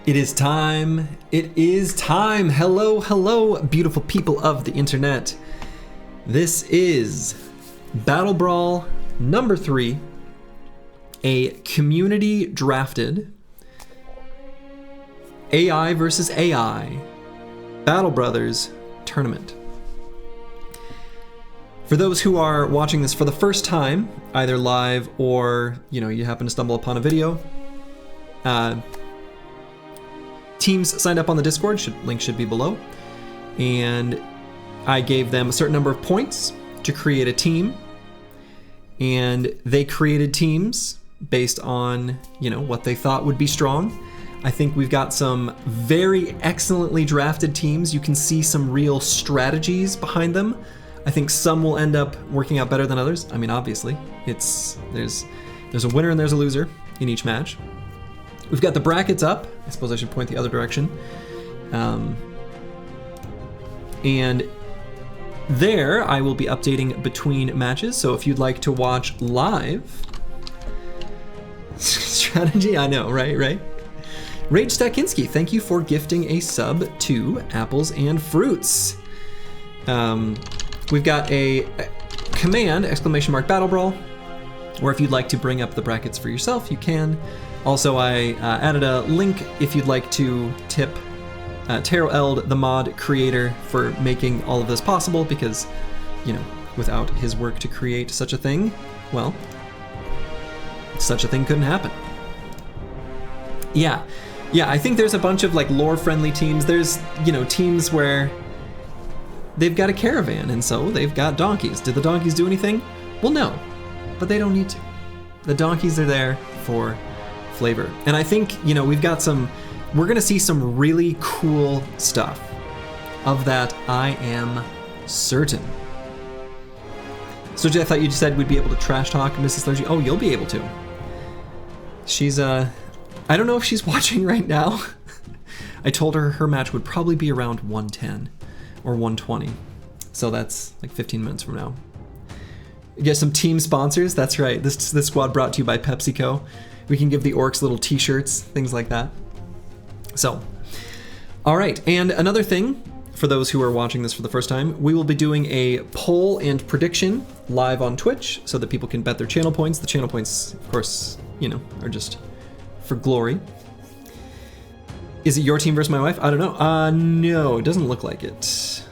It is time. It is time. Hello, hello, beautiful people of the internet. This is BattleBrawl number 3, a community drafted AI versus AI Battle Brothers tournament. For those who are watching this for the first time, either live or you happen to stumble upon a video, teams signed up on the Discord, link should be below, and I gave them a certain number of points to create a team, and they created teams based on what they thought would be strong. I think we've got some very excellently drafted teams. You can see some real strategies behind them. I think some will end up working out better than others. I mean, obviously, there's a winner and there's a loser in each match. We've got the brackets up. I suppose I should point the other direction. And there I will be updating between matches. So if you'd like to watch live strategy, I know, right? Rage Stakinski, thank you for gifting a sub to Apples and Fruits. We've got a command, ! BattleBrawl, where if you'd like to bring up the brackets for yourself, you can. Also, I added a link if you'd like to tip TaroEld, the mod creator, for making all of this possible, because, without his work to create such a thing, well, such a thing couldn't happen. Yeah, I think there's a bunch of lore-friendly teams. There's, teams where they've got a caravan, and so they've got donkeys. Did the donkeys do anything? Well, no, but they don't need to. The donkeys are there for flavor. And I think, we're gonna see some really cool stuff. Of that, I am certain. So I thought you said we'd be able to trash talk Mrs. Clergy. Oh, you'll be able to. She's, I don't know if she's watching right now. I told her her match would probably be around 110 or 120. So that's like 15 minutes from now. Get some team sponsors. That's right. This squad brought to you by PepsiCo. We can give the Orcs little t-shirts, things like that. So, all right. And another thing, for those who are watching this for the first time, we will be doing a poll and prediction live on Twitch so that people can bet their channel points. The channel points, of course, are just for glory. Is it your team versus my wife? I don't know. No, it doesn't look like it.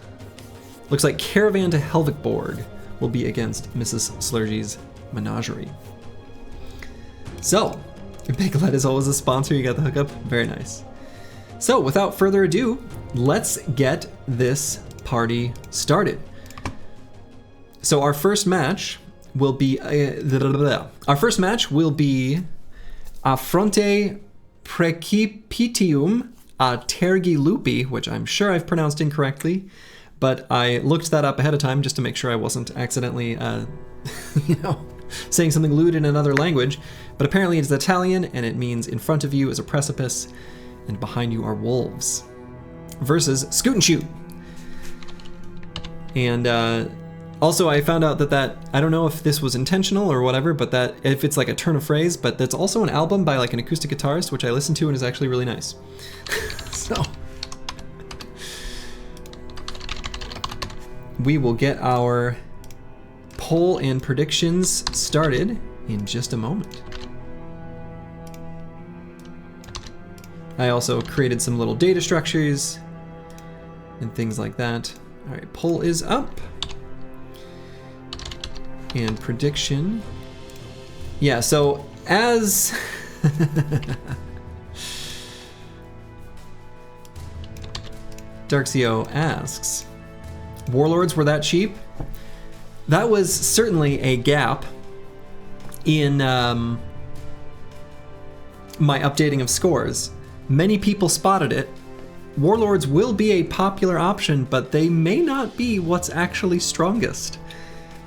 Looks like Caravan to Helvigborg will be against Mrs. Slurgy's Menagerie. So, Big Led is always a sponsor. You got the hookup. Very nice. So, without further adu, let's get this party started. So, our first match will be Affronte Precipitium a Tergi Lupi, which I'm sure I've pronounced incorrectly, but I looked that up ahead of time just to make sure I wasn't accidentally, saying something lewd in another language. But apparently it's Italian, and it means in front of you is a precipice, and behind you are wolves. Versus Scoot and Shoot. And also I found out that I don't know if this was intentional or whatever, but that if it's like a turn of phrase, but that's also an album by an acoustic guitarist, which I listened to and is actually really nice. So we will get our poll and predictions started in just a moment. I also created some little data structures and things like that. All right, poll is up. And prediction. Yeah, so as Darkzio asks, Warlords were that cheap? That was certainly a gap in my updating of scores. Many people spotted it. Warlords will be a popular option, but they may not be what's actually strongest.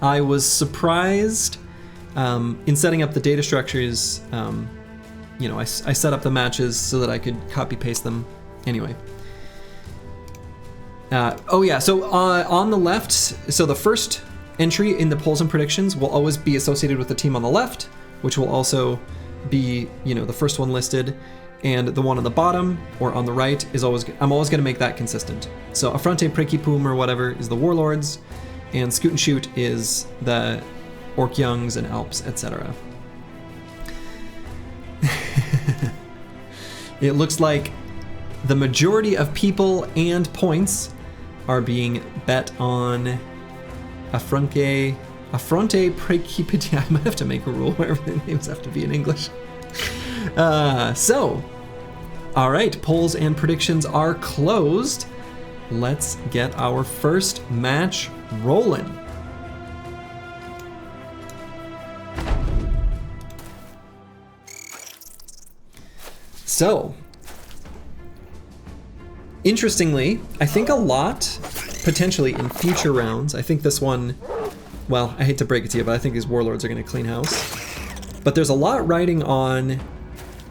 I was surprised in setting up the data structures. I set up the matches so that I could copy paste them. Anyway. So on the left, so the first entry in the polls and predictions will always be associated with the team on the left, which will also be, you know, the first one listed, and the one on the bottom or on the right is always, I'm always going to make that consistent. So Affronte Principium or whatever is the Warlords, and Scoot and Shoot is the Orc Youngs and Alps, etc. It looks like the majority of people and points are being bet on Affronte Principium. I might have to make a rule where the names have to be in English. So, all right, polls and predictions are closed. Let's get our first match rolling. So, interestingly, I think a lot, potentially in future rounds, I think this one, well, I hate to break it to you, but I think these Warlords are going to clean house. But there's a lot riding on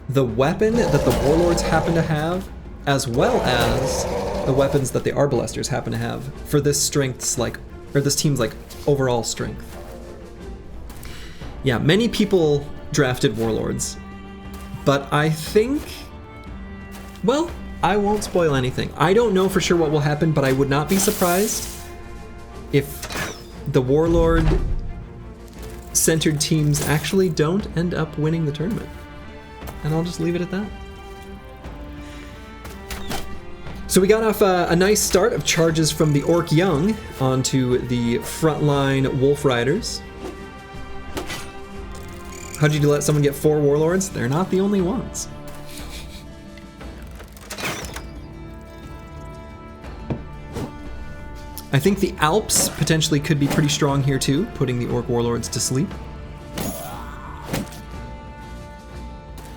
the weapon that the Warlords happen to have, as well as the weapons that the Arbalesters happen to have for this strength's like, or this team's like overall strength. Yeah, many people drafted Warlords, but I think, well, I won't spoil anything. I don't know for sure what will happen, but I would not be surprised if the Warlord-centered teams actually don't end up winning the tournament. And I'll just leave it at that. So we got off a nice start of charges from the Orc Young onto the frontline Wolf Riders. How'd you let someone get 4 Warlords? They're not the only ones. I think the Alps potentially could be pretty strong here too, putting the Orc Warlords to sleep.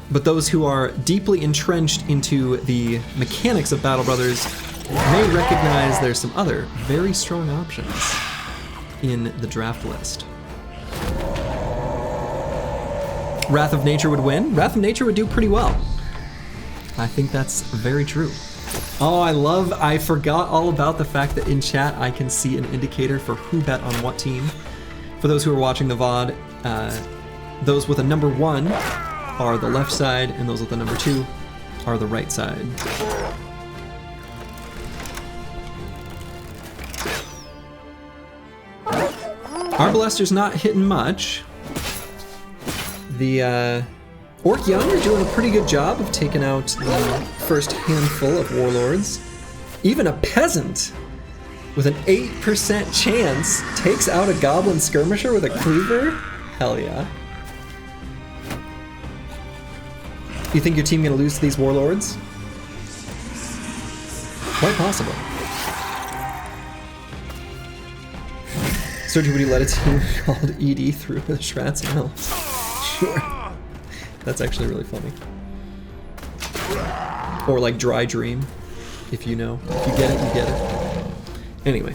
But those who are deeply entrenched into the mechanics of Battle Brothers may recognize there's some other very strong options in the draft list. Wrath of Nature would win. Wrath of Nature would do pretty well. I think that's very true. Oh, I forgot all about the fact that in chat I can see an indicator for who bet on what team. For those who are watching the VOD, those with a number 1 are the left side, and those with the number 2 are the right side. Arbalester's not hitting much. The Orc Young are doing a pretty good job of taking out the first handful of Warlords. Even a peasant with an 8% chance takes out a Goblin Skirmisher with a Cleaver? Hell yeah. You think your team gonna lose to these Warlords? Quite possible. Sergio, would you let a team called ED through the Shrats and Elves? Sure. That's actually really funny. Or like Dry Dream, if you know. If you get it, you get it. Anyway.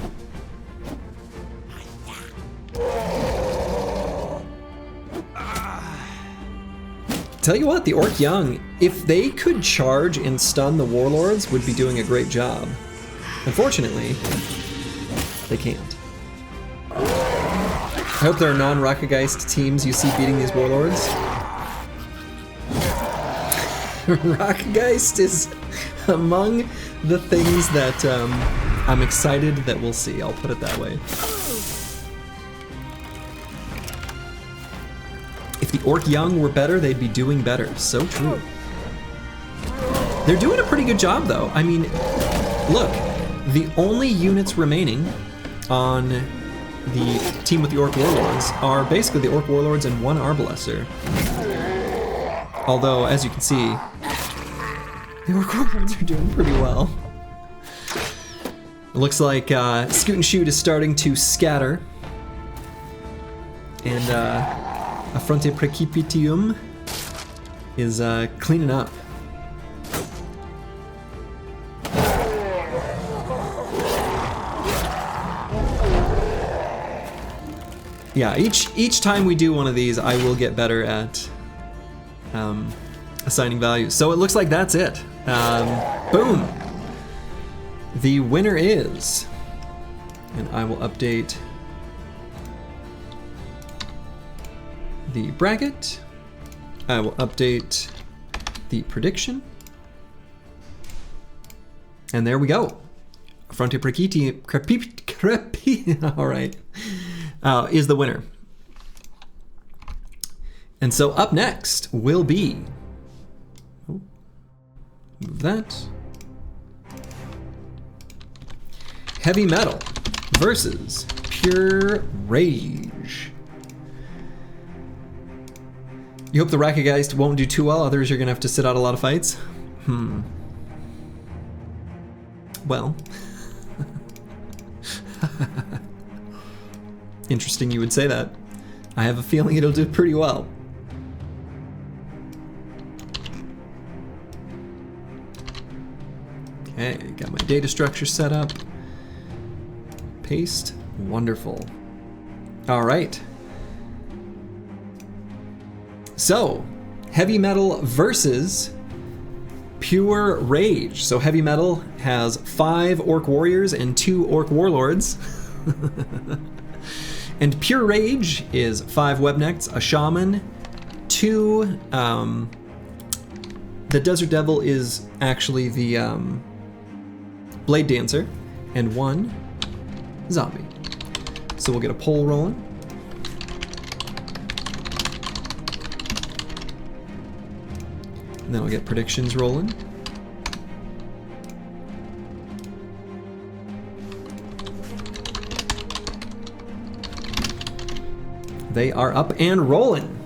Tell you what, the Orc Young, if they could charge and stun the Warlords, would be doing a great job. Unfortunately, they can't. I hope there are non-Rockgeist teams you see beating these Warlords. Rockgeist is among the things that I'm excited that we'll see, I'll put it that way. If the Orc Young were better, they'd be doing better. So true. They're doing a pretty good job though. I mean, look, the only units remaining on the team with the Orc Warlords are basically the Orc Warlords and 1 Arbalester. Although, as you can see, the Orc Warlords are doing pretty well. It looks like Scoot and Shoot is starting to scatter. And Affronte Principium is cleaning up. Yeah, each time we do one of these, I will get better at assigning values. So it looks like that's it. Boom! The winner is, and I will update the bracket. I will update the prediction. And there we go. Fronte Preciti, all right, is the winner. And so up next will be, move that, Heavy Metal versus Pure Rage. You hope the Rockgeist won't do too well, others you're gonna have to sit out a lot of fights? Well. Interesting you would say that. I have a feeling it'll do pretty well. Okay, got my data structure set up. Paste, wonderful. All right. So, Heavy Metal versus Pure Rage. So Heavy Metal has 5 Orc Warriors and 2 Orc Warlords. And Pure Rage is 5 Webnects, a Shaman, 2... the Desert Devil is actually the Blade Dancer, and 1 Zombie. So we'll get a poll rolling. And then I'll get predictions rolling. They are up and rolling.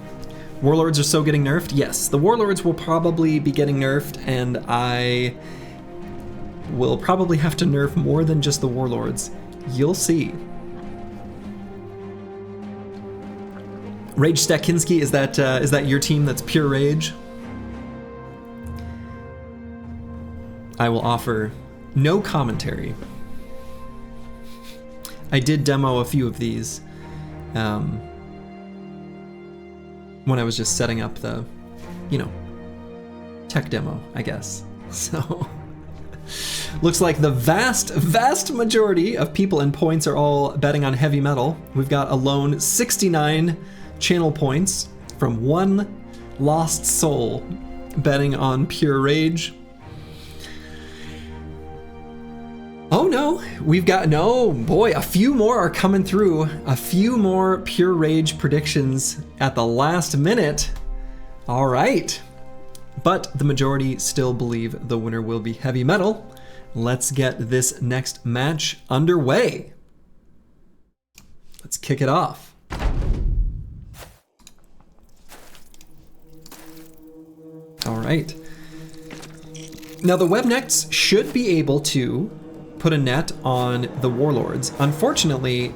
Warlords are so getting nerfed. Yes, the Warlords will probably be getting nerfed, and I will probably have to nerf more than just the Warlords. You'll see. Rage Stakinski, is that your team that's Pure Rage? I will offer no commentary. I did demo a few of these when I was just setting up the, tech demo, I guess. So, looks like the vast majority of people and points are all betting on Heavy Metal. We've got a lone 69 channel points from 1 lost soul betting on Pure Rage. Oh no, we've got, no, boy, a few more are coming through. A few more Pure Rage predictions at the last minute. All right. But the majority still believe the winner will be Heavy Metal. Let's get this next match underway. Let's kick it off. All right. Now the Webnects should be able to put a net on the Warlords. Unfortunately,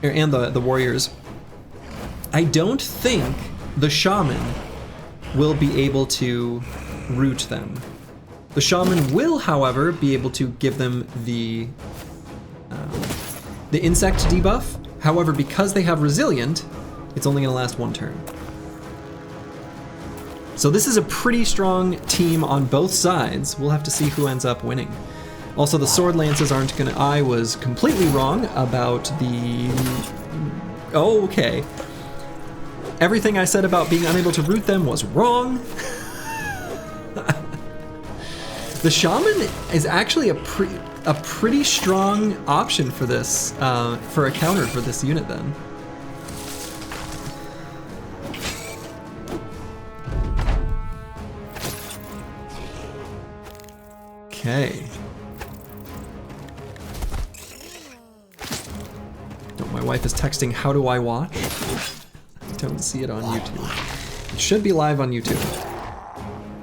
and the Warriors, I don't think the Shaman will be able to root them. The Shaman will, however, be able to give them the insect debuff. However, because they have Resilient, it's only gonna last 1 turn. So this is a pretty strong team on both sides. We'll have to see who ends up winning. Also, the Sword Lances aren't gonna... I was completely wrong about the... Oh, okay. Everything I said about being unable to root them was wrong. The Shaman is actually a pretty strong option for this, for a counter for this unit then. Okay. My wife is texting, how do I watch? I don't see it on YouTube. It should be live on YouTube.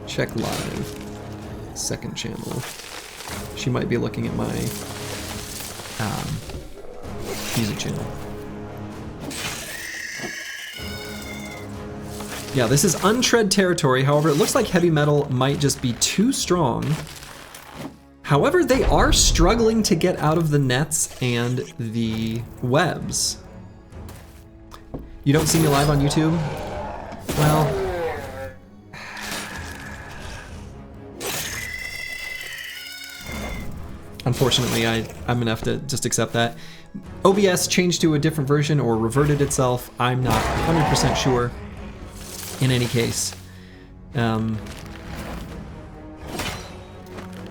Check live. 2nd channel. She might be looking at my music channel. Yeah, this is untread territory. However, it looks like Heavy Metal might just be too strong. However, they are struggling to get out of the nets and the webs. You don't see me live on YouTube? Well... Unfortunately, I'm gonna have to just accept that. OBS changed to a different version or reverted itself. I'm not 100% sure. In any case, I'm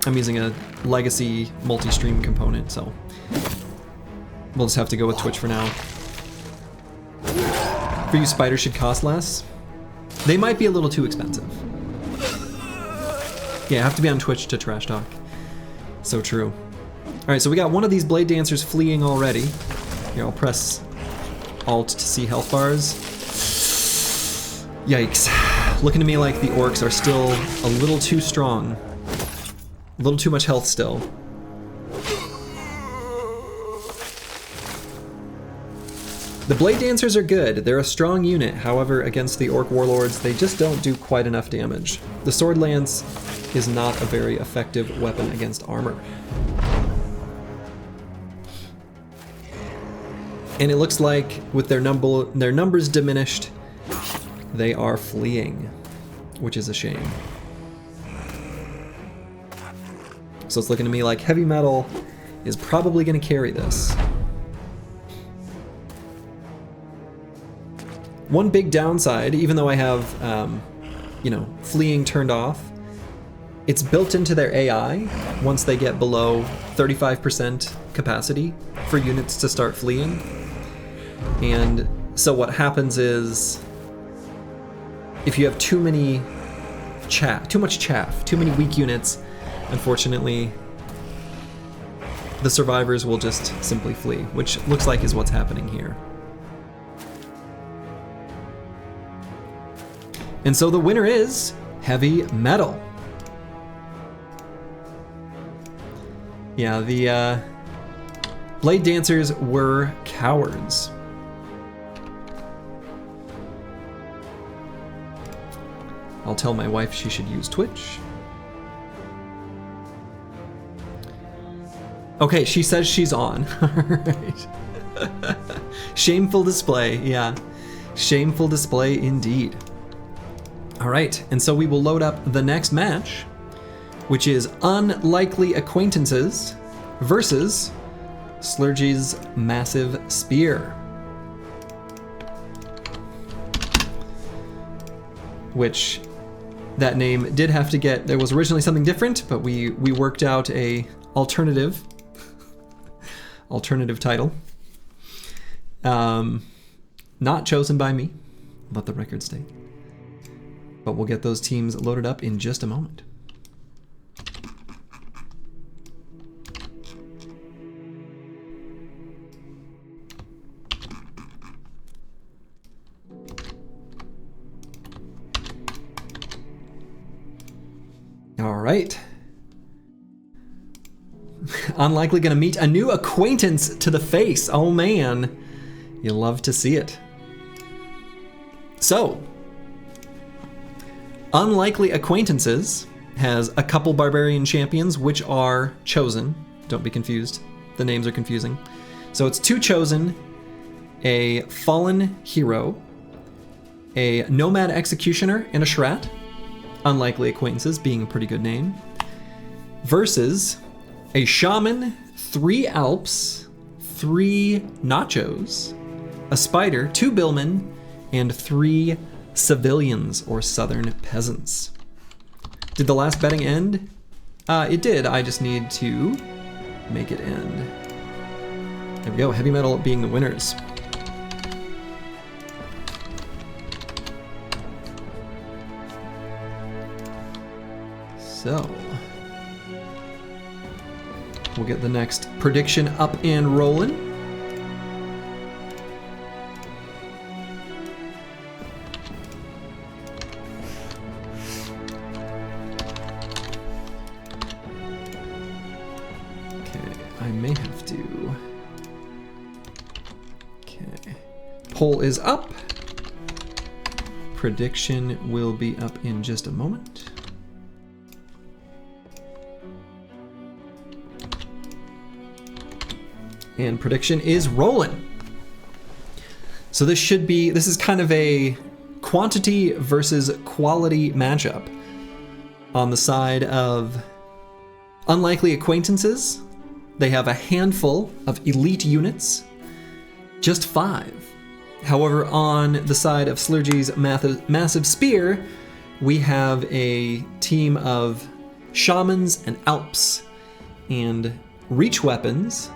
using a legacy multi-stream component, so we'll just have to go with Twitch for now. For you, spiders should cost less. They might be a little too expensive. Yeah, I have to be on Twitch to trash talk. So true. All right, so we got one of these blade dancers fleeing already. Here, I'll press Alt to see health bars. Yikes. Looking to me like the orcs are still a little too strong. A little too much health still. The blade dancers are good. They're a strong unit. However, against the orc warlords, they just don't do quite enough damage. The sword lance is not a very effective weapon against armor. And it looks like with their numbers diminished, they are fleeing, which is a shame. So it's looking to me like heavy metal is probably going to carry this. One big downside, even though I have, you know, fleeing turned off, it's built into their AI once they get below 35% capacity for units to start fleeing. And so what happens is, if you have too much chaff, too many weak units, unfortunately, the survivors will just simply flee, which looks like is what's happening here. And so the winner is heavy metal. Yeah, the blade dancers were cowards. I'll tell my wife she should use Twitch. Okay, she says she's on. Alright. Shameful display, yeah. Shameful display indeed. Alright, and so we will load up the next match, which is Unlikely Acquaintances versus Slurgy's Massive Spear. Which, that name did have to get, there was originally something different, but we worked out a alternative title. Not chosen by me, let the record state. But we'll get those teams loaded up in just a moment. All right. Unlikely gonna meet a new acquaintance to the face. Oh man, you love to see it. So, Unlikely Acquaintances has a couple barbarian champions which are chosen. Don't be confused. The names are confusing. So it's 2 chosen, a fallen hero, a nomad executioner, and a Schrat. Unlikely Acquaintances being a pretty good name. Versus a shaman, 3 alps, 3 nachos, a spider, 2 billmen, and 3 civilians or southern peasants. Did the last betting end? It did. I just need to make it end. There we go. Heavy metal being the winners. So we'll get the next prediction up and rolling. Okay, I may have to. Okay, poll is up. Prediction will be up in just a moment. And prediction is rolling. So this is kind of a quantity versus quality matchup. On the side of Unlikely Acquaintances, they have a handful of elite units, just 5. However, on the side of Slurgy's Massive Spear, we have a team of shamans and alps and reach weapons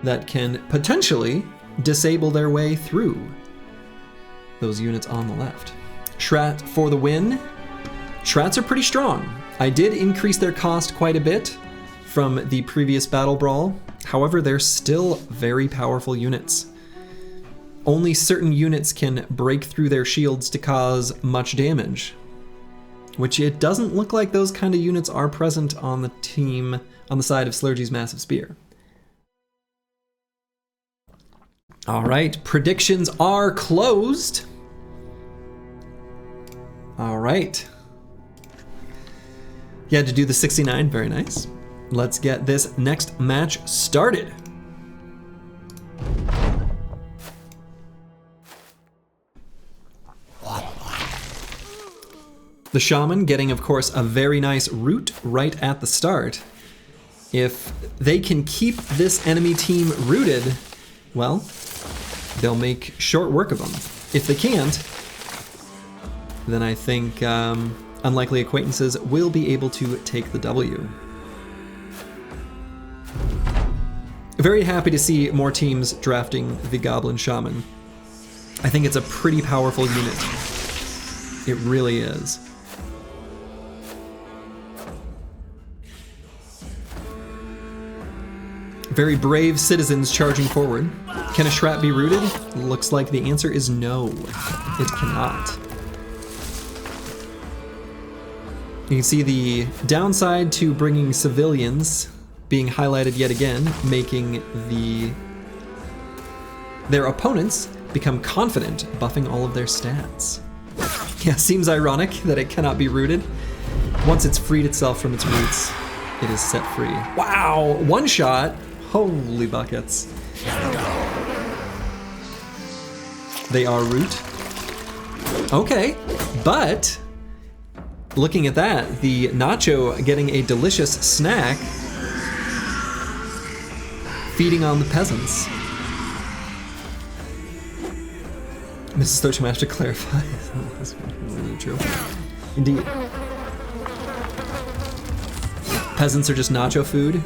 that can potentially disable their way through those units on the left. Schrat for the win. Schrats are pretty strong. I did increase their cost quite a bit from the previous BattleBrawl. However, they're still very powerful units. Only certain units can break through their shields to cause much damage, which it doesn't look like those kind of units are present on the team on the side of Slurgy's Massive Spear. All right, predictions are closed. All right. You had to do the 69, very nice. Let's get this next match started. The Shaman getting, of course, a very nice root right at the start. If they can keep this enemy team rooted, well, they'll make short work of them. If they can't, then I think Unlikely Acquaintances will be able to take the W. Very happy to see more teams drafting the Goblin Shaman. I think it's a pretty powerful unit. It really is. Very brave citizens charging forward. Can a Schrat be rooted? Looks like the answer is no. It cannot. You can see the downside to bringing civilians being highlighted yet again, making their opponents become confident, buffing all of their stats. Yeah, seems ironic that it cannot be rooted. Once it's freed itself from its roots, it is set free. Wow, one shot. Holy buckets. They are root. Okay, but looking at that, the Nacho getting a delicious snack, feeding on the peasants. Mrs. Thochamash to clarify. That's really true. Indeed. Peasants are just Nacho food.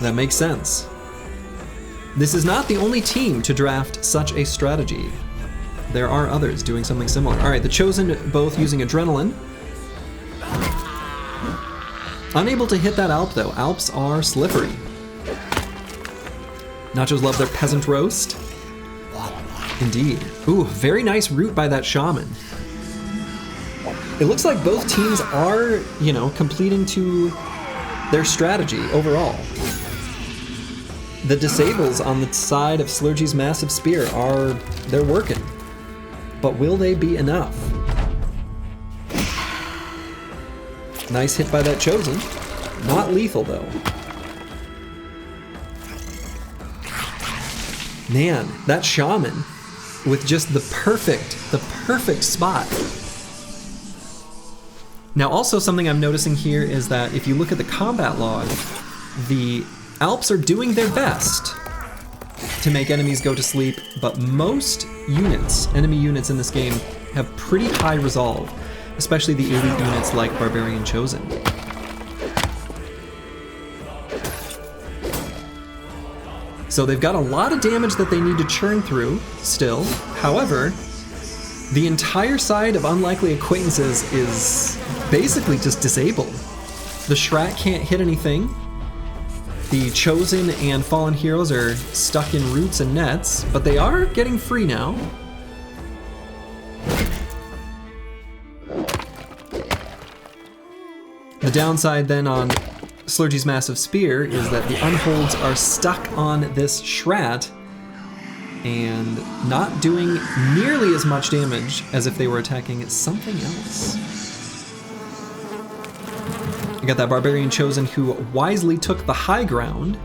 That makes sense. This is not the only team to draft such a strategy. There are others doing something similar. All right, the Chosen both using Adrenaline. Unable to hit that Alp though. Alps are slippery. Nachos love their peasant roast. Indeed. Ooh, very nice root by that Shaman. It looks like both teams are, you know, completing to their strategy overall. The disables on the side of Slurgy's Massive Spear they're working. But will they be enough? Nice hit by that Chosen. Not lethal though. Man, that Shaman with just the perfect spot. Now also something I'm noticing here is that if you look at the combat log, the Alps are doing their best to make enemies go to sleep, but most enemy units in this game, have pretty high resolve, especially the elite units like Barbarian Chosen. So they've got a lot of damage that they need to churn through still. However, the entire side of Unlikely Acquaintances is basically just disabled. The Schrat can't hit anything. The Chosen and Fallen Heroes are stuck in roots and nets, but they are getting free now. The downside then on Slurgy's Massive Spear is that the Unholds are stuck on this Schrat and not doing nearly as much damage as if they were attacking something else. You got that Barbarian Chosen who wisely took the high ground.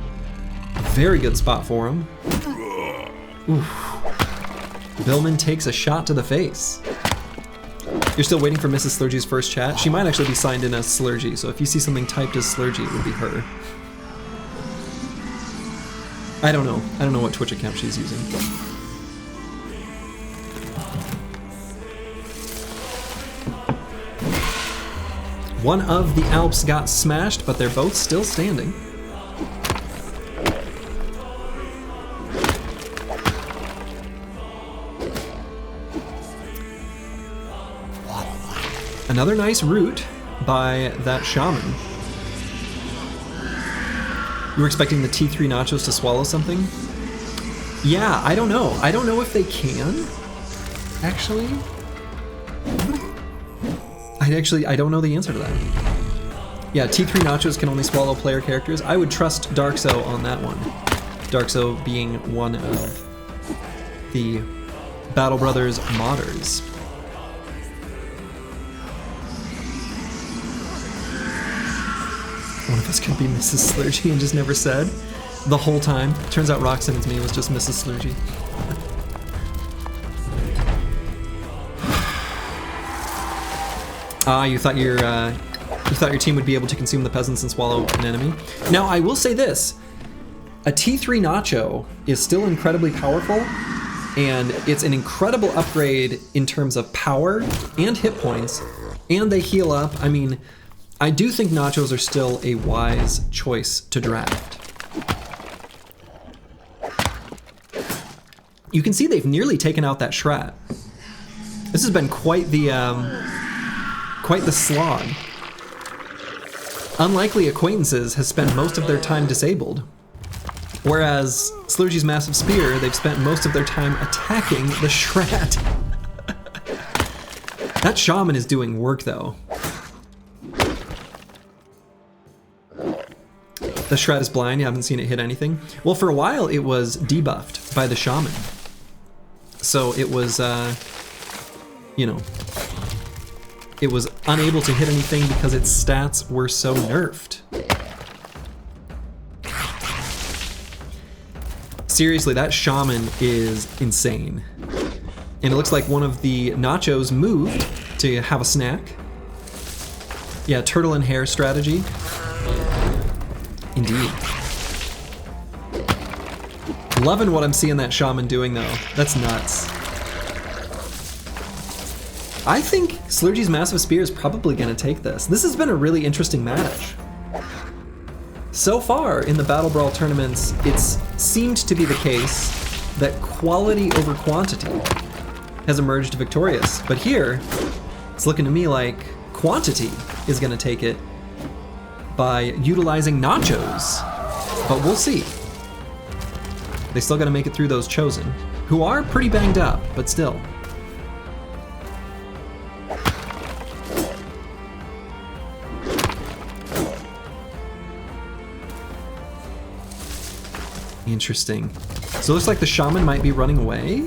Very good spot for him. Oof. Billman takes a shot to the face. You're still waiting for Mrs. Slurgy's first chat? She might actually be signed in as Slurgy, so if you see something typed as Slurgy, it would be her. I don't know. I don't know what Twitch account she's using. One of the Alps got smashed, but they're both still standing. Another nice root by that shaman. You were expecting the T3 nachos to swallow something? Yeah, I don't know. I don't know if they can, actually. I don't know the answer to that. Yeah, T3 nachos can only swallow player characters. I would trust Darkso on that one. Darkso being one of the Battle Brothers modders. One of us could be Mrs. Slurgy and just never said the whole time. Turns out Roxanne's me was just Mrs. Slurgy. You thought your team would be able to consume the peasants and swallow an enemy. Now, I will say this. A T3 Nacho is still incredibly powerful, and it's an incredible upgrade in terms of power and hit points, and they heal up. I mean, I do think Nachos are still a wise choice to draft. You can see they've nearly taken out that Schrat. This has been quite the slog. Unlikely Acquaintances has spent most of their time disabled, whereas Slurgy's Massive Spear, they've spent most of their time attacking the Schrat. That Shaman is doing work, though. The Schrat is blind, you haven't seen it hit anything. Well, for a while it was debuffed by the Shaman. So it was, you know, it was unable to hit anything because its stats were so nerfed. Seriously, that Shaman is insane. And it looks like one of the Nachos moved to have a snack. Yeah, turtle and hare strategy. Indeed. Loving what I'm seeing that Shaman doing, though. That's nuts. I think Slurgy's Massive Spear is probably going to take this. This has been a really interesting match. So far in the BattleBrawl tournaments, it's seemed to be the case that quality over quantity has emerged victorious. But here, it's looking to me like quantity is going to take it by utilizing Nachos. But we'll see. They still got to make it through those Chosen, who are pretty banged up, but still. Interesting. So it looks like the Shaman might be running away?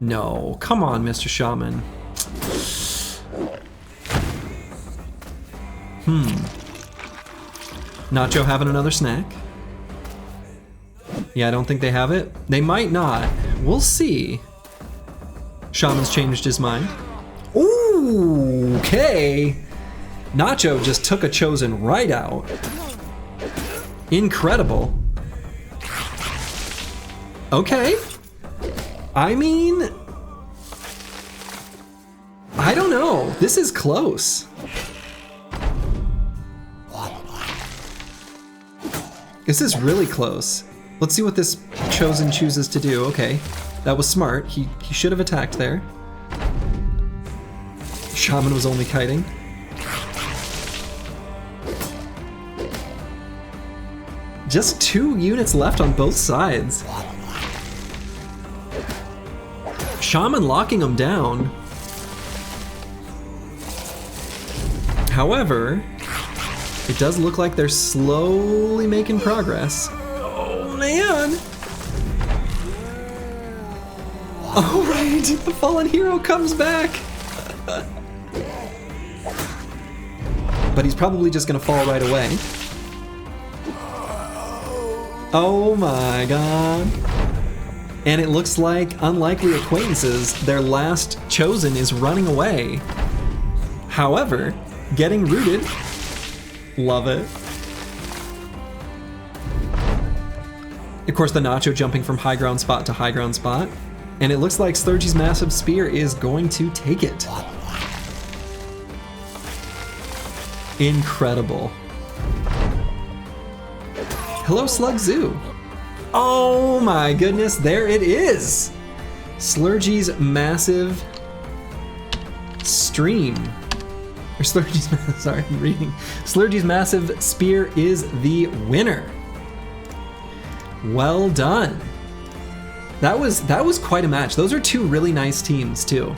No, come on, Mr. Shaman. Nacho having another snack? Yeah, I don't think they have it. They might not. We'll see. Shaman's changed his mind. Ooh, okay. Nacho just took a Chosen right out. Incredible. Okay. I mean, I don't know. This is close. This is really close. Let's see what this Chosen chooses to do. Okay, that was smart. He should have attacked there. Shaman was only kiting. Just 2 units left on both sides. Shaman locking him down. However, it does look like they're slowly making progress. Oh man! All right, the fallen hero comes back. But he's probably just gonna fall right away. Oh my god. And it looks like Unlikely Acquaintances, their last Chosen, is running away. However, getting rooted. Love it. Of course, the Nacho jumping from high ground spot to high ground spot. And it looks like Slurgy's Massive Spear is going to take it. Incredible. Hello, Slug Zoo. Oh my goodness, there it is. Slurgy's massive stream. Or Slurgy's, sorry, I'm reading. Slurgy's massive spear is the winner. Well done. That was quite a match. Those are two really nice teams too.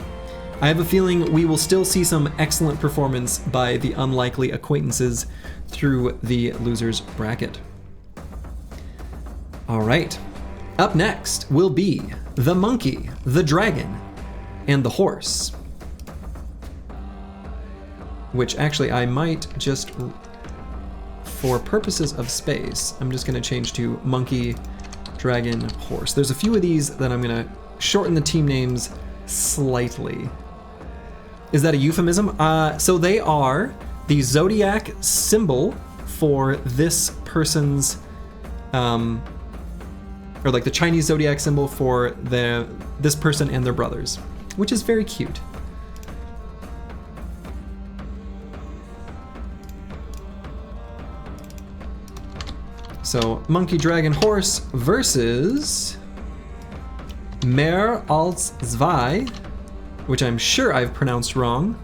I have a feeling we will still see some excellent performance by the unlikely acquaintances through the losers bracket. All right, up next will be the monkey, the dragon, and the horse. Which actually I might just, for purposes of space, I'm just gonna change to monkey, dragon, horse. There's a few of these that I'm gonna shorten the team names slightly. Is that a euphemism? So they are the zodiac symbol for this person's, or like the Chinese zodiac symbol for this person and their brothers, which is very cute. So monkey, dragon, horse versus Mehr als zwei, which I'm sure I've pronounced wrong,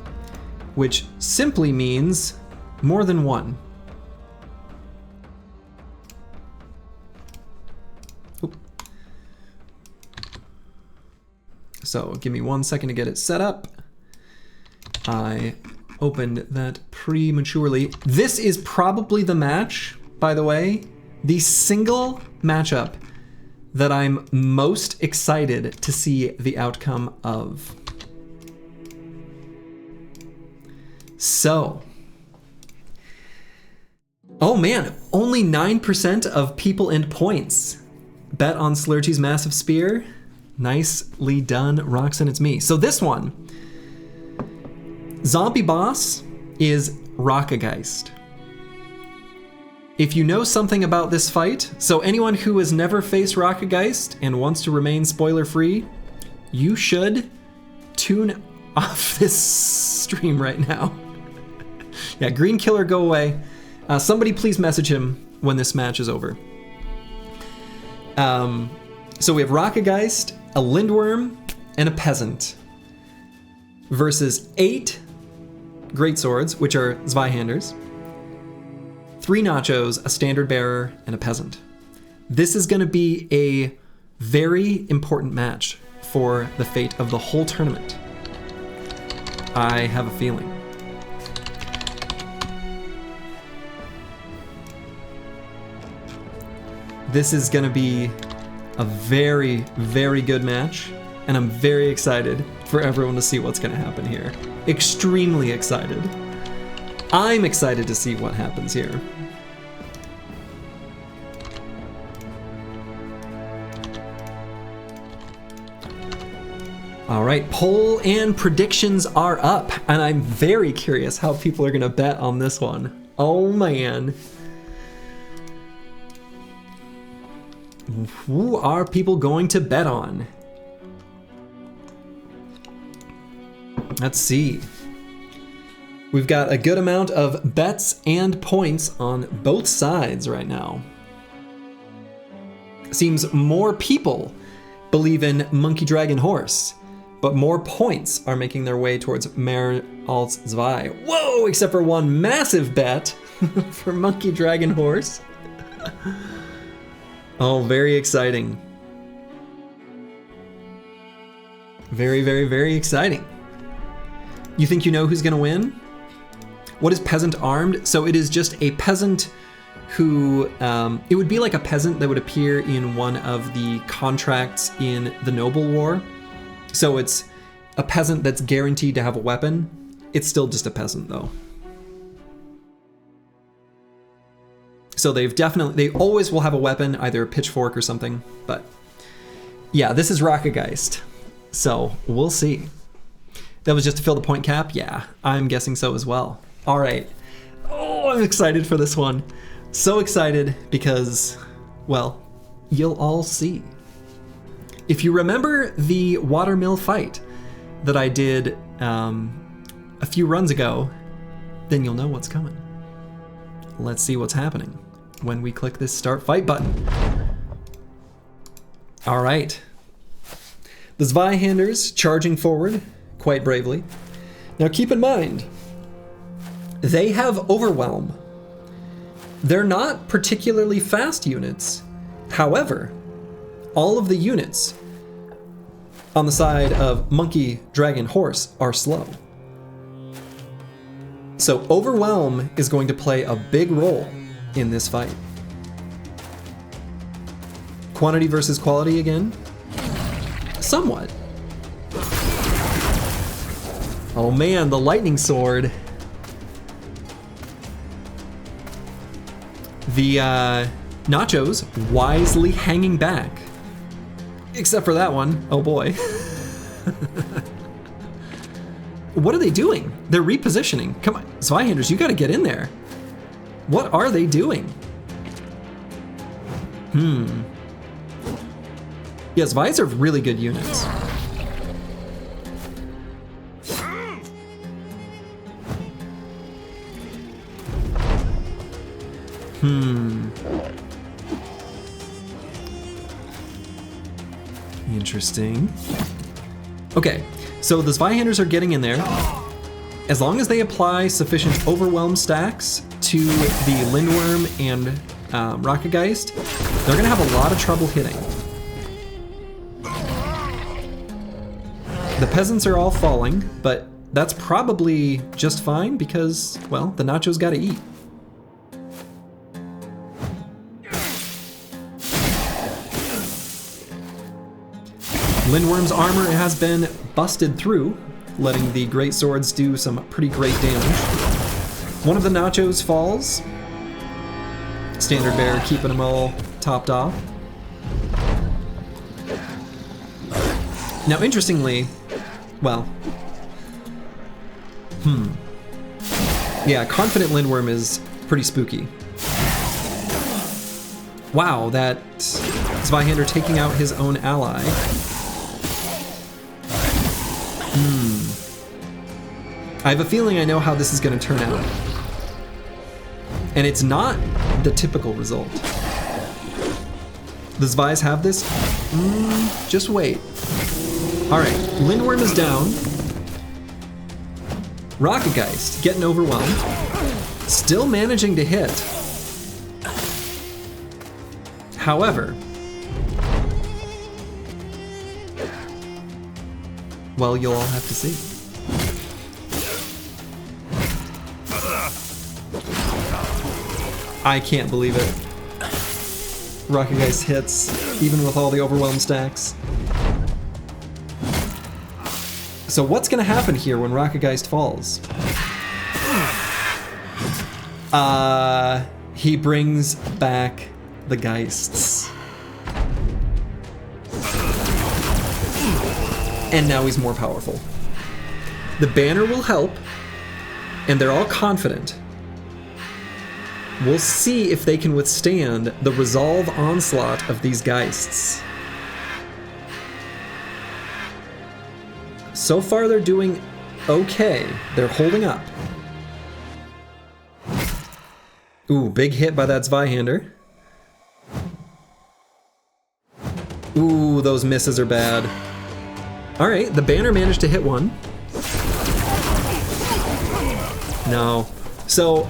which simply means more than one. Oop. So give me 1 second to get it set up. I opened that prematurely. This is probably the match, by the way, the single matchup that I'm most excited to see the outcome of. So, oh man, only 9% of people and points bet on Slurgy's massive spear. Nicely done, Roxanne, it's me. So this one, zombie boss is Rockgeist. If you know something about this fight, so anyone who has never faced Rockgeist and wants to remain spoiler-free, you should tune off this stream right now. Yeah, Green Killer, go away. Somebody please message him when this match is over. So we have Rockgeist, a Lindworm, and a Peasant versus 8 Greatswords, which are Zweihanders, 3 Nachos, a Standard Bearer, and a Peasant. This is going to be a very important match for the fate of the whole tournament. I have a feeling. This is going to be a very, very good match, and I'm very excited for everyone to see what's going to happen here. Extremely excited. I'm excited to see what happens here. All right, poll and predictions are up, and I'm very curious how people are gonna bet on this one. Oh man. Who are people going to bet on? Let's see. We've got a good amount of bets and points on both sides right now. Seems more people believe in Monkey Dragon Horse, but more points are making their way towards Mehr als zwei. Whoa, except for one massive bet for Monkey Dragon Horse. Oh, very exciting. Very, very, very exciting. You think you know who's gonna win? What is Peasant Armed? So it is just a peasant who, it would be like a peasant that would appear in one of the contracts in the Noble War. So it's a peasant that's guaranteed to have a weapon. It's still just a peasant though. So they always will have a weapon, either a pitchfork or something, but yeah, this is Rockgeist. So we'll see. That was just to fill the point cap? Yeah, I'm guessing so as well. All right. Oh, I'm excited for this one. So excited because, well, you'll all see. If you remember the watermill fight that I did a few runs ago, then you'll know what's coming. let's see what's happening when we click this start fight button. All right. The Zweihanders charging forward quite bravely. Now keep in mind, they have Overwhelm. They're not particularly fast units. However, all of the units on the side of Monkey, Dragon, Horse are slow. So Overwhelm is going to play a big role in this fight. Quantity versus quality again? Somewhat. Oh man, the lightning sword. The Nachos wisely hanging back. Except for that one. Oh boy. What are they doing? They're repositioning. Come on, Zweihanders, you gotta get in there. What are they doing? Yeah, Zweis are really good units. Interesting. Okay, so the Zweihanders are getting in there. As long as they apply sufficient Overwhelm stacks to the Lindworm and Rockgeist, they're gonna have a lot of trouble hitting. The peasants are all falling, but that's probably just fine because, well, the Nachos gotta eat. Lindworm's armor has been busted through, letting the great swords do some pretty great damage. One of the Nachos falls. Standard Bear keeping them all topped off. Now, interestingly, well, yeah, Confident Lindworm is pretty spooky. Wow, that Zweihander taking out his own ally. I have a feeling I know how this is going to turn out. And it's not the typical result. The Zweis have this? Just wait. Alright, Lindworm is down. Rockgeist getting overwhelmed. Still managing to hit. However, well, you'll all have to see. I can't believe it. Rockgeist hits, even with all the overwhelm stacks. So what's gonna happen here when Rockgeist falls? He brings back the Geists. And now he's more powerful. The banner will help, and they're all confident. We'll see if they can withstand the resolve onslaught of these Geists. So far they're doing okay. They're holding up. Ooh, big hit by that Zweihander. Ooh, those misses are bad. Alright, the banner managed to hit one. No. So,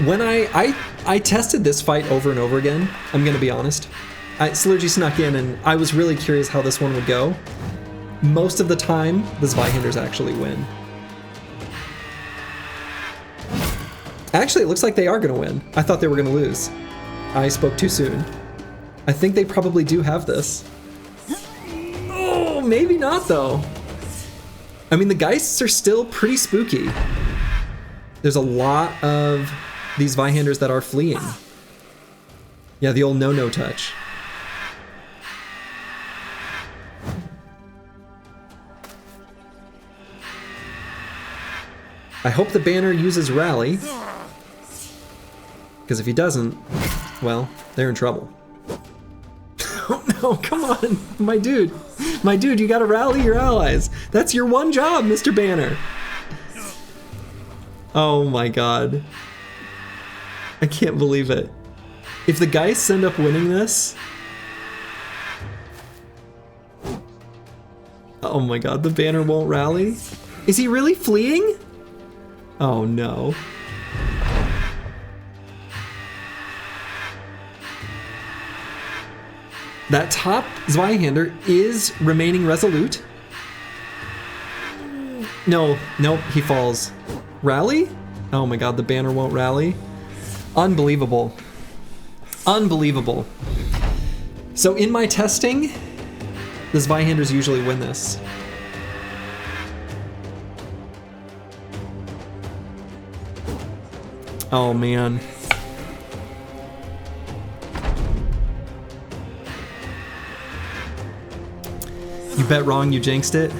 when I tested this fight over and over again, I'm gonna be honest. Slurgy snuck in and I was really curious how this one would go. Most of the time, the Zweihanders actually win. Actually, it looks like they are gonna win. I thought they were gonna lose. I spoke too soon. I think they probably do have this. Oh, maybe not though. I mean, the Geists are still pretty spooky. There's a lot of these Zweihanders that are fleeing. Yeah, the old no-no touch. I hope the banner uses Rally. Because if he doesn't, well, they're in trouble. Oh no, come on, my dude. My dude, you gotta rally your allies. That's your one job, Mr. Banner. Oh my god. I can't believe it. If the Geists end up winning this... Oh my god, the banner won't rally? Is he really fleeing? Oh no. That top Zweihander is remaining resolute. No, nope, he falls. Rally? Oh my god, the banner won't rally. Unbelievable. Unbelievable. So in my testing, the Zweihanders usually win this. Oh man. You bet wrong, you jinxed it.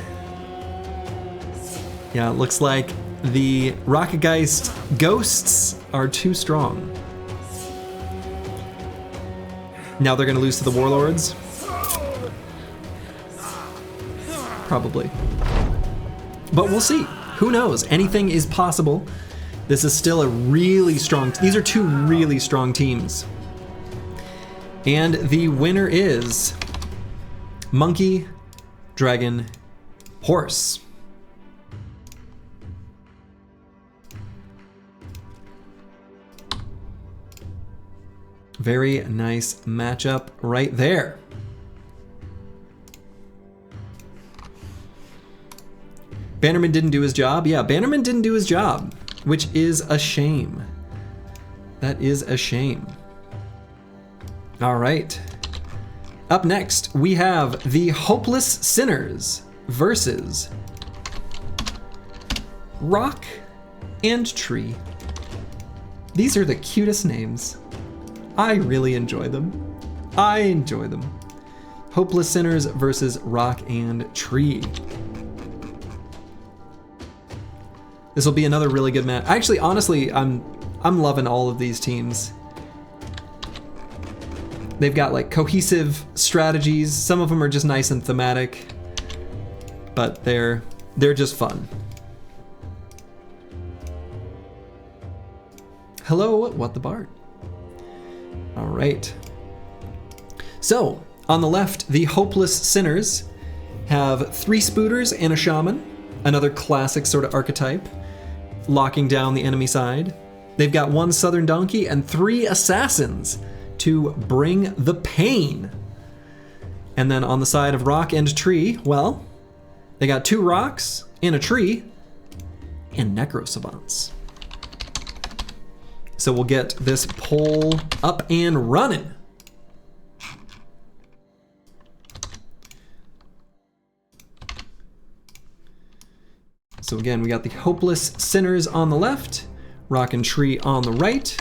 Yeah, it looks like the Rockgeist ghosts are too strong. Now they're gonna lose to the Warlords. Probably. But we'll see. Who knows? Anything is possible. This is still a really strong... These are two really strong teams. And the winner is... Monkey, Dragon, Horse. Very nice matchup right there. Bannerman didn't do his job. Yeah, Bannerman didn't do his job, which is a shame. That is a shame. All right. Up next, we have the Hopeless Sinners versus Rock and Tree. These are the cutest names. I really enjoy them. I enjoy them. Hopeless Sinners versus Rock and Tree. This will be another really good match. Actually, honestly, I'm loving all of these teams. They've got like cohesive strategies. Some of them are just nice and thematic, but they're just fun. Hello, What the Bard. All right. So, on the left, the Hopeless Sinners have 3 Spooters and a Shaman, another classic sort of archetype, locking down the enemy side. They've got 1 Southern Donkey and 3 Assassins to bring the pain. And then on the side of Rock and Tree, well, they got 2 Rocks and a Tree and Necro Savants. So we'll get this poll up and running. So again, we got the Hopeless Sinners on the left, Rock and Tree on the right.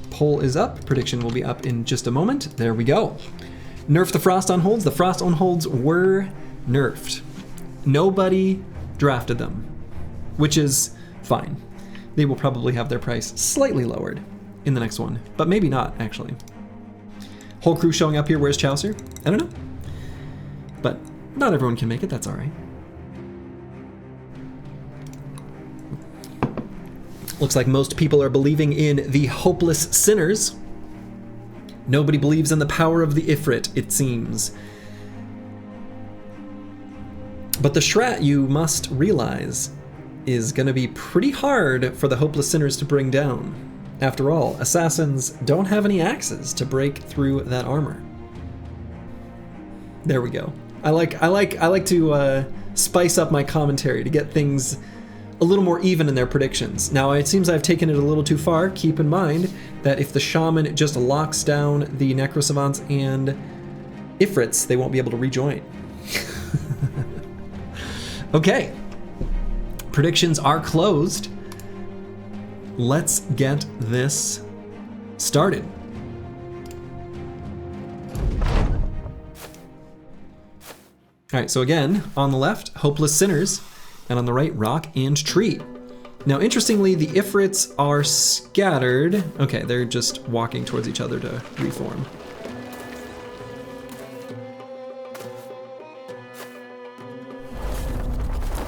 Poll is up. Prediction will be up in just a moment. There we go. Nerf the Frost on Holds. The Frost on Holds were nerfed. Nobody drafted them, which is fine. They will probably have their price slightly lowered in the next one, but maybe not, actually. Whole crew showing up here. Where's Chaucer? I don't know. But not everyone can make it. That's all right. Looks like most people are believing in the Hopeless Sinners. Nobody believes in the power of the Ifrit, it seems. But the Schrat, you must realize, is going to be pretty hard for the Hopeless Sinners to bring down. After all, Assassins don't have any axes to break through that armor. There we go. I like to spice up my commentary to get things a little more even in their predictions. Now, it seems I've taken it a little too far. Keep in mind that if the Shaman just locks down the Necro Savants and Ifrits, they won't be able to rejoin. Okay, predictions are closed. Let's get this started. All right, so again, on the left, Hopeless Sinners, and on the right, Rock and Tree. Now, interestingly, the Ifrits are scattered. Okay, they're just walking towards each other to reform.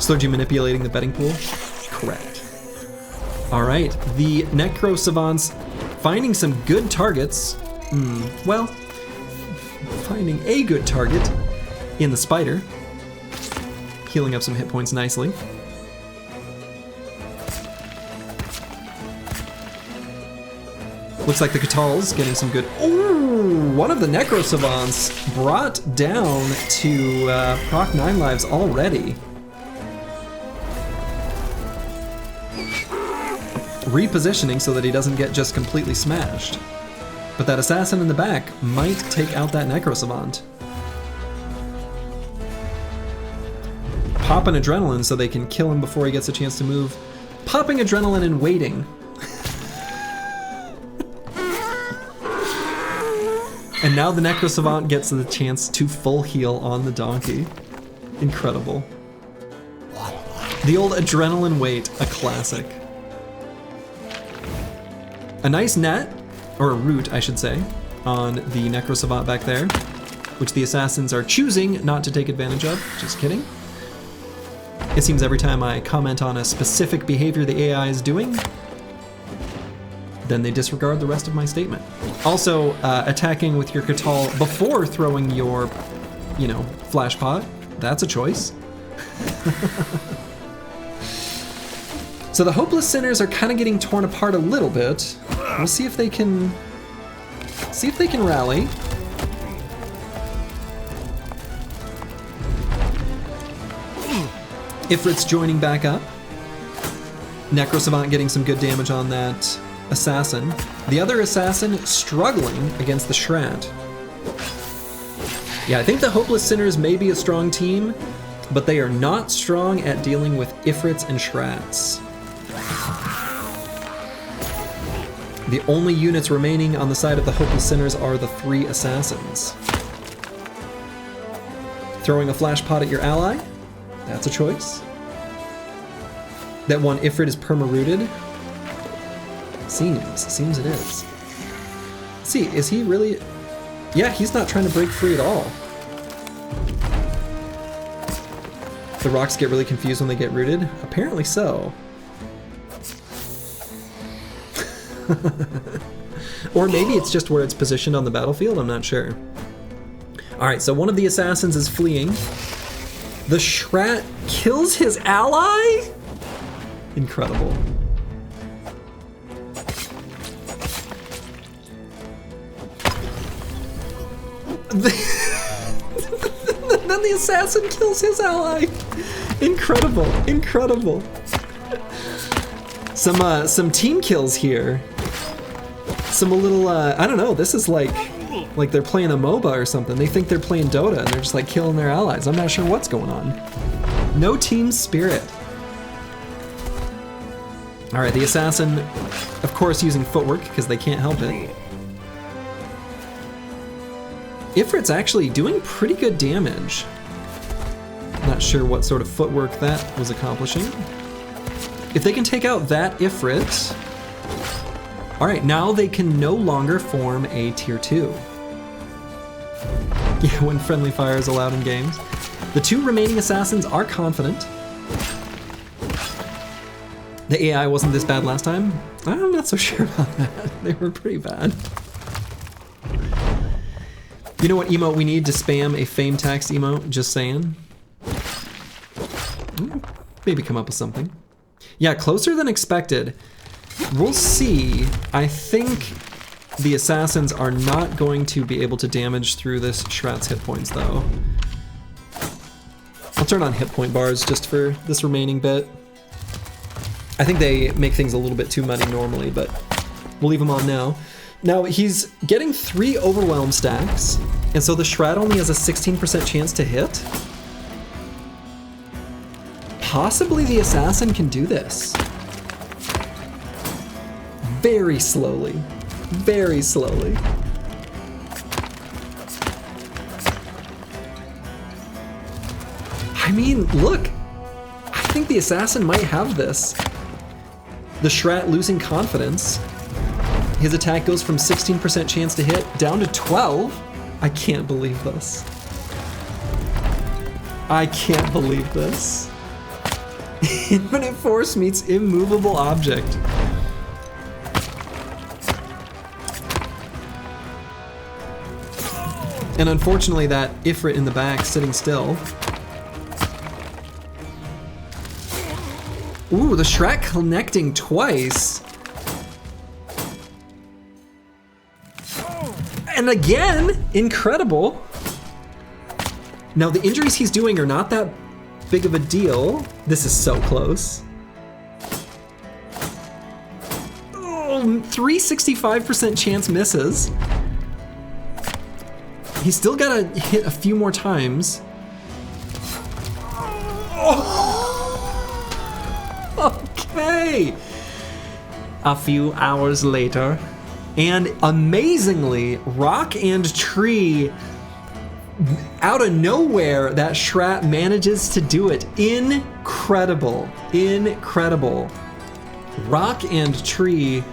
Slurgy manipulating the betting pool? Correct. All right, the Necro Savants finding some good targets. Well, finding a good target in the Spider. Healing up some hit points nicely. Looks like the Catal's getting some good... Ooh, one of the Necro Savants brought down to proc 9 lives already. Repositioning so that he doesn't get just completely smashed. But that Assassin in the back might take out that Necro Savant. Popping Adrenaline so they can kill him before he gets a chance to move. Popping Adrenaline and waiting. And now the Necro Savant gets the chance to full heal on the donkey. Incredible. The old Adrenaline wait, a classic. A nice net, or a root I should say, on the Necro Savant back there, which the Assassins are choosing not to take advantage of. Just kidding. It seems every time I comment on a specific behavior the AI is doing, then they disregard the rest of my statement. Also, attacking with your Catal before throwing your, flash pot, that's a choice. So the Hopeless Sinners are kind of getting torn apart a little bit. We'll see if they can rally. Ifrit's joining back up. Necro Savant getting some good damage on that Assassin. The other Assassin struggling against the Schrat. Yeah, I think the Hopeless Sinners may be a strong team, but they are not strong at dealing with Ifrits and Shrats. The only units remaining on the side of the Hopeless Sinners are the 3 Assassins. Throwing a flash pot at your ally? That's a choice. That one Ifrit is perma-rooted? Seems it is. Let's see, is he really... Yeah, he's not trying to break free at all. The rocks get really confused when they get rooted? Apparently so. Or maybe it's just where it's positioned on the battlefield, I'm not sure. Alright, so one of the Assassins is fleeing. The Schrat kills his ally? Incredible. Then the Assassin kills his ally. Incredible, incredible. Some team kills here. Some little, I don't know, this is like they're playing a MOBA or something. They think they're playing Dota and they're just like killing their allies. I'm not sure what's going on. No team spirit. All right, the Assassin, of course, using footwork because they can't help it. Ifrit's actually doing pretty good damage. Not sure what sort of footwork that was accomplishing. If they can take out that Ifrit, all right, now they can no longer form a tier 2. Yeah, when friendly fire is allowed in games. The 2 remaining Assassins are confident. The AI wasn't this bad last time? I'm not so sure about that. They were pretty bad. You know what emote we need to spam a fame tax emote? Just saying. Maybe come up with something. Yeah, closer than expected. We'll see. I think the Assassins are not going to be able to damage through this Schrat's hit points, though. I'll turn on hit point bars just for this remaining bit. I think they make things a little bit too muddy normally, but we'll leave them on now. Now, he's getting 3 Overwhelm stacks, and so the Schrat only has a 16% chance to hit. Possibly the Assassin can do this. Very slowly. Very slowly. I mean, look. I think the Assassin might have this. The Schrat losing confidence. His attack goes from 16% chance to hit down to 12. I can't believe this. I can't believe this. Infinite force meets immovable object. And unfortunately that Ifrit in the back sitting still. Ooh, the Schrat connecting twice. And again, incredible. Now the injuries he's doing are not that big of a deal. This is so close. Oh, 365% chance misses. He's still gotta hit a few more times. Oh. Okay. A few hours later. And amazingly, Rock and Tree, out of nowhere, that Schrat manages to do it. Incredible. Incredible. Rock and Tree,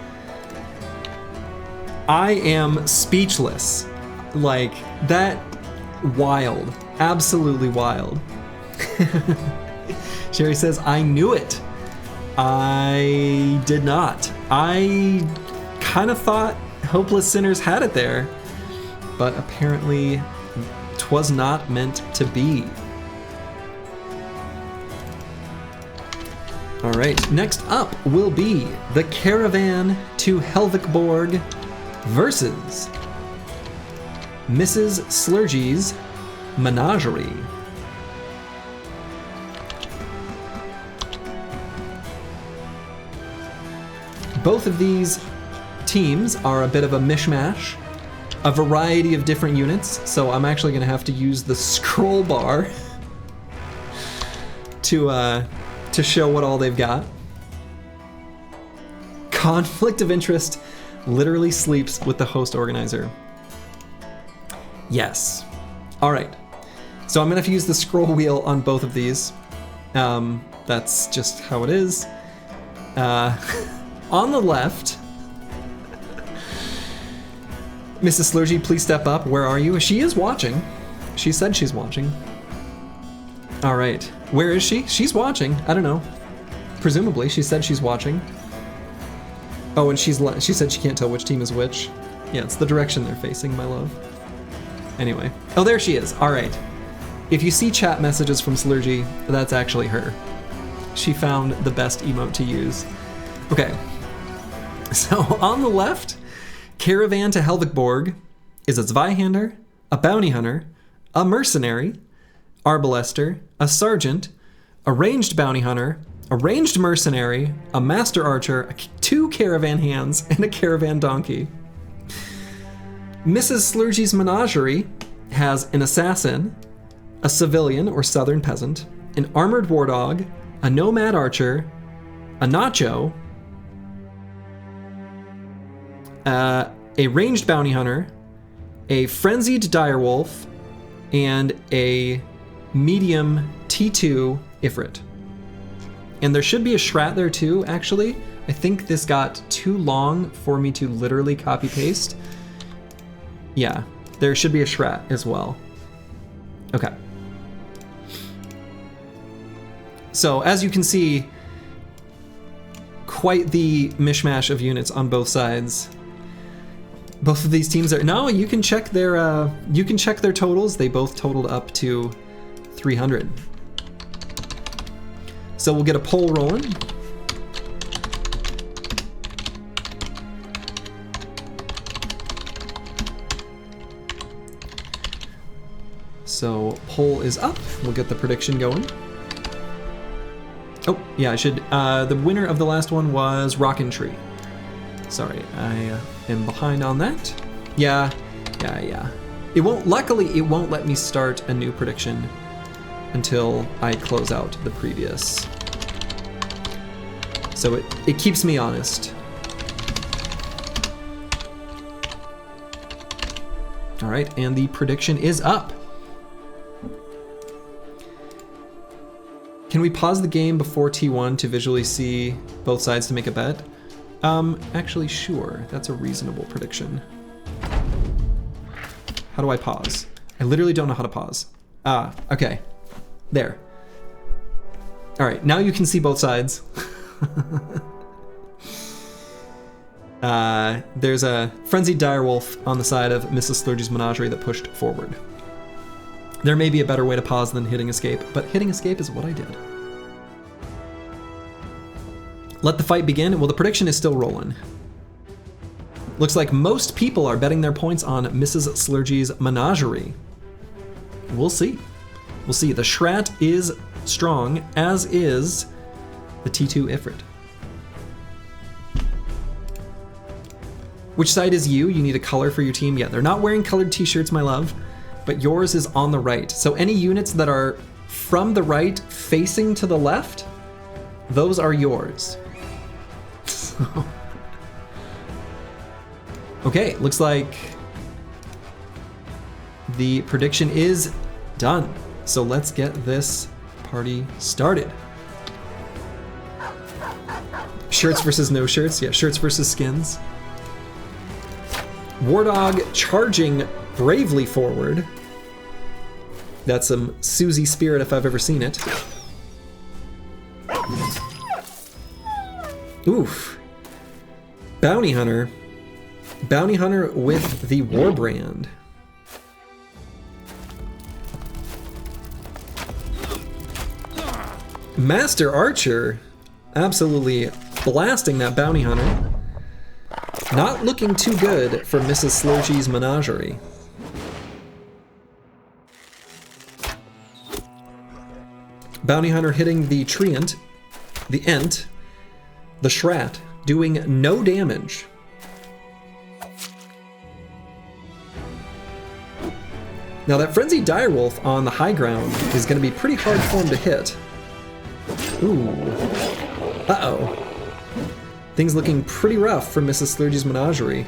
I am speechless. Like, that, wild. Absolutely wild. Sherry says, I knew it. I did not. I kind of thought Hopeless Sinners had it there, but apparently 'twas not meant to be. All right, next up will be the Caravan to Helvicborg versus Mrs. Slurgy's Menagerie. Both of these teams are a bit of a mishmash, a variety of different units, so I'm actually gonna have to use the scroll bar to show what all they've got. Conflict of interest literally sleeps with the host organizer. Yes. All right. So I'm gonna have to use the scroll wheel on both of these. That's just how it is. On the left, Mrs. Slurgy, please step up. Where are you? She is watching. She said she's watching. All right. Where is she? She's watching. I don't know. Presumably, she said she's watching. Oh, and she said she can't tell which team is which. Yeah, it's the direction they're facing, my love. Anyway. Oh, there she is. All right. If you see chat messages from Slurgy, that's actually her. She found the best emote to use. Okay. So on the left, Caravan to Helvicborg is a Zweihander, a Bounty Hunter, a Mercenary, Arbalester, a Sergeant, a Ranged Bounty Hunter, a Ranged Mercenary, a Master Archer, 2 Caravan Hands, and a Caravan Donkey. Mrs. Slurgy's Menagerie has an Assassin, a Civilian or Southern Peasant, an Armored War Dog, a Nomad Archer, a Nacho, a Ranged Bounty Hunter, a Frenzied Direwolf, and a medium T2 Ifrit. And there should be a Schrat there too, actually. I think this got too long for me to literally copy paste. Yeah, there should be a Schrat as well. Okay. So as you can see, quite the mishmash of units on both sides. Both of these teams are, no, you can check their totals. They both totaled up to 300. So we'll get a poll rolling. So poll is up. We'll get the prediction going. Oh, yeah, I should, the winner of the last one was Rockin' Tree. Sorry, I am behind on that. Yeah. It won't, luckily, it won't let me start a new prediction until I close out the previous. So it keeps me honest. All right, and the prediction is up. Can we pause the game before T1 to visually see both sides to make a bet? Actually, sure. That's a reasonable prediction. How do I pause? I literally don't know how to pause. Ah, okay. There. All right, now you can see both sides. There's a frenzied direwolf on the side of Mrs. Slurgy's menagerie that pushed forward. There may be a better way to pause than hitting escape, but hitting escape is what I did. Let the fight begin. Well, the prediction is still rolling. Looks like most people are betting their points on Mrs. Slurgy's menagerie. We'll see. We'll see. The Schrat is strong, as is the T2 Ifrit. Which side is you? You need a color for your team. Yeah, they're not wearing colored t-shirts, my love, but yours is on the right. So any units that are from the right facing to the left, those are yours. Okay, looks like the prediction is done. So let's get this party started. Shirts versus no shirts. Yeah, shirts versus skins. Wardog charging bravely forward. That's some Susie spirit if I've ever seen it. Oof. Bounty Hunter. Bounty Hunter with the Warbrand. Master Archer absolutely blasting that Bounty Hunter. Not looking too good for Mrs. Slurgy's menagerie. Bounty Hunter hitting the Treant, the Ent, the Schrat, doing no damage. Now that Frenzied Direwolf on the high ground is going to be pretty hard for him to hit. Ooh. Uh-oh. Things looking pretty rough for Mrs. Slurgy's menagerie.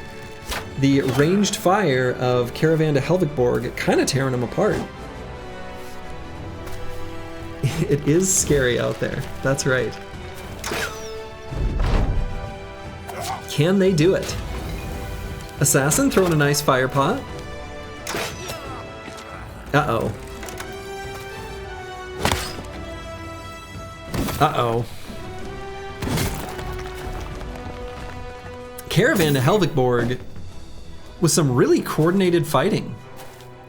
The ranged fire of Caravan to Helvigborg kind of tearing them apart. It is scary out there. That's right. Can they do it? Assassin throwing a nice fire pot. Uh-oh. Uh-oh. Caravan to Helvigborg with some really coordinated fighting.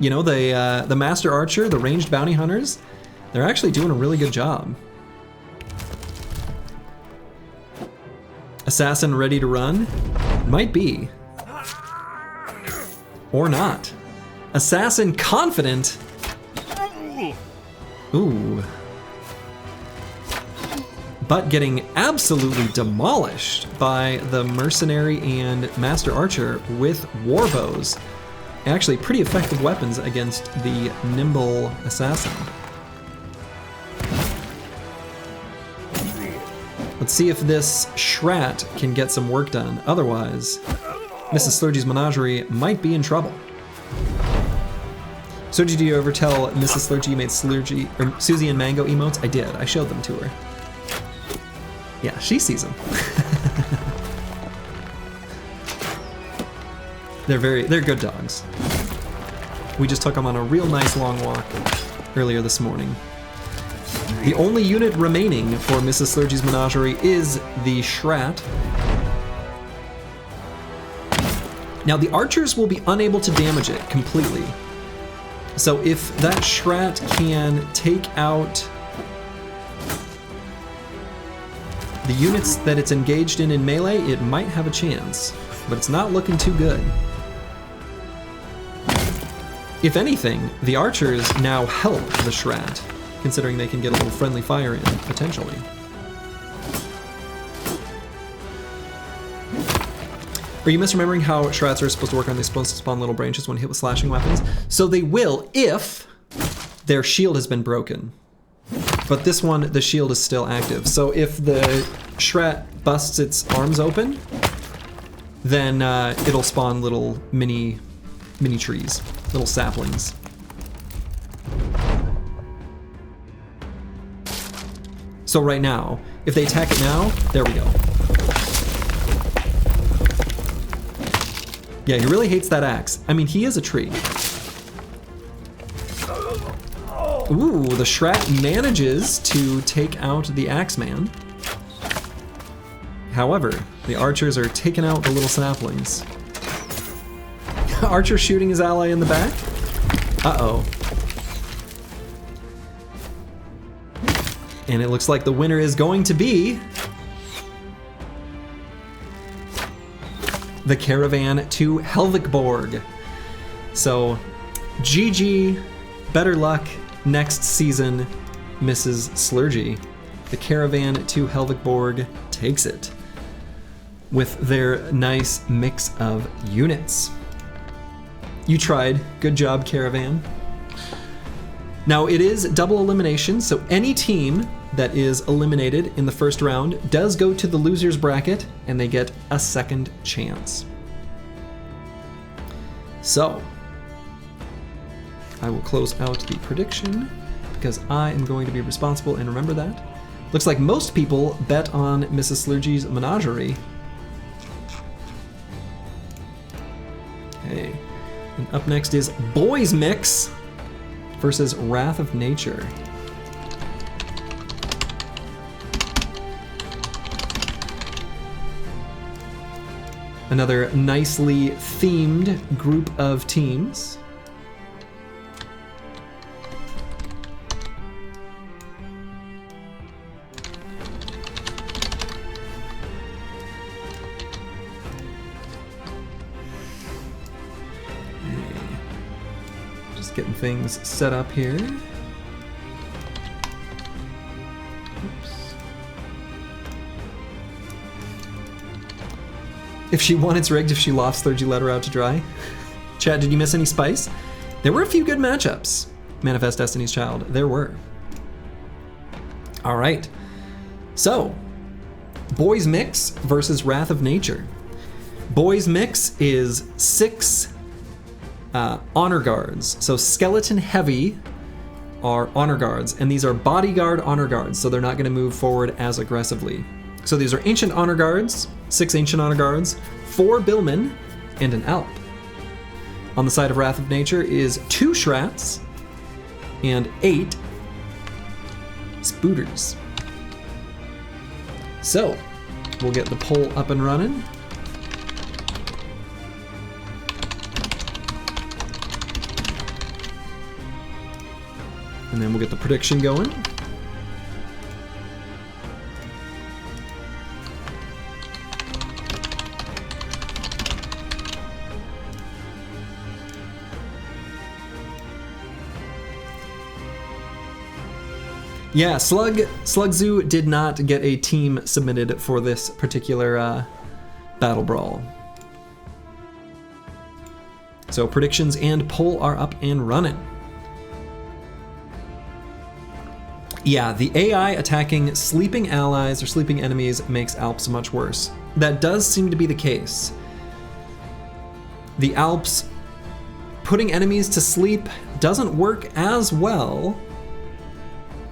You know, the Master Archer, the ranged bounty hunters, they're actually doing a really good job. Assassin ready to run? Might be. Or not. Assassin confident. Ooh. But getting absolutely demolished by the Mercenary and Master Archer with warbows. Actually pretty effective weapons against the nimble Assassin. Let's see if this Schrat can get some work done. Otherwise, Mrs. Slurgy's menagerie might be in trouble. So did you ever tell Mrs. Slurgy you made Susie and Mango emotes? I did. I showed them to her. Yeah, she sees them. They're good dogs. We just took them on a real nice long walk earlier this morning. The only unit remaining for Mrs. Slurgy's menagerie is the Schrat. Now the archers will be unable to damage it completely. So if that Schrat can take out the units that it's engaged in melee, it might have a chance, but it's not looking too good. If anything, the archers now help the Schrat, considering they can get a little friendly fire in, potentially. Are you misremembering how Shrats are supposed to work on? They're supposed to spawn little branches when hit with slashing weapons? So they will if their shield has been broken. But this one, the shield is still active. So if the Schrat busts its arms open, then it'll spawn little mini trees, little saplings. So right now, if they attack it now, there we go. Yeah, he really hates that axe. I mean, he is a tree. Ooh, the Schrat manages to take out the Axeman. However, the archers are taking out the little saplings. Archer shooting his ally in the back. Uh-oh. And it looks like the winner is going to be the Caravan to Helvigborg. So, GG, better luck next season, Mrs. Slurgy. The Caravan to Helvigborg takes it with their nice mix of units. You tried. Good job, Caravan. Now, it is double elimination, so any team that is eliminated in the first round does go to the loser's bracket, and they get a second chance. So, I will close out the prediction, because I am going to be responsible and remember that. Looks like most people bet on Mrs. Slurgy's Menagerie. Okay, and up next is Boys Mix versus Wrath of Nature. Another nicely themed group of teams. Just getting things set up here. If she won, it's rigged. If she lost, Slurgy let her out to dry. Chat, did you miss any spice? There were a few good matchups. Manifest Destiny's Child, there were. All right. So, Boys Mix versus Wrath of Nature. Boys Mix is 6 honor guards. So skeleton heavy are honor guards, and these are bodyguard honor guards, so they're not going to move forward as aggressively. So these are ancient honor guards, 6 ancient honor guards, 4 billmen, and an alp. On the side of Wrath of Nature is 2 Shrats and 8 Spooters. So, we'll get the poll up and running. And then we'll get the prediction going. Yeah, Slugzoo did not get a team submitted for this particular Battle Brawl. So predictions and poll are up and running. Yeah, the AI attacking sleeping allies or sleeping enemies makes Alps much worse. That does seem to be the case. The Alps putting enemies to sleep doesn't work as well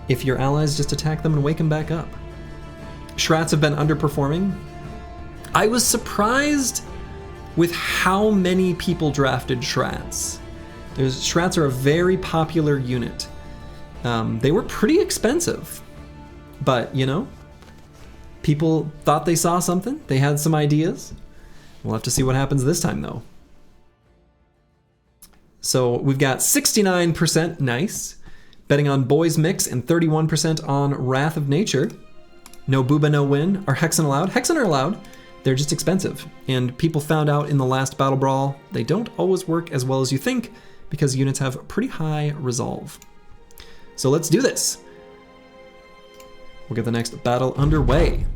if your allies just attack them and wake them back up. Shrats have been underperforming. I was surprised with how many people drafted Shrats. Shrats are a very popular unit. They were pretty expensive, but you know, people thought they saw something. They had some ideas. We'll have to see what happens this time though. So we've got 69% nice, betting on Boys Mix, and 31% on Wrath of Nature. No Booba, no win. Are Hexen allowed? Hexen are allowed. They're just expensive. And people found out in the last Battle Brawl, they don't always work as well as you think because units have pretty high resolve. So let's do this. We'll get the next battle underway.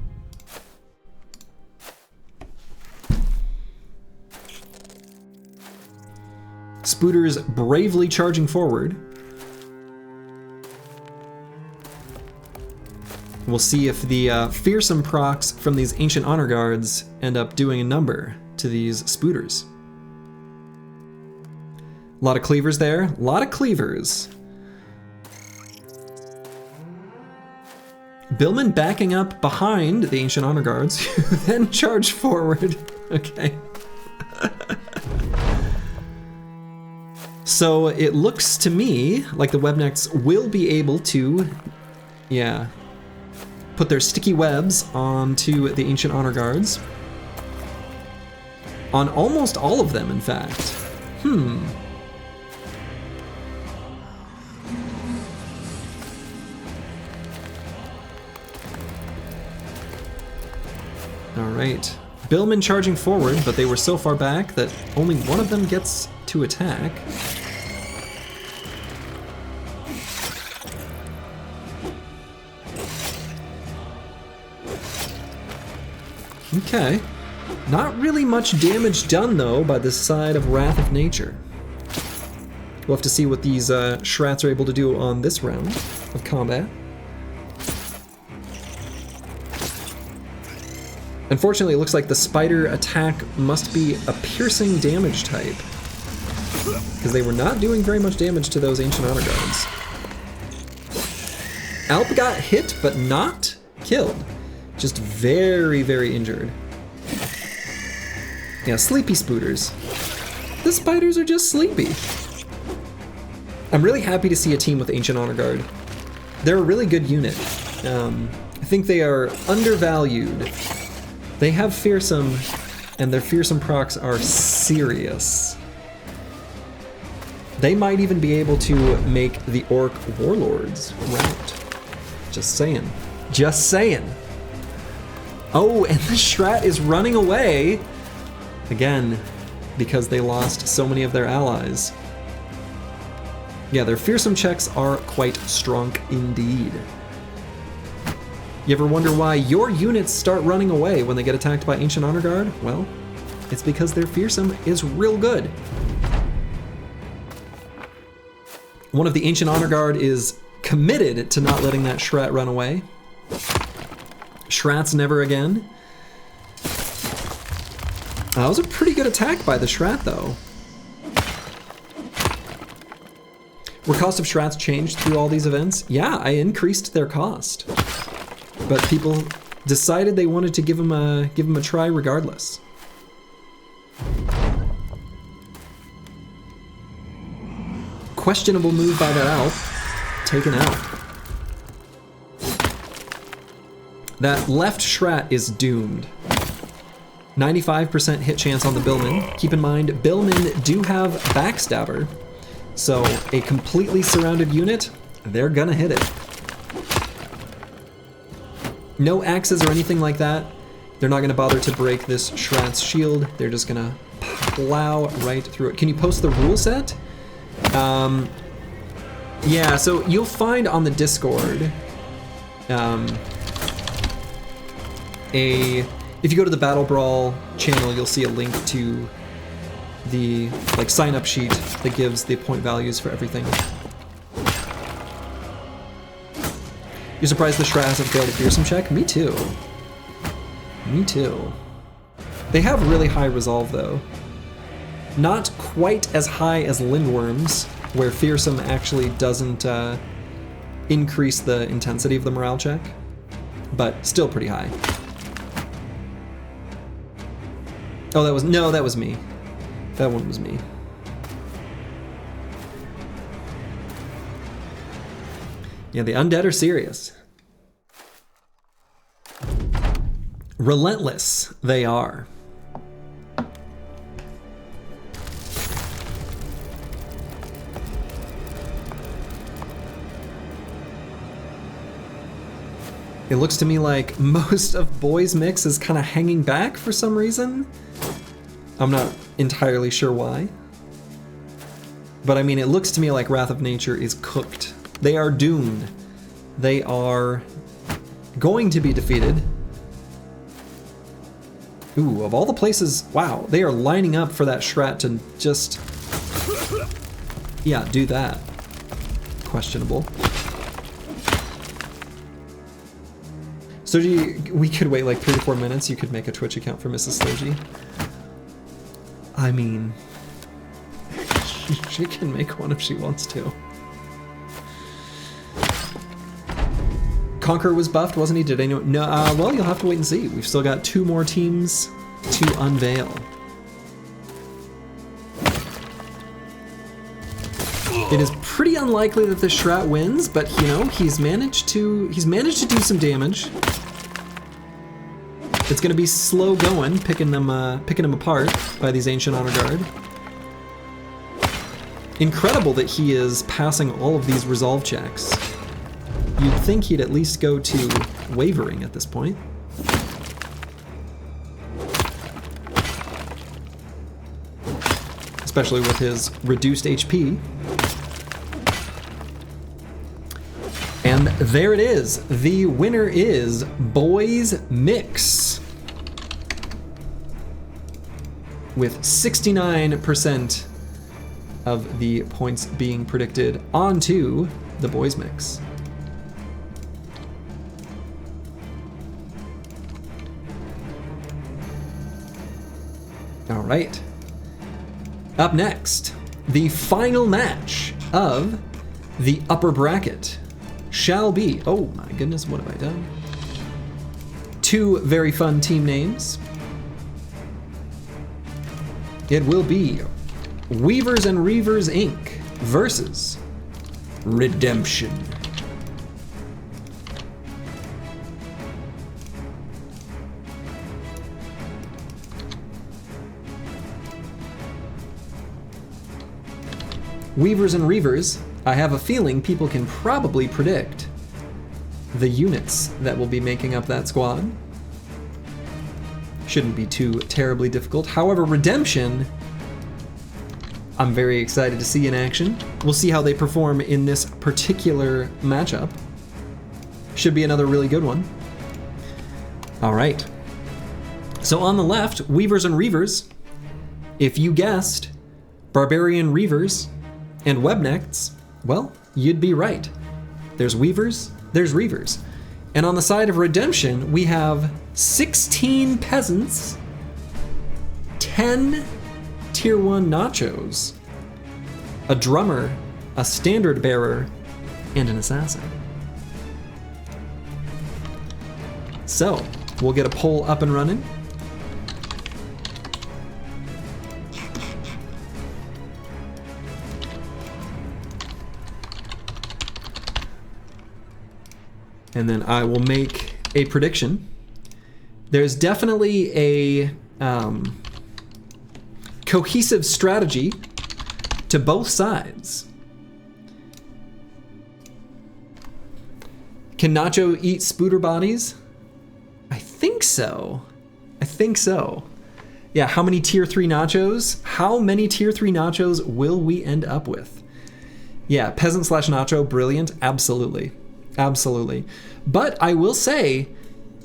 Spooters bravely charging forward. We'll see if the fearsome procs from these ancient honor guards end up doing a number to these spooters. A lot of cleavers there, a lot of cleavers. Billman backing up behind the ancient honor guards, who then charge forward. Okay. So it looks to me like the Webnecks will be able to, yeah, put their sticky webs onto the Ancient Honor Guards. On almost all of them, in fact. Alright. Billman charging forward, but they were so far back that only one of them gets to attack. Okay. Not really much damage done, though, by the side of Wrath of Nature. We'll have to see what these Shrats are able to do on this round of combat. Unfortunately, it looks like the spider attack must be a piercing damage type, because they were not doing very much damage to those Ancient Honor Guards. Alp got hit, but not killed. Just very, very injured. Yeah, sleepy spooters. The spiders are just sleepy. I'm really happy to see a team with Ancient Honor Guard. They're a really good unit. I think they are undervalued. They have fearsome, and their fearsome procs are serious. They might even be able to make the Orc Warlords route. Just saying. Just saying. Oh, and the Schrat is running away. Again, because they lost so many of their allies. Yeah, their fearsome checks are quite strong indeed. You ever wonder why your units start running away when they get attacked by Ancient Honor Guard? Well, it's because their fearsome is real good. One of the Ancient Honor Guard is committed to not letting that Schrat run away. Shrats never again. That was a pretty good attack by the Schrat, though. Were cost of Shrats changed through all these events? Yeah, I increased their cost. But people decided they wanted to give them a try regardless. Questionable move by that Alp. Taken out. That left Schrat is doomed. 95% hit chance on the Billman. Keep in mind, Billman do have Backstabber, so a completely surrounded unit, they're gonna hit it. No axes or anything like that. They're not gonna bother to break this Schrat's shield. They're just gonna plow right through it. Can you post the rule set? Yeah, so you'll find on the Discord, if you go to the BattleBrawl channel, you'll see a link to the sign-up sheet that gives the point values for everything. You're surprised the Schrat hasn't failed a fearsome check? Me too. Me too. They have really high resolve though. Not quite as high as Lindworms, where fearsome actually doesn't increase the intensity of the morale check, but still pretty high. Oh, that was me. That one was me. Yeah, the undead are serious. Relentless, they are. It looks to me like most of Boys Mix is kind of hanging back for some reason. I'm not entirely sure why. But I mean, it looks to me like Wrath of Nature is cooked. They are doomed. They are going to be defeated. Ooh, of all the places, wow, they are lining up for that Schrat to just, yeah, do that. Questionable. So we could wait like 3 to 4 minutes. You could make a Twitch account for Mrs. Slurgy. I mean, she can make one if she wants to. Conqueror was buffed, wasn't he? Did anyone? No. Well, you'll have to wait and see. We've still got 2 more teams to unveil. It is pretty unlikely that the Schrat wins, but you know, he's managed to do some damage. It's gonna be slow going, picking them apart by these Ancient Honor Guard. Incredible that he is passing all of these resolve checks. You'd think he'd at least go to wavering at this point. Especially with his reduced HP. And there it is. The winner is Boys Mix. With 69% of the points being predicted onto the Boys Mix. All right. Up next, the final match of the upper bracket shall be, oh my goodness, what have I done? Two very fun team names. It will be Weavers and Reavers Inc. versus Redemption. Weavers and Reavers, I have a feeling people can probably predict the units that will be making up that squad. Shouldn't be too terribly difficult. However, Redemption, I'm very excited to see in action. We'll see how they perform in this particular matchup. Should be another really good one. All right. So on the left, Weavers and Reavers. If you guessed Barbarian Reavers and Webnects, well, you'd be right. There's Weavers, there's Reavers. And on the side of Redemption, we have 16 Peasants, 10 Tier 1 Nachos, a Drummer, a Standard Bearer, and an Assassin. So, we'll get a poll up and running. And then I will make a prediction. There's definitely a cohesive strategy to both sides. Can Nacho eat spooter bodies? I think so. I think so. Yeah, how many tier 3 nachos? How many tier 3 nachos will we end up with? Yeah, peasant slash nacho, brilliant, absolutely. Absolutely. But I will say,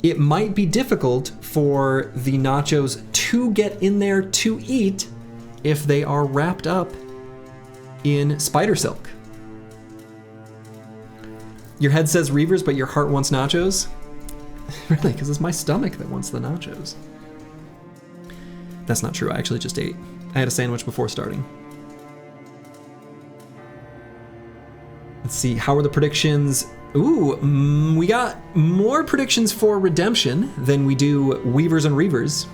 it might be difficult for the nachos to get in there to eat if they are wrapped up in spider silk. Your head says Reavers, but your heart wants nachos? Really, because it's my stomach that wants the nachos. That's not true, I actually just ate. I had a sandwich before starting. Let's see, how are the predictions? Ooh, we got more predictions for Redemption than we do Weavers and Reavers.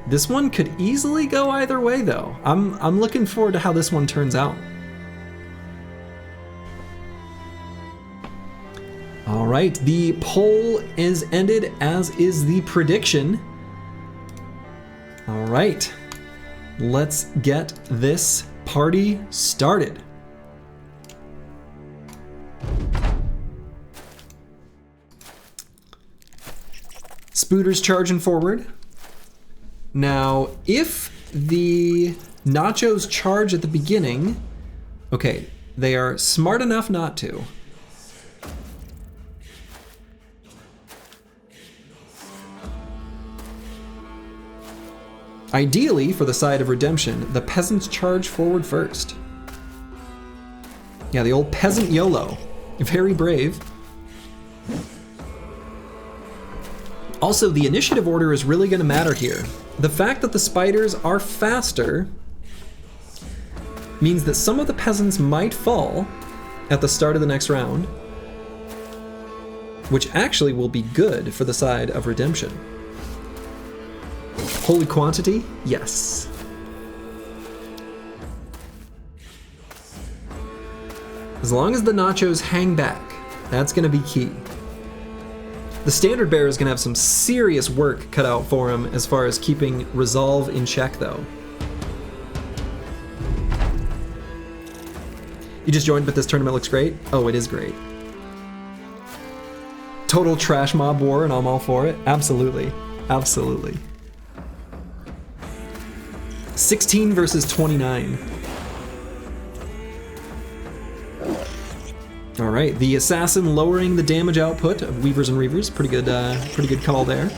This one could easily go either way, though. I'm looking forward to how this one turns out. All right, the poll is ended, as is the prediction. All right, let's get this party started. Spooters charging forward. Now, if the nachos charge at the beginning, okay, they are smart enough not to. Ideally, for the side of Redemption, the peasants charge forward first. Yeah, the old peasant YOLO. Very brave. Also, the initiative order is really going to matter here. The fact that the spiders are faster means that some of the peasants might fall at the start of the next round, which actually will be good for the side of Redemption. Holy quantity? Yes. As long as the nachos hang back, that's gonna be key. The standard bearer is gonna have some serious work cut out for him as far as keeping resolve in check though. You just joined, but this tournament looks great? Oh, it is great. Total trash mob war, and I'm all for it. Absolutely. Absolutely. 16 versus 29. All right, the assassin lowering the damage output of Weavers and Reavers. Pretty good call there.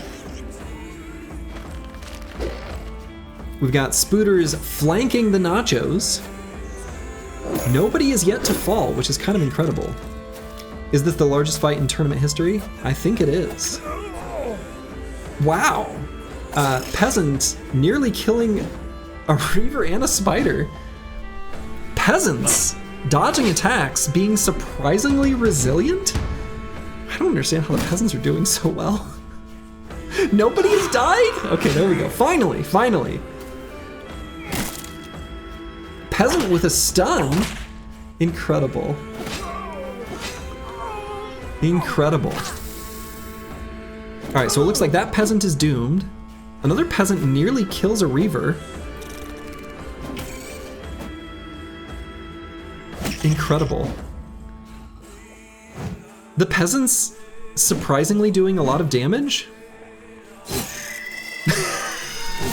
We've got Spooters flanking the nachos. Nobody is yet to fall, which is kind of incredible. Is this the largest fight in tournament history? I think it is. Wow. Peasant nearly killing a Reaver and a Spider. Peasants dodging attacks, being surprisingly resilient? I don't understand how the peasants are doing so well. Nobody has died? Okay, there we go. Finally, finally. Peasant with a stun? Incredible. Incredible. All right, so it looks like that peasant is doomed. Another peasant nearly kills a Reaver. Incredible. The peasants surprisingly doing a lot of damage.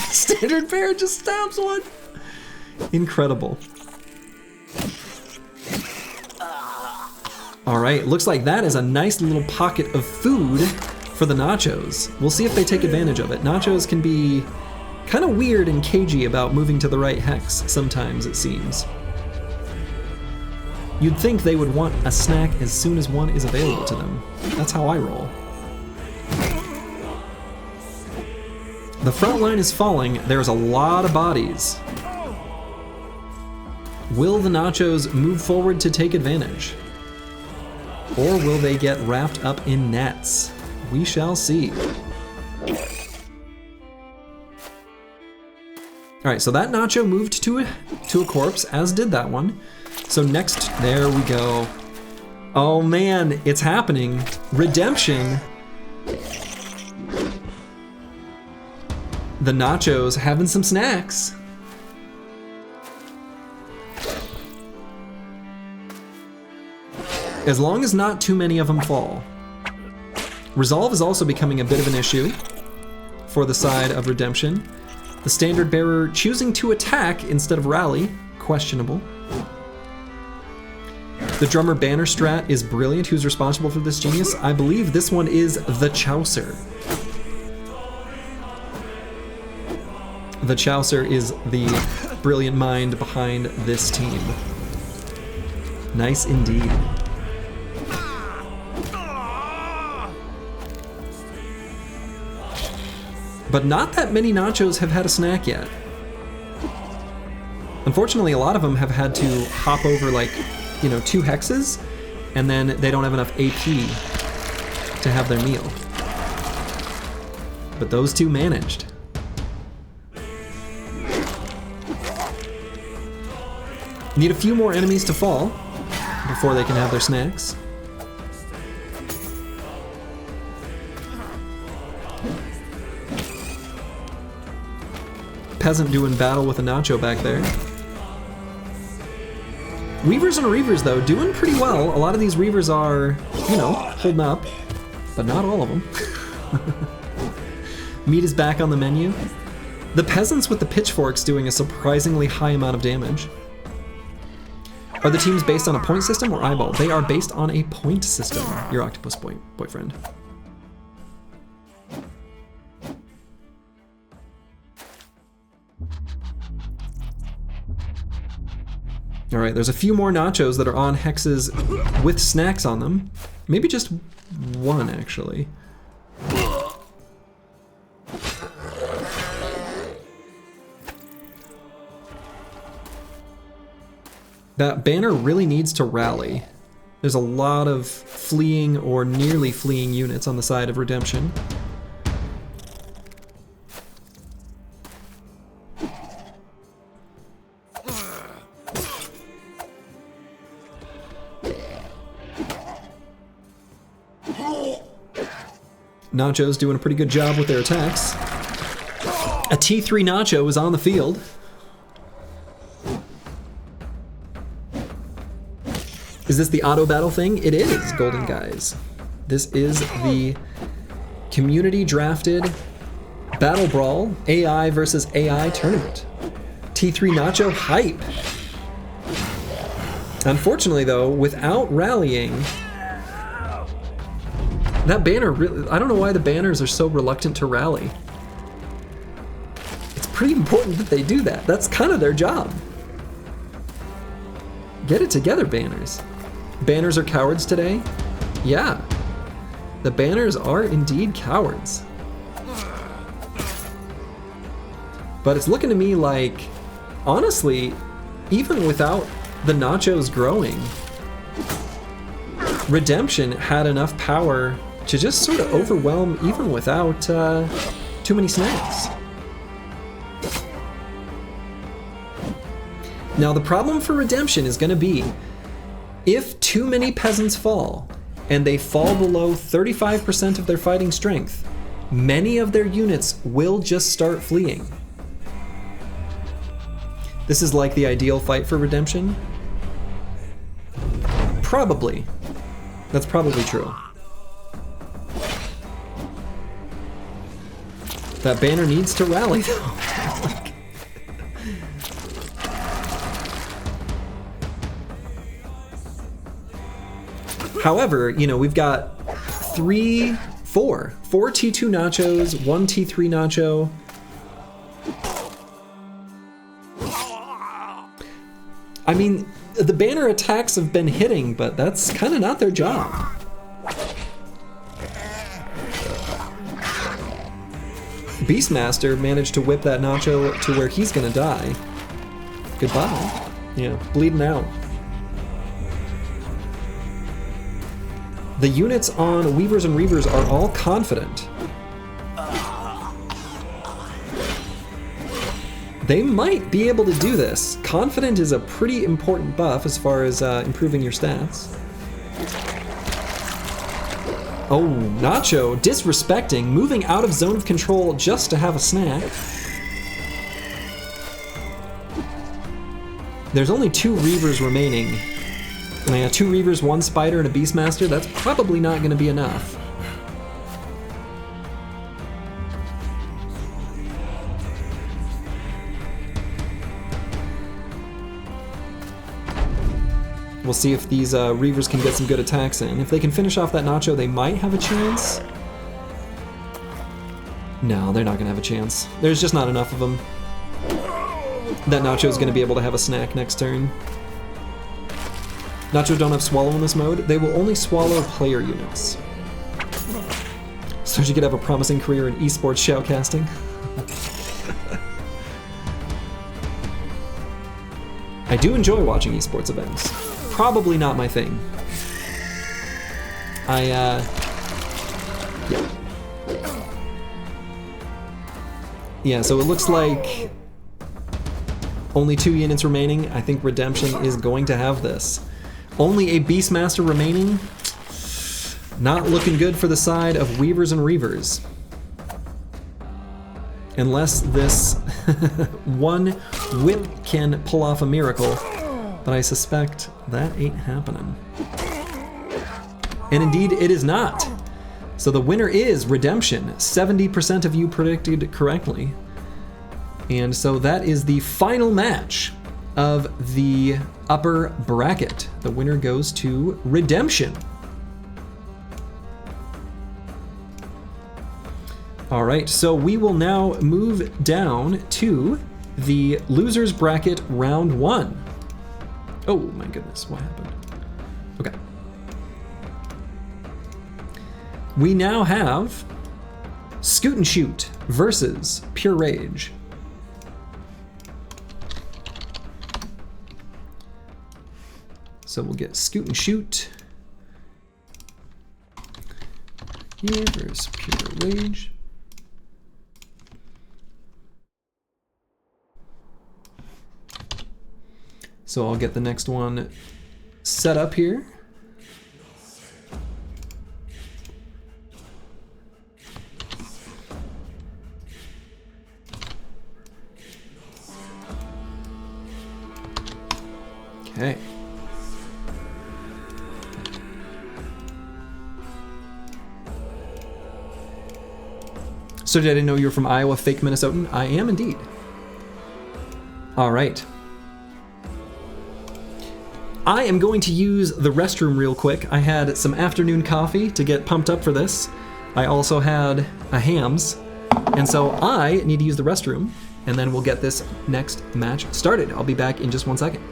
Standard bear just stabs one. Incredible. All right, looks like that is a nice little pocket of food for the nachos. We'll see if they take advantage of it. Nachos can be kind of weird and cagey about moving to the right hex sometimes, it seems. You'd think they would want a snack as soon as one is available to them. That's how I roll. The front line is falling. There's a lot of bodies. Will the nachos move forward to take advantage? Or will they get wrapped up in nets? We shall see. All right, so that nacho moved to a corpse, as did that one. So next, there we go. Oh man, it's happening. Redemption. The nachos having some snacks. As long as not too many of them fall. Resolve is also becoming a bit of an issue for the side of Redemption. The standard bearer choosing to attack instead of rally, questionable. The drummer banner strat is brilliant. Who's responsible for this genius? I believe this one is the Chaucer. The Chaucer is the brilliant mind behind this team. Nice indeed. But not that many nachos have had a snack yet. Unfortunately, a lot of them have had to hop over like, 2 hexes, and then they don't have enough AP to have their meal. But those two managed. Need a few more enemies to fall before they can have their snacks. Peasant doing battle with a nacho back there. Weavers and Reavers, though, doing pretty well. A lot of these Reavers are, holding up, but not all of them. Meat is back on the menu. The peasants with the pitchforks doing a surprisingly high amount of damage. Are the teams based on a point system or eyeball? They are based on a point system, your octopus boyfriend. All right, there's a few more nachos that are on hexes with snacks on them. Maybe just one, actually. That banner really needs to rally. There's a lot of fleeing or nearly fleeing units on the side of Redemption. Nacho's doing a pretty good job with their attacks. A T3 Nacho is on the field. Is this the auto battle thing? It is, Golden Guys. This is the community drafted BattleBrawl AI versus AI tournament. T3 Nacho hype. Unfortunately though, without rallying, that banner really, I don't know why the banners are so reluctant to rally. It's pretty important that they do that. That's kind of their job. Get it together, banners. Banners are cowards today? Yeah. The banners are indeed cowards. But it's looking to me like, honestly, even without the Nachos growing, Redemption had enough power to just sort of overwhelm even without too many snacks. Now the problem for Redemption is going to be if too many peasants fall and they fall below 35% of their fighting strength, many of their units will just start fleeing. This is like the ideal fight for Redemption? Probably. That's probably true. That banner needs to rally though. However, you know, we've got four T2 Nachos, one T3 Nacho. I mean, the banner attacks have been hitting, but that's kind of not their job. Beastmaster managed to whip that Nacho to where he's gonna die. Goodbye. Yeah, bleeding out. The units on Weavers and Reavers are all confident. They might be able to do this. Confident is a pretty important buff as far as improving your stats. Oh, Nacho disrespecting, moving out of zone of control just to have a snack. There's only 2 Reavers remaining. And I got 2 Reavers, 1 Spider, and a Beastmaster. That's probably not going to be enough. We'll see if these Reavers can get some good attacks in. If they can finish off that Nacho, they might have a chance. No, they're not going to have a chance. There's just not enough of them. That Nacho's going to be able to have a snack next turn. Nachos don't have Swallow in this mode. They will only swallow player units. So you could have a promising career in esports shoutcasting. I do enjoy watching esports events. Probably not my thing. Yeah. Yeah, so it looks like only 2 units remaining. I think Redemption is going to have this. Only a Beastmaster remaining. Not looking good for the side of Weavers and Reavers. Unless this one whip can pull off a miracle. But I suspect that ain't happening. And indeed, it is not. So the winner is Redemption. 70% of you predicted correctly. And so that is the final match of the upper bracket. The winner goes to Redemption. All right, so we will now move down to the losers bracket round 1. Oh my goodness, what happened? Okay. We now have Scoot and Shoot versus Pure Rage. So we'll get Scoot and Shoot here versus Pure Rage. So I'll get the next one set up here. Okay. So I didn't know you were from Iowa, fake Minnesotan. I am indeed. All right. I am going to use the restroom real quick. I had some afternoon coffee to get pumped up for this. I also had a Hams, and so I need to use the restroom, and then we'll get this next match started. I'll be back in just 1 second.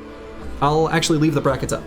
I'll actually leave the brackets up.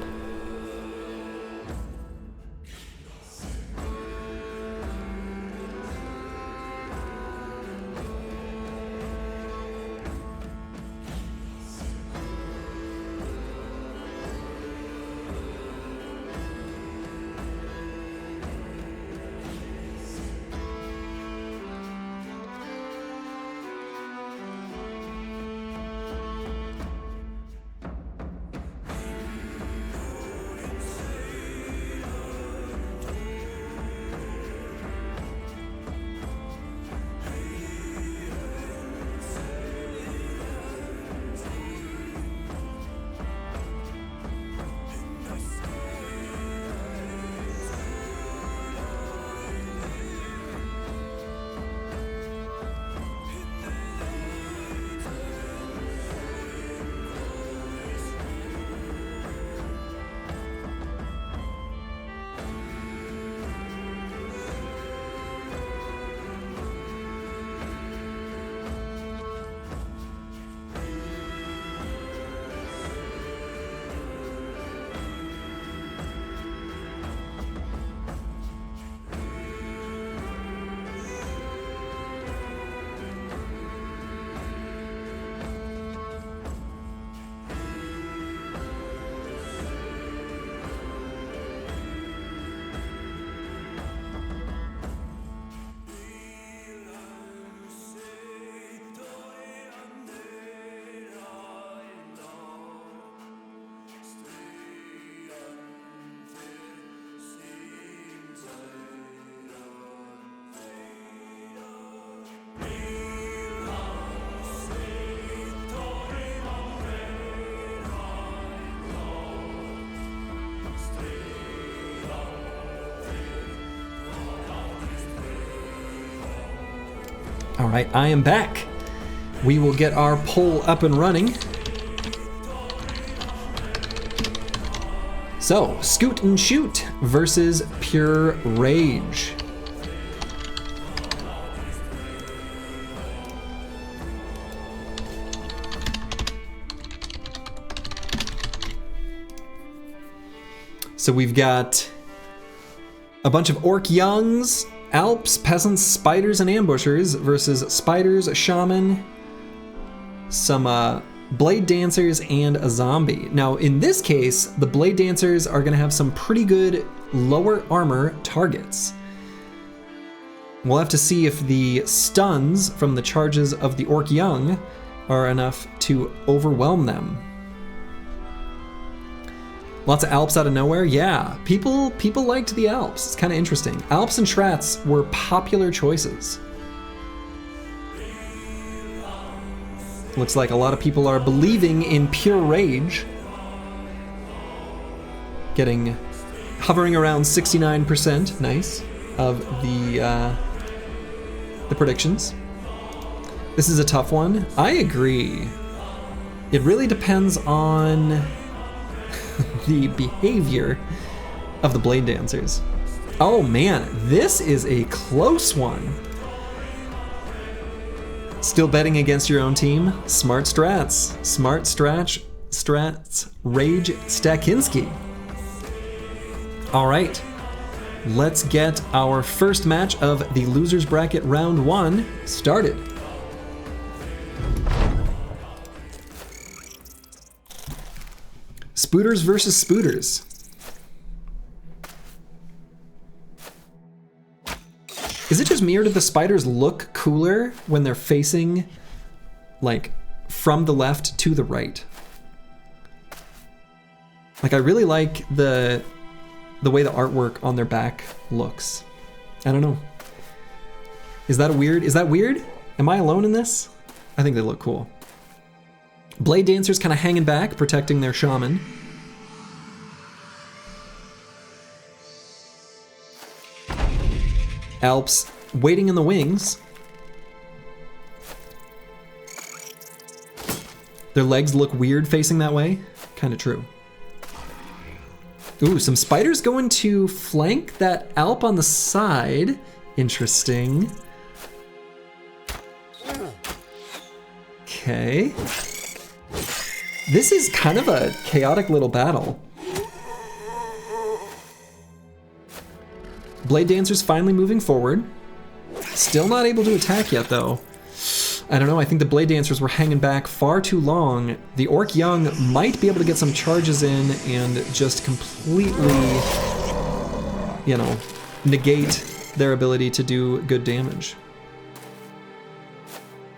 All right, I am back. We will get our poll up and running. So, Scoot and Shoot versus Pure Rage. So we've got a bunch of Orc Youngs, Alps, Peasants, Spiders, and Ambushers versus Spiders, Shaman, some Blade Dancers, and a Zombie. Now, in this case, the Blade Dancers are going to have some pretty good lower armor targets. We'll have to see if the stuns from the charges of the Orc Young are enough to overwhelm them. Lots of Alps out of nowhere? Yeah, people liked the Alps. It's kind of interesting. Alps and Shrats were popular choices. Looks like a lot of people are believing in Pure Rage. Hovering around 69%, nice, of the predictions. This is a tough one. I agree. It really depends on the behavior of the Blade Dancers. Oh man, this is a close one. Still betting against your own team? Smart strats. Smart strats, Rage Stakinski. All right, let's get our first match of the Losers Bracket Round 1 started. Spooters versus Spooters. Is it just me or do the spiders look cooler when they're facing like from the left to the right? Like I really like the way the artwork on their back looks. I don't know. Is that weird? Am I alone in this? I think they look cool. Blade Dancers kind of hanging back, protecting their Shaman. Alps waiting in the wings. Their legs look weird facing that way. Kind of true. Ooh, some spiders going to flank that Alp on the side. Interesting. Okay. This is kind of a chaotic little battle. Blade Dancer's finally moving forward. Still not able to attack yet, though. I don't know, I think the Blade Dancers were hanging back far too long. The Orc Young might be able to get some charges in and just completely, you know, negate their ability to do good damage.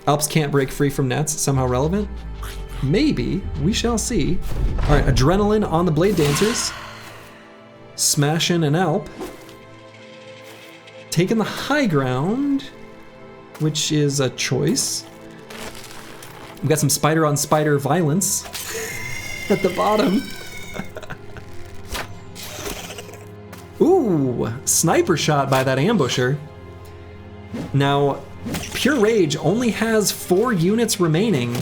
Alps can't break free from nets, somehow relevant? Maybe, we shall see. All right, Adrenaline on the Blade Dancers. Smashing an Alp. Taking the high ground, which is a choice. We've got some spider on spider violence at the bottom. Ooh, sniper shot by that ambusher. Now, Pure Rage only has 4 units remaining.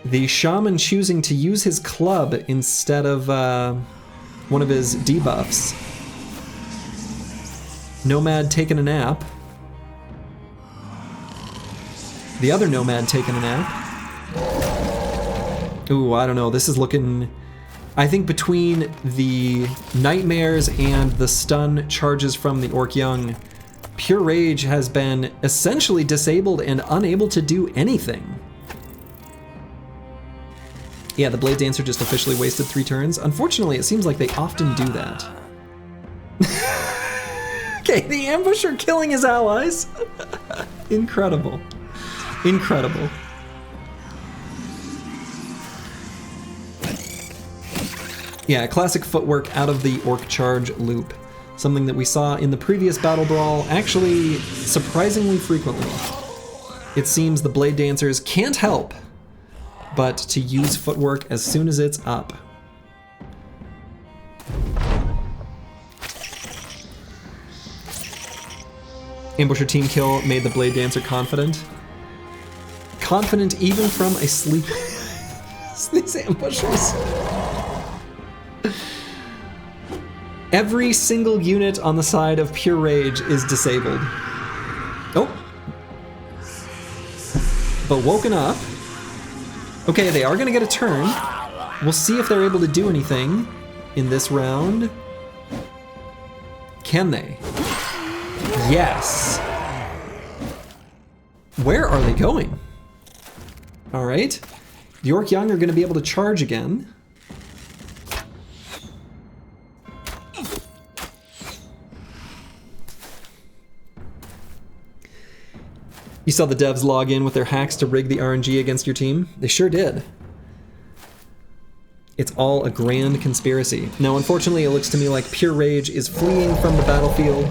The shaman choosing to use his club instead of one of his debuffs. Nomad taking a nap. The other Nomad taking a nap. Ooh, I don't know. This is looking... I think between the Nightmares and the stun charges from the Orc Young, Pure Rage has been essentially disabled and unable to do anything. Yeah, the Blade Dancer just officially wasted 3 turns. Unfortunately, it seems like they often do that. Okay, the Ambusher killing his allies. Incredible. Incredible. Yeah, classic footwork out of the Orc Charge loop. Something that we saw in the previous Battle Brawl, actually surprisingly frequently. It seems the Blade Dancers can't help but to use footwork as soon as it's up. Ambusher team kill made the Blade Dancer confident. Confident even from a sleep. These ambushers. Every single unit on the side of Pure Rage is disabled. Oh. But woken up. Okay, they are gonna get a turn. We'll see if they're able to do anything in this round. Can they? Yes. Where are they going? All right. The Orc Young are going to be able to charge again. You saw the devs log in with their hacks to rig the RNG against your team? They sure did. It's all a grand conspiracy. Now, unfortunately, it looks to me like Pure Rage is fleeing from the battlefield.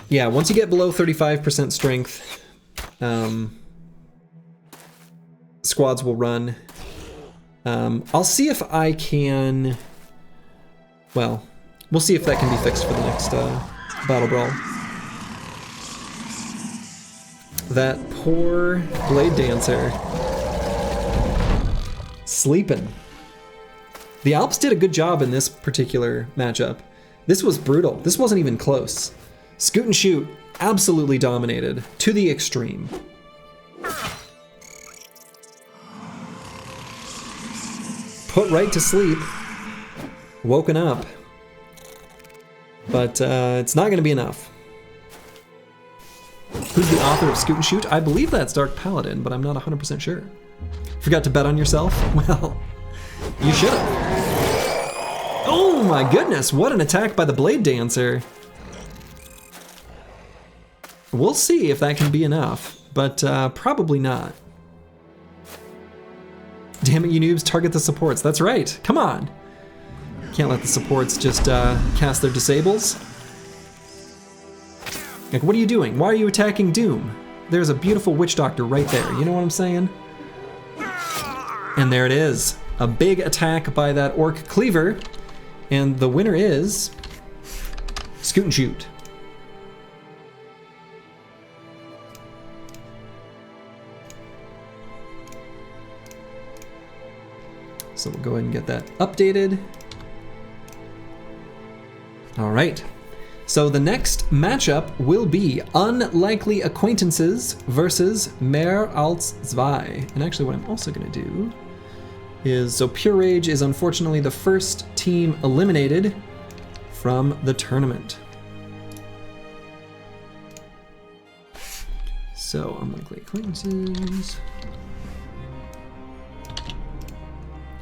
Yeah, once you get below 35% strength, squads will run. I'll see if I can... Well, we'll see if that can be fixed for the next Battle Brawl. That poor Blade Dancer. Sleeping. The Alps did a good job in this particular matchup. This was brutal. This wasn't even close. Scoot and Shoot absolutely dominated to the extreme. Put right to sleep. Woken up. But it's not going to be enough. Who's the author of Scoot and Shoot? I believe that's Dark Paladin, but I'm not 100% sure. Forgot to bet on yourself? Well, you should have. Oh my goodness, what an attack by the Blade Dancer. We'll see if that can be enough, but probably not. Damn it, you noobs, target the supports. That's right, come on. Can't let the supports just cast their disables. Like, what are you doing? Why are you attacking Doom? There's a beautiful Witch Doctor right there, you know what I'm saying? And there it is. a big attack by that Orc Cleaver, and the winner is Scoot and Shoot. So we'll go ahead and get that updated. All right. So the next matchup will be Unlikely Acquaintances versus Mehr als Zwei. And actually what I'm also gonna do is, so Pure Rage is unfortunately the first team eliminated from the tournament. So Unlikely Acquaintances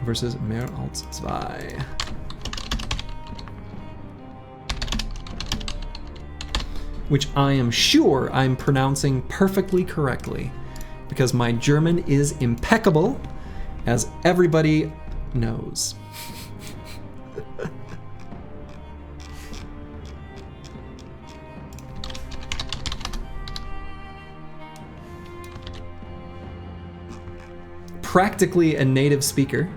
versus Mehr als Zwei. Which I am sure I'm pronouncing perfectly correctly, because my German is impeccable, as everybody knows. Practically a native speaker.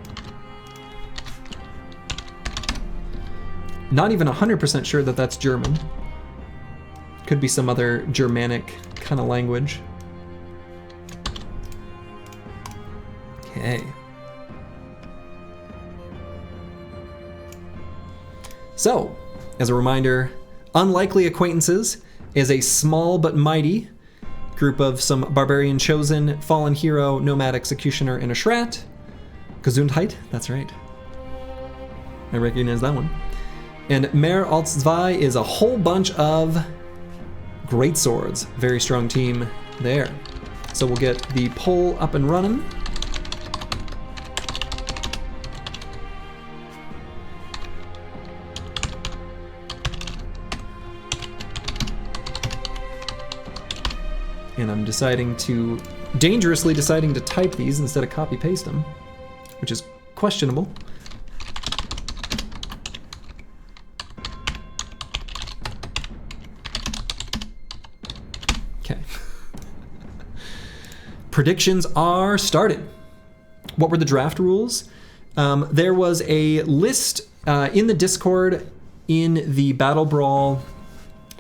Not even 100% sure that that's German. Could be some other Germanic kind of language. Okay. So, as a reminder, Unlikely Acquaintances is a small but mighty group of some Barbarian Chosen, Fallen Hero, Nomad Executioner, and a Schrat. Gesundheit, that's right. I recognize that one. And Mehr als Zwei is a whole bunch of great swords. Very strong team there. So we'll get the poll up and running. And I'm dangerously deciding to type these instead of copy paste them, which is questionable. Okay. Predictions are started. What were the draft rules? There was a list in the Discord in the BattleBrawl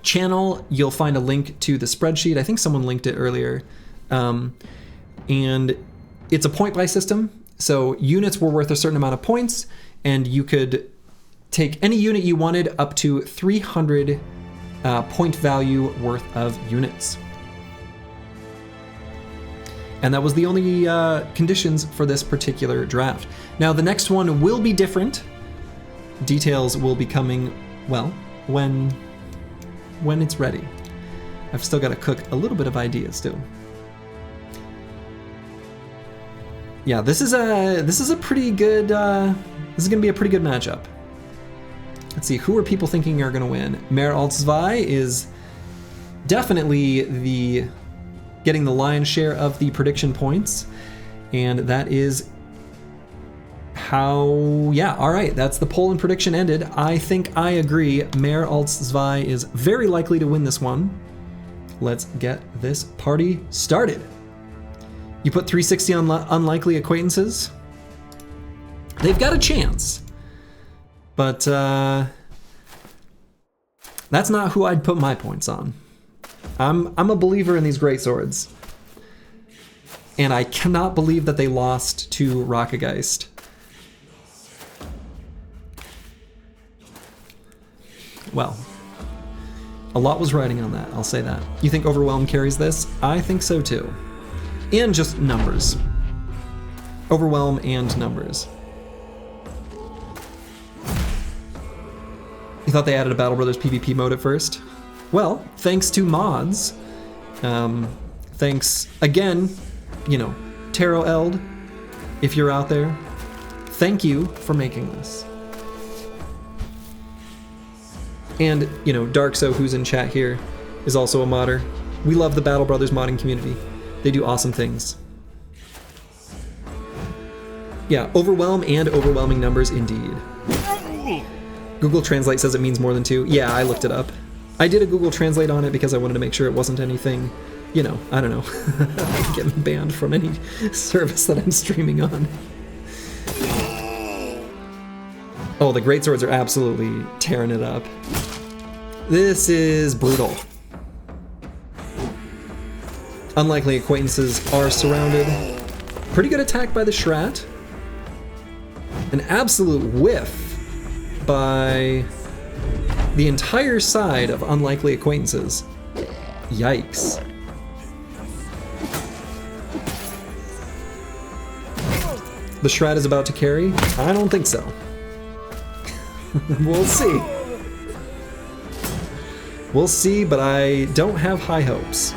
channel. You'll find a link to the spreadsheet. I think someone linked it earlier. And it's a point-buy system. So units were worth a certain amount of points, and you could take any unit you wanted up to 300 point value worth of units. And that was the only conditions for this particular draft. Now the next one will be different. Details will be coming, well, when it's ready. I've still got to cook a little bit of ideas too. Yeah, this is a pretty good. This is gonna be a pretty good matchup. Let's see, who are people thinking are gonna win? Mehr als Zwei is definitely getting the lion's share of the prediction points, and that is how. Yeah, all right, that's the poll and prediction ended. I think I agree. Mehr als Zwei is very likely to win this one. Let's get this party started. You put 360 on Unlikely Acquaintances. They've got a chance, but that's not who I'd put my points on. I'm a believer in these great swords, and I cannot believe that they lost to Rockgeist. Well, a lot was riding on that, I'll say that. You think Overwhelm carries this? I think so too. And just numbers. Overwhelm and numbers. You thought they added a Battle Brothers PvP mode at first? Well, thanks to mods. Thanks again, TaroEld, if you're out there. Thank you for making this. And, Darkso, who's in chat here, is also a modder. We love the Battle Brothers modding community. They do awesome things. Yeah, overwhelm and overwhelming numbers indeed. Google Translate says it means more than 2. Yeah, I looked it up. I did a Google Translate on it because I wanted to make sure it wasn't anything, I don't know, getting banned from any service that I'm streaming on. Oh, the greatswords are absolutely tearing it up. This is brutal. Unlikely acquaintances are surrounded. Pretty good attack by the Schrat. An absolute whiff by the entire side of unlikely acquaintances. Yikes. The Schrat is about to carry? I don't think so. We'll see. We'll see, but I don't have high hopes.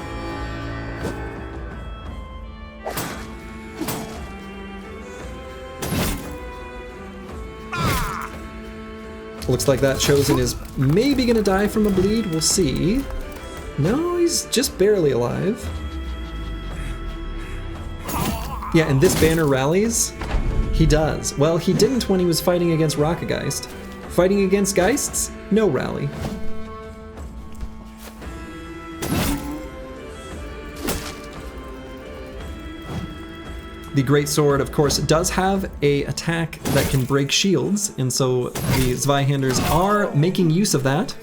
Looks like that Chosen is maybe gonna die from a bleed. We'll see. No, he's just barely alive. Yeah, and this banner rallies. He does. Well, he didn't when he was fighting against Rockgeist. Fighting against Geists? No rally. The Greatsword, of course, does have a attack that can break shields, and so the Zweihanders are making use of that.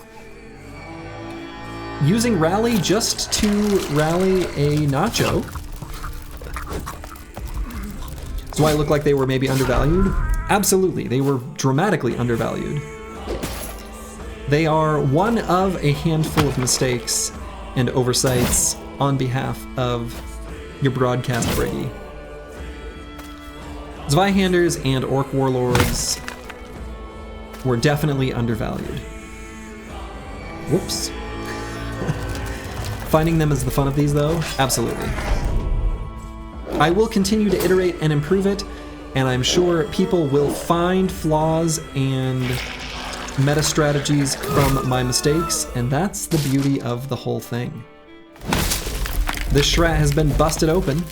Using Rally just to rally a Nacho. So I look like they were maybe undervalued? Absolutely, they were dramatically undervalued. They are one of a handful of mistakes and oversights on behalf of your broadcast Brady. Zweihanders and Orc Warlords were definitely undervalued. Whoops. Finding them is the fun of these though? Absolutely. I will continue to iterate and improve it, and I'm sure people will find flaws and meta strategies from my mistakes, and that's the beauty of the whole thing. This Schrat has been busted open.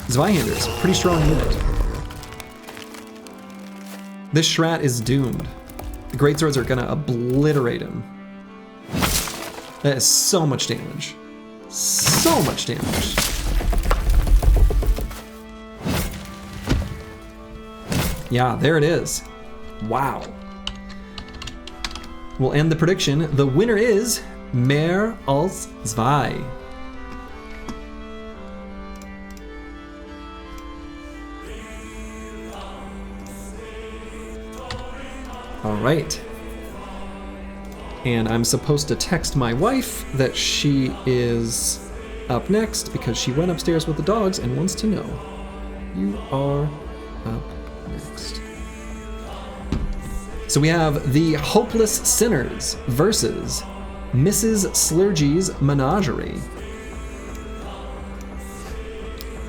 Zweihanders, pretty strong unit. This Schrat is doomed. The Greatswords are gonna obliterate him. That is so much damage. So much damage. Yeah, there it is. Wow. We'll end the prediction. The winner is Mehr als zwei. All right. And I'm supposed to text my wife that she is up next because she went upstairs with the dogs and wants to know. You are up next. So we have the Hopeless Sinners versus Mrs. Slurgy's Menagerie.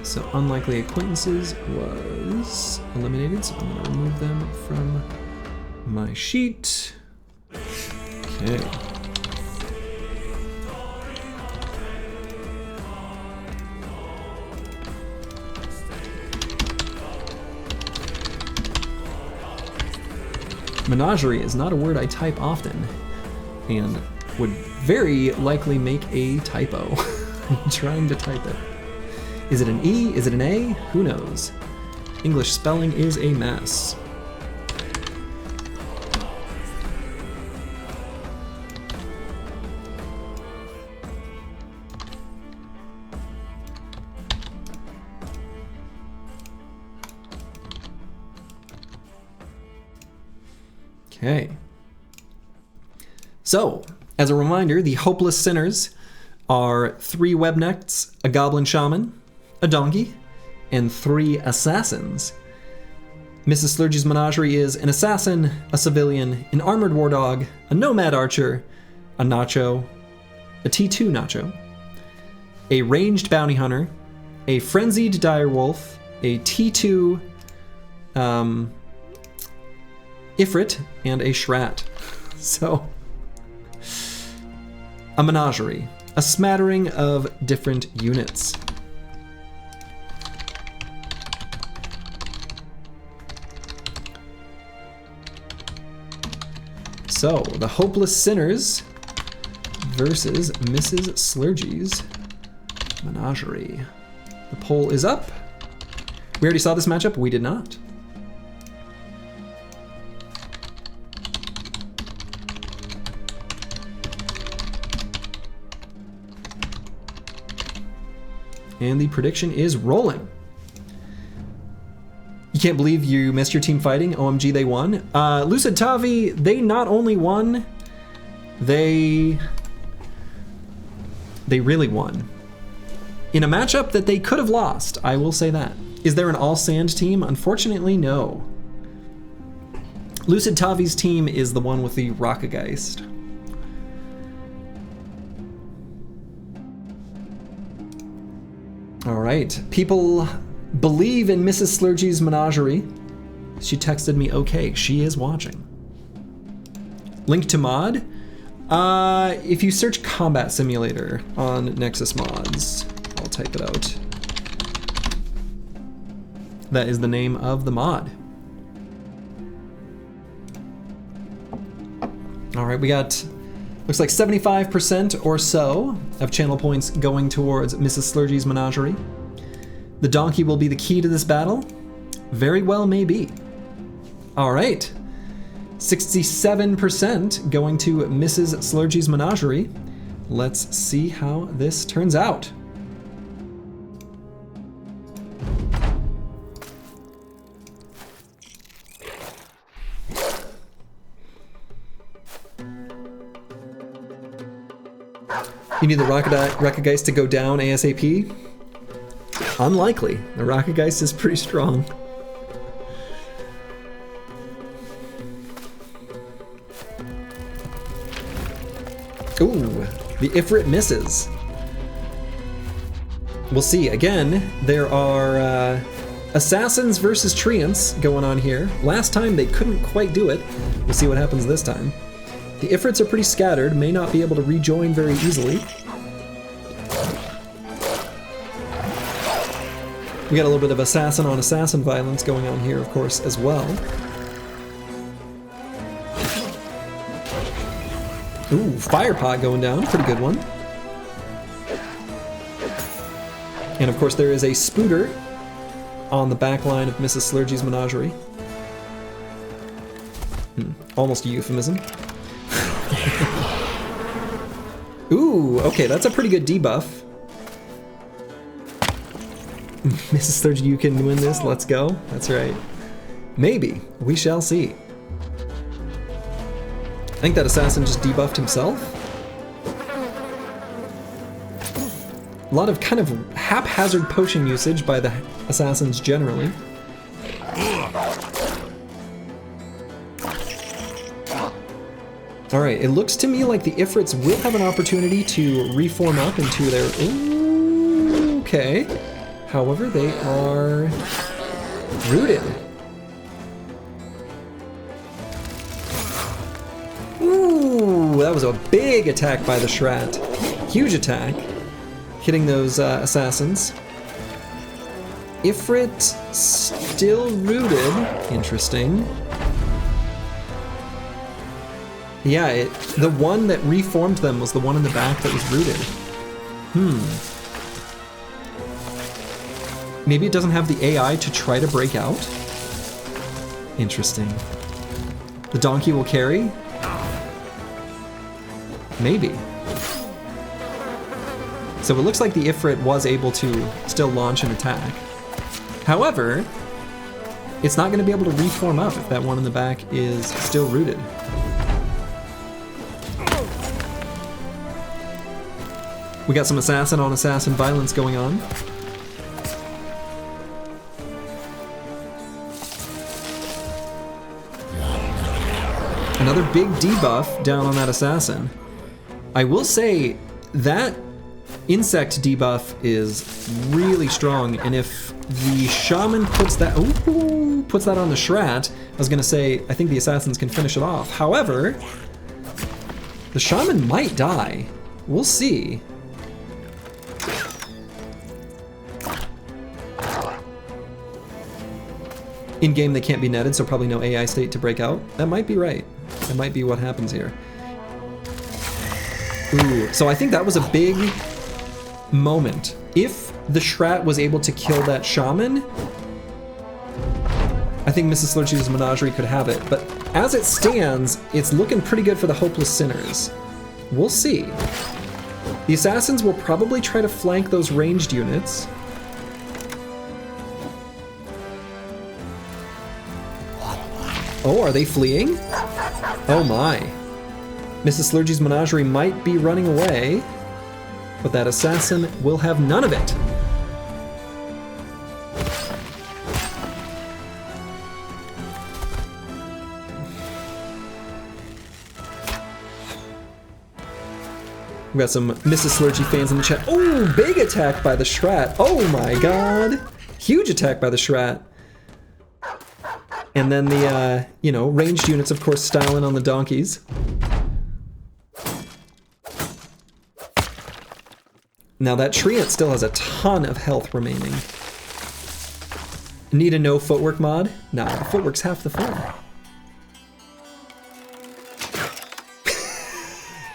So Unlikely Acquaintances was eliminated, so I'm going to remove them from my sheet. Okay. Menagerie is not a word I type often, and would very likely make a typo trying to type it. Is it an E? Is it an A? Who knows? English spelling is a mess. Okay. So, as a reminder, the Hopeless Sinners are 3 Webnects, a Goblin Shaman, a Donkey, and 3 Assassins. Mrs. Slurgy's Menagerie is an Assassin, a Civilian, an Armored War Dog, a Nomad Archer, a Nacho, a T2 Nacho, a Ranged Bounty Hunter, a Frenzied Direwolf, a T2 Ifrit, and a Schrat. So, a menagerie, a smattering of different units. So, the Hopeless Sinners versus Mrs. Slurgy's Menagerie. The poll is up. We already saw this matchup? We did not. And the prediction is rolling. You can't believe you missed your team fighting. OMG, they won. Lucid Tavi, they not only won, they really won. In a matchup that they could have lost, I will say that. Is there an all-sand team? Unfortunately, no. Lucid Tavi's team is the one with the Rockgeist. All right, people believe in Mrs. Slurgy's menagerie. She texted me, okay, she is watching. Link to mod? If you search Combat Simulator on Nexus Mods, I'll type it out. That is the name of the mod. All right, we got, looks like 75% or so of channel points going towards Mrs. Slurgy's menagerie. The donkey will be the key to this battle. Very well may be. All right. 67% going to Mrs. Slurgy's menagerie. Let's see how this turns out. You need the Rockgeist to go down ASAP? Unlikely. The Rockgeist is pretty strong. Ooh, the Ifrit misses. We'll see. Again, there are Assassins versus Treants going on here. Last time they couldn't quite do it. We'll see what happens this time. The Ifrits are pretty scattered, may not be able to rejoin very easily. We got a little bit of assassin on assassin violence going on here, of course, as well. Ooh, Firepot going down, pretty good one. And of course there is a Spooter on the back line of Mrs. Slurgy's menagerie. Almost a euphemism. Ooh, okay, that's a pretty good debuff. Mrs. Slurgy, you can win this, let's go. That's right. Maybe, we shall see. I think that assassin just debuffed himself. A lot of kind of haphazard potion usage by the assassins generally. Alright, it looks to me like the Ifrits will have an opportunity to reform up into their... Ooh, okay. However, they are rooted. Ooh, that was a big attack by the Schrat. Huge attack. Hitting those assassins. Ifrit still rooted. Interesting. Yeah, the one that reformed them was the one in the back that was rooted. Maybe it doesn't have the AI to try to break out? Interesting. The donkey will carry? Maybe. So it looks like the Ifrit was able to still launch an attack. However, it's not going to be able to reform up if that one in the back is still rooted. We got some assassin on assassin violence going on. Another big debuff down on that assassin. I will say that insect debuff is really strong, and if the shaman puts that on the Schrat, I was gonna say I think the assassins can finish it off. However, the shaman might die. We'll see. In game they can't be netted, so probably no AI state to break out. That might be right. That might be what happens here. Ooh, so I think that was a big moment. If the Schrat was able to kill that shaman, I think Mrs. Slurgy's Menagerie could have it, but as it stands, it's looking pretty good for the Hopeless Sinners. We'll see. The assassins will probably try to flank those ranged units. Oh, are they fleeing? Oh my. Mrs. Slurgy's Menagerie might be running away, but that assassin will have none of it. We got some Mrs. Slurgy fans in the chat. Oh, big attack by the Schrat. Oh my god. Huge attack by the Schrat. And then the, ranged units, of course, styling on the donkeys. Now that treant still has a ton of health remaining. Need a no footwork mod? Nah, the footwork's half the fun.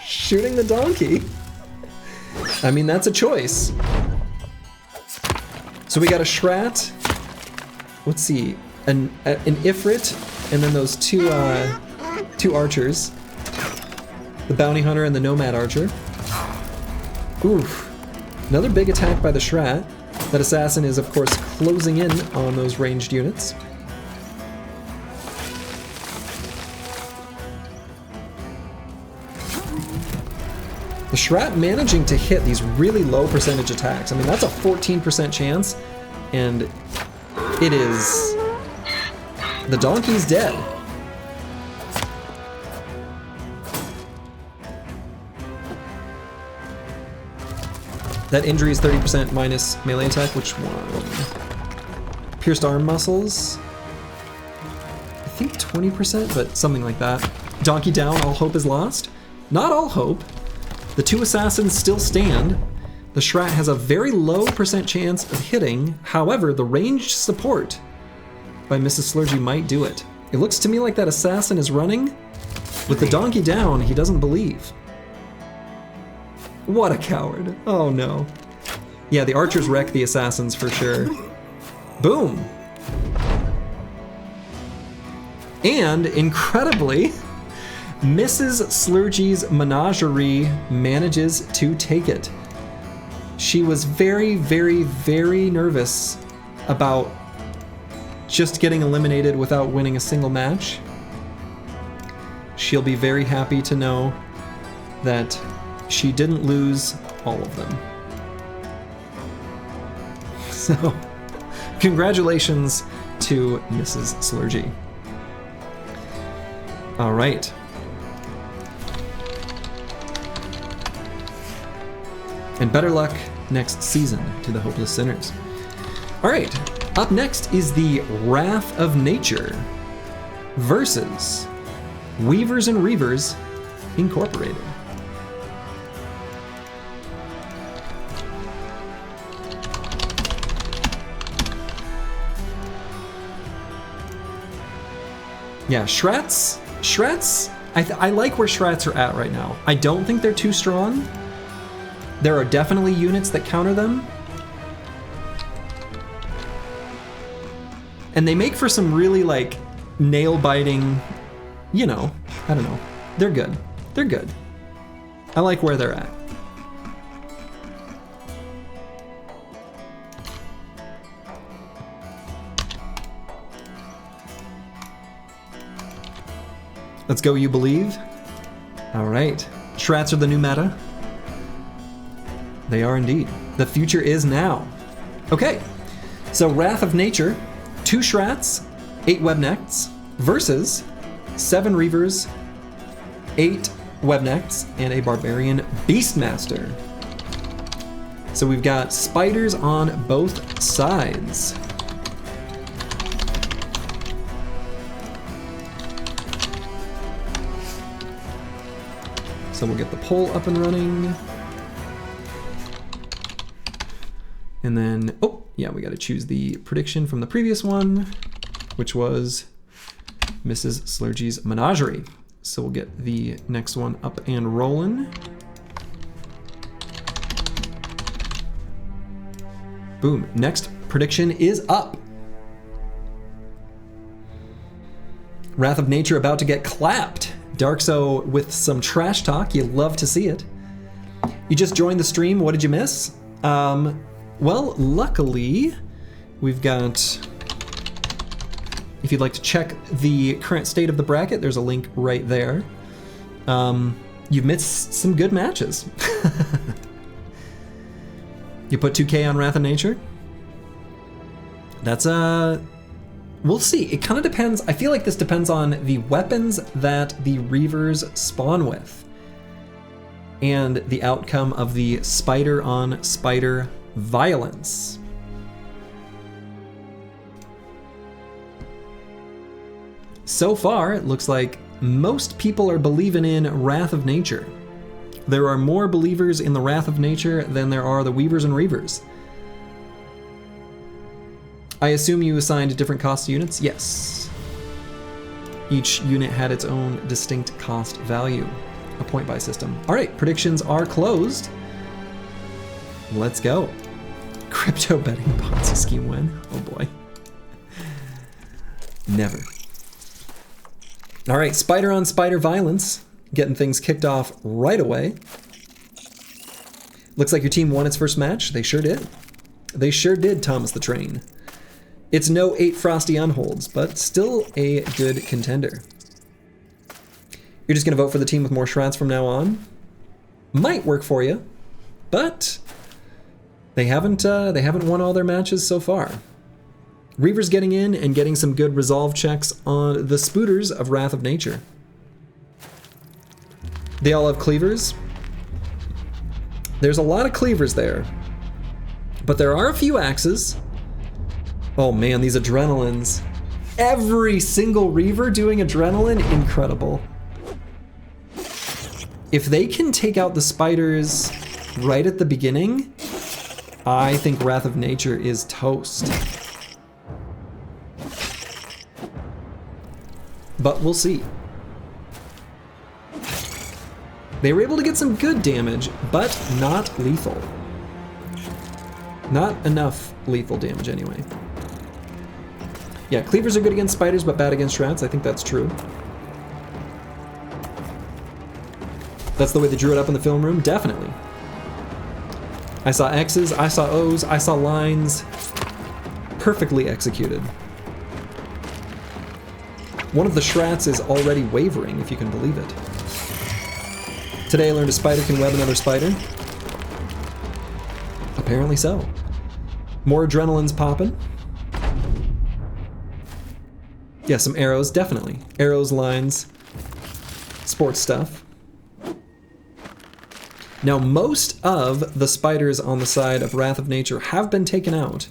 Shooting the donkey. I mean, that's a choice. So we got a Schrat. Let's see. An Ifrit, and then those two archers. The Bounty Hunter and the Nomad Archer. Oof. Another big attack by the Schrat. That assassin is, of course, closing in on those ranged units. The Schrat managing to hit these really low percentage attacks. I mean, that's a 14% chance, and it is... The donkey's dead. That injury is 30% minus melee attack. Which one? Pierced arm muscles. I think 20%, but something like that. Donkey down, all hope is lost. Not all hope. The two assassins still stand. The Schrat has a very low percent chance of hitting. However, the ranged support by Mrs. Slurgy might do it. It looks to me like that assassin is running. With the donkey down, he doesn't believe. What a coward. Oh no. Yeah, the archers wreck the assassins for sure. Boom. And incredibly, Mrs. Slurgy's Menagerie manages to take it. She was very, very, very nervous about just getting eliminated without winning a single match. She'll be very happy to know that she didn't lose all of them. So, congratulations to Mrs. Slurgy. All right. And better luck next season to the Hopeless Sinners. All right. Up next is the Wrath of Nature versus Weavers and Reavers Incorporated. Yeah, Shrats, I like where Shrats are at right now. I don't think they're too strong. There are definitely units that counter them. And they make for some really, like, nail-biting, I don't know. They're good. They're good. I like where they're at. Let's go, you believe? All right. Shrats are the new meta. They are indeed. The future is now. Okay. So Wrath of Nature, 2 Shrats, 8 Webnects, versus 7 Reavers, 8 Webnects, and a Barbarian Beastmaster. So we've got spiders on both sides. So we'll get the poll up and running. And then, oh, yeah, we got to choose the prediction from the previous one, which was Mrs. Slurgy's Menagerie. So we'll get the next one up and rolling. Boom. Next prediction is up. Wrath of Nature about to get clapped. Darkso with some trash talk. You love to see it. You just joined the stream. What did you miss? Well, luckily, we've got... If you'd like to check the current state of the bracket, there's a link right there. You've missed some good matches. You put 2K on Wrath of Nature? That's we'll see. It kind of depends. I feel like this depends on the weapons that the Reavers spawn with and the outcome of the spider on spider violence. So far, it looks like most people are believing in Wrath of Nature. There are more believers in the Wrath of Nature than there are the Weavers and Reavers. I assume you assigned different cost units? Yes. Each unit had its own distinct cost value. A point buy system. All right, predictions are closed. Let's go. Crypto betting Ponzi scheme win. Oh boy. Never. All right, spider on spider violence. Getting things kicked off right away. Looks like your team won its first match. They sure did. They sure did, Thomas the Train. It's no 8 Frosty Unholds, but still a good contender. You're just gonna vote for the team with more Shrats from now on? Might work for you, but they haven't won all their matches so far. Reavers getting in and getting some good resolve checks on the Spooters of Wrath of Nature. They all have cleavers. There's a lot of cleavers there, but there are a few axes. Oh man, these adrenalines. Every single Reaver doing adrenaline, incredible. If they can take out the spiders right at the beginning, I think Wrath of Nature is toast. But we'll see. They were able to get some good damage, but not lethal. Not enough lethal damage anyway. Yeah, cleavers are good against spiders, but bad against Shrats. I think that's true. That's the way they drew it up in the film room? Definitely. I saw X's, I saw O's, I saw lines. Perfectly executed. One of the Shrats is already wavering, if you can believe it. Today I learned a spider can web another spider. Apparently so. More adrenaline's popping. Yeah, some arrows, definitely. Arrows, lines, sports stuff. Now, most of the spiders on the side of Wrath of Nature have been taken out.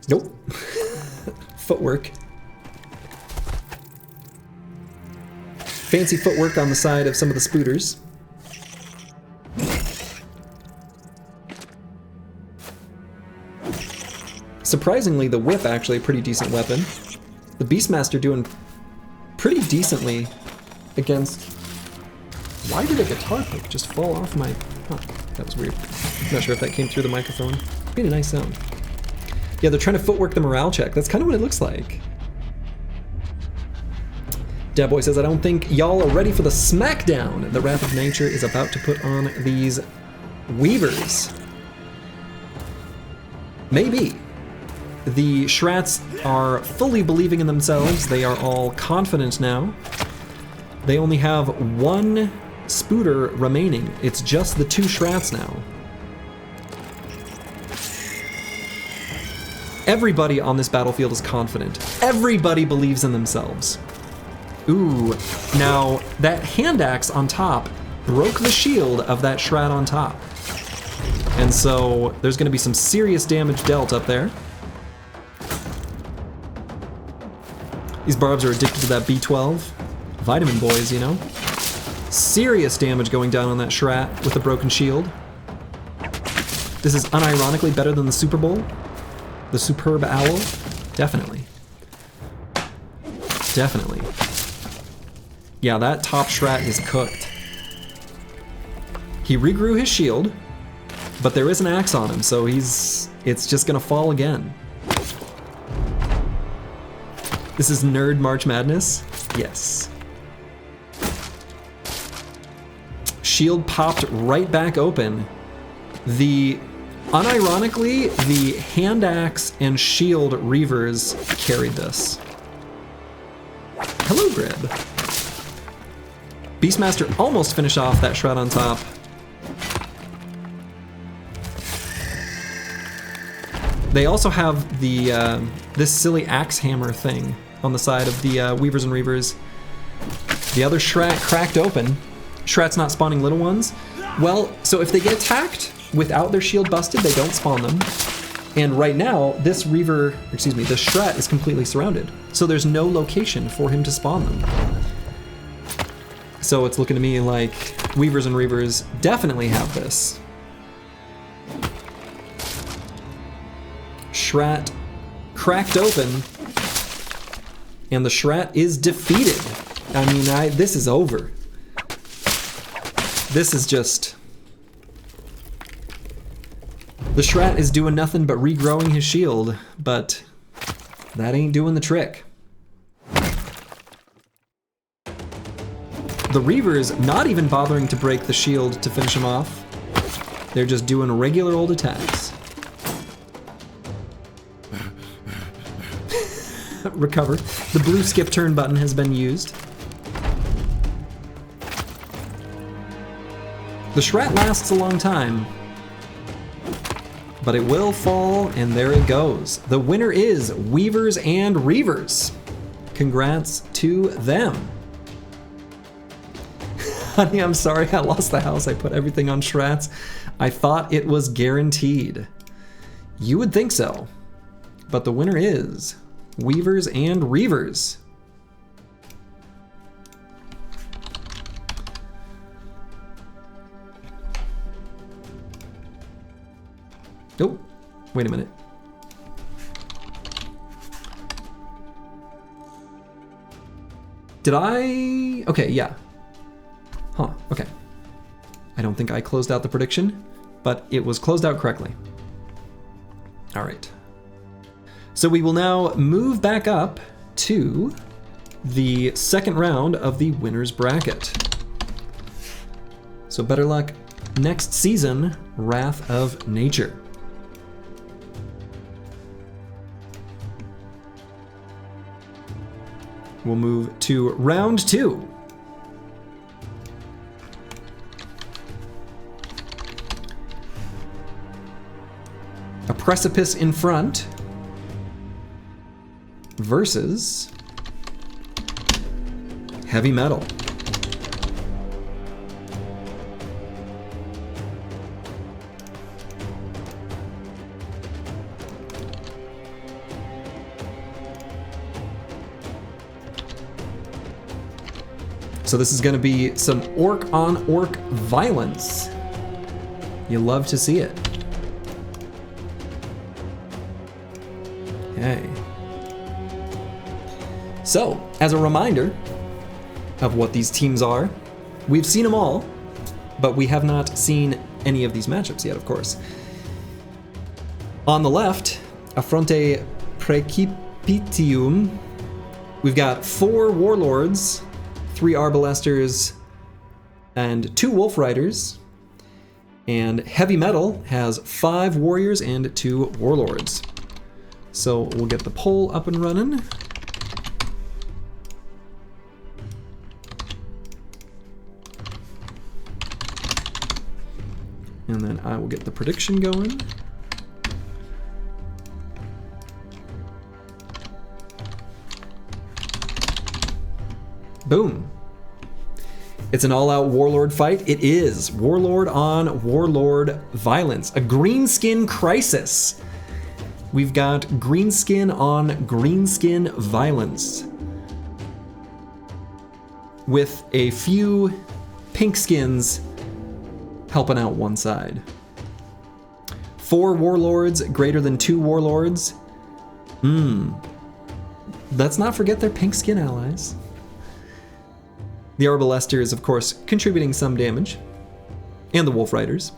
Nope. Footwork. Fancy footwork on the side of some of the Spooters. Surprisingly, the whip actually a pretty decent weapon. The Beastmaster doing pretty decently against... Why did a guitar pick just fall off my... Huh, that was weird. I'm not sure if that came through the microphone. Made a nice sound. Yeah, they're trying to footwork the morale check. That's kind of what it looks like. Dabboy says, I don't think y'all are ready for the smackdown the Wrath of Nature is about to put on these Weavers. Maybe. The Shrats are fully believing in themselves. They are all confident now. They only have one Spooter remaining. It's just the 2 Shrats now. Everybody on this battlefield is confident. Everybody believes in themselves. Ooh, now that hand axe on top broke the shield of that Schrat on top. And so there's gonna be some serious damage dealt up there. These barbs are addicted to that B12. Vitamin boys, you know? Serious damage going down on that Schrat with the broken shield. This is unironically better than the Super Bowl. The Superb Owl. Definitely. Definitely. Yeah, that top Schrat is cooked. He regrew his shield, but there is an axe on him, so he's It's just gonna fall again. This is Nerd March Madness? Yes. Shield popped right back open. Unironically, the Hand Axe and Shield Reavers carried this. Hello, Grib. Beastmaster almost finished off that Schrat on top. They also have the this silly axe hammer thing on the side of the Weavers and Reavers. The other Schrat cracked open. Schrat's not spawning little ones. Well, so if they get attacked without their shield busted, they don't spawn them. And right now, this Schrat is completely surrounded. So there's no location for him to spawn them. So it's looking to me like Weavers and Reavers definitely have this. Schrat cracked open, and the Schrat is defeated. I mean, this is over. This is just... The Schrat is doing nothing but regrowing his shield, but that ain't doing the trick. The Reavers not even bothering to break the shield to finish him off. They're just doing regular old attacks. Recover. The blue skip turn button has been used. The Schrat lasts a long time, but it will fall, and there it goes. The winner is Weavers and Reavers. Congrats to them. Honey, I'm sorry I lost the house. I put everything on Schrats. I thought it was guaranteed. You would think so, but the winner is Weavers and Reavers. Oh, wait a minute. Did I? Okay, yeah. Huh, okay. I don't think I closed out the prediction, but it was closed out correctly. All right. So we will now move back up to the second round of the winner's bracket. So better luck next season, Wrath of Nature. We'll move to round 2. A precipice in front versus heavy metal. So this is going to be some orc on orc violence. You love to see it. Okay. So, as a reminder of what these teams are, we've seen them all, but we have not seen any of these matchups yet, of course. On the left, Affronte Precipitium, we've got 4 Warlords, 3 Arbalesters, and 2 Wolf Riders. And Heavy Metal has 5 Warriors and 2 Warlords. So we'll get the poll up and running. And then I will get the prediction going. Boom. It's an all-out Warlord fight. It is Warlord on Warlord violence. A greenskin crisis. We've got greenskin on greenskin violence. With a few pink skins helping out one side. 4 Warlords greater than 2 Warlords. Let's not forget their pink skin allies. The Arbalester is, of course, contributing some damage. And the Wolf Riders.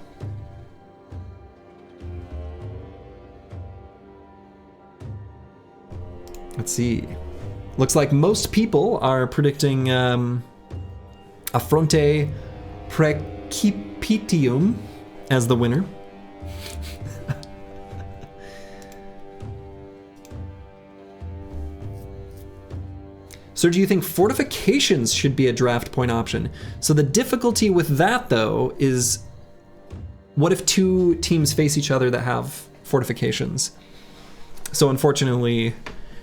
Let's see. Looks like most people are predicting Affronte Precipitium as the winner. So do you think fortifications should be a draft point option? So the difficulty with that, though, is what if two teams face each other that have fortifications? So unfortunately,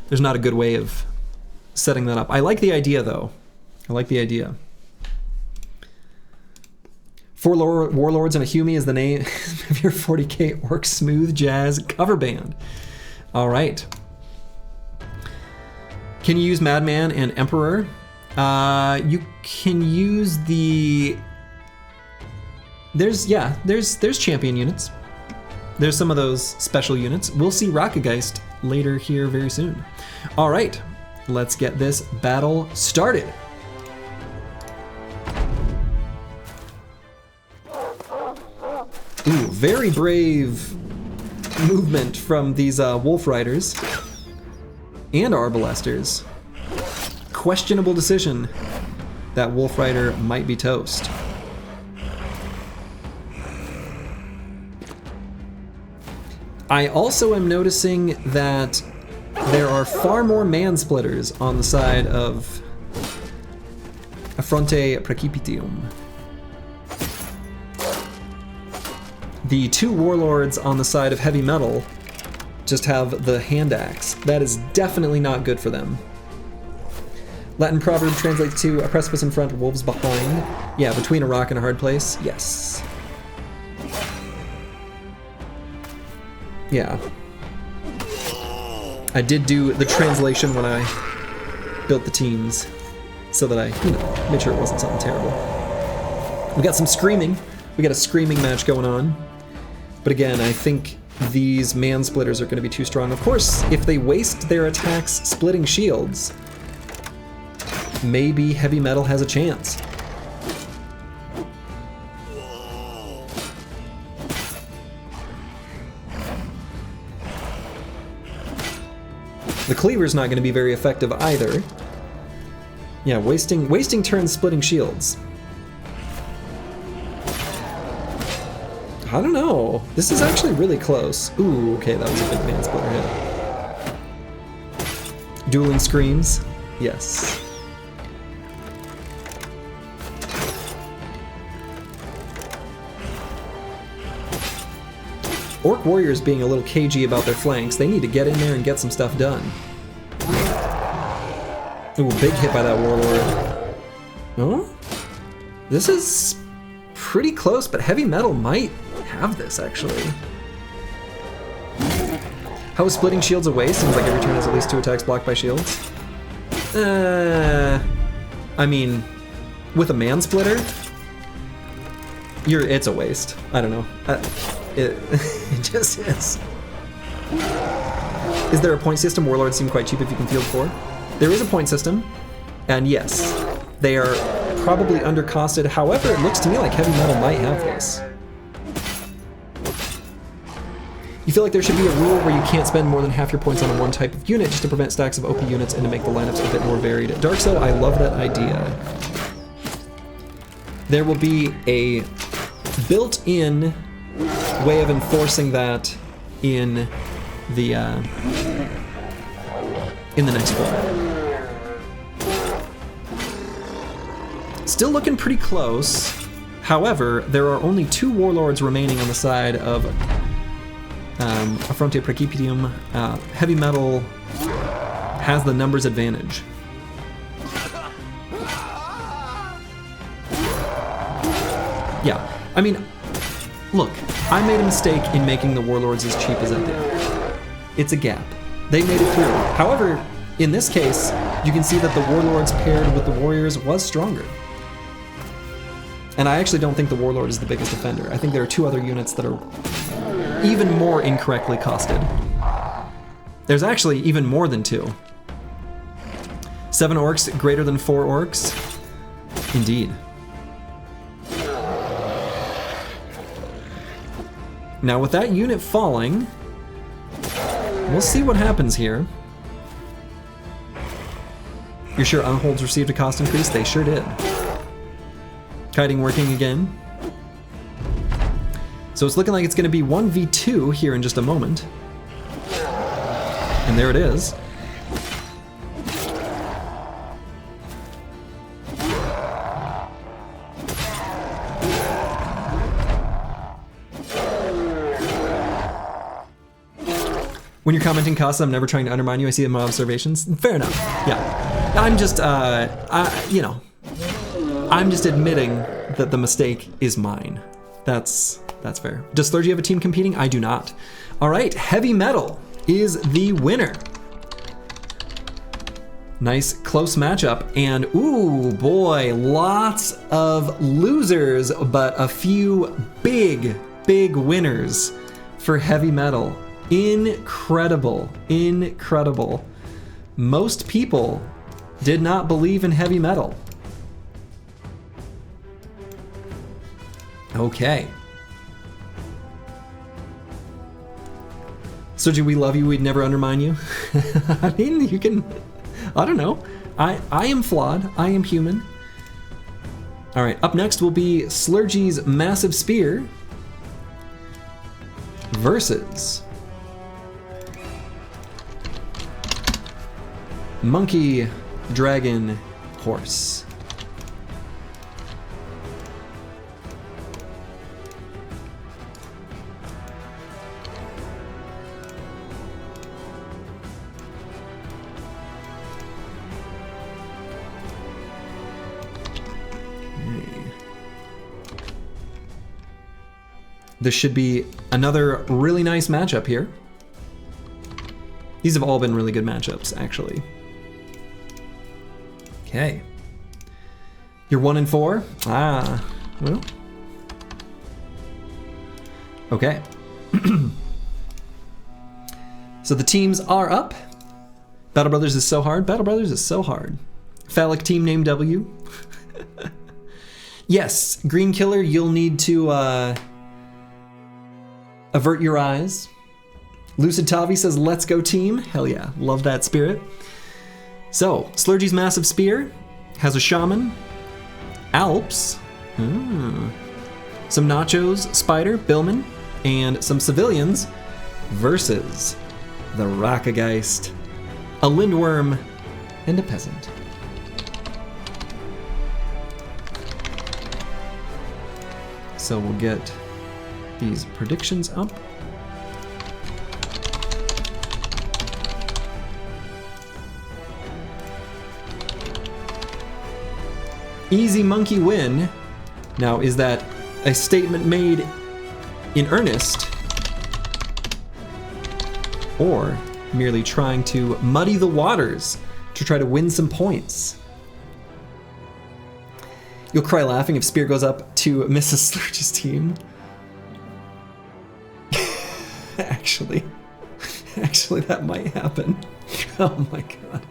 there's not a good way of setting that up. I like the idea, though. I like the idea. 4 Warlords and a Hume is the name of your 40k Orc smooth jazz cover band. All right. Can you use Madman and Emperor? You can use the... There's champion units. There's some of those special units. We'll see Rockgeist later here very soon. All right, let's get this battle started. Ooh, very brave movement from these Wolf Riders and Arbalesters. Questionable decision. That Wolf Rider might be toast. I also am noticing that there are far more man-splitters on the side of Affronte Precipitium. The 2 Warlords on the side of Heavy Metal just have the hand axe. That is definitely not good for them. Latin proverb translates to a precipice in front, wolves behind. Yeah, between a rock and a hard place. Yes. Yeah. I did do the translation when I built the teams so that I, made sure it wasn't something terrible. We got some screaming. We got a screaming match going on. But again, I think these man-splitters are going to be too strong. Of course, if they waste their attacks splitting shields, maybe Heavy Metal has a chance. The Cleaver's not going to be very effective either. Yeah, wasting turns splitting shields. I don't know. This is actually really close. Ooh, okay, that was a big man-splitter hit. Dueling screams. Yes. Orc warriors being a little cagey about their flanks. They need to get in there and get some stuff done. Ooh, big hit by that warlord. Oh? This is pretty close, but Heavy Metal might have this, actually. How is splitting shields a waste? Seems like every turn has at least 2 attacks blocked by shields. I mean, with a man-splitter, it's a waste. I don't know. It just is. Is there a point system? Warlords seem quite cheap if you can field 4. There is a point system, and yes, they are probably undercosted. However, it looks to me like Heavy Metal might have this. You feel like there should be a rule where you can't spend more than half your points on one type of unit just to prevent stacks of OP units and to make the lineups a bit more varied. Darkso, I love that idea. There will be a built-in way of enforcing that in the next format. Still looking pretty close. However, there are only 2 warlords remaining on the side of Affronte Precipitium. Heavy Metal has the numbers advantage. Yeah, I mean, look, I made a mistake in making the Warlords as cheap as I did. It's a gap. They made it through. However, in this case, you can see that the Warlords paired with the Warriors was stronger. And I actually don't think the Warlord is the biggest offender. I think there are 2 other units that are even more incorrectly costed. There's actually even more than 2. 7 Orcs greater than 4 Orcs? Indeed. Now with that unit falling, we'll see what happens here. You're sure unholds received a cost increase? They sure did. Kiting working again. So it's looking like it's going to be 1v2 here in just a moment. And there it is. When you're commenting costs, I'm never trying to undermine you. I see it in my observations. Fair enough. Yeah. I'm just, you know, I'm just admitting that the mistake is mine. That's fair. Does Slurgy have a team competing? I do not. All right, Heavy Metal is the winner. Nice close matchup, and ooh boy, lots of losers, but a few big winners for Heavy Metal. Incredible, incredible. Most people did not believe in Heavy Metal. Okay. Sergi, we love you, we'd never undermine you. I mean, you can, I don't know. I am flawed, I am human. All right, up next will be Slurgy's Massive Spear versus Monkey, Dragon, Horse. This should be another really nice matchup here. These have all been really good matchups, actually. Okay. You're 1-4? Ah, well. Okay. So the teams are up. Battle Brothers is so hard. Battle Brothers is so hard. Phallic team name W. Yes, Green Killer, you'll need to avert your eyes. Lucid Tavi says, let's go team. Hell yeah, love that spirit. So, Slurgy's Massive Spear has a Shaman, Alps, some Nachos, Spider, Billman, and some civilians versus the Rockgeist, a Lindworm, and a Peasant. So we'll get these predictions up. Easy monkey win. Now, is that a statement made in earnest, or merely trying to muddy the waters to try to win some points? You'll cry laughing if Spear goes up to Mrs. Slurgy's team. Actually, that might happen. Oh my god.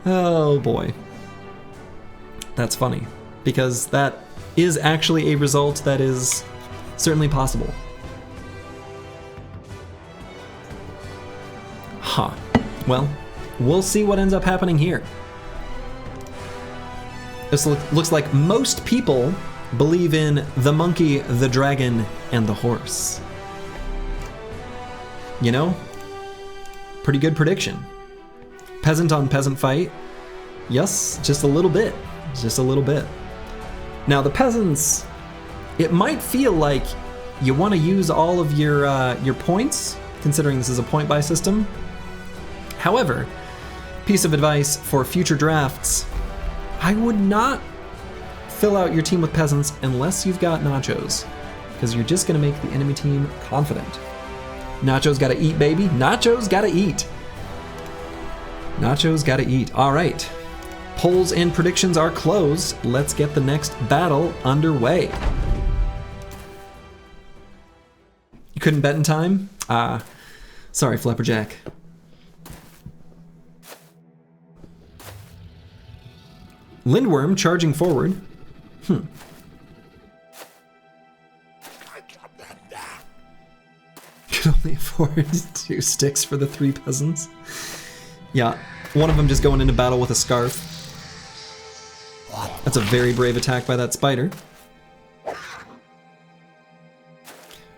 Oh boy. That's funny, because that is actually a result that is certainly possible. Huh. Well, we'll see what ends up happening here. This looks like most people believe in the monkey, the dragon, and the horse. You know? Pretty good prediction. Peasant on peasant fight. Yes, just a little bit. Just a little bit. Now the peasants, it might feel like you want to use all of your points, considering this is a point buy system. However, piece of advice for future drafts, I would not fill out your team with peasants unless you've got Nachos, because you're just going to make the enemy team confident. Nachos gotta eat, baby. Nachos gotta eat. Nachos gotta eat. All right. Polls and predictions are closed. Let's get the next battle underway. You couldn't bet in time? Sorry, Flapperjack. Lindworm charging forward. Could only afford 2 sticks for the 3 peasants. Yeah, One of them just going into battle with a scarf. That's a very brave attack by that spider.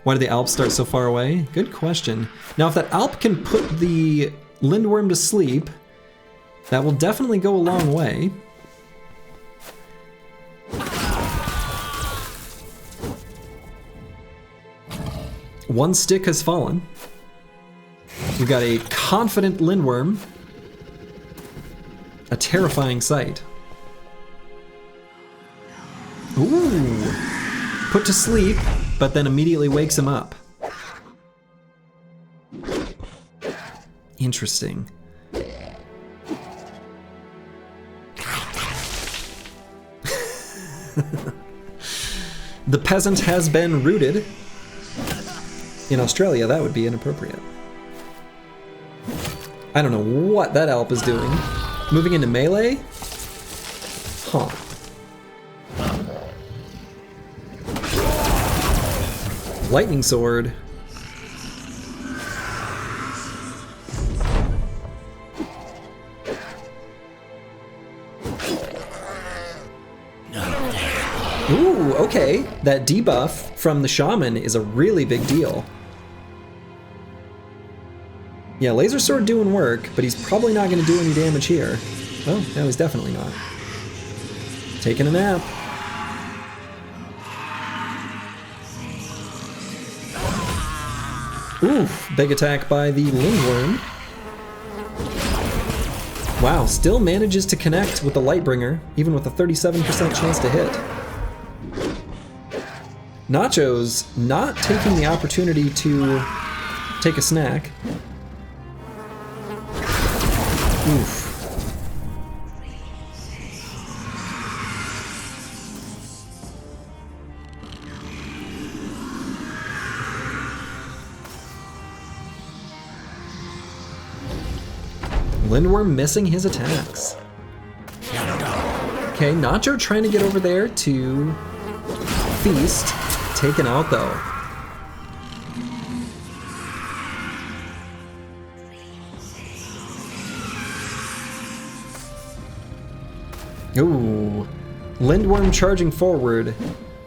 Why did the Alp start so far away? Good question. Now, if that Alp can put the Lindworm to sleep, that will definitely go a long way. One stick has fallen. We've got a confident Lindworm. A terrifying sight. Ooh. Put to sleep, but then immediately wakes him up. Interesting. The peasant has been rooted. In Australia, that would be inappropriate. I don't know what that Alp is doing. Moving into melee? Huh. Lightning sword. Ooh, okay. That debuff from the shaman is a really big deal. Yeah, laser sword doing work, but he's probably not going to do any damage here. Oh, no, he's definitely not. Taking a nap. Oof, big attack by the Lindworm. Wow, still manages to connect with the Lightbringer, even with a 37% chance to hit. Nacho's not taking the opportunity to take a snack. Oof. Lindworm missing his attacks. Okay, Nacho trying to get over there to feast. Taken out though. Ooh, Lindworm charging forward.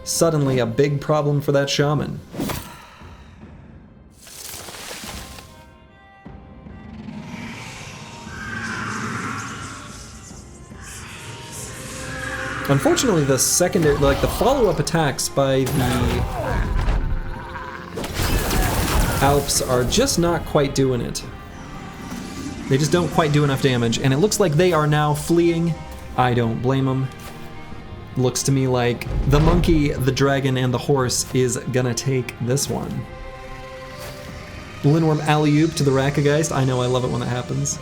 Suddenly a big problem for that shaman. Unfortunately, the secondary, like the follow-up attacks by the Alps are just not quite doing it. They just don't quite do enough damage, and it looks like they are now fleeing. I don't blame them. Looks to me like the monkey, the dragon, and the horse is gonna take this one. Lindworm alley-oop to the Rockgeist. I know, I love it when that happens.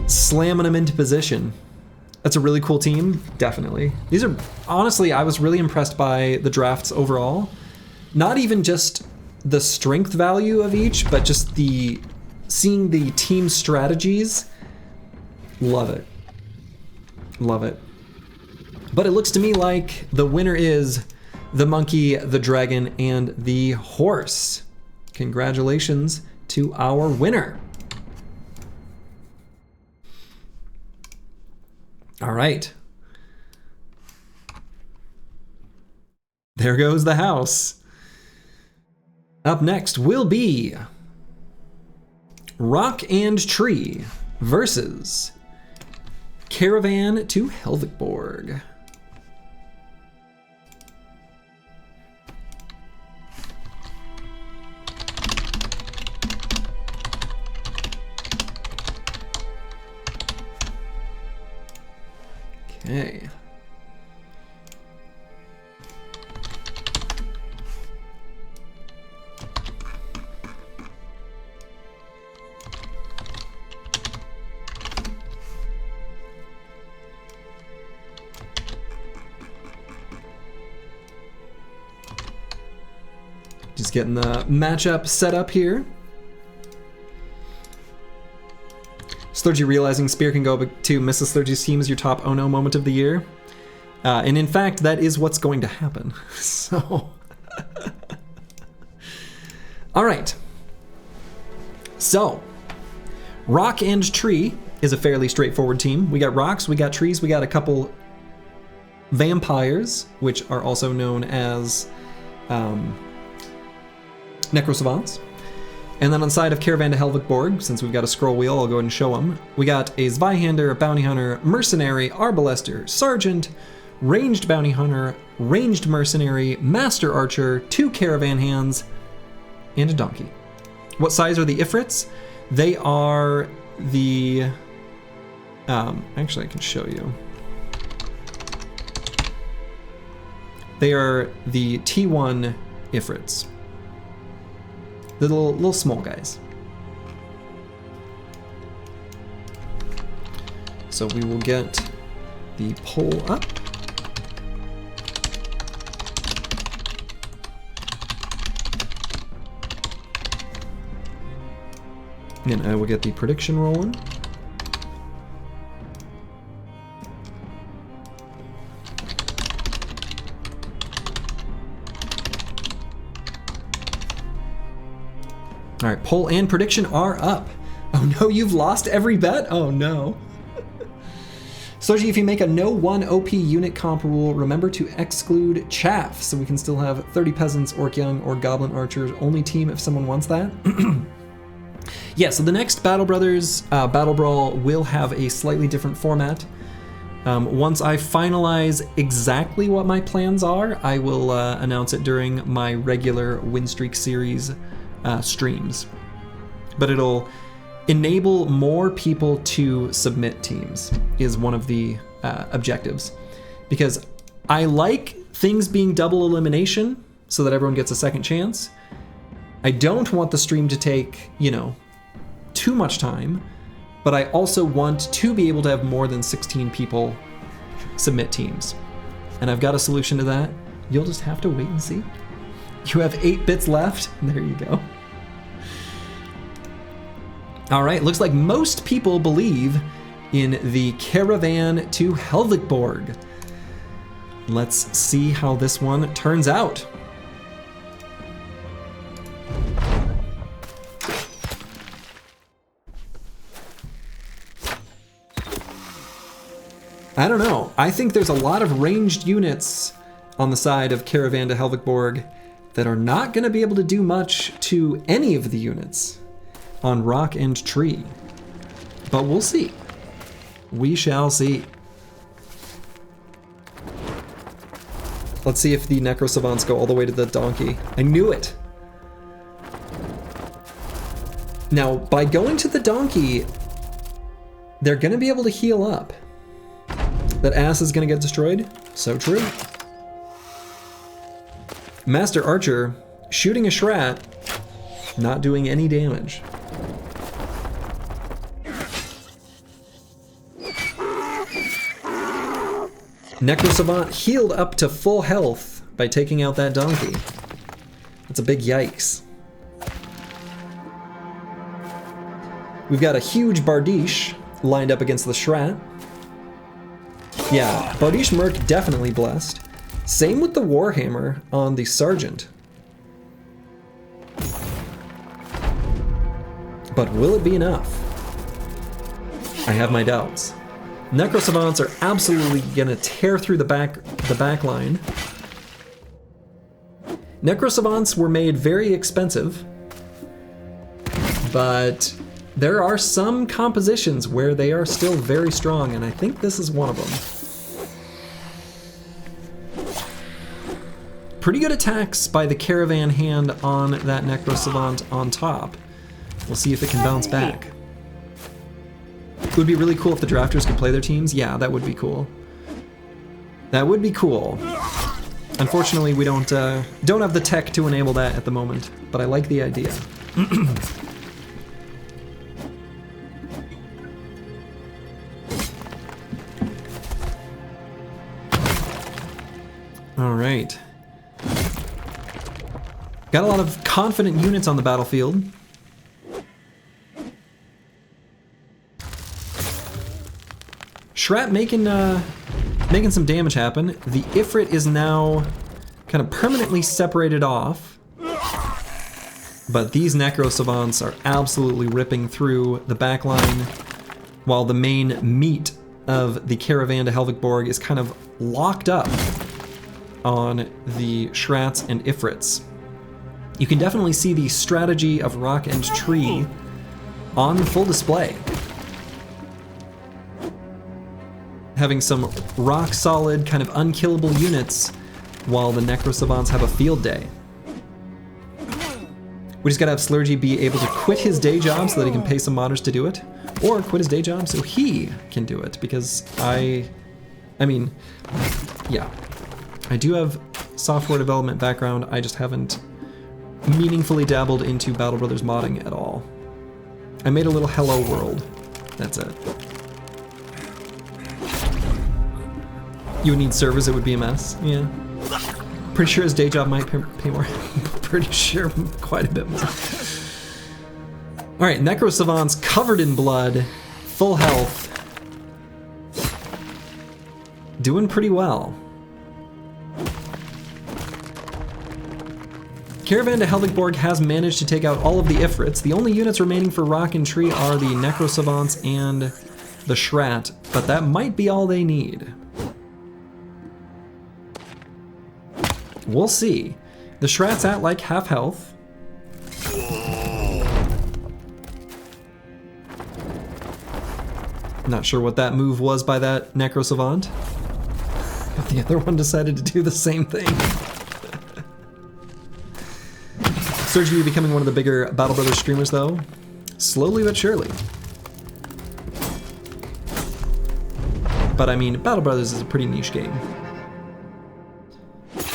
Slamming him into position. That's a really cool team, definitely. These are, honestly, I was really impressed by the drafts overall. Not even just the strength value of each, but just the seeing the team strategies. Love it. Love it. But it looks to me like the winner is the monkey, the dragon, and the horse. Congratulations to our winner. All right. There goes the house. Up next will be Rock and Tree versus Caravan to Helvigborg. Okay. Just getting the matchup set up here. Slurgy realizing Spear can go to Mrs. Slurgy's team as your top oh no moment of the year. And in fact, that is what's going to happen. So. All right. So, Rock and Tree is a fairly straightforward team. We got rocks, we got trees, we got a couple vampires, which are also known as Necrosavants. And then on the side of Caravan to Helvigborg, since we've got a scroll wheel, I'll go ahead and show them. We got a Zweihander, a Bounty Hunter, Mercenary, Arbalester, Sergeant, Ranged Bounty Hunter, Ranged Mercenary, Master Archer, 2 Caravan Hands, and a Donkey. What size are the Ifrits? They are the... actually, I can show you. They are the T1 Ifrits. The little small guys. So we will get the pole up. And I will get the prediction rolling. All right, poll and prediction are up. Oh no, you've lost every bet? Oh no. Soji, if you make a no 1 OP unit comp rule, remember to exclude chaff, so we can still have 30 peasants, orc young, or goblin archers, only team if someone wants that. Yeah, so the next Battle Brothers Battle Brawl will have a slightly different format. Once I finalize exactly what my plans are, I will announce it during my regular Win Streak series streams. But it'll enable more people to submit teams is one of the objectives. Because I like things being double elimination so that everyone gets a second chance. I don't want the stream to take, you know, too much time, but I also want to be able to have more than 16 people submit teams. And I've got a solution to that. You'll just have to wait and see. You have 8 bits left. There you go. All right, looks like most people believe in the Caravan to Helvigborg. Let's see how this one turns out. I don't know. I think there's a lot of ranged units on the side of Caravan to Helvigborg that are not going to be able to do much to any of the units on Rock and Tree. But we'll see. We shall see. Let's see if the Necrosavants go all the way to the Donkey. I knew it! Now, by going to the Donkey, they're going to be able to heal up. That ass is going to get destroyed? So true. Master Archer shooting a Schrat, not doing any damage. Necrosavant healed up to full health by taking out that Donkey. That's a big yikes. We've got a huge Bardiche lined up against the Schrat. Yeah, Bardiche Merc definitely blessed. Same with the Warhammer on the Sergeant. But will it be enough? I have my doubts. Necrosavants are absolutely gonna tear through the back line. Necrosavants were made very expensive, but there are some compositions where they are still very strong, and I think this is one of them. Pretty good attacks by the Caravan Hand on that Necrosavant on top. We'll see if it can bounce back. It would be really cool if the drafters could play their teams. Yeah, that would be cool. That would be cool. Unfortunately, we don't have the tech to enable that at the moment, but I like the idea. All right. Got a lot of confident units on the battlefield. Schrat making some damage happen. The Ifrit is now kind of permanently separated off. But these Necro Savants are absolutely ripping through the back line, while the main meat of the caravan to Helvigborg is kind of locked up on the Schrats and Ifrits. You can definitely see the strategy of Rock and Tree on full display. Having some rock-solid, kind of unkillable units, while the Necro Savants have a field day. We just gotta have Slurgy be able to quit his day job so that he can pay some modders to do it, or quit his day job so he can do it, because I mean, yeah. I do have software development background, I just haven't meaningfully dabbled into Battle Brothers modding at all. I made a little hello world, that's it. You would need servers, it would be a mess, yeah. Pretty sure his day job might pay more. Pretty sure quite a bit more. Alright, Necro Savants covered in blood, full health. Doing pretty well. Caravan to Helvigborg has managed to take out all of the Ifrits. The only units remaining for Rock and Tree are the Necro Savants and the Schrat, but that might be all they need. We'll see. The Schrat's at like half health. Not sure what that move was by that Necro Savant. But the other one decided to do the same thing. Sergio becoming one of the bigger Battle Brothers streamers though. Slowly but surely. But I mean, Battle Brothers is a pretty niche game.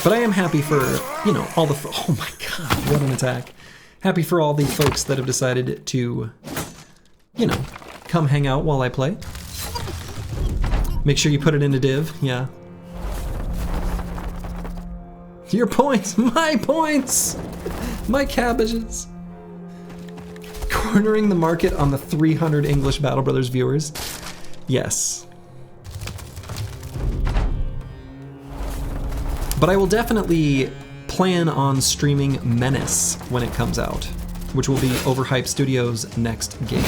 But I am happy for, you know, all the, oh my god, what an attack. Happy for all the folks that have decided to, you know, come hang out while I play. Make sure you put it into div, yeah. Your points, my points! My cabbages. Cornering the market on the 300 English Battle Brothers viewers. Yes. But I will definitely plan on streaming Menace when it comes out, which will be Overhype Studios' next game.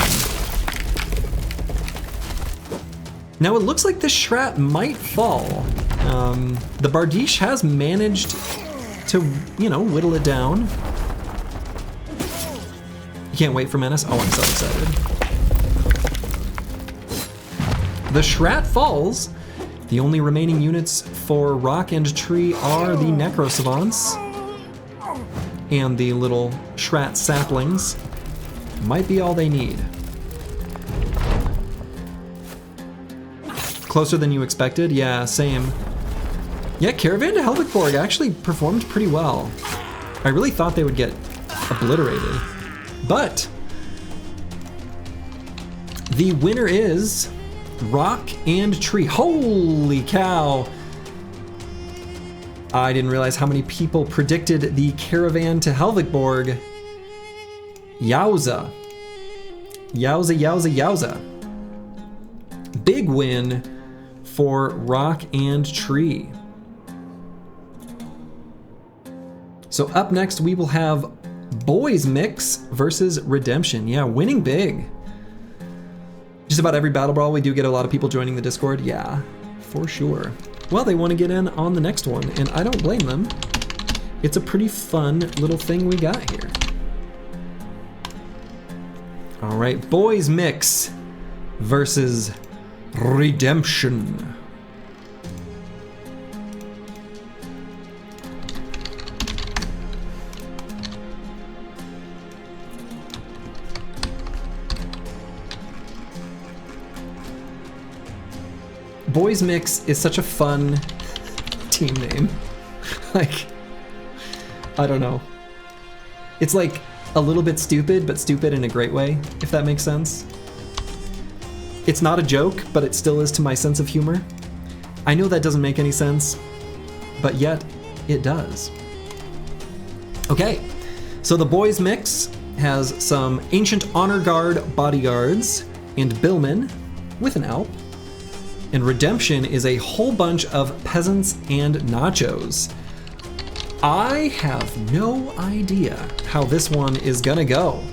Now it looks like this Schrat might fall. The Bardiche has managed to, you know, whittle it down. You can't wait for Menace? Oh, I'm so excited. The Schrat falls. The only remaining units for Rock and Tree are the Necro Savants and the little Schrat saplings. Might be all they need. Closer than you expected? Yeah, same. Yeah, Caravan to Helvigborg actually performed pretty well. I really thought they would get obliterated. But the winner is Rock and Tree. Holy cow! I didn't realize how many people predicted the Caravan to Helvigborg. Yowza. Yowza, yowza, yowza. Big win for Rock and Tree. So up next we will have Boys Mix versus Redemption. Yeah, winning big. Just about every Battle Brawl, we do get a lot of people joining the Discord. Yeah, for sure. Well, they want to get in on the next one, and I don't blame them. It's a pretty fun little thing we got here. All right, Boys Mix versus Redemption. Boys Mix is such a fun team name. Like, I don't know. It's like a little bit stupid, but stupid in a great way, if that makes sense. It's not a joke, but it still is to my sense of humor. I know that doesn't make any sense, but yet it does. Okay, so the Boys Mix has some Ancient Honor Guard bodyguards and billmen with an Alp. And Redemption is a whole bunch of peasants and nachos. I have no idea how this one is gonna go.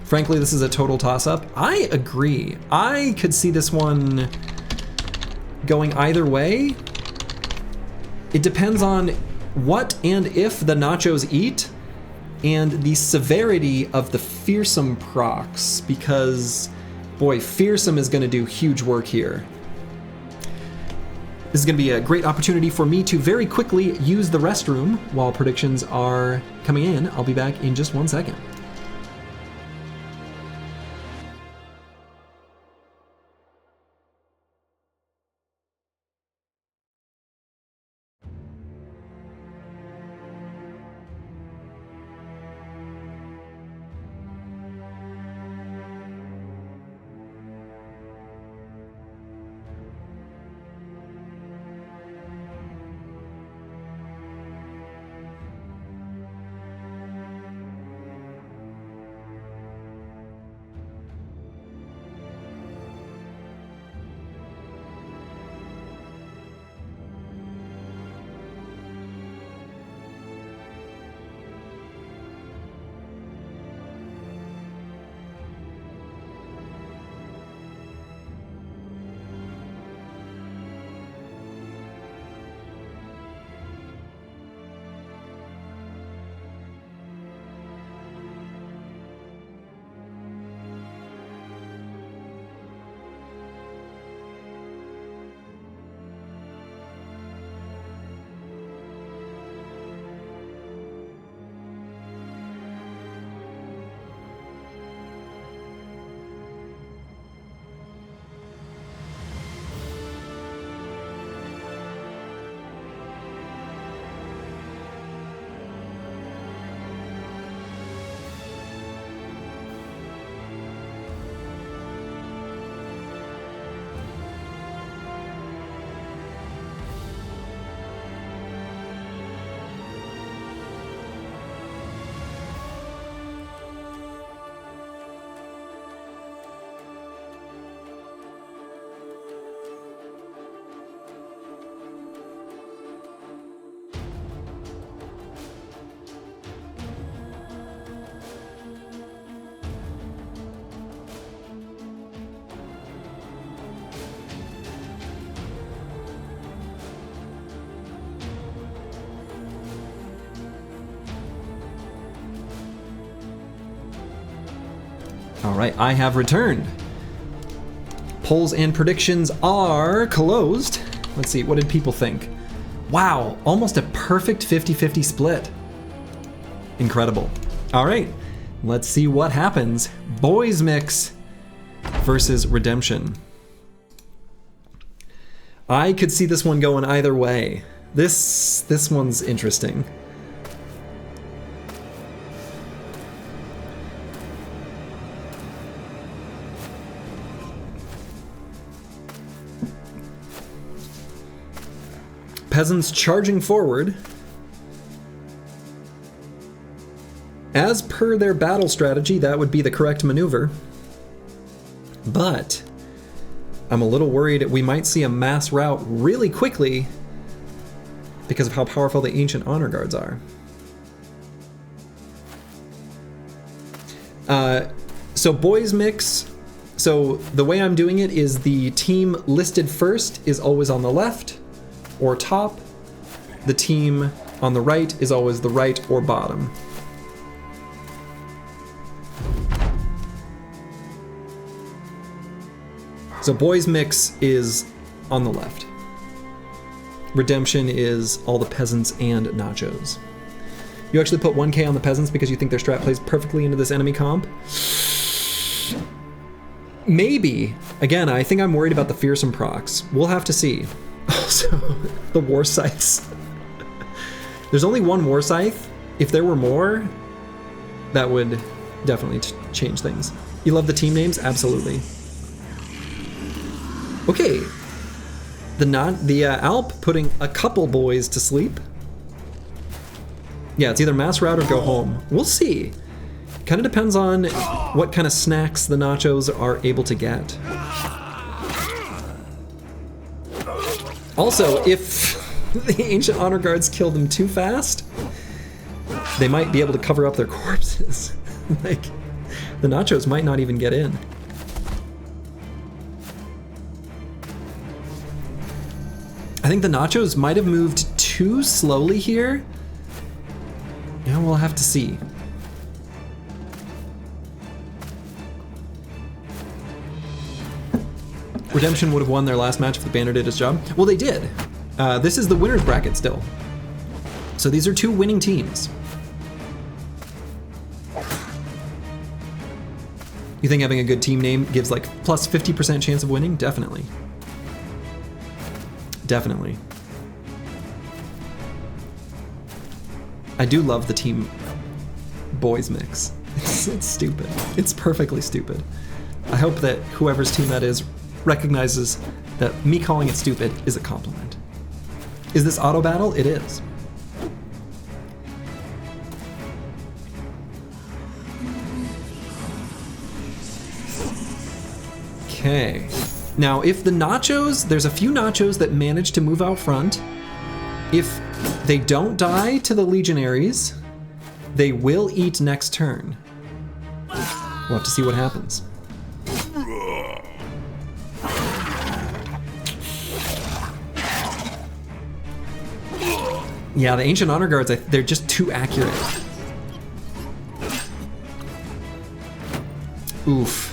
Frankly, this is a total toss-up. I agree. I could see this one going either way. It depends on what and if the nachos eat, and the severity of the fearsome procs, because, boy, fearsome is gonna do huge work here. This is gonna be a great opportunity for me to very quickly use the restroom while predictions are coming in. I'll be back in just 1 second. All right, I have returned. Polls and predictions are closed. Let's see, what did people think? Wow, almost a perfect 50-50 split. Incredible. All right, let's see what happens. Boys Mix versus Redemption. I could see this one going either way. This one's interesting. Peasants charging forward. As per their battle strategy, that would be the correct maneuver. But I'm a little worried we might see a mass rout really quickly because of how powerful the Ancient Honor Guards are. So Boys Mix, so the way I'm doing it is the team listed first is always on the left or top. The team on the right is always the right or bottom. So Boys Mix is on the left. Redemption is all the peasants and nachos. You actually put 1k on the peasants because you think their strat plays perfectly into this enemy comp? Maybe. Again, I think I'm worried about the fearsome procs. We'll have to see. Also, the war scythes. There's only one war scythe. If there were more, that would definitely change things. You love the team names? Absolutely. Okay. The Alp putting a couple boys to sleep. Yeah, it's either mass rout or go home. We'll see. Kind of depends on what kind of snacks the nachos are able to get. Also, if the Ancient Honor Guards kill them too fast, they might be able to cover up their corpses. Like, the Nachos might not even get in. I think the Nachos might have moved too slowly here. Yeah, we'll have to see. Redemption would have won their last match if the banner did its job. Well, they did. This is the winner's bracket still. So these are two winning teams. You think having a good team name gives like plus 50% chance of winning? Definitely. Definitely. I do love the team boys mix. It's stupid. It's perfectly stupid. I hope that whoever's team that is recognizes that me calling it stupid is a compliment. Is this auto battle? It is. Okay. Now, if the Nachos, there's a few Nachos that manage to move out front. If they don't die to the Legionaries, they will eat next turn. We'll have to see what happens. Yeah, the Ancient Honor Guards, they're just too accurate. Oof.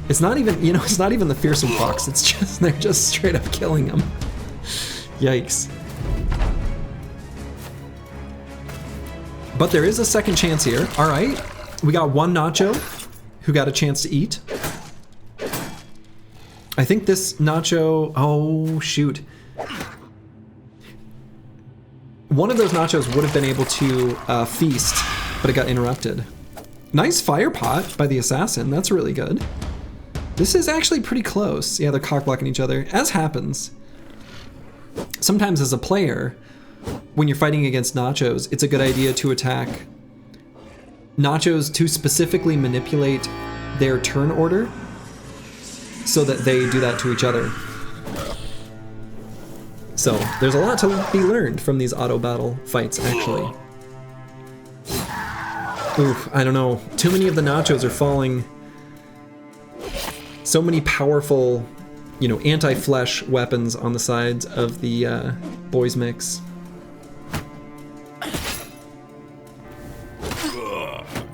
It's not even, you know, it's not even the Fearsome Fox, it's just, they're just straight up killing him. Yikes. But there is a second chance here. All right, we got one Nacho who got a chance to eat. I think this Nacho, oh shoot. One of those Nachos would have been able to feast, but it got interrupted. Nice fire pot by the assassin, that's really good. This is actually pretty close. Yeah, they're cock blocking each other, as happens. Sometimes as a player, when you're fighting against Nachos, it's a good idea to attack Nachos to specifically manipulate their turn order so that they do that to each other. So there's a lot to be learned from these auto battle fights, actually. Oof, I don't know. Too many of the Nachos are falling. So many powerful, you know, anti-flesh weapons on the sides of the boys mix.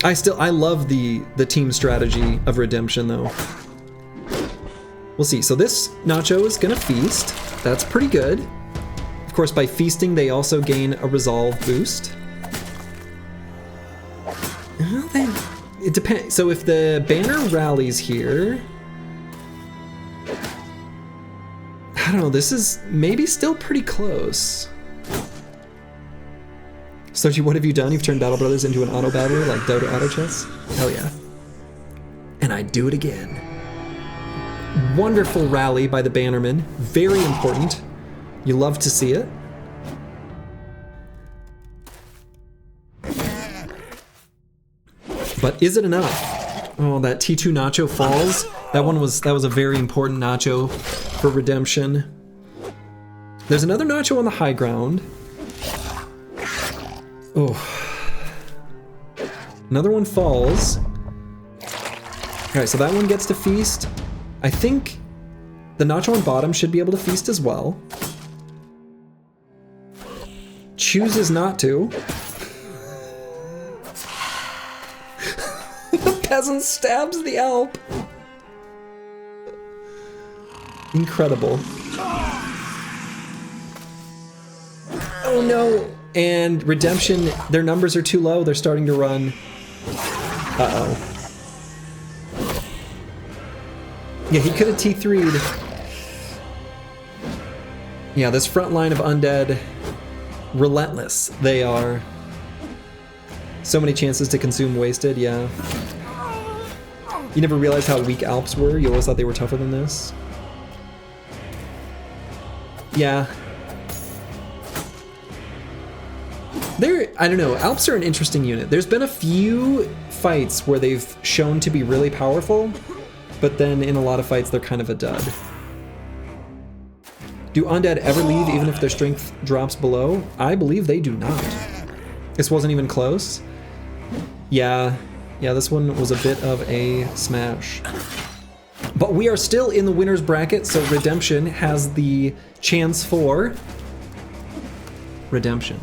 I love the team strategy of Redemption though. We'll see. So this Nacho is gonna feast. That's pretty good. Of course, by feasting, they also gain a resolve boost. It depends. So if the banner rallies here, I don't know, this is maybe still pretty close. Sochi, what have you done? You've turned Battle Brothers into an auto battler like Dota Auto Chess? Hell yeah. And I'd do it again. Wonderful rally by the Bannerman. Very important. You love to see it. But is it enough? Oh, that T2 Nacho falls. That was a very important Nacho for Redemption. There's another Nacho on the high ground. Oh. Another one falls. Alright, so that one gets to feast. I think the Nacho on bottom should be able to feast as well. Chooses not to. The peasant stabs the Alp. Incredible. Oh no! And Redemption, their numbers are too low, they're starting to run. Uh-oh. Yeah, he could have T3'd. Yeah, this front line of undead, relentless they are. So many chances to consume wasted, yeah. You never realized how weak Alps were? You always thought they were tougher than this? Yeah. I don't know, Alps are an interesting unit. There's been a few fights where they've shown to be really powerful, but then in a lot of fights they're kind of a dud. Do undead ever leave even if their strength drops below? I believe they do not. This wasn't even close. Yeah, this one was a bit of a smash. But we are still in the winner's bracket, so Redemption has the chance for redemption.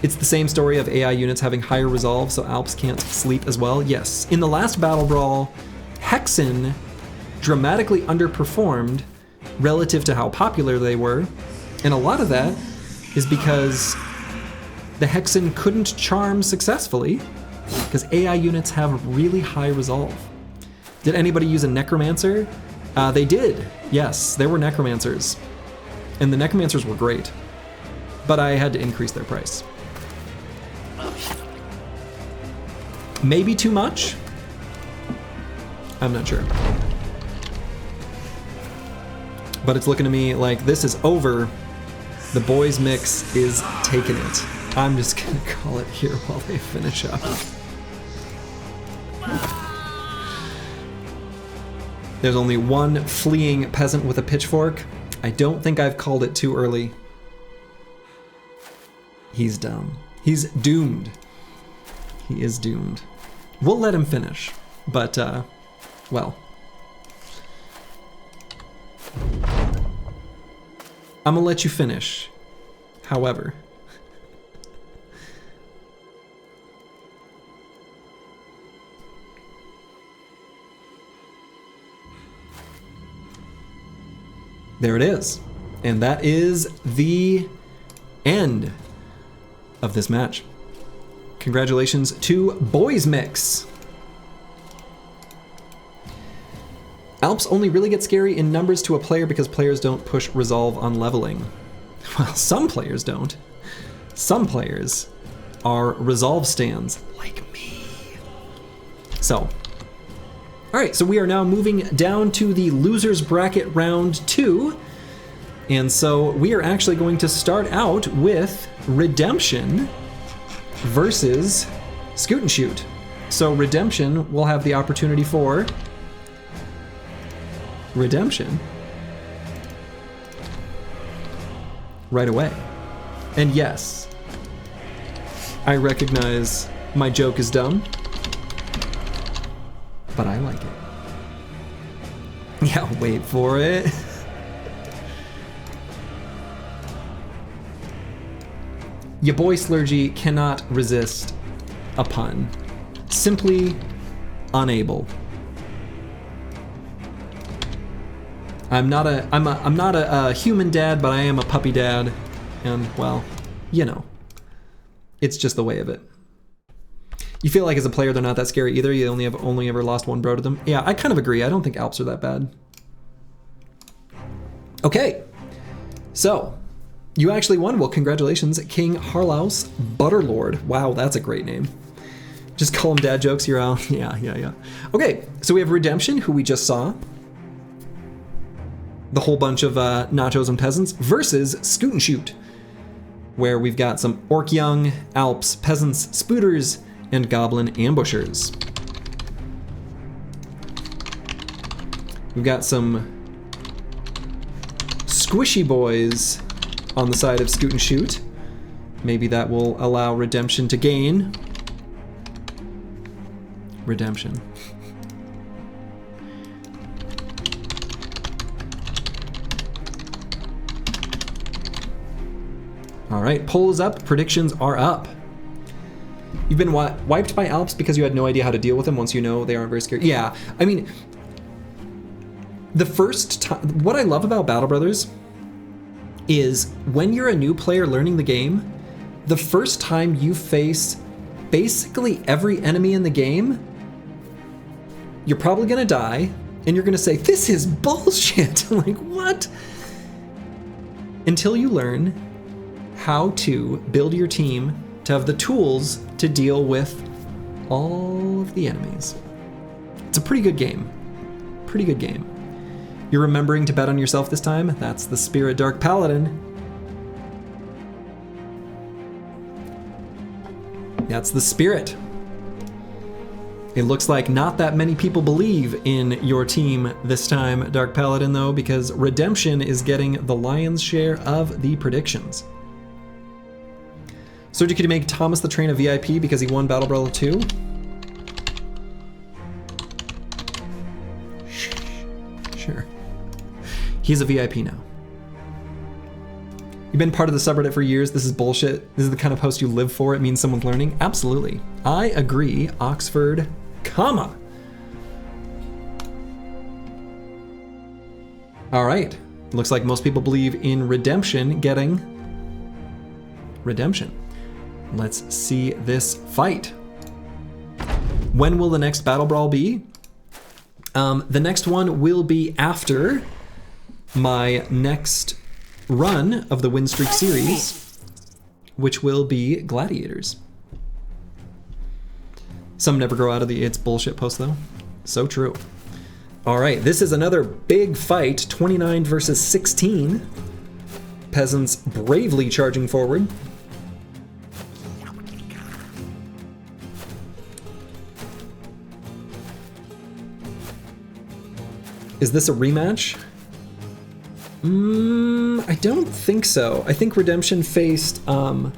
It's the same story of AI units having higher resolve, so Alps can't sleep as well. Yes, in the last Battle Brawl, Hexen dramatically underperformed relative to how popular they were, and a lot of that is because the Hexen couldn't charm successfully because AI units have really high resolve. Did anybody use a Necromancer? They did, yes, there were Necromancers, and the Necromancers were great, but I had to increase their price. Maybe too much? I'm not sure. But it's looking to me like this is over. The boys mix is taking it. I'm just gonna call it here while they finish up. There's only one fleeing peasant with a pitchfork. I don't think I've called it too early. He's dumb. He's doomed. He is doomed. We'll let him finish, but, well. I'm gonna let you finish, however. There it is. And that is the end of this match. Congratulations to Boys Mix. Alps only really get scary in numbers to a player because players don't push resolve on leveling. Well, some players don't. Some players are resolve stands like me. So, all right, so we are now moving down to the losers bracket round 2. And so we are actually going to start out with Redemption versus Scoot and Shoot. So Redemption will have the opportunity for redemption right away. And yes, I recognize my joke is dumb, but I like it. Yeah, wait for it. Your boy Slurgy cannot resist a pun. Simply unable. I'm not a human dad, but I am a puppy dad, and well, you know, it's just the way of it. You feel like as a player they're not that scary either. You only ever lost one bro to them. Yeah, I kind of agree. I don't think Alps are that bad. Okay, so you actually won. Well, congratulations, King Harlaus Butterlord. Wow, that's a great name. Just call him dad jokes. You're out. Yeah. Okay, so we have Redemption, who we just saw. The whole bunch of nachos and peasants versus Scoot and Shoot, where we've got some Orc Young, Alps, Peasants, Spooters, and Goblin Ambushers. We've got some Squishy Boys on the side of Scoot and Shoot. Maybe that will allow Redemption to gain. Redemption. All right, poll is up, predictions are up. You've been wiped by Alps because you had no idea how to deal with them once you know they aren't very scary. Yeah, I mean, the first time, what I love about Battle Brothers is when you're a new player learning the game, the first time you face basically every enemy in the game, you're probably gonna die, and you're gonna say, this is bullshit. Like, what? Until you learn how to build your team to have the tools to deal with all of the enemies. It's a pretty good game. Pretty good game. You're remembering to bet on yourself this time? That's the Spirit Dark Paladin. That's the Spirit. It looks like not that many people believe in your team this time, Dark Paladin, though, because Redemption is getting the lion's share of the predictions. Sergi, could you make Thomas the Train a VIP because he won BattleBrawl 2? Sure. He's a VIP now. You've been part of the subreddit for years. This is bullshit. This is the kind of post you live for. It means someone's learning. Absolutely. I agree. Oxford, comma. All right. Looks like most people believe in Redemption getting Redemption. Let's see this fight. When will the next BattleBrawl be? The next one will be after my next run of the Win Streak series, which will be Gladiators. Some never grow out of the it's bullshit post though. So true. All right, this is another big fight, 29 versus 16. Peasants bravely charging forward. Is this a rematch? I don't think so. I think Redemption faced, the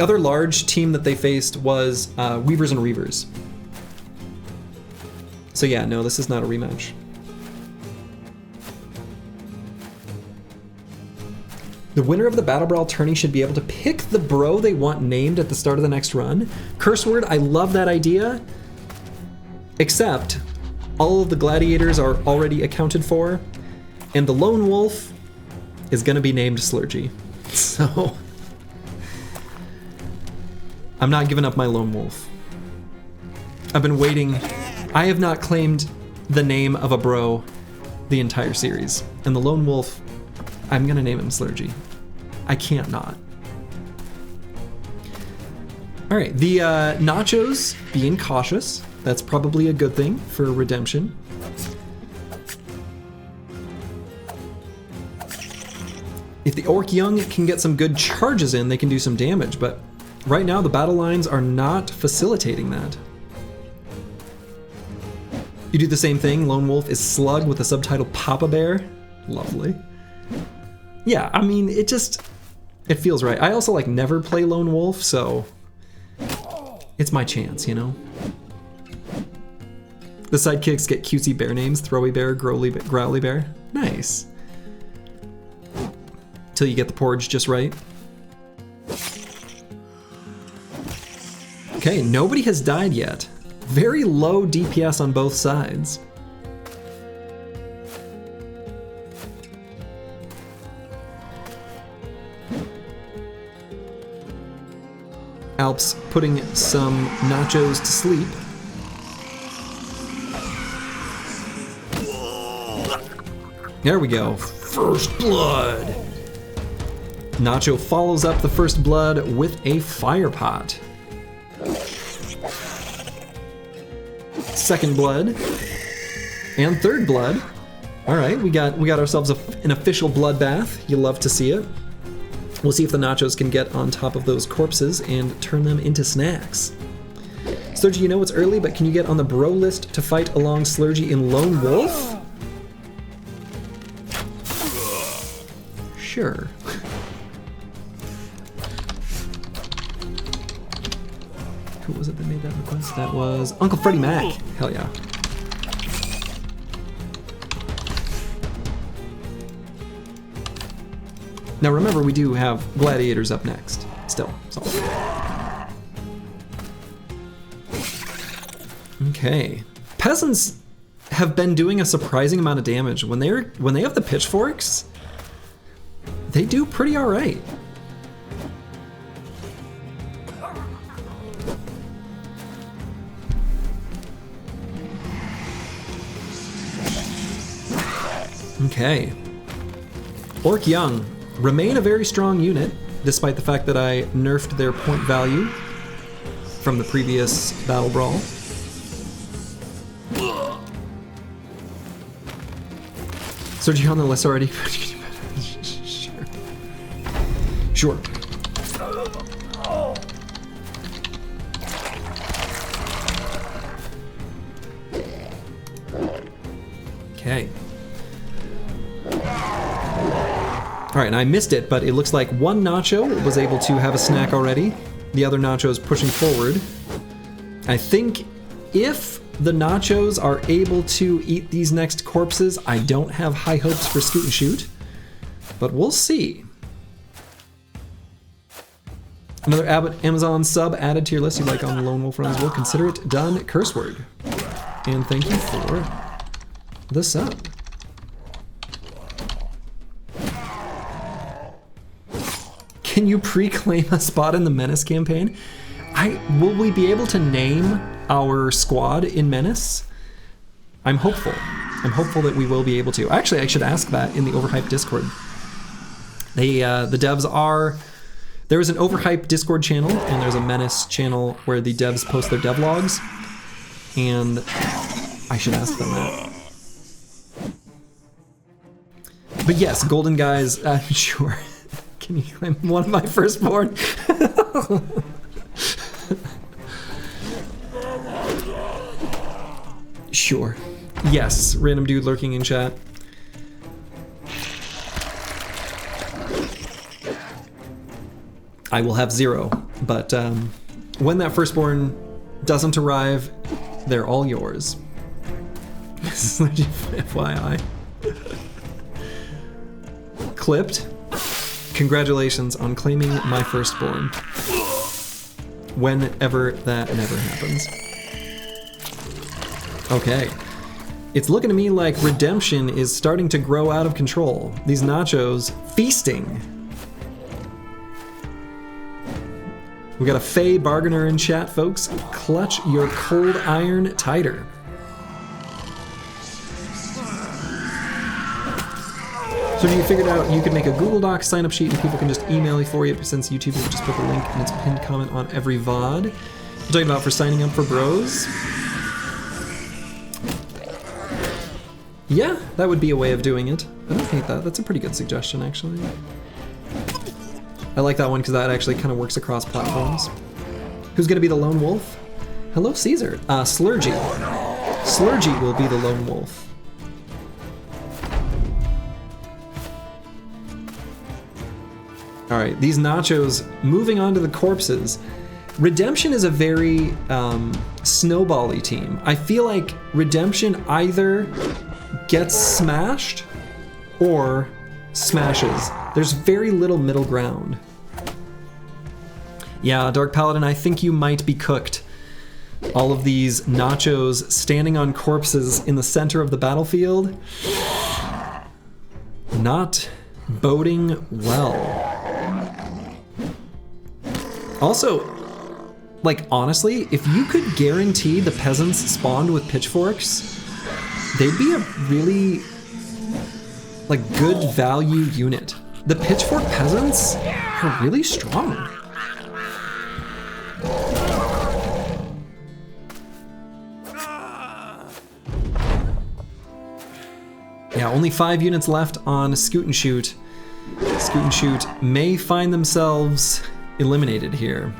other large team that they faced was Weavers and Reavers. So yeah, no, this is not a rematch. The winner of the BattleBrawl tourney should be able to pick the bro they want named at the start of the next run. Curse word, I love that idea, except all of the gladiators are already accounted for, and the lone wolf is gonna be named Slurgy. So I'm not giving up my lone wolf. I've been waiting. I have not claimed the name of a bro the entire series, and the lone wolf, I'm gonna name him Slurgy. I can't not. All right, the nachos being cautious. That's probably a good thing for Redemption. If the Orc Young can get some good charges in, they can do some damage, but right now the battle lines are not facilitating that. You do the same thing. Lone Wolf is Slug with the subtitle Papa Bear. Lovely. Yeah, I mean, it feels right. I also like never play Lone Wolf, so it's my chance, you know? The sidekicks get cutesy bear names: Throwy Bear, Growly Bear. Nice. Till you get the porridge just right. Okay, nobody has died yet. Very low DPS on both sides. Alp's putting some nachos to sleep. There we go. First blood. Nacho follows up the first blood with a fire pot. Second blood. And third blood. All right, we got ourselves an official bloodbath. You love to see it. We'll see if the nachos can get on top of those corpses and turn them into snacks. Slurgy, you know it's early, but can you get on the bro list to fight along Slurgy in Lone Wolf? Sure. Who was it that made that request? That was Uncle Freddie Mac. Hell yeah. Now remember, we do have gladiators up next. Still, so. Okay. Peasants have been doing a surprising amount of damage. When they have the pitchforks, they do pretty all right. Okay. Orc Young remain a very strong unit, despite the fact that I nerfed their point value from the previous BattleBrawl. Sergio on the list already? Sure. Okay. All right, and I missed it, but it looks like one Nacho was able to have a snack already. The other Nacho is pushing forward. I think if the Nachos are able to eat these next corpses, I don't have high hopes for Scoot and Shoot, but we'll see. Another Amazon sub added to your list. You like on the Lone Wolf runs? We'll consider it done. Curse word. And thank you for the sub. Can you pre-claim a spot in the Menace campaign? Will we be able to name our squad in Menace? I'm hopeful. I'm hopeful that we will be able to. Actually, I should ask that in the Overhyped Discord. The devs are... There is an Overhyped Discord channel, and there's a Menace channel where the devs post their devlogs, and I should ask them that. But yes, Golden Guys, sure. Can you claim one of my firstborn? Sure. Yes, random dude lurking in chat. I will have 0, but when that firstborn doesn't arrive, they're all yours. This is legit FYI. Clipped. Congratulations on claiming my firstborn. Whenever that never happens. Okay. It's looking to me like redemption is starting to grow out of control. These nachos feasting. We got a Fey bargainer in chat, folks. Clutch your cold iron tighter. So you figured out you could make a Google Doc sign-up sheet and people can just email you for you, since YouTube will just put the link in its pinned comment on every VOD. You're talking about for signing up for bros? Yeah, that would be a way of doing it. I don't hate that. That's a pretty good suggestion, actually. I like that one because that actually kind of works across platforms. Who's going to be the lone wolf? Hello, Caesar. Slurgy. Slurgy will be the lone wolf. All right, these nachos, moving on to the corpses. Redemption is a very snowball-y team. I feel like Redemption either gets smashed or smashes. There's very little middle ground. Yeah, Dark Paladin, I think you might be cooked. All of these nachos standing on corpses in the center of the battlefield. Not boding well. Also, like, honestly, if you could guarantee the peasants spawned with pitchforks, they'd be a really, like, good value unit. The pitchfork peasants are really strong. Yeah, only 5 units left on Scoot and Shoot. Scoot and Shoot may find themselves eliminated here.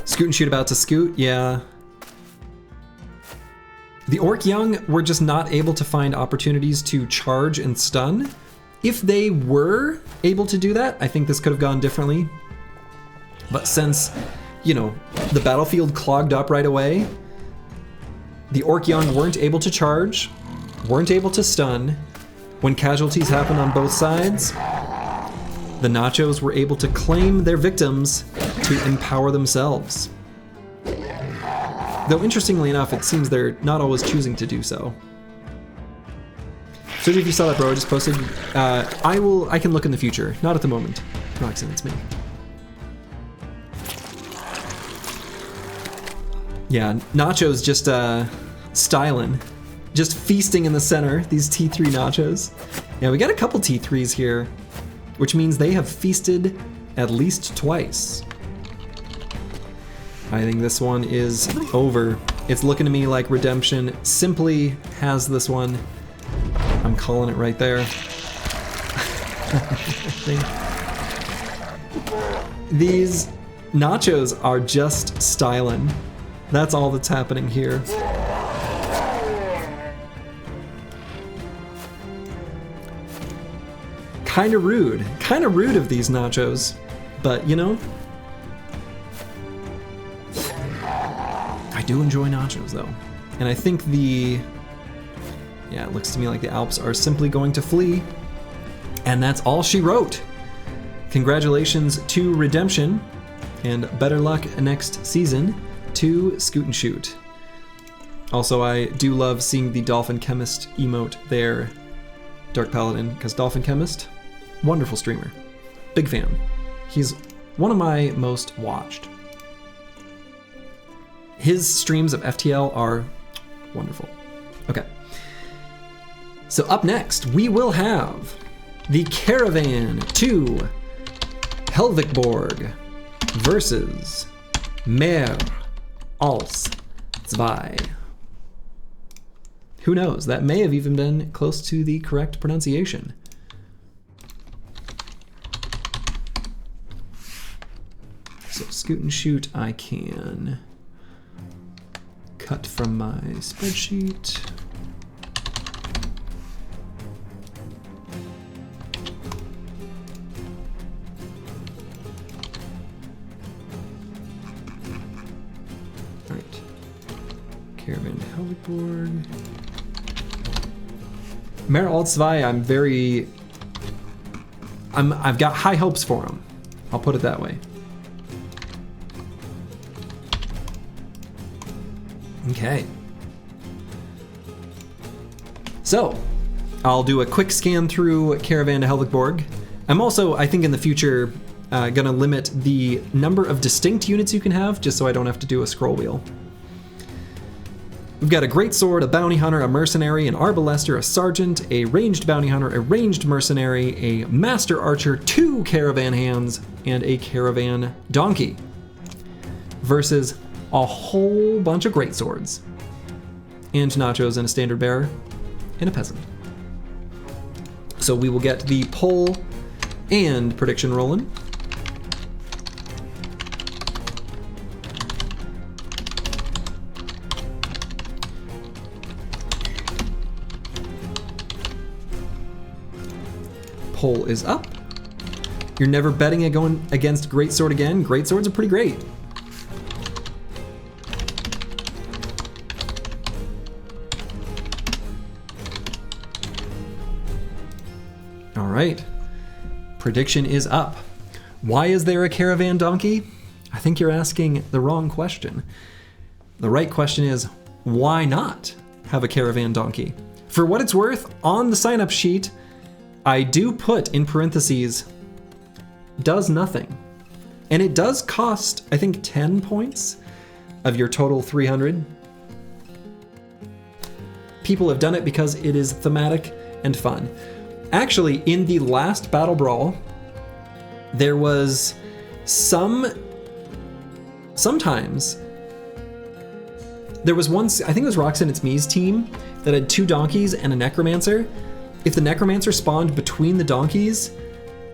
Scoot and Shoot about to scoot, yeah. The Orc Young were just not able to find opportunities to charge and stun. If they were able to do that, I think this could have gone differently. But since, you know, the battlefield clogged up right away, the Orc Young weren't able to charge, weren't able to stun. When casualties happened on both sides, the nachos were able to claim their victims to empower themselves. Though interestingly enough, it seems they're not always choosing to do so. So if you saw that, bro, I just posted. I can look in the future, not at the moment. Roxanne, it's me. Yeah, Nacho's just styling. Just feasting in the center, these T3 Nachos. Yeah, we got a couple T3s here, which means they have feasted at least twice. I think this one is over. It's looking to me like Redemption simply has this one. I'm calling it right there. These nachos are just styling. That's all that's happening here. Kinda rude of these nachos, but you know, I do enjoy nachos though. And I think it looks to me like the Alps are simply going to flee. And that's all she wrote. Congratulations to Redemption, and better luck next season to Scoot and Shoot. Also, I do love seeing the Dolphin Chemist emote there, Dark Paladin, because Dolphin Chemist, wonderful streamer. Big fan. He's one of my most watched. His streams of FTL are wonderful. Okay. So up next, we will have the Caravan to Helvikborg versus Mehr als zwei. Who knows? That may have even been close to the correct pronunciation. So Scoot and Shoot, I can cut from my spreadsheet. Caravan Helvikborg. Mehr als zwei, I've got high hopes for him. I'll put it that way. Okay. So, I'll do a quick scan through Caravan to Helvikborg. I'm also, I think in the future, gonna limit the number of distinct units you can have, just so I don't have to do a scroll wheel. We've got a greatsword, a bounty hunter, a mercenary, an arbalester, a sergeant, a ranged bounty hunter, a ranged mercenary, a master archer, 2 caravan hands, and a caravan donkey. Versus a whole bunch of greatswords. And nachos and a standard bearer and a peasant. So we will get the poll and prediction rolling. Poll is up. You're never betting going against Greatsword again. Greatswords are pretty great. All right. Prediction is up. Why is there a caravan donkey? I think you're asking the wrong question. The right question is, why not have a caravan donkey? For what it's worth, on the sign-up sheet, I do put in parentheses, does nothing. And it does cost, I think, 10 points of your total 300. People have done it because it is thematic and fun. Actually, in the last BattleBrawl, there was sometimes, there was one, I think it was Roxanne It's Me's team that had 2 donkeys and a necromancer. If the necromancer spawned between the donkeys,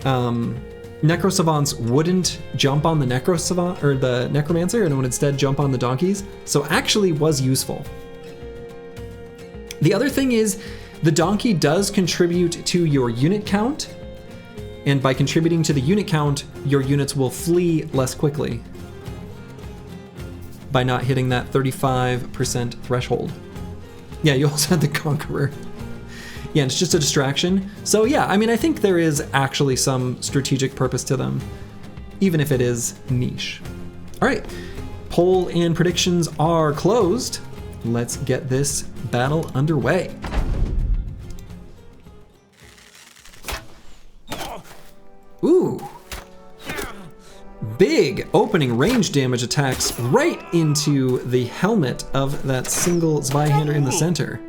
necrosavants wouldn't jump on the necrosavant or the necromancer and would instead jump on the donkeys. So actually was useful. The other thing is the donkey does contribute to your unit count, and by contributing to the unit count, your units will flee less quickly by not hitting that 35% threshold. Yeah, you also had the Conqueror. Yeah, it's just a distraction. So yeah, I mean, I think there is actually some strategic purpose to them, even if it is niche. All right, poll and predictions are closed. Let's get this battle underway. Ooh. Big opening range damage attacks right into the helmet of that single Zweihander in the center.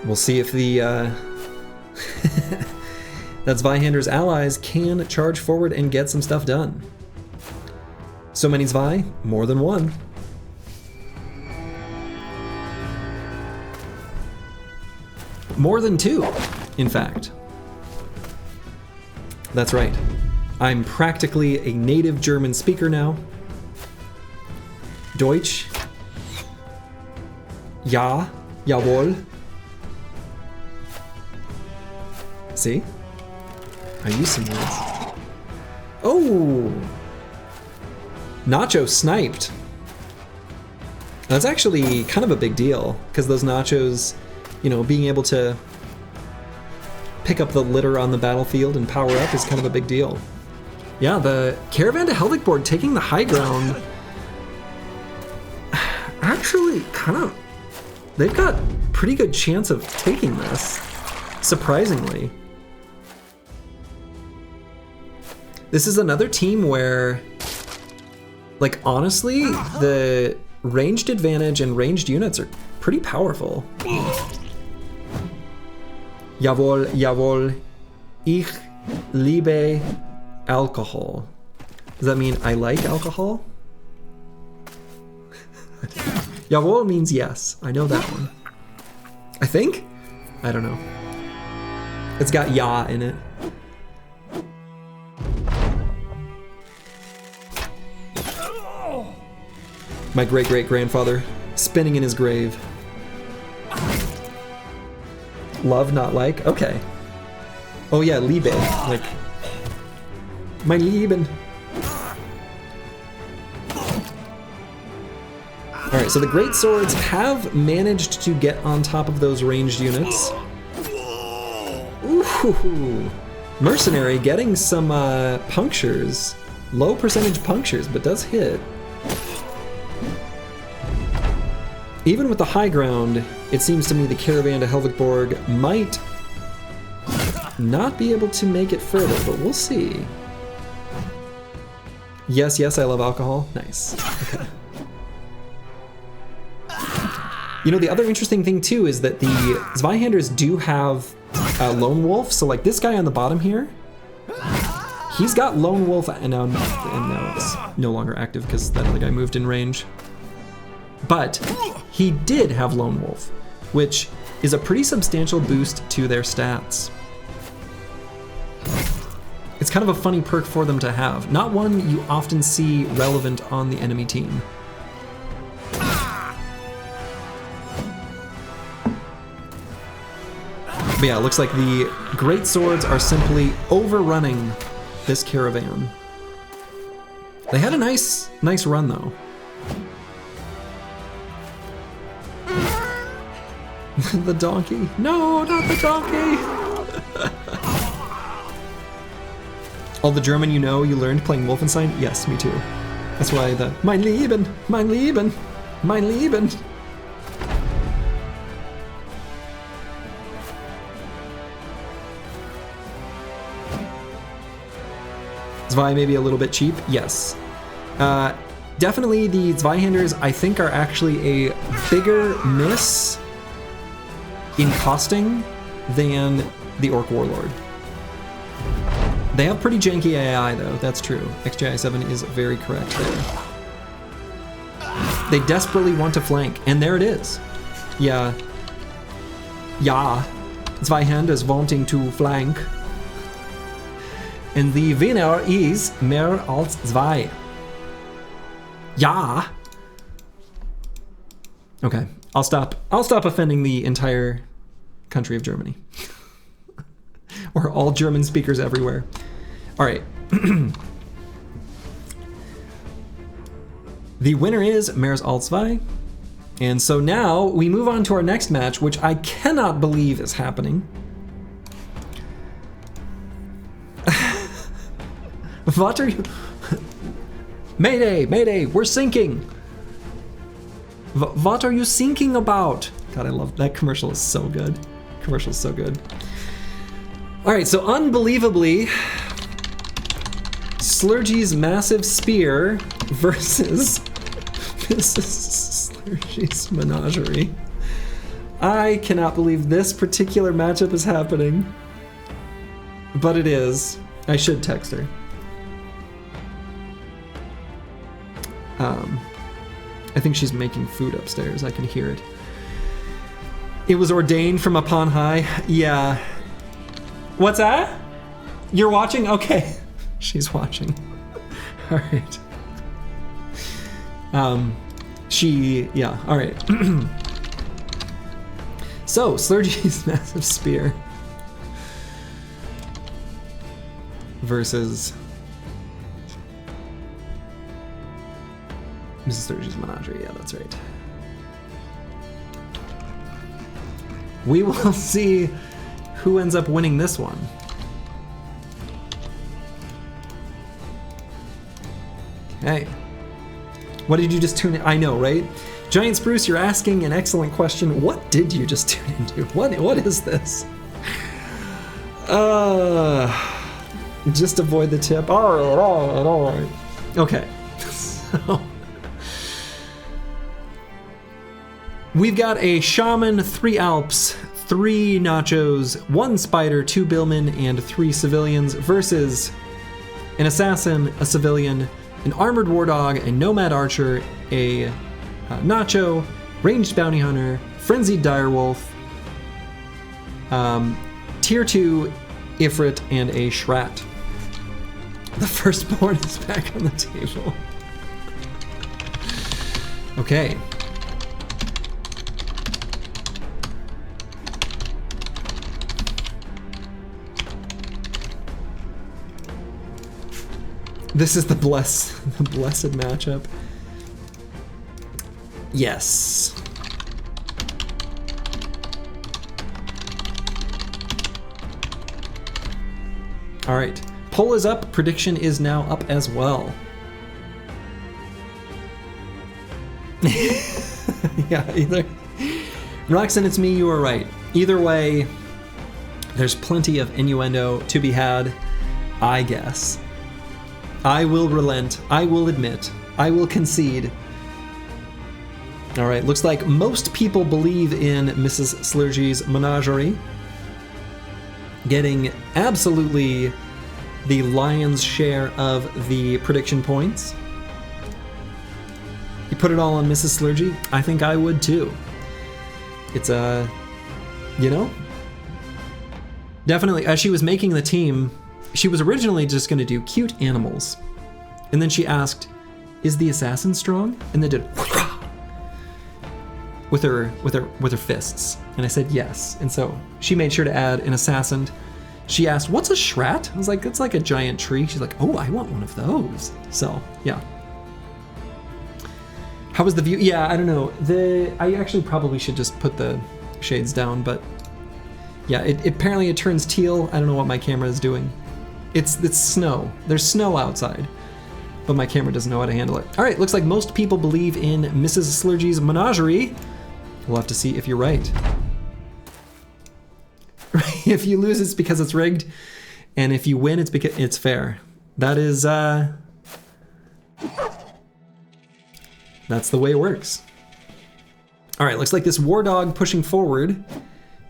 We'll see if the that Zweihander's allies can charge forward and get some stuff done. So many Zwei, more than one. More than 2. in fact. That's right. I'm practically a native German speaker now. Deutsch. Ja, jawohl. See? I use some words. Oh! Nacho sniped. That's actually kind of a big deal, because those nachos, you know, being able to pick up the litter on the battlefield and power up is kind of a big deal. Yeah, the Caravan to Helvig board taking the high ground. Actually, kind of, they've got pretty good chance of taking this, surprisingly. This is another team where, like, honestly, the ranged advantage and ranged units are pretty powerful. Jawohl, jawohl, ich liebe Alkohol. Does that mean I like alcohol? Jawohl means yes. I know that one. I think? I don't know. It's got ja in it. My great-great-grandfather spinning in his grave. Love, not like? Okay. Oh yeah, Liebe. Like, mein Lieben. Alright, so the Great Swords have managed to get on top of those ranged units. Ooh, Mercenary getting some punctures. Low percentage punctures, but does hit. Even with the high ground, it seems to me the Caravan to Helvigborg might not be able to make it further, but we'll see. Yes, yes, I love alcohol. Nice. Okay. You know, the other interesting thing too is that the Zweihanders do have Lone Wolf, so like this guy on the bottom here, he's got Lone Wolf, and now it's no longer active because that other guy moved in range. But he did have Lone Wolf, which is a pretty substantial boost to their stats. It's kind of a funny perk for them to have, not one you often see relevant on the enemy team. But yeah, it looks like the Great Swords are simply overrunning this caravan. They had a nice run though. The donkey. No, not the donkey! All the German you know you learned playing Wolfenstein? Yes, me too. That's why the Mein Lieben, mein Lieben, mein Lieben. Zwei maybe a little bit cheap? Yes. Definitely the Zweihanders I think are actually a bigger miss in costing than the Orc Warlord. They have pretty janky AI though, that's true. XGI7 is very correct there. They desperately want to flank, and there it is. Yeah. Ja. Zweihanders wanting to flank. And the winner is mehr als zwei. Ja. Okay, I'll stop offending the entire country of Germany. Or all German speakers everywhere. All right. The winner is mehr als zwei. And so now we move on to our next match, which I cannot believe is happening. What are you? Mayday, mayday, we're sinking. What are you sinking about? God, I love that commercial. Is so good. Commercial is so good. All right, so unbelievably, Slurgy's massive spear versus Slurgy's menagerie. I cannot believe this particular matchup is happening, but it is. I should text her. I think she's making food upstairs. I can hear it. It was ordained from upon high. Yeah, What's that? You're watching? Okay. She's watching. All right. Yeah, all right. So, Slurgy's Massive Spear versus Mrs. Slurgy's Menagerie. Yeah, that's right. We will see who ends up winning this one. Okay. What did you just tune in? I know, right? Giant Spruce, you're asking an excellent question. What did you just tune into? What is this? Just avoid the tip. All right. Okay. So we've got a Shaman, 3 Alps, 3 Nachos, 1 Spider, 2 Billmen, and 3 Civilians versus an Assassin, a Civilian, an Armored War Dog, a Nomad Archer, a Nacho, Ranged Bounty Hunter, Frenzied Direwolf, Tier 2 Ifrit, and a Schrat. The firstborn is back on the table. Okay. This is the blessed matchup. Yes. All right. Poll is up. Prediction is now up as well. Yeah, either. Roxanne, it's me, you are right. Either way, there's plenty of innuendo to be had, I guess. I will relent. I will admit. I will concede. All right, looks like most people believe in Mrs. Slurgy's Menagerie, getting absolutely the lion's share of the prediction points. You put it all on Mrs. Slurgy? I think I would too. It's you know, definitely, as she was making the team, she was originally just going to do cute animals. And then she asked, is the assassin strong? And then did with her fists. And I said yes. And so she made sure to add an assassin. She asked, what's a Schrat? I was like, it's like a giant tree. She's like, oh, I want one of those. So, yeah. How was the view? Yeah, I don't know. I actually probably should just put the shades down, but yeah, apparently it turns teal. I don't know what my camera is doing. It's snow. There's snow outside, but my camera doesn't know how to handle it. All right, looks like most people believe in Mrs. Slurgy's Menagerie. We'll have to see if you're right. If you lose, it's because it's rigged, and if you win, it's because it's fair. That is, that's the way it works. All right, looks like this War Dog pushing forward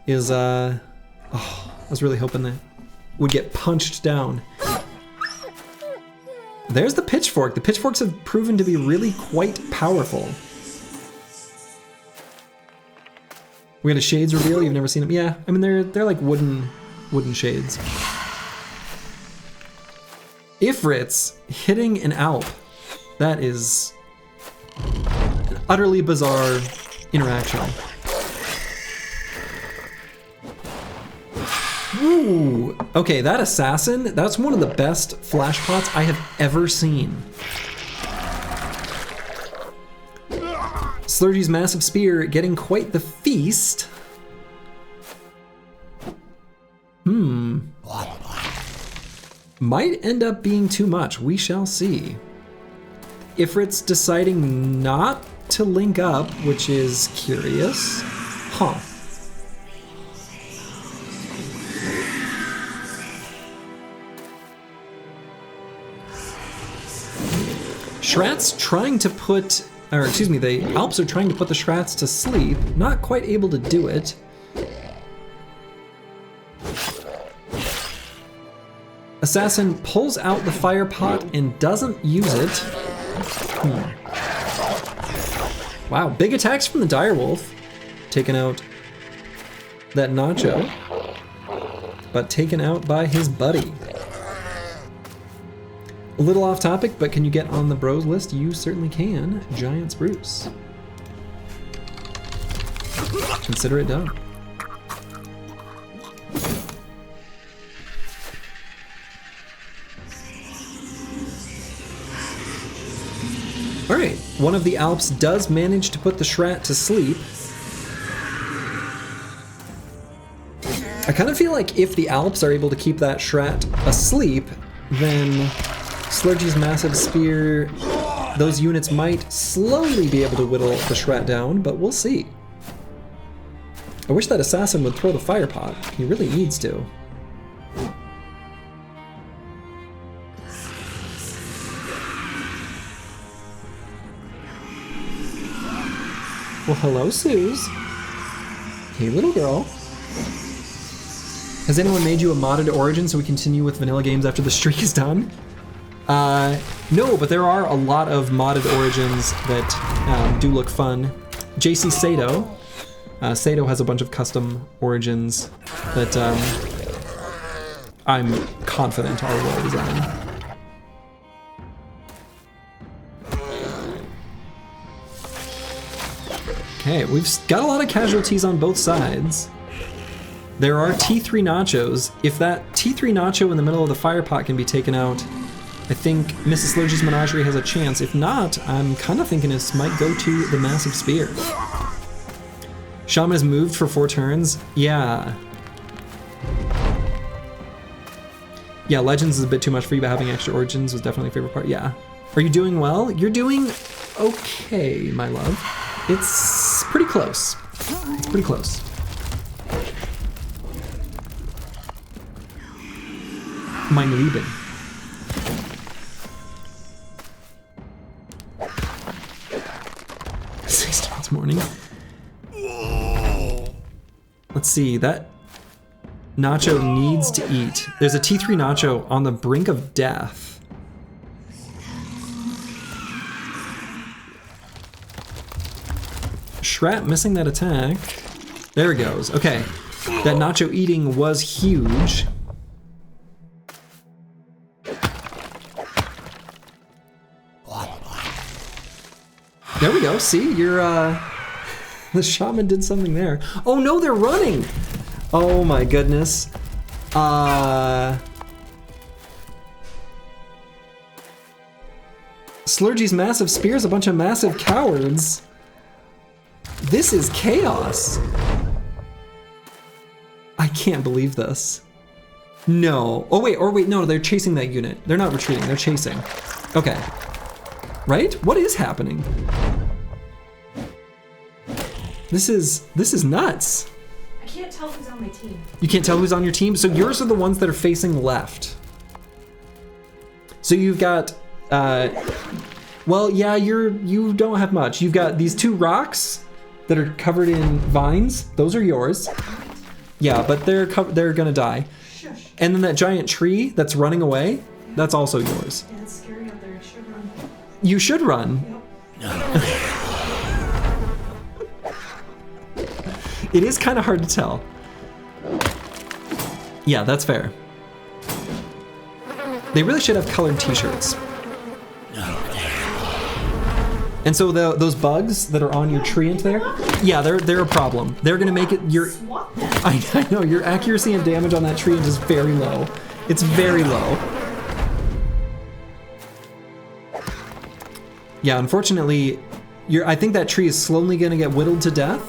is, oh, I was really hoping that would get punched down. There's the pitchfork. The pitchforks have proven to be really quite powerful. We got a shades reveal. You've never seen them. Yeah, I mean they're like wooden shades. Ifrits hitting an Alp. That is an utterly bizarre interaction. Ooh, okay, that assassin, that's one of the best flash pots I have ever seen. Slurgy's Massive Spear getting quite the feast. Might end up being too much. We shall see. Ifrit's deciding not to link up, which is curious. Huh. Schrat's trying to put, or excuse me, the Alps are trying to put the Schrats to sleep, not quite able to do it. Assassin pulls out the fire pot and doesn't use it. Wow, big attacks from the Direwolf, taking out that Nacho. but taken out by his buddy. A little off topic, but can you get on the bros list? You certainly can. Giant Spruce. Consider it done. Alright, one of the Alps does manage to put the Schrat to sleep. I kind of feel like if the Alps are able to keep that Schrat asleep, then Slurgy's Massive Spear, those units might slowly be able to whittle the Schrat down, but we'll see. I wish that assassin would throw the fire pot. He really needs to. Well, hello, Suze. Hey, little girl. Has anyone made you a modded origin so we continue with vanilla games after the streak is done? No, but there are a lot of modded origins that do look fun. JC Sato. Sato has a bunch of custom origins that I'm confident are well designed. Okay, we've got a lot of casualties on both sides. There are T3 nachos. If that T3 nacho in the middle of the fire pot can be taken out, I think Mrs. Slurgy's Menagerie has a chance. If not, I'm kind of thinking this might go to the Massive Spear. Shaman has moved for 4 turns. Yeah. Yeah, Legends is a bit too much for you, but having extra origins was definitely a favorite part. Yeah. Are you doing well? You're doing okay, my love. It's pretty close. It's pretty close. Mein Lieben. This morning. Let's see, that Nacho needs to eat. There's a T3 Nacho on the brink of death. Schrat missing that attack. There it goes. Okay. That Nacho eating was huge. There we go. See, you're the shaman did something there. Oh no, they're running. Oh my goodness. Slurgy's Massive Spear is a bunch of massive cowards. This is chaos. I can't believe this. No. Oh wait, no, they're chasing that unit. They're not retreating, they're chasing. Okay. Right? What is happening? This is nuts. I can't tell who's on my team. You can't tell who's on your team? So yours are the ones that are facing left. So you've got, well, yeah, you don't have much. You've got these 2 rocks that are covered in vines. Those are yours. Yeah, but they're gonna die. Shush. And then that giant tree that's running away, that's also yours. Yeah, it's scary out there. I should run. You should run. Yep. It is kind of hard to tell. Yeah, that's fair. They really should have colored t-shirts. And so those bugs that are on your tree into there, yeah, they're a problem. They're gonna make it I know your accuracy and damage on that tree is very low. It's very low. Yeah, unfortunately, I think that tree is slowly gonna get whittled to death.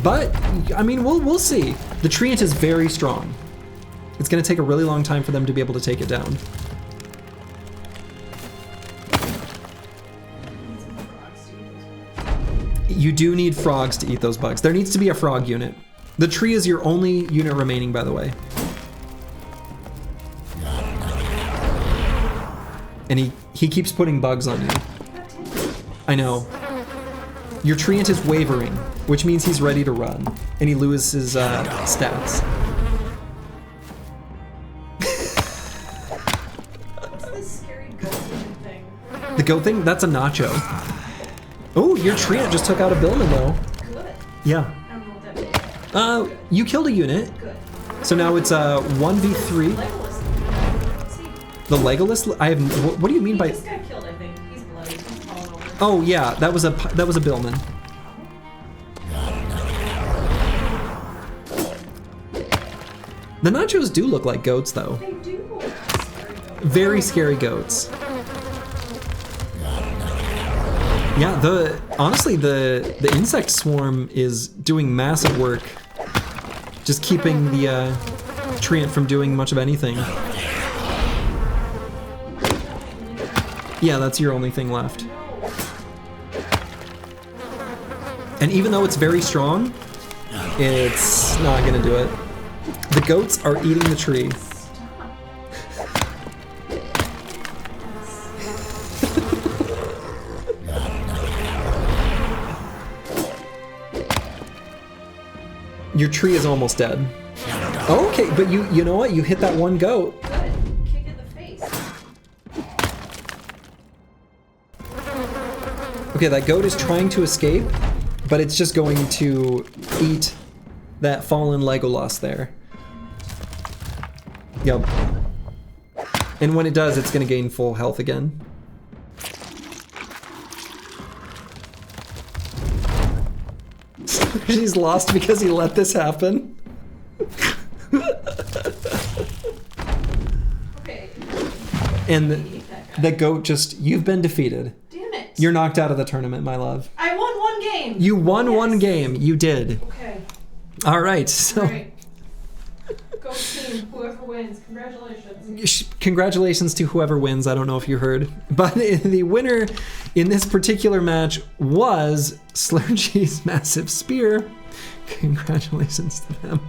But I mean, we'll see. The treant is very strong. It's gonna take a really long time for them to be able to take it down. You do need frogs to eat those bugs. There needs to be a frog unit. The tree is your only unit remaining, by the way. And he keeps putting bugs on you. I know. Your treant is wavering, which means he's ready to run. And he loses stats. What's this scary goat thing? The goat thing? That's a nacho. Oh, your treant just took out a Billman though. Good. Yeah. I don't know what that means. You killed a unit. Good. So now it's 1v3. Legolas. See, The Legolas. I have. What do you mean he by? just got killed, I think. He's bloody. He's falling over. Oh yeah, that was a Billman. The nachos do look like goats, though. They do. Very scary goats. Yeah, honestly the insect swarm is doing massive work, just keeping the treant from doing much of anything. Yeah, that's your only thing left. And even though it's very strong, it's not gonna do it. The goats are eating the tree. Your tree is almost dead. Okay, but you know what? You hit that one goat. Good. Kick in the face. Okay, that goat is trying to escape, but it's just going to eat that fallen Legolas there. Yep. And when it does, it's going to gain full health again. She's lost because he let this happen. Okay. And the goat just, you've been defeated. Damn it. You're knocked out of the tournament, my love. I won one game. You won Yes. one game. You did. Okay. All right. So, All right. Go team. Whoever wins. Congratulations. congratulations to whoever wins. I don't know if you heard, but the winner in this particular match was Slurgy's Massive Spear. Congratulations to them.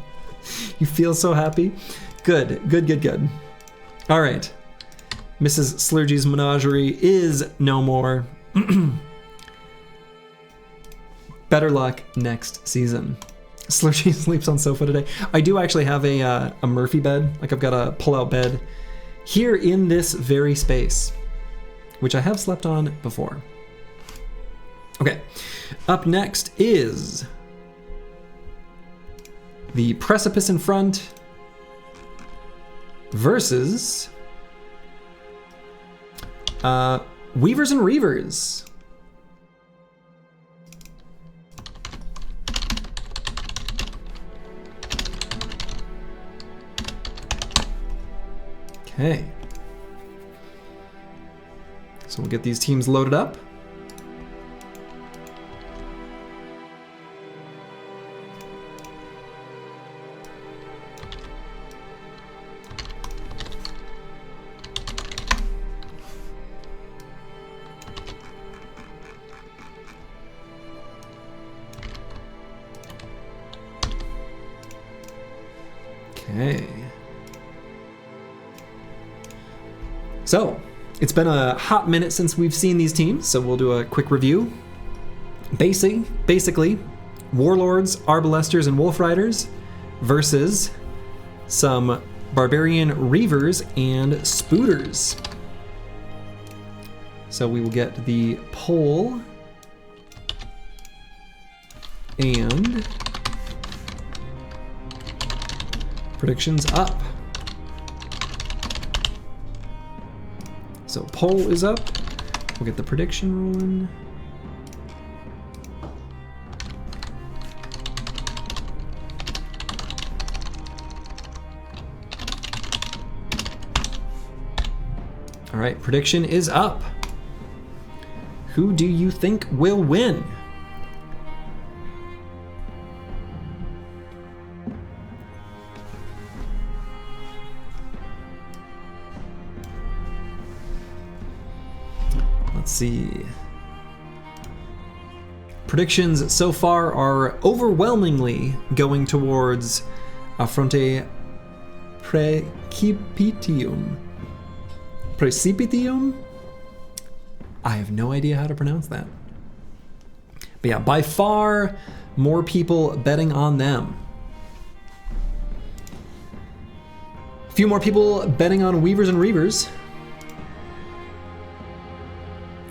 You feel so happy. Good, good, good, good. All right. Mrs. Slurgy's menagerie is no more. Better luck next season. Slurgy sleeps on sofa today. I do actually have a Murphy bed. Like I've got a pull-out bed here in this very space, which I have slept on before. Okay, up next is the Precipice in Front versus Weavers and Reavers. Okay. So we'll get these teams loaded up. Okay. So, it's been a hot minute since we've seen these teams, so we'll do a quick review. Basically, Warlords, Arbalesters, and Wolf Riders versus some Barbarian Reavers and Spooters. So we will get the poll and predictions up. So poll is up. We'll get the prediction rolling. All right, prediction is up. Who do you think will win? Let's see. Predictions so far are overwhelmingly going towards Affronte Precipitium. Precipitium? I have no idea how to pronounce that. But yeah, by far more people betting on them. A few more people betting on Weavers and Reavers.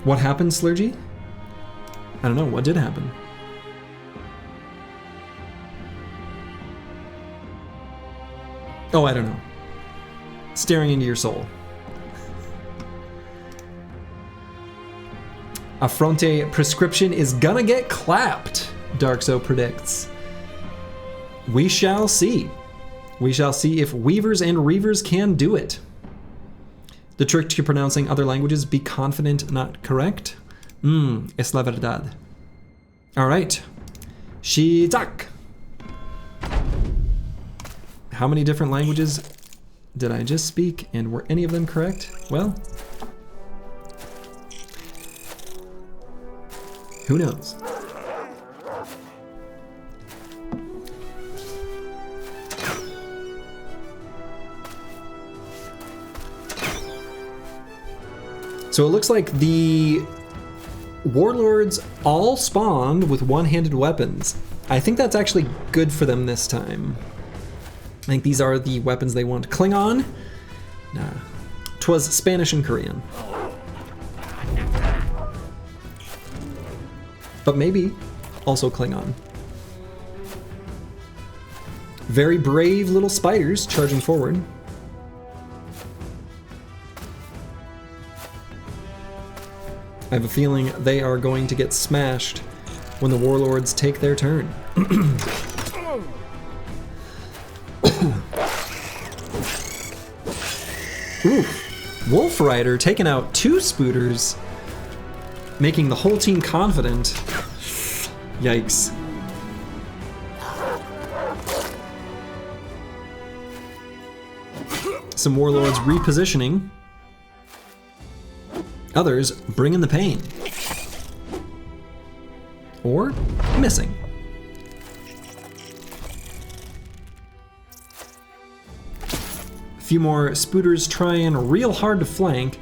What happened, Slurgy? I don't know, what did happen? Oh, I don't know. Staring into your soul. Affronte prescription is gonna get clapped, Darkso predicts. We shall see. We shall see if Weavers and Reavers can do it. The trick to pronouncing other languages, be confident, not correct. Es la verdad. All right. Shitak. How many different languages did I just speak, and were any of them correct? Well, who knows? So it looks like the Warlords all spawned with one-handed weapons. I think that's actually good for them this time. I think these are the weapons they want. Klingon? Nah. 'Twas Spanish and Korean. But maybe also Klingon. Very brave little spiders charging forward. I have a feeling they are going to get smashed when the Warlords take their turn. Oof. Wolf Rider taking out 2 spooters, making the whole team confident. Yikes. Some Warlords repositioning. Others bringing the pain. Or missing. A few more spooters trying real hard to flank.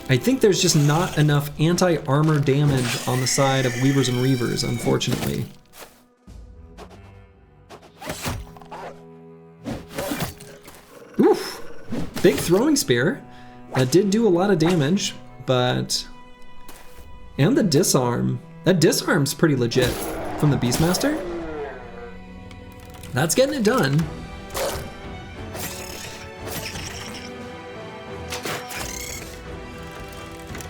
I think there's just not enough anti-armor damage on the side of Weavers and Reavers, unfortunately. Oof! Big throwing spear. That did do a lot of damage, but... And the disarm. That disarm's pretty legit from the Beastmaster. That's getting it done.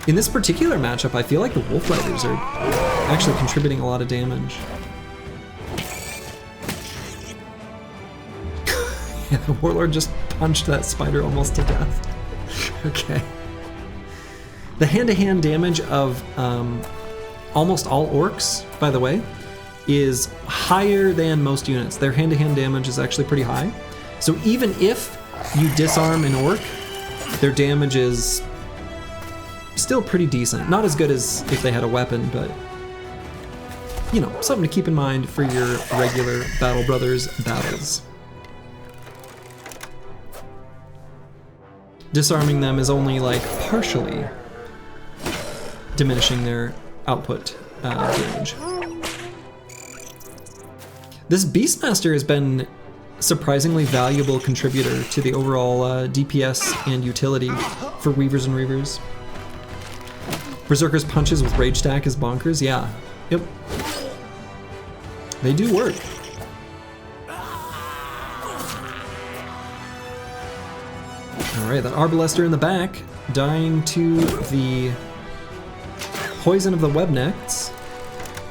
In this particular matchup, I feel like the Wolf Riders are actually contributing a lot of damage. Yeah, the Warlord just punched that spider almost to death. Okay. The hand-to-hand damage of almost all Orcs, by the way, is higher than most units. Their hand-to-hand damage is actually pretty high. So even if you disarm an Orc, their damage is still pretty decent. Not as good as if they had a weapon, but you know, something to keep in mind for your regular Battle Brothers battles. Disarming them is only like partially diminishing their output damage. This Beastmaster has been surprisingly valuable contributor to the overall DPS and utility for Weavers and Reavers. Berserker's punches with Rage Stack is bonkers, yeah. Yep. They do work. Alright, that Arbalester in the back, dying to the poison of the Webnects.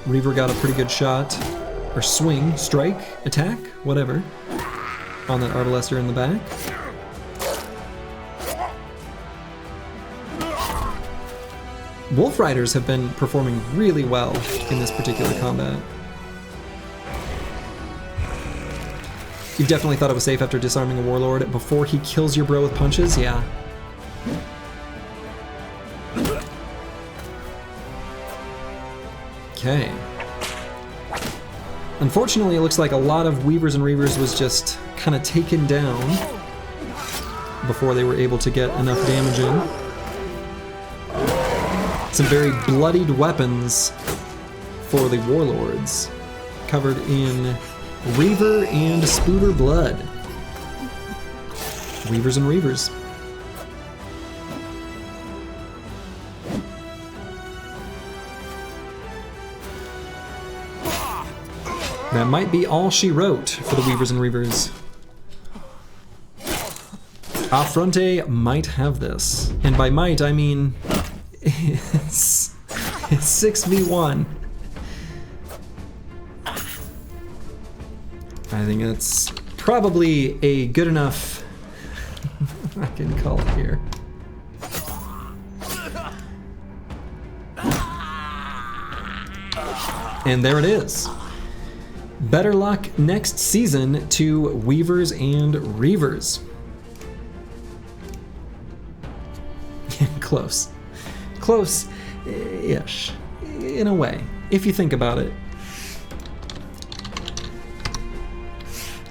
Reaver got a pretty good shot, or swing, strike, attack, whatever, on that Arbalester in the back. Wolf Riders have been performing really well in this particular combat. You definitely thought it was safe after disarming a Warlord before he kills your bro with punches? Yeah. Okay. Unfortunately, it looks like a lot of Weavers and Reavers was just kind of taken down before they were able to get enough damage in. Some very bloodied weapons for the Warlords, covered in Reaver and Spooter blood. Weavers and Reavers. That might be all she wrote for the Weavers and Reavers. Affronte might have this. And by might, I mean it's 6v1. I think that's probably a good enough I can call it here. And there it is. Better luck next season to Weavers and Reavers. Close. Close-ish, in a way, if you think about it.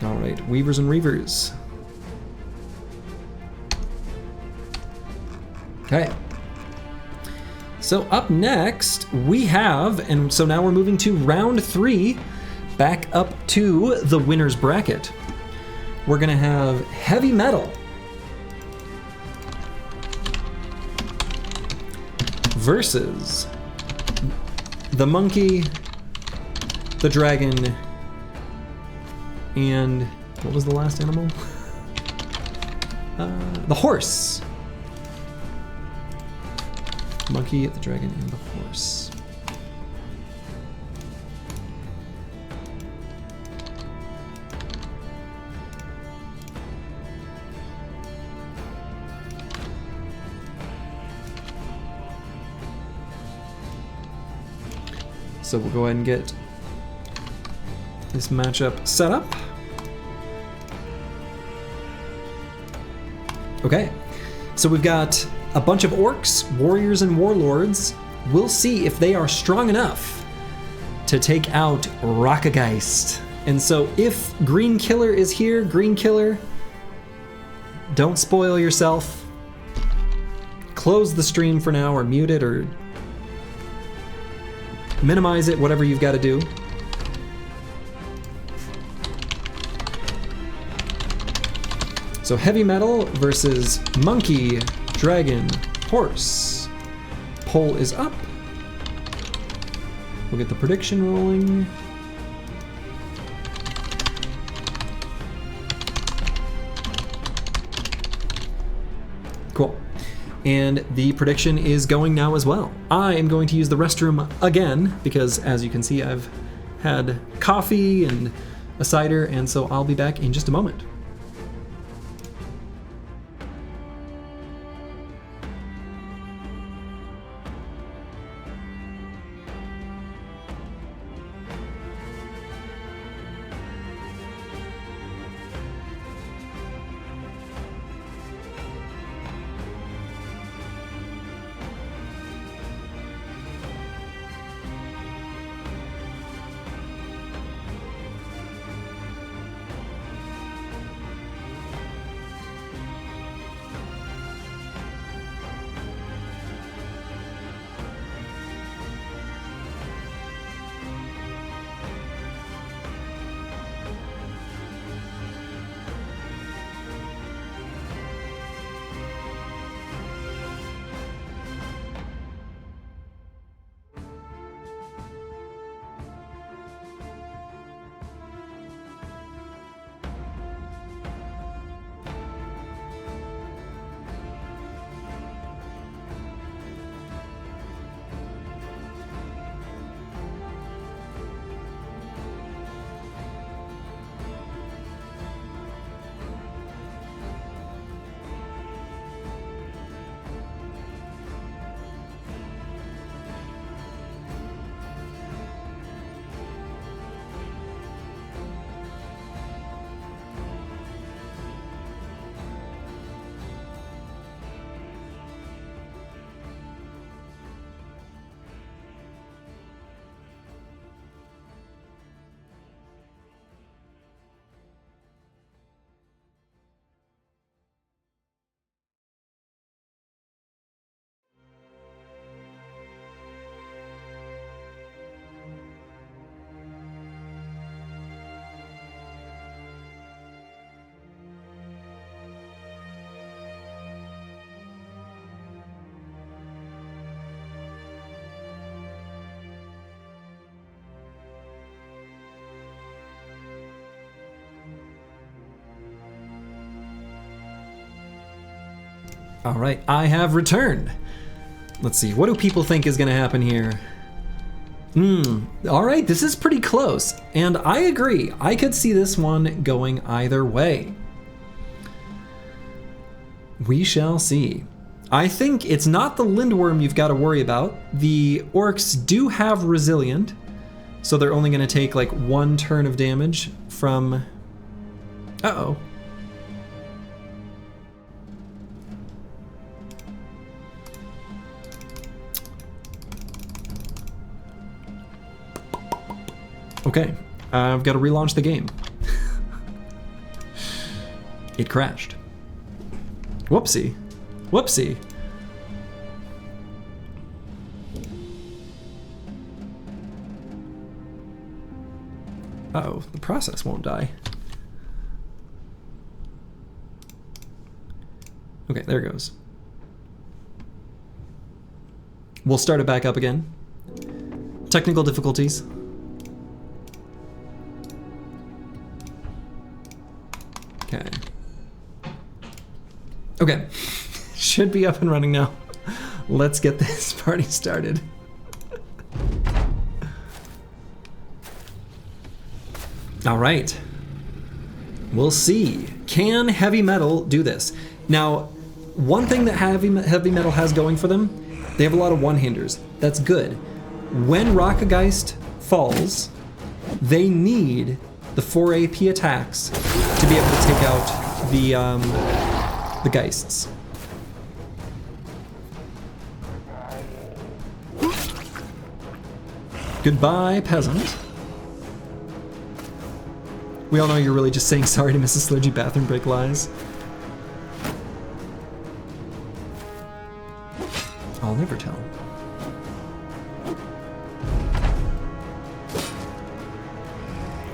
All right, Weavers and Reavers. Okay. So up next, we have, and so now we're moving to round 3, back up to the winner's bracket. We're gonna have Heavy Metal versus the Monkey, the Dragon, and what was the last animal? The Horse. Monkey, the Dragon, and the Horse. So we'll go ahead and get this matchup set up. Okay, so we've got a bunch of Orcs, Warriors, and Warlords. We'll see if they are strong enough to take out Rockgeist. And so if Green Killer is here, Green Killer, don't spoil yourself. Close the stream for now, or mute it, or minimize it, whatever you've got to do. So Heavy Metal versus Monkey, Dragon, Horse. Poll is up. We'll get the prediction rolling. Cool. And the prediction is going now as well. I am going to use the restroom again because, as you can see, I've had coffee and a cider, and so I'll be back in just a moment. All right, I have returned. Let's see, what do people think is gonna happen here? All right, this is pretty close, and I agree. I could see this one going either way. We shall see. I think it's not the Lindworm you've got to worry about. The Orcs do have Resilient, so they're only gonna take like 1 turn of damage from... Uh-oh. Okay, I've got to relaunch the game. It crashed. Whoopsie. Whoopsie. Uh-oh, the process won't die. Okay, there it goes. We'll start it back up again. Technical difficulties. Okay. Okay. Should be up and running now. Let's get this party started. All right. We'll see. Can heavy metal do this? Now, one thing that heavy metal has going for them, they have a lot of one-handers. That's good. When Rockgeist falls, they need the 4 AP attacks to be able to take out the Geists. Goodbye, peasant. We all know you're really just saying sorry to Mrs. Sludgy bathroom break lies. I'll never tell.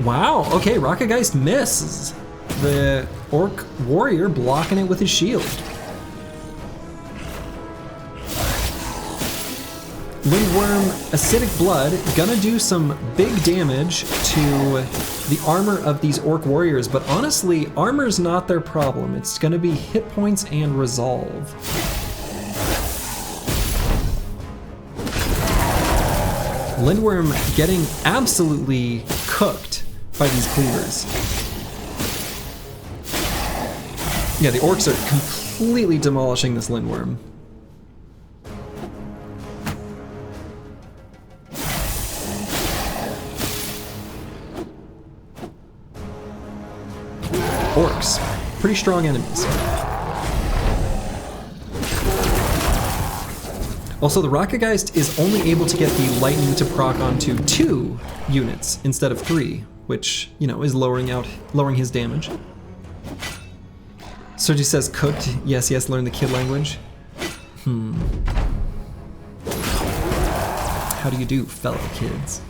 Wow, okay, Rockgeist misses. The Orc warrior blocking it with his shield. Lindworm, Acidic Blood, gonna do some big damage to the armor of these Orc warriors, but honestly, armor's not their problem. It's gonna be hit points and resolve. Lindworm getting absolutely cooked by these cleavers. Yeah, the Orcs are completely demolishing this Lindworm. Orcs, pretty strong enemies. Also, the Rockgeist is only able to get the lightning to proc onto 2 units instead of 3, which, you know, is lowering his damage. Sergi says cooked. Yes, yes, learn the kid language. How do you do, fellow kids?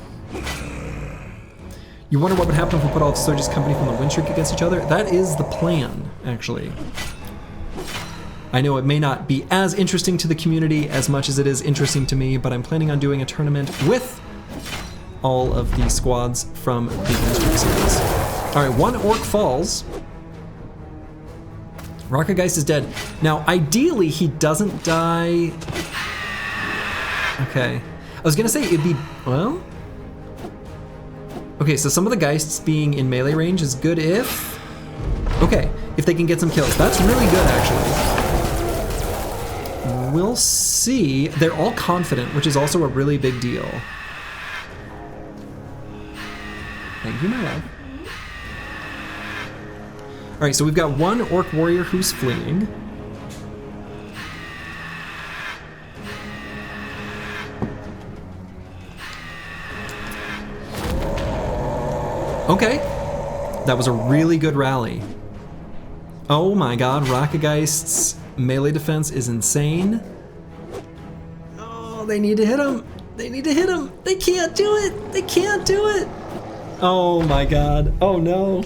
You wonder what would happen if we put all of Sergi's company from the win streak against each other? That is the plan, actually. I know it may not be as interesting to the community as much as it is interesting to me, but I'm planning on doing a tournament with all of the squads from the win streak series. All right, 1 Orc falls. Rockgeist is dead. Now, ideally, he doesn't die. Okay. I was gonna say it'd be, well. Okay, so some of the Geists being in melee range is good if, okay, if they can get some kills. That's really good, actually. We'll see. They're all confident, which is also a really big deal. Thank you, my love. All right, so we've got 1 Orc warrior who's fleeing. Okay, that was a really good rally. Oh my god, Rockgeist's melee defense is insane. Oh, they need to hit him. They need to hit him. They can't do it. They can't do it. Oh my god. Oh no.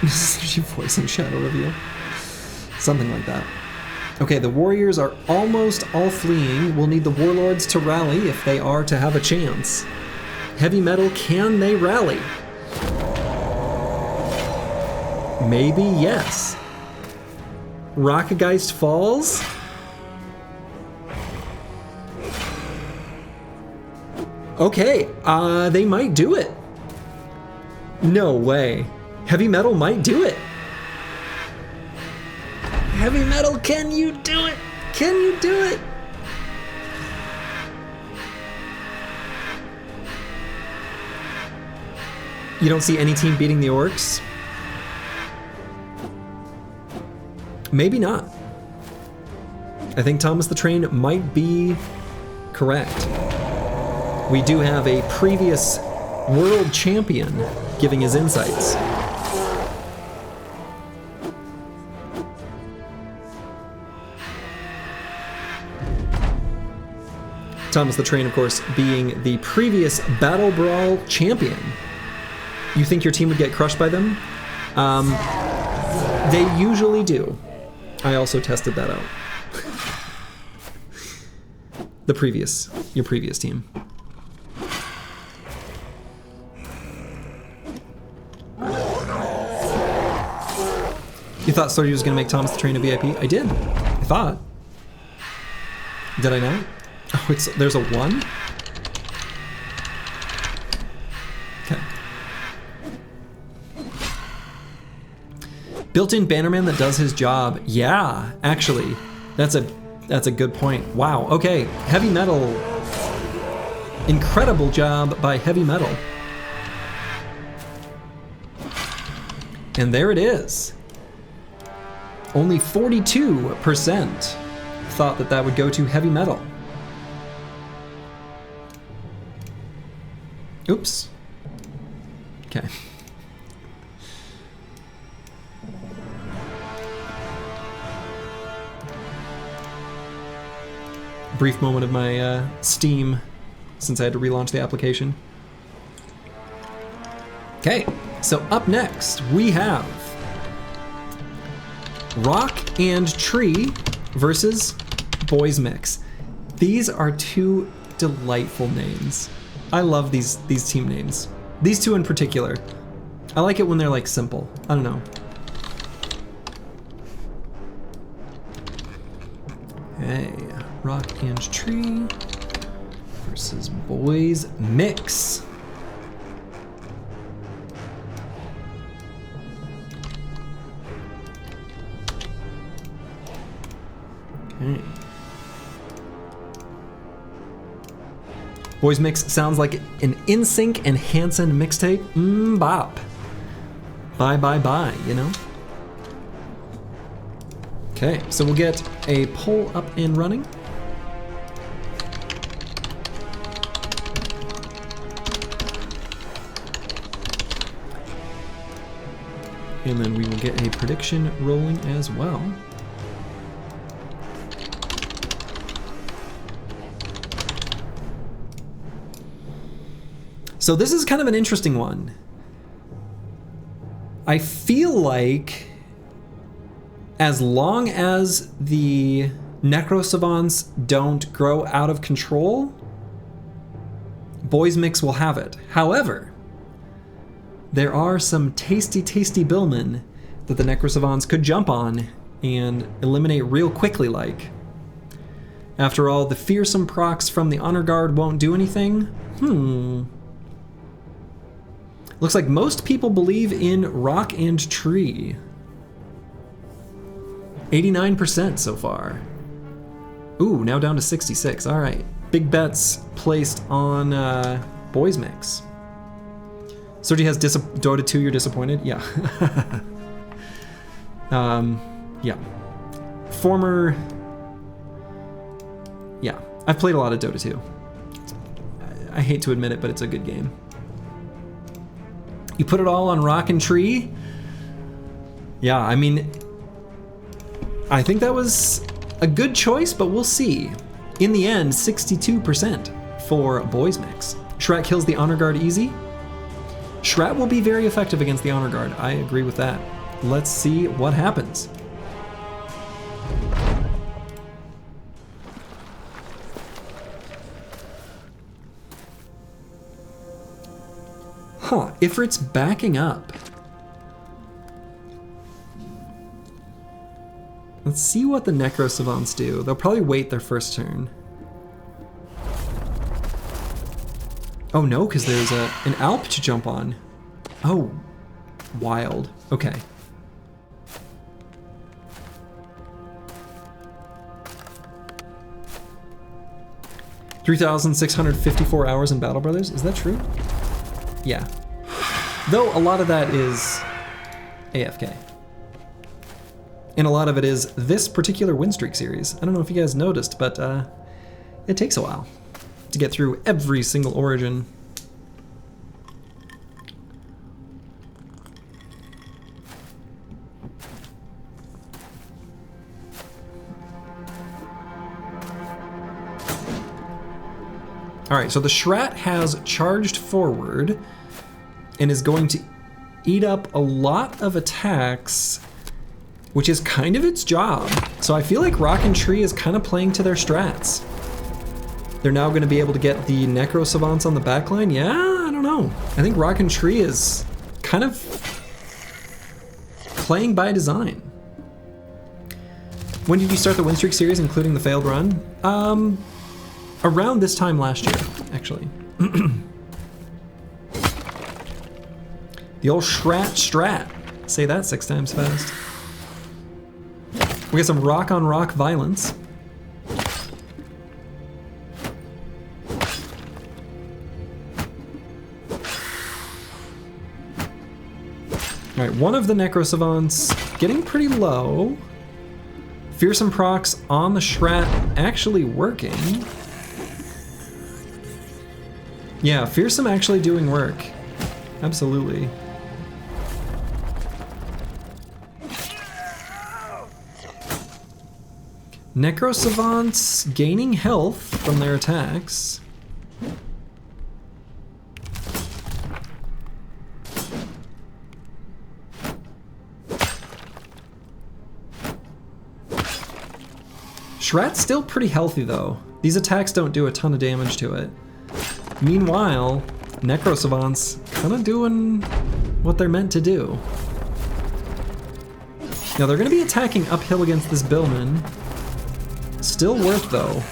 She voicing Shadow Reveal. Something like that. Okay, the warriors are almost all fleeing. We'll need the warlords to rally if they are to have a chance. Heavy metal, can they rally? Maybe yes. Rockgeist falls. Okay, they might do it. No way. Heavy Metal might do it. Heavy Metal, can you do it? Can you do it? You don't see any team beating the Orcs? Maybe not. I think Thomas the Train might be correct. We do have a previous world champion giving his insights. Thomas the Train, of course, being the previous BattleBrawl champion. You think your team would get crushed by them? They usually do. I also tested that out. Your previous team. You thought Sorty was going to make Thomas the Train a VIP? I did. I thought. Did I not? Oh, there's a 1? Okay. Built-in Bannerman that does his job. Yeah, actually. That's a good point. Wow, okay. Heavy Metal. Incredible job by Heavy Metal. And there it is. Only 42% thought that would go to Heavy Metal. Oops. Okay. Brief moment of my Steam since I had to relaunch the application. Okay, so up next we have Rock and Tree versus Boys Mix. These are two delightful names. I love these team names. These two in particular. I like it when they're like simple. I don't know. Hey, Rock and Tree versus Boys Mix. Okay. Boys Mix sounds like an NSYNC and Hanson mixtape. Bop. Bye, you know? Okay, so we'll get a poll up and running. And then we will get a prediction rolling as well. So this is kind of an interesting one. I feel like as long as the Necro-Savants don't grow out of control, Boys Mix will have it. However, there are some tasty Billmen that the Necro-Savants could jump on and eliminate real quickly like. After all, the fearsome procs from the Honor Guard won't do anything. Looks like most people believe in Rock and Tree. 89% so far. Ooh, now down to 66. All right. Big bets placed on Boys Mix. Sergi has Dota 2, you're disappointed? Yeah. Yeah. Yeah, I've played a lot of Dota 2. I hate to admit it, but it's a good game. You put it all on Rock and Tree? Yeah, I mean, I think that was a good choice, but we'll see. In the end, 62% for Boys Mix. Schrat kills the Honor Guard easy. Schrat will be very effective against the Honor Guard. I agree with that. Let's see what happens. Huh, Ifrit's backing up. Let's see what the Necro Savants do. They'll probably wait their first turn. Oh no, because there's an Alp to jump on. Oh, wild. Okay. $3,654 hours in Battle Brothers. Is that true? Yeah. Though a lot of that is AFK. And a lot of it is this particular win streak series. I don't know if you guys noticed, but it takes a while to get through every single origin. All right, so the Schrat has charged forward and is going to eat up a lot of attacks, which is kind of its job. So I feel like Rock and Tree is kind of playing to their strats. They're now going to be able to get the Necro Savants on the backline. Yeah, I don't know. I think Rock and Tree is kind of playing by design. When did you start the win streak series, including the failed run? Around this time last year, actually. The old Schrat. Say that 6 times fast. We got some rock on rock violence. All right, one of the Necro Savants getting pretty low. Fearsome procs on the Schrat actually working. Yeah, Fearsome actually doing work. Absolutely. Necro Savants gaining health from their attacks. Schrat's still pretty healthy though. These attacks don't do a ton of damage to it. Meanwhile, Necro Savants kind of doing what they're meant to do. Now they're going to be attacking uphill against this Billman. Still worth though.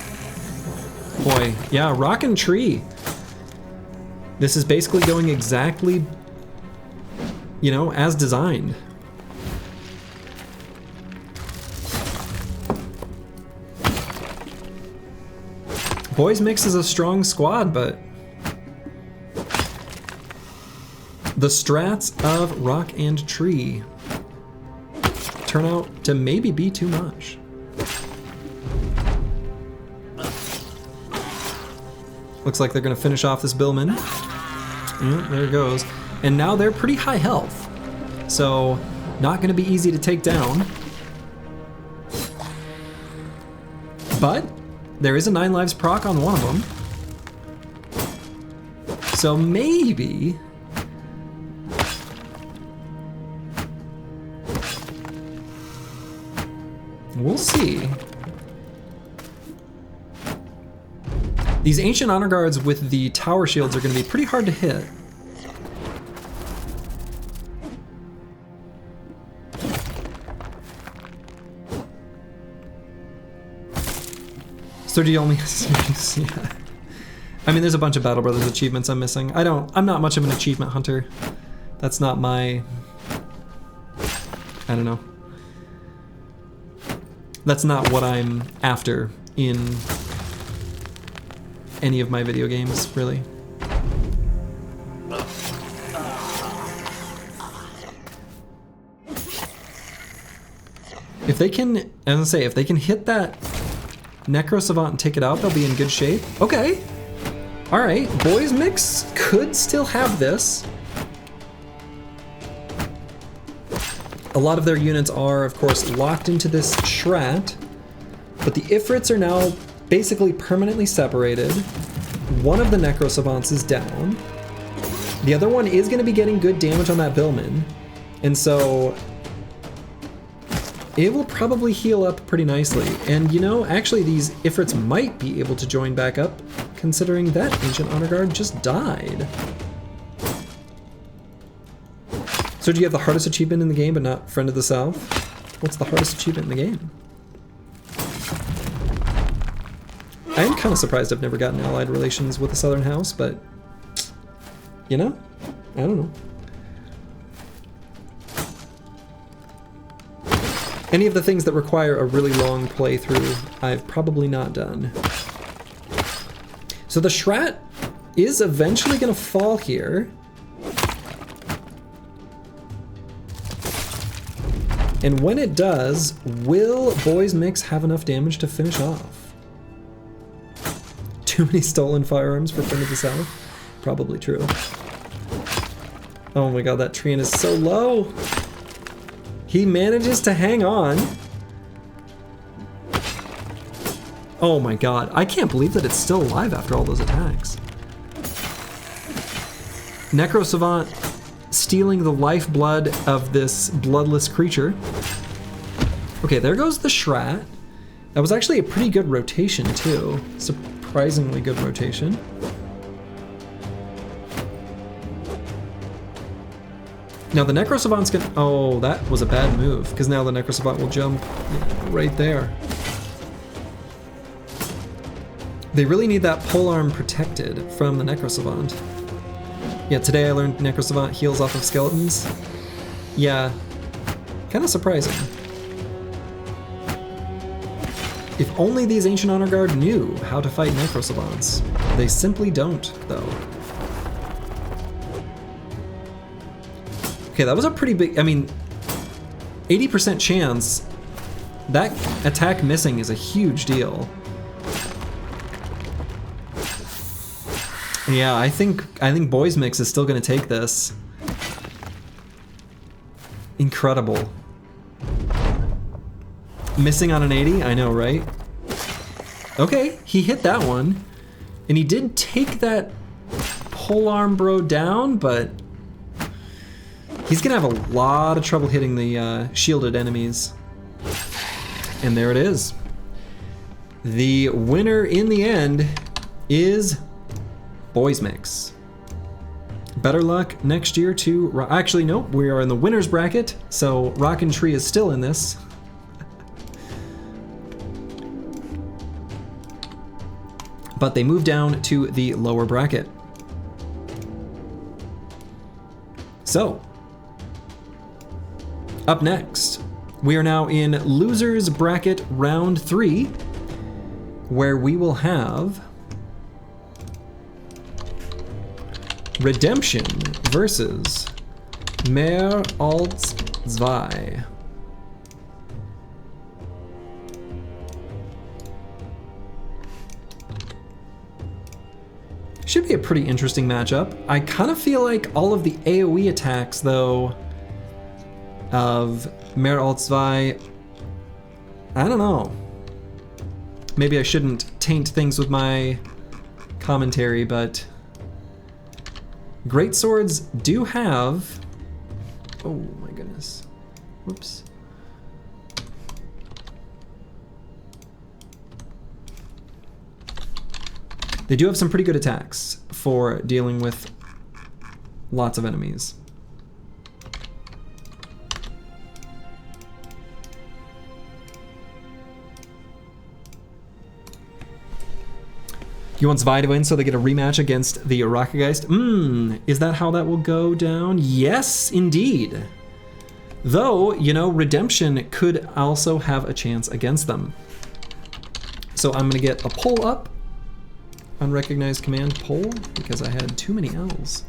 Boy, yeah, Rock and Tree. This is basically going exactly, you know, as designed. Boys Mix is a strong squad, but the strats of Rock and Tree turn out to maybe be too much. Looks like they're gonna finish off this Billman. There it goes. And now they're pretty high health, so not gonna be easy to take down. But there is a 9 lives proc on one of them. So maybe we'll see. These Ancient Honor Guards with the tower shields are going to be pretty hard to hit. So do you only yeah. I mean, there's a bunch of Battle Brothers achievements I'm missing. I'm not much of an achievement hunter. That's not my, I don't know. That's not what I'm after in any of my video games, really. If they can, as I say, if they can hit that Necro Savant and take it out, they'll be in good shape. Okay. All right, Boys Mix could still have this. A lot of their units are, of course, locked into this Schrat, but the Ifrits are now basically permanently separated. One of the Necro Savants is down. The other one is going to be getting good damage on that Billman, and so it will probably heal up pretty nicely. And you know, actually these Ifrits might be able to join back up, considering that Ancient Honor Guard just died. So do you have the hardest achievement in the game but not Friend of the South? What's the hardest achievement in the game? I am kind of surprised I've never gotten allied relations with the Southern House, but, you know, I don't know. Any of the things that require a really long playthrough, I've probably not done. So the Schrat is eventually going to fall here. And when it does, will Boys Mix have enough damage to finish off? Too many stolen firearms for Friend of the South? Probably true. Oh my god, that Treant is so low! He manages to hang on. Oh my god, I can't believe that it's still alive after all those attacks. Necro Savant stealing the lifeblood of this bloodless creature. Okay, there goes the Schrat. That was actually a pretty good rotation too. Surprisingly good rotation. Now the Necro Savant's gonna... Oh, that was a bad move, because now the Necro Savant will jump right there. They really need that polearm protected from the Necro Savant. Yeah, today I learned Necro Savant heals off of skeletons. Yeah, kind of surprising. If only these Ancient Honor Guard knew how to fight Necro Savants. They simply don't, though. Okay, that was a pretty big, I mean, 80% chance. That attack missing is a huge deal. Yeah, I think Boys Mix is still gonna take this. Incredible. Missing on an 80? I know, right? Okay, he hit that one. And he did take that polearm bro down, but he's gonna have a lot of trouble hitting the shielded enemies. And there it is. The winner in the end is Boys Mix. Better luck next year to... Actually, nope, we are in the winner's bracket, so Rockin' Tree is still in this. But they moved down to the lower bracket. So, up next, we are now in Losers Bracket Round 3, where we will have Redemption versus Mehr als zwei. Should be a pretty interesting matchup. I kind of feel like all of the AoE attacks, though, of Mehr als zwei, I don't know. Maybe I shouldn't taint things with my commentary, but Great Swords do have... Oh my goodness. Whoops. They do have some pretty good attacks for dealing with lots of enemies. You want Zwei to win so they get a rematch against the Rockgeist? Is that how that will go down? Yes, indeed. Though, you know, Redemption could also have a chance against them. So I'm gonna get a pull up. Unrecognized command pull, because I had too many L's.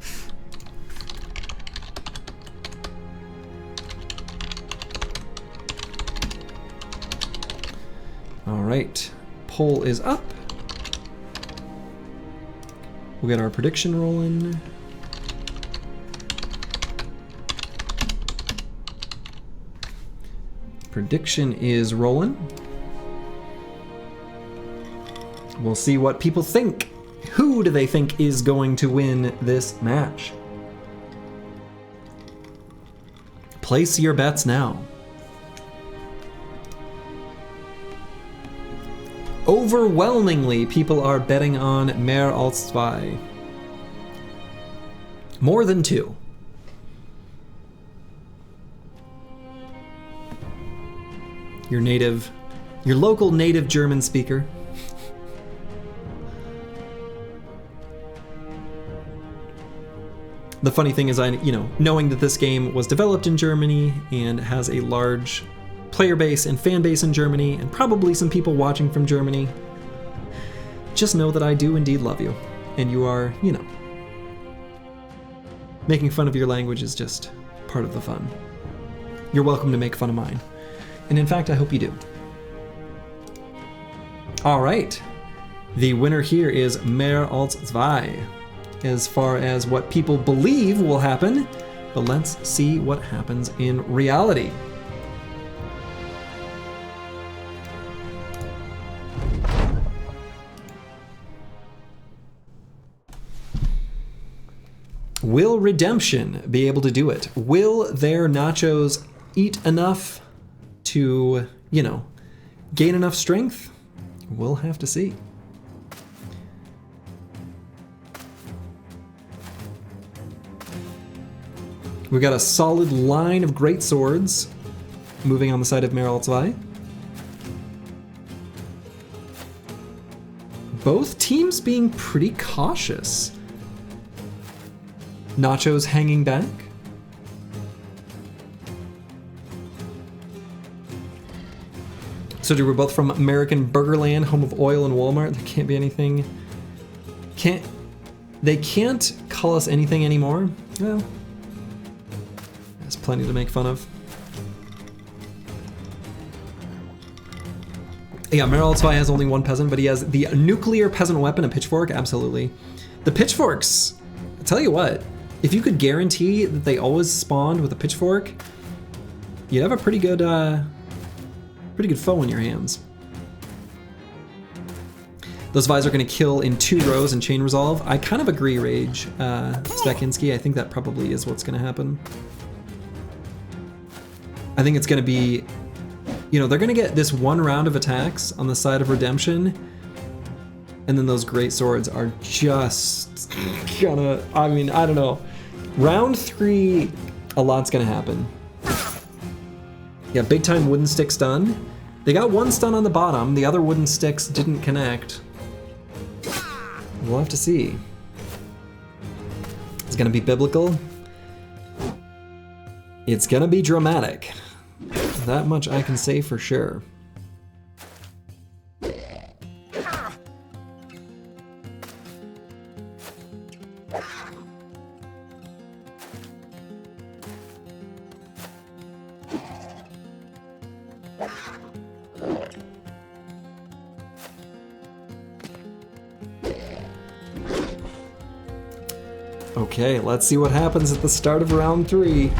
All right, pull is up. We'll get our prediction rolling. Prediction is rolling. We'll see what people think. Who do they think is going to win this match? Place your bets now. Overwhelmingly, people are betting on Mehr als zwei. More than 2. your local native German speaker. The funny thing is, knowing that this game was developed in Germany and has a large player base and fan base in Germany, and probably some people watching from Germany, just know that I do indeed love you. And you are, making fun of your language is just part of the fun. You're welcome to make fun of mine. And in fact, I hope you do. All right. The winner here is Mehr als zwei, as far as what people believe will happen, but let's see what happens in reality. Will Redemption be able to do it? Will their nachos eat enough to, gain enough strength? We'll have to see. We've got a solid line of great swords moving on the side of Mehr als zwei. Both teams being pretty cautious. Nachos hanging back. So we're both from American Burgerland, home of oil and Walmart. There can't be anything. They can't call us anything anymore. Well, there's plenty to make fun of. Yeah, Mehr als zwei has only one peasant, but he has the nuclear peasant weapon, a pitchfork. Absolutely. The pitchforks, I tell you what, if you could guarantee that they always spawned with a pitchfork, you'd have a pretty good foe in your hands. Those Vi's are going to kill in 2 rows and chain resolve. I kind of agree, Rage Stakinski. I think that probably is what's going to happen. I think it's going to be, they're going to get this 1 round of attacks on the side of Redemption, and then those great swords are just gonna, I don't know. Round 3, a lot's gonna happen. Yeah, big time wooden stick stun. They got 1 stun on the bottom, the other wooden sticks didn't connect. We'll have to see. It's gonna be biblical. It's gonna be dramatic. That much I can say for sure. Okay, let's see what happens at the start of round 3.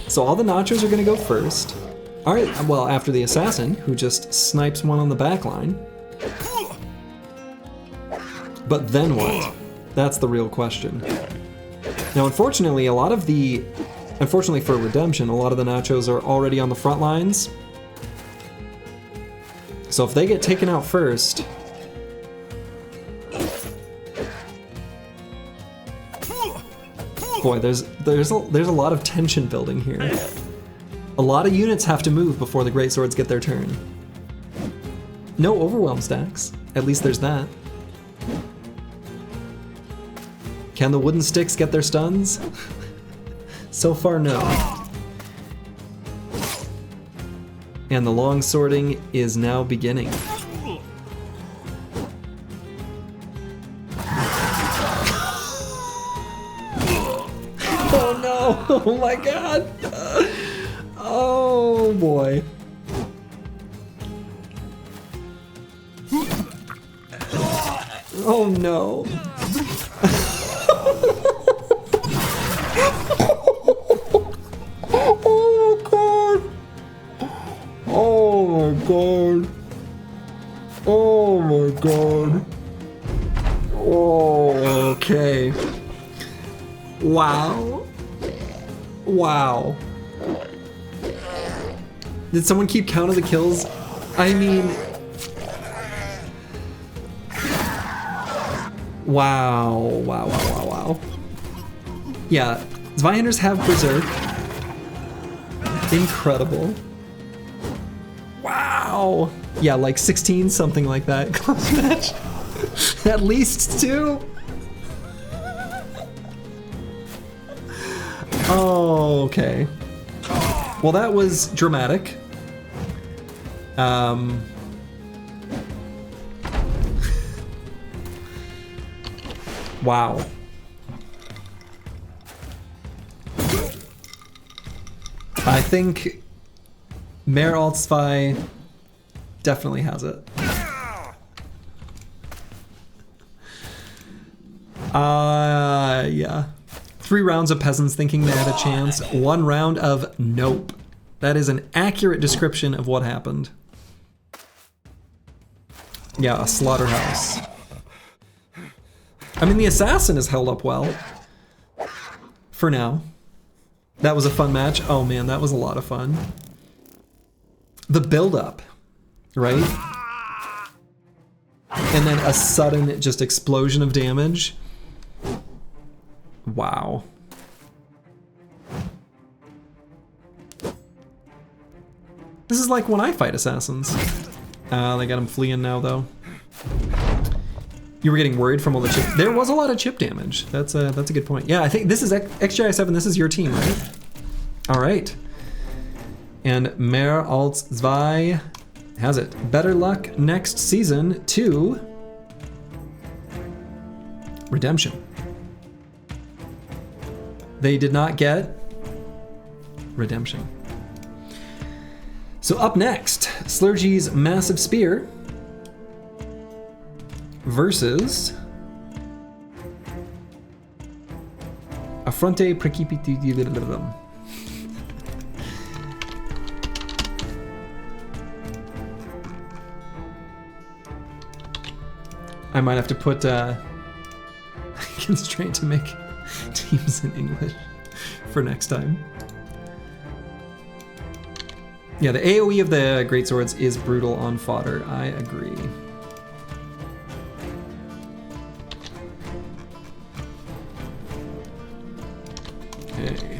So all the nachos are gonna go first. All right, well, after the assassin, who just snipes one on the back line. But then what? That's the real question. Now, unfortunately for Redemption, a lot of the nachos are already on the front lines. So if they get taken out first, boy, there's a lot of tension building here. A lot of units have to move before the great swords get their turn. No overwhelm stacks. At least there's that. Can the wooden sticks get their stuns? So far, no. And the long sorting is now beginning. Oh no! Oh my god! Oh boy. Oh no. Oh my god. Oh my god. Oh, okay. Wow. Wow. Did someone keep count of the kills? I mean... Wow. Wow, wow, wow, wow. Yeah, Zweihanders have Berserk. Incredible. Wow. Yeah, like 16, something like that. Close match. At least 2. Oh, okay. Well, that was dramatic. Wow. I think Mayor Alt-Spy definitely has it. Yeah. 3 rounds of peasants thinking they had a chance. 1 round of nope. That is an accurate description of what happened. Yeah, a slaughterhouse. I mean, the assassin has held up well. For now. That was a fun match. Oh man, that was a lot of fun. The build-up, right? And then a sudden just explosion of damage. Wow. This is like when I fight assassins. They got him fleeing now, though. You were getting worried from all the chip. There was a lot of chip damage. That's a good point. Yeah, I think this is XGI7. This is your team, right? All right. And Mayor Alt-Spy has it. Better luck next season to Redemption. They did not get Redemption. So up next, Slurgy's Massive Spear versus Affronte Precipitium. I might have to put constraint to make teams in English for next time. Yeah, the AoE of the greatswords is brutal on fodder. I agree. Okay.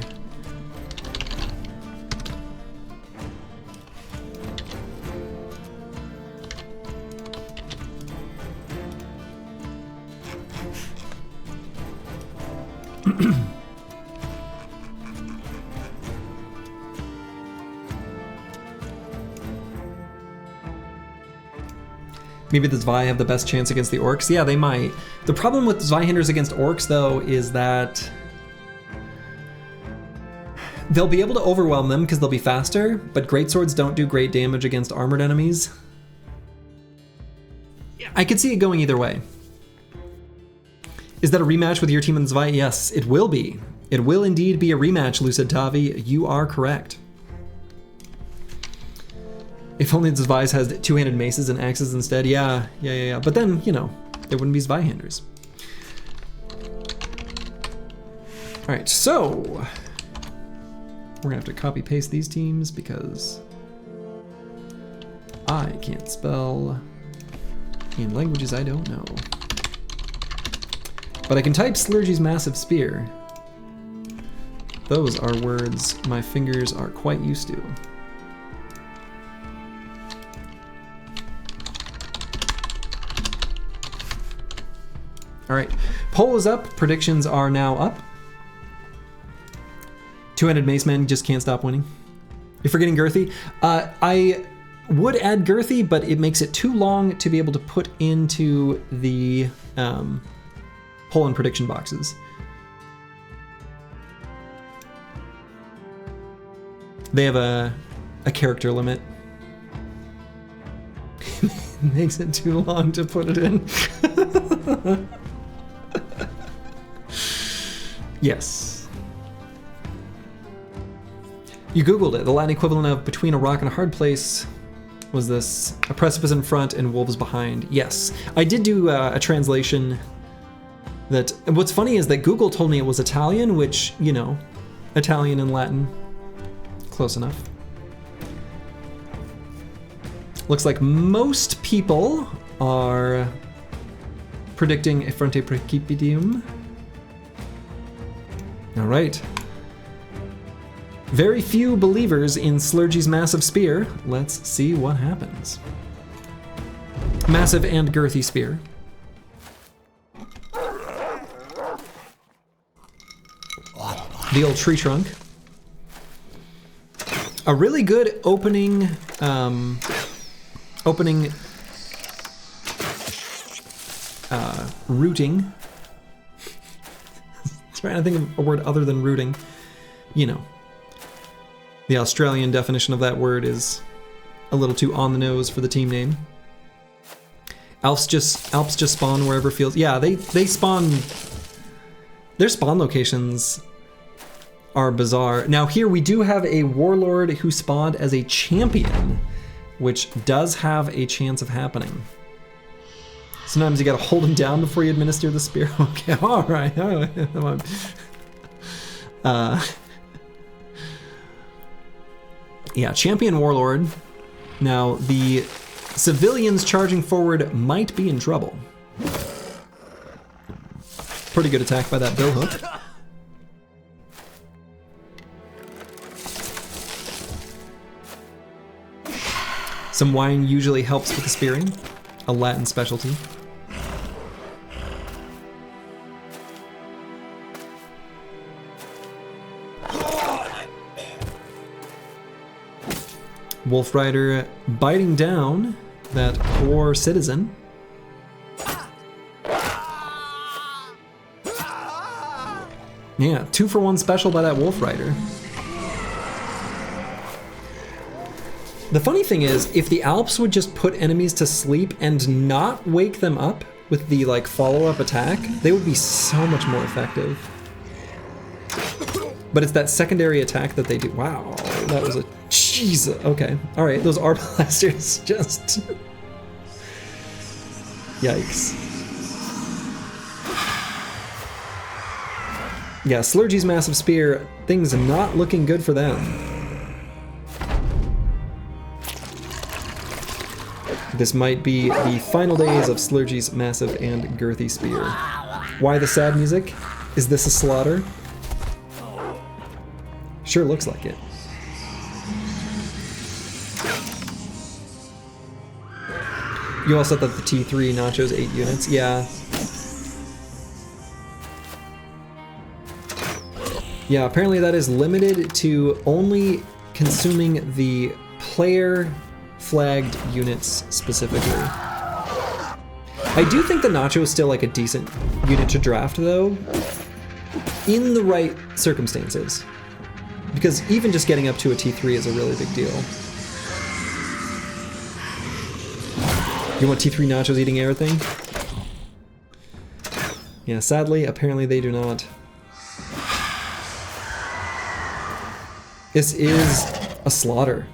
Maybe the Zwei have the best chance against the Orcs. Yeah, they might. The problem with Zweihanders against Orcs, though, is that they'll be able to overwhelm them because they'll be faster, but greatswords don't do great damage against armored enemies. I could see it going either way. Is that a rematch with your team and the Zwei? Yes, it will be. It will indeed be a rematch, Lucid Tavi. You are correct. If only the Zweis has 2-handed maces and axes instead. Yeah. But then, you know, there wouldn't be Zweihanders. All right, so we're gonna have to copy paste these teams because I can't spell in languages I don't know. But I can type Slurgy's Massive Spear. Those are words my fingers are quite used to. All right, poll is up, predictions are now up. 2-handed mace men just can't stop winning. You're forgetting Girthy? I would add Girthy, but it makes it too long to be able to put into the poll and prediction boxes. They have a character limit. Makes it too long to put it in. Yes. You Googled it. The Latin equivalent of between a rock and a hard place was this: a precipice in front and wolves behind. Yes. I did do a translation that, what's funny is that Google told me it was Italian, which, you know, Italian and Latin, close enough. Looks like most people are predicting Affronte Precipitium. All right. Very few believers in Slurgy's Massive Spear. Let's see what happens. Massive and girthy spear. The old tree trunk. A really good opening, rooting. Trying to think of a word other than rooting. You know. The Australian definition of that word is a little too on the nose for the team name. Alps just spawn wherever feels. Yeah, they spawn. Their spawn locations are bizarre. Now here we do have a warlord who spawned as a champion, which does have a chance of happening. Sometimes you gotta hold him down before you administer the spear. Okay, all right. Yeah, champion warlord. Now the civilians charging forward might be in trouble. Pretty good attack by that bill hook. Some wine usually helps with the spearing, a Latin specialty. Wolf Rider biting down that poor citizen. Yeah, 2-for-1 special by that Wolf Rider. The funny thing is, if the Alps would just put enemies to sleep and not wake them up with the like follow-up attack, they would be so much more effective. But it's that secondary attack that they do. Wow, that was a jeez. Okay, all right, those arbalesters just yikes. Yeah, Slurgy's Massive Spear, things not looking good for them. This might be the final days of Slurgy's Massive and Girthy Spear. Why the sad music? Is this a slaughter? Sure looks like it. You all said that the T3 nachos 8 units. Yeah. Yeah, apparently that is limited to only consuming the player flagged units specifically. I do think the nacho is still like a decent unit to draft though, in the right circumstances. Because even just getting up to a T3 is a really big deal. You want T3 nachos eating everything? Yeah, sadly, apparently they do not. This is a slaughter.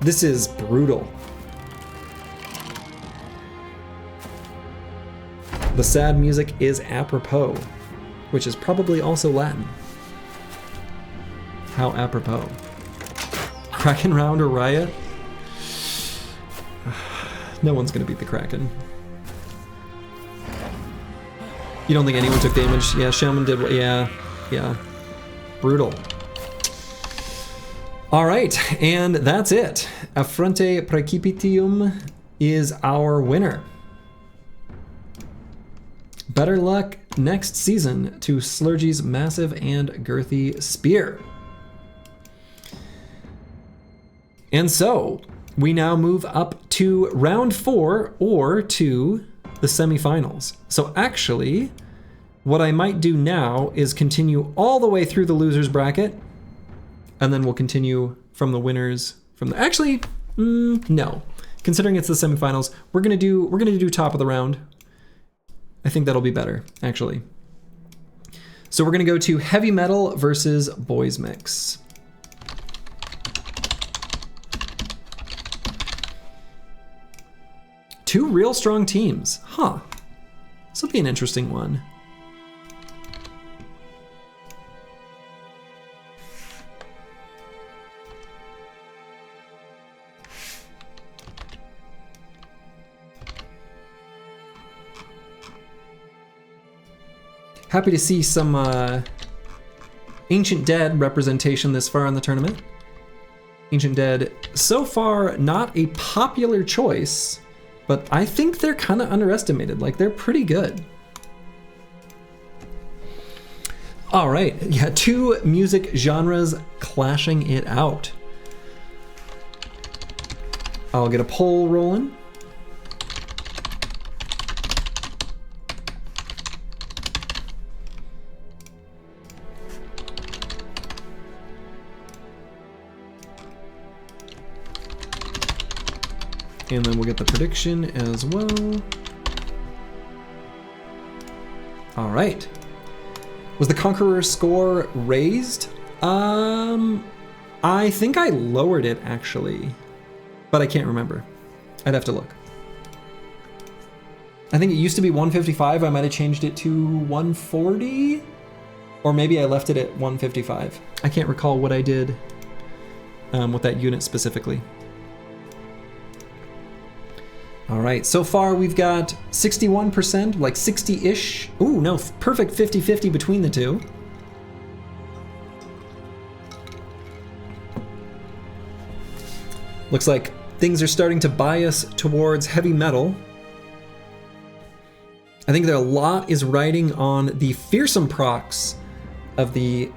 This is brutal. The sad music is apropos, which is probably also Latin. How apropos. Kraken round or riot? No one's gonna beat the Kraken. You don't think anyone took damage? Yeah, Shaman did. Yeah. Brutal. All right, and that's it. Affronte Precipitium is our winner. Better luck next season to Slurgy's Massive and Girthy Spear. And so, we now move up to round 4 or to the semifinals. So actually, what I might do now is continue all the way through the losers bracket, and then we'll continue from the winners from the, actually, no. Considering it's the semifinals, we're gonna do top of the round. I think that'll be better, actually. So we're gonna go to heavy metal versus boys mix. Two real strong teams, huh? This will be an interesting one. Happy to see some Ancient Dead representation this far in the tournament. Ancient Dead, so far, not a popular choice, but I think they're kind of underestimated. Like, they're pretty good. All right, yeah, 2 music genres clashing it out. I'll get a poll rolling. And then we'll get the prediction as well. All right. Was the Conqueror score raised? I think I lowered it actually, but I can't remember. I'd have to look. I think it used to be 155. I might have changed it to 140, or maybe I left it at 155. I can't recall what I did with that unit specifically. All right, so far we've got 61%, like 60-ish. Ooh, no, perfect 50-50 between the two. Looks like things are starting to bias towards heavy metal. I think that a lot is riding on the fearsome procs of the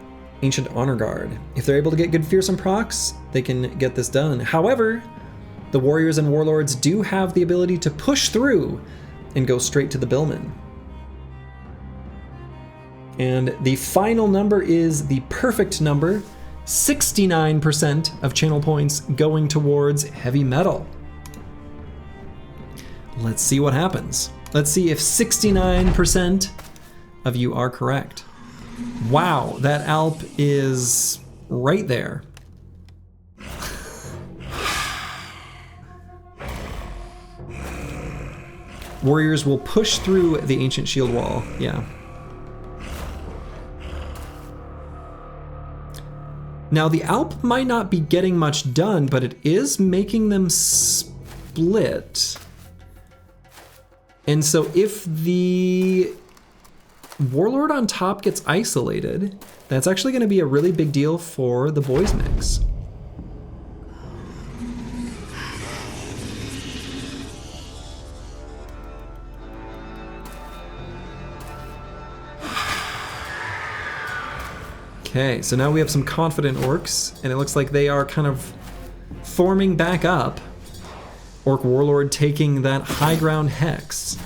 Ancient Honor Guard. If they're able to get good fearsome procs, they can get this done. However, the Warriors and Warlords do have the ability to push through and go straight to the Billman. And the final number is the perfect number, 69% of channel points going towards heavy metal. Let's see what happens. Let's see if 69% of you are correct. Wow, that Alp is right there. Warriors will push through the Ancient Shield Wall, yeah. Now the Alp might not be getting much done, but it is making them split. And so if the Warlord on top gets isolated, that's actually going to be a really big deal for the boys mix. Okay, so now we have some confident orcs, and it looks like they are kind of forming back up. Orc Warlord taking that high ground hex.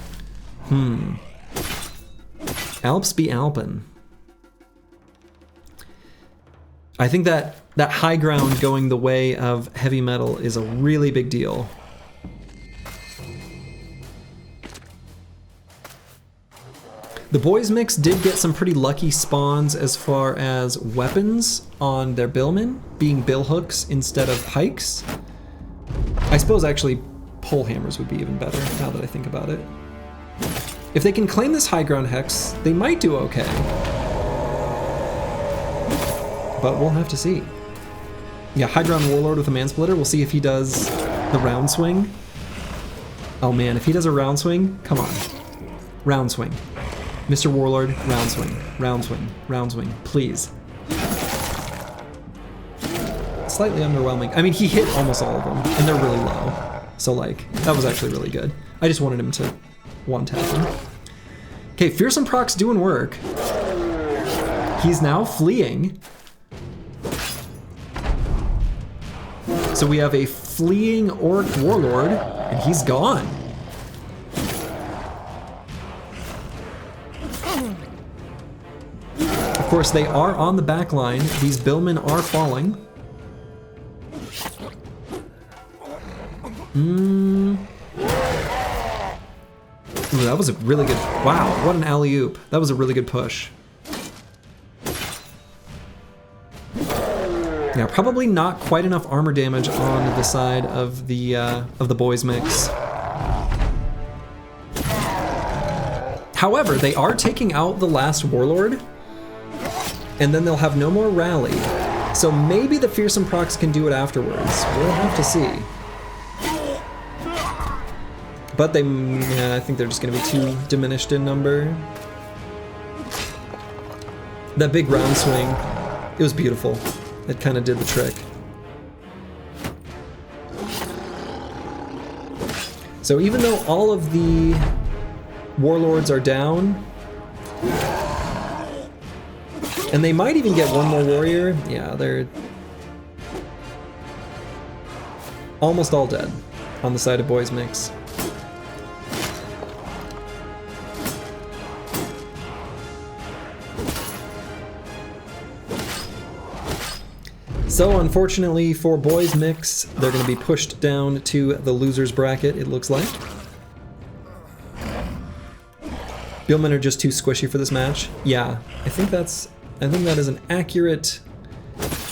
Alps be Alpin. I think that high ground going the way of heavy metal is a really big deal. The boys mix did get some pretty lucky spawns as far as weapons on their billmen, being bill hooks instead of pikes. I suppose actually pole hammers would be even better now that I think about it. If they can claim this high ground hex, they might do okay. But we'll have to see. Yeah, high ground Warlord with a Mansplitter. We'll see if he does the round swing. Oh man, if he does a round swing, come on. Round swing. Mr. Warlord, round swing, round swing, round swing, please. Slightly underwhelming. I mean, he hit almost all of them, and they're really low. So like, that was actually really good. I just wanted him to one-tap him. Okay, fearsome procs doing work. He's now fleeing. So we have a fleeing Orc Warlord, and he's gone. Of course, they are on the back line. These billmen are falling. Ooh, that was a really good... Wow, what an alley-oop. That was a really good push. Yeah, probably not quite enough armor damage on the side of the boys mix. However, they are taking out the last Warlord, and then they'll have no more rally. So maybe the fearsome procs can do it afterwards. We'll have to see. But they, yeah, I think they're just gonna be too diminished in number. That big round swing It was beautiful. It kind of did the trick. So even though all of the Warlords are down, and they might even get one more warrior, yeah, they're almost all dead on the side of Boys Mix. So unfortunately for Boys Mix, they're going to be pushed down to the losers bracket, it looks like. Billmen are just too squishy for this match. Yeah, I think that is an accurate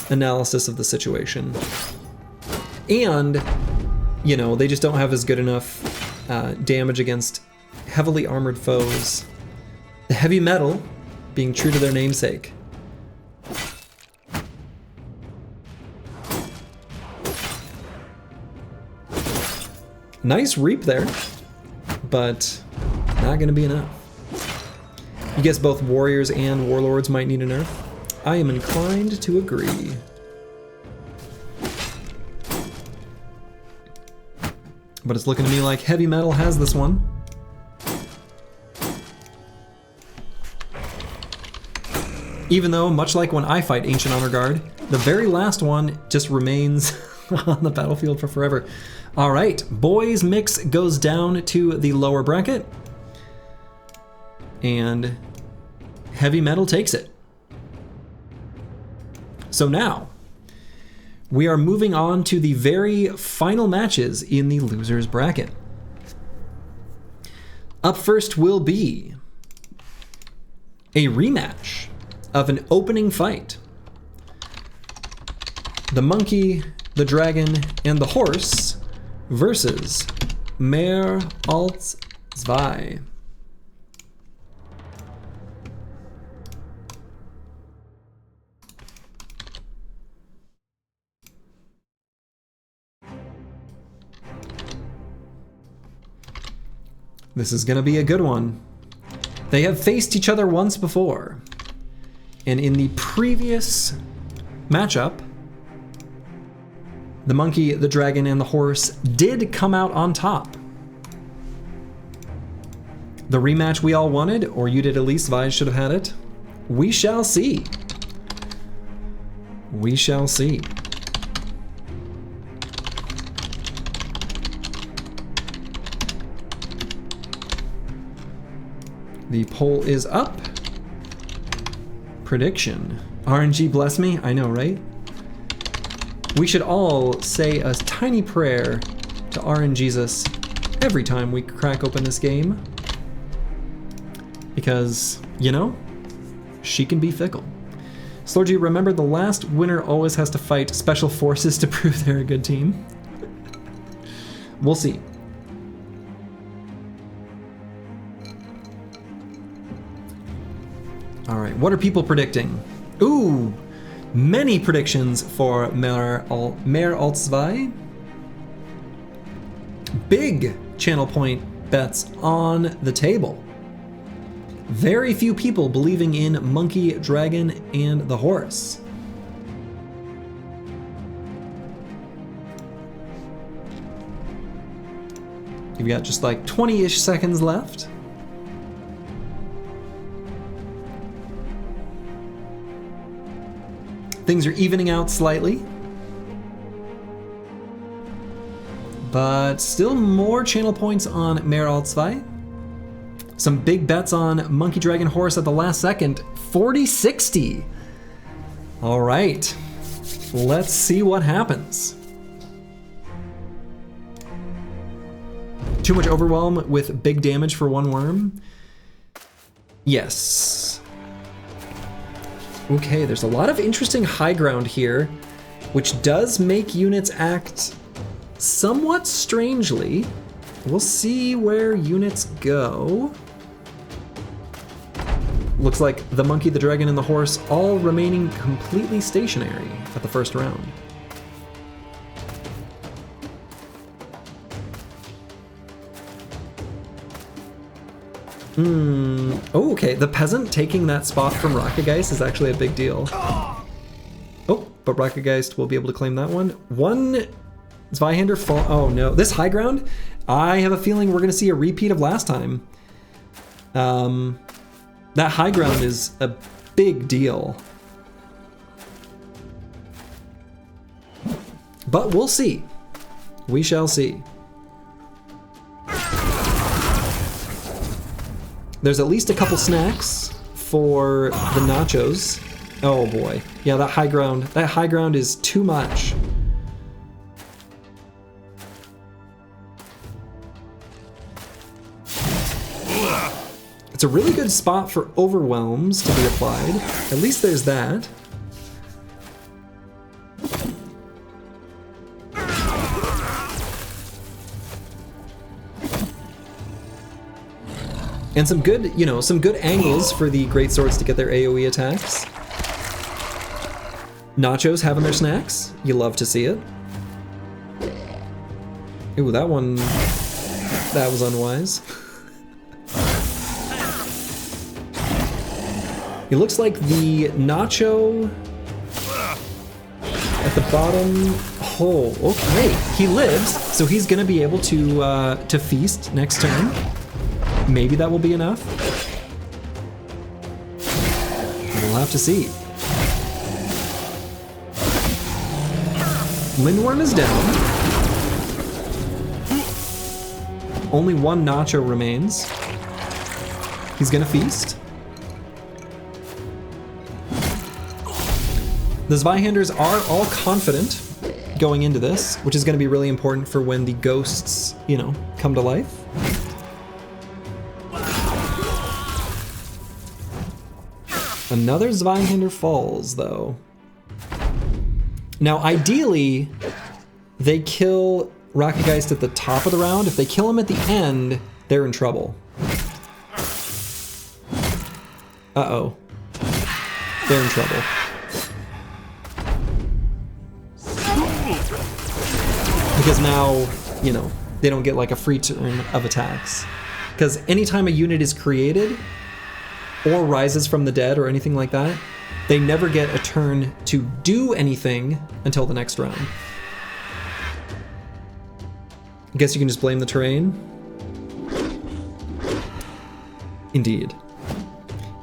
analysis of the situation. And, you know, they just don't have as good enough damage against heavily armored foes. The heavy metal being true to their namesake. Nice reap there, but not going to be enough. You guess both Warriors and Warlords might need a nerf? I am inclined to agree. But it's looking to me like Heavy Metal has this one. Even though, much like when I fight Ancient Honor Guard, the very last one just remains on the battlefield for forever. All right, Boys Mix goes down to the lower bracket, and Heavy Metal takes it. So now, we are moving on to the very final matches in the losers bracket. Up first will be a rematch of an opening fight. The monkey, the dragon, and the horse versus Mehr als zwei. This is gonna be a good one. They have faced each other once before, and in the previous matchup, the monkey, the dragon, and the horse did come out on top. The rematch we all wanted, or you did at least, Vi should have had it. We shall see. We shall see. The poll is up. Prediction. RNG bless me, I know, right? We should all say a tiny prayer to RNGesus every time we crack open this game. Because, you know, she can be fickle. Slorgy, remember the last winner always has to fight special forces to prove they're a good team? We'll see. All right, what are people predicting? Ooh! Many predictions for Mehr als zwei. Big channel point bets on the table. Very few people believing in monkey, dragon, and the horse. You've got just like 20-ish seconds left. Things are evening out slightly, but still more channel points on Mehr als zwei. Some big bets on monkey, dragon, horse at the last second. 40-60. All right, let's see what happens. Too much overwhelm with big damage for one worm? Yes. Okay, there's a lot of interesting high ground here, which does make units act somewhat strangely. We'll see where units go. Looks like the monkey, the dragon, and the horse all remaining completely stationary at the first round. Oh, okay, the peasant taking that spot from Rockgeist is actually a big deal. but Rockgeist will be able to claim that one. One Zweihander fall. Oh no, this high ground. I have a feeling we're going to see a repeat of last time. That high ground is a big deal. But we'll see. We shall see. There's at least a couple snacks for the nachos. Oh boy. Yeah, that high ground is too much. It's a really good spot for overwhelms to be applied. At least there's that. And some good, you know, some good angles for the greatswords to get their AoE attacks. Nachos having their snacks. You love to see it. Ooh, that was unwise. It looks like the nacho at the bottom. Oh, okay. He lives, so he's gonna be able to feast next turn. Maybe that will be enough. We'll have to see. Lindworm is down. Only one nacho remains. He's gonna feast. The Zweihanders are all confident going into this, which is gonna be really important for when the ghosts, you know, come to life. Another Zweihander falls, though. Now, ideally, they kill Rockgeist at the top of the round. If they kill him at the end, they're in trouble. Uh-oh. They're in trouble. Because now, you know, they don't get like a free turn of attacks. Because anytime a unit is created, or rises from the dead or anything like that, they never get a turn to do anything until the next round. I guess you can just blame the terrain. Indeed.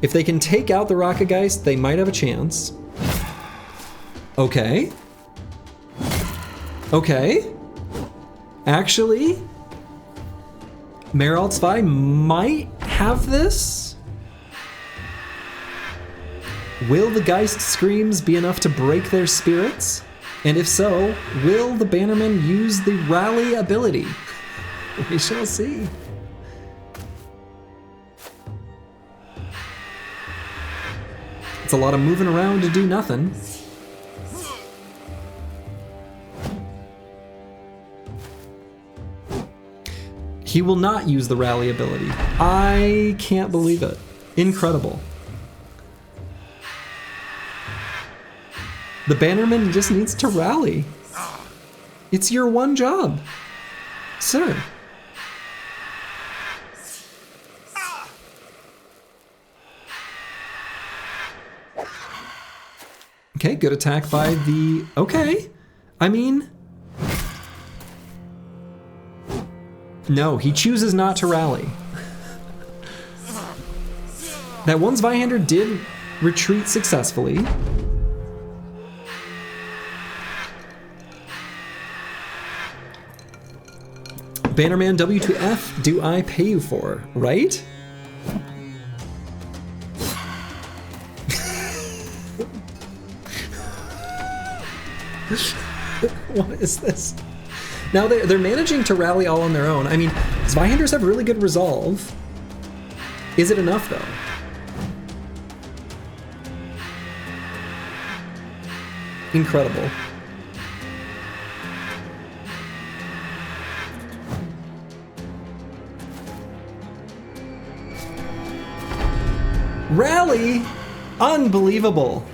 If they can take out the Rockgeist, they might have a chance. Okay. Okay. Actually, Meralt Zwei might have this. Will the Geist Screams be enough to break their spirits? And if so, will the Bannerman use the rally ability? We shall see. It's a lot of moving around to do nothing. He will not use the rally ability. I can't believe it. Incredible. The Bannerman just needs to rally. It's your one job, sir. Okay, good attack by the... Okay. I mean... No, he chooses not to rally. That one Zweihander did retreat successfully. Bannerman, W2F do I pay you for, right? What is this? Now they're managing to rally all on their own. I mean, Zweihanders have really good resolve. Is it enough, though? Incredible. Rally? Unbelievable.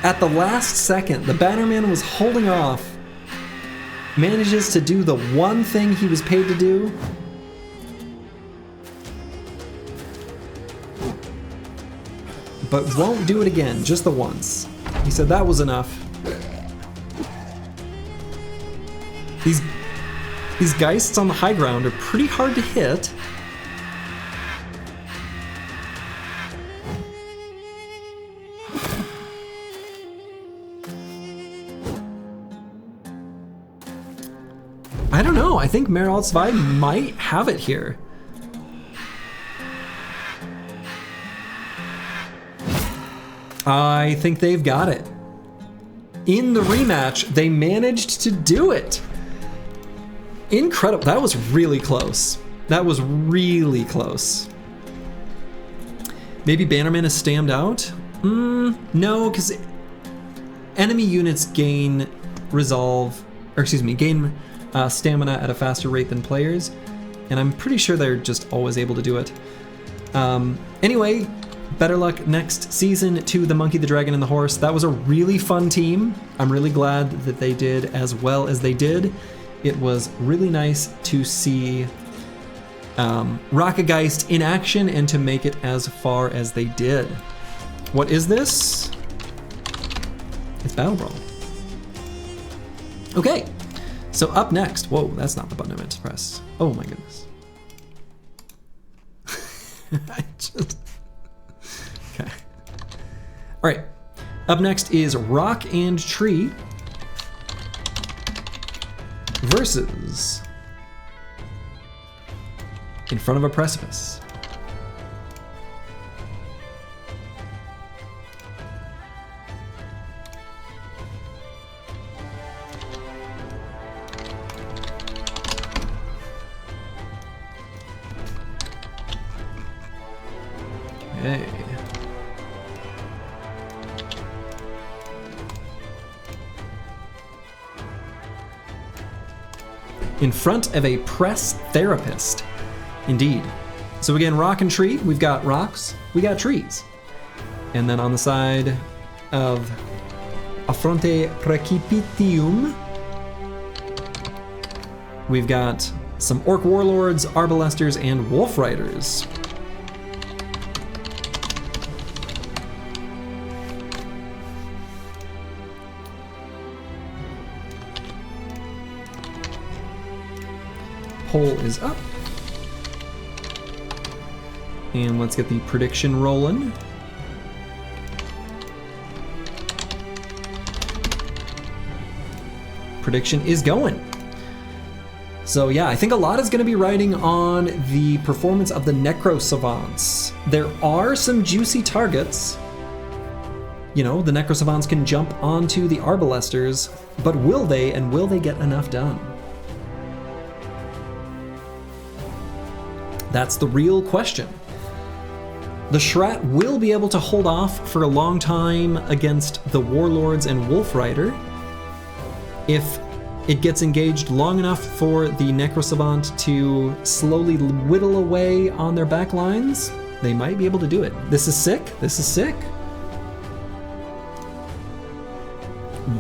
At the last second, the Bannerman was holding off, manages to do the one thing he was paid to do. But won't do it again, just the once. He said that was enough. These Geists on the high ground are pretty hard to hit. I don't know. I think Merald Zwei might have it here. I think they've got it. In the rematch, they managed to do it. Incredible. That was really close. That was really close. Maybe Bannerman is stammed out? No, because enemy units gain stamina at a faster rate than players, and I'm pretty sure they're just always able to do it. Anyway, better luck next season to the Monkey, the Dragon, and the Horse. That was a really fun team. I'm really glad that they did as well as they did. It was really nice to see Rockgeist in action and to make it as far as they did. What is this? It's BattleBrawl. Okay, so up next, whoa, that's not the button I meant to press. Oh my goodness. Okay. All right, up next is Rock and Tree versus In Front of a Precipice. Okay. In front of a press therapist. Indeed. So again, Rock and Tree, we've got rocks, we got trees. And then on the side of Affronte Precipitium, we've got some Orc Warlords, Arbalesters, and Wolf Riders. Poll is up. And let's get the prediction rolling. Prediction is going. So yeah, I think a lot is going to be riding on the performance of the Necro Savants. There are some juicy targets. You know, the Necro Savants can jump onto the Arbalesters, but will they, and will they get enough done? That's the real question. The Schrat will be able to hold off for a long time against the Warlords and Wolf Rider. If it gets engaged long enough for the Necrosavant to slowly whittle away on their back lines, they might be able to do it. This is sick. This is sick.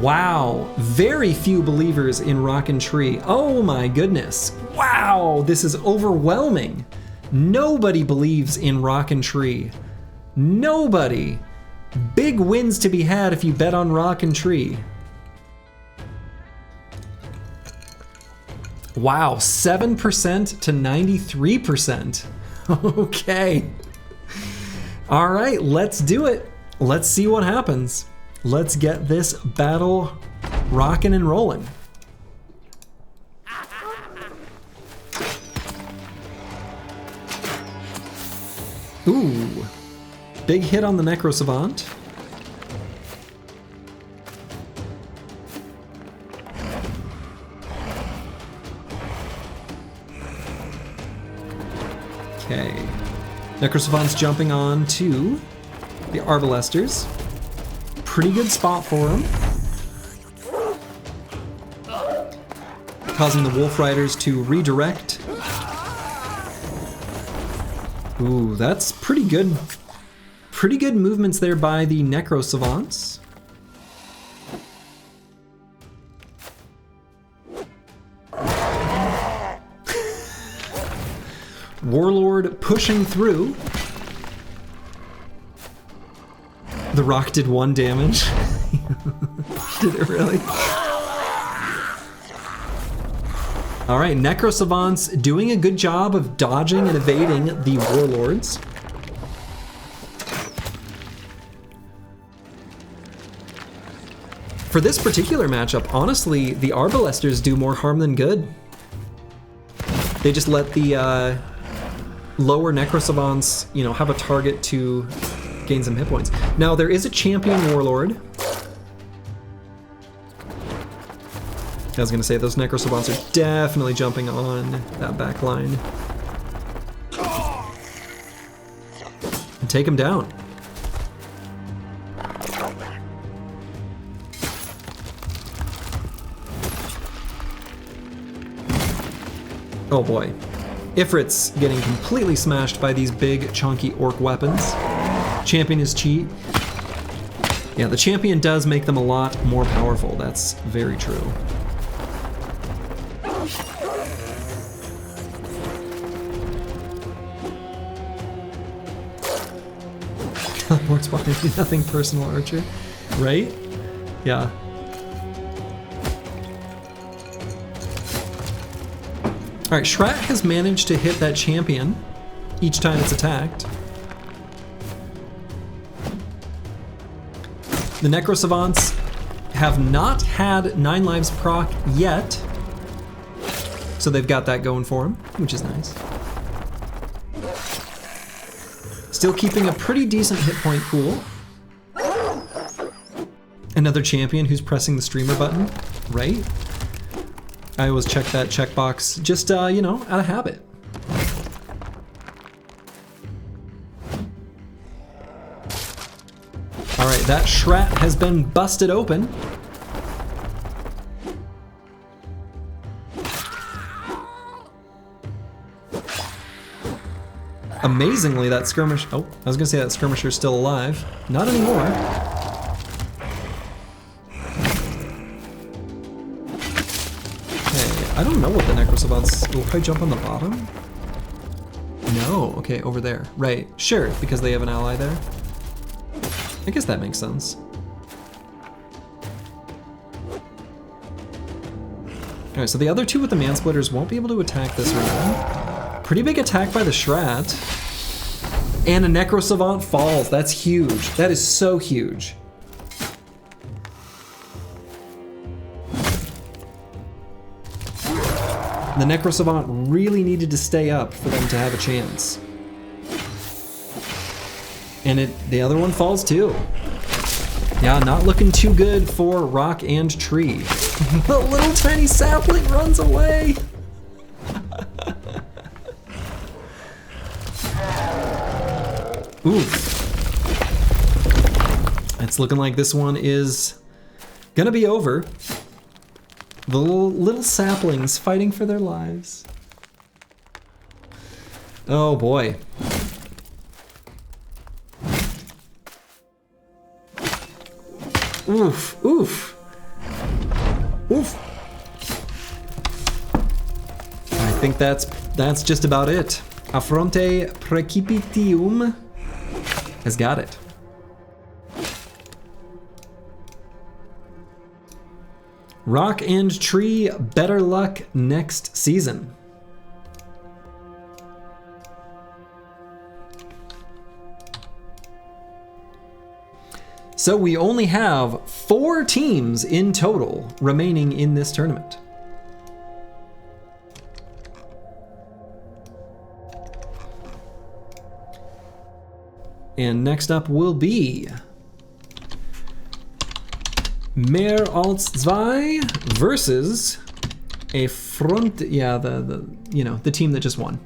Wow, very few believers in Rock and Tree. Oh my goodness. Wow, this is overwhelming. Nobody believes in Rock and Tree. Nobody. Big wins to be had if you bet on Rock and Tree. Wow, 7% to 93%. Okay. All right, let's do it. Let's see what happens. Let's get this battle rocking and rolling. Ooh, big hit on the Necrosavant. Okay, Necrosavant's jumping on to the Arbalesters. Pretty good spot for him. Causing the Wolf Riders to redirect. Ooh, that's pretty good. Pretty good movements there by the Necrosavants. Warlord pushing through. The Rock did 1 damage. Did it really? All right, Necro Savants doing a good job of dodging and evading the Warlords. For this particular matchup, honestly, the Arbalesters do more harm than good. They just let the lower Necro Savants, you know, have a target to gain some hit points. Now, there is a champion Warlord. I was gonna say, those Necro Savants are definitely jumping on that back line. And take him down. Oh boy. Ifrit's getting completely smashed by these big, chunky orc weapons. Champion is cheat. Yeah, the champion does make them a lot more powerful. That's very true. More spawning, nothing personal, Archer. Right? Yeah. Alright, Schrat has managed to hit that champion each time it's attacked. The Necro Savants have not had 9 lives proc yet, so they've got that going for them, which is nice. Still keeping a pretty decent hit point pool. Another champion who's pressing the streamer button, right? I always check that checkbox, just, you know, out of habit. All right, that Schrat has been busted open. Amazingly, that skirmish, oh, I was gonna say that skirmisher's still alive. Not anymore. I don't know what the Necro Savants will probably jump on the bottom. No, okay, over there. Right, sure, because they have an ally there. I guess that makes sense. Alright, so the other two with the Mansplitters won't be able to attack this round. Pretty big attack by the Schrat. And a Necro Savant falls. That's huge. That is so huge. The Necro Savant really needed to stay up for them to have a chance. And the other one falls too. Yeah, not looking too good for Rock and Tree. The little tiny sapling runs away. Oof. It's looking like this one is gonna be over. The little saplings fighting for their lives. Oh boy. Oof, oof. Oof. I think that's just about it. Affronte Precipitium has got it. Rock and Tree, better luck next season. So we only have 4 teams in total remaining in this tournament. And next up will be Mehr als zwei versus a front, yeah, the team that just won.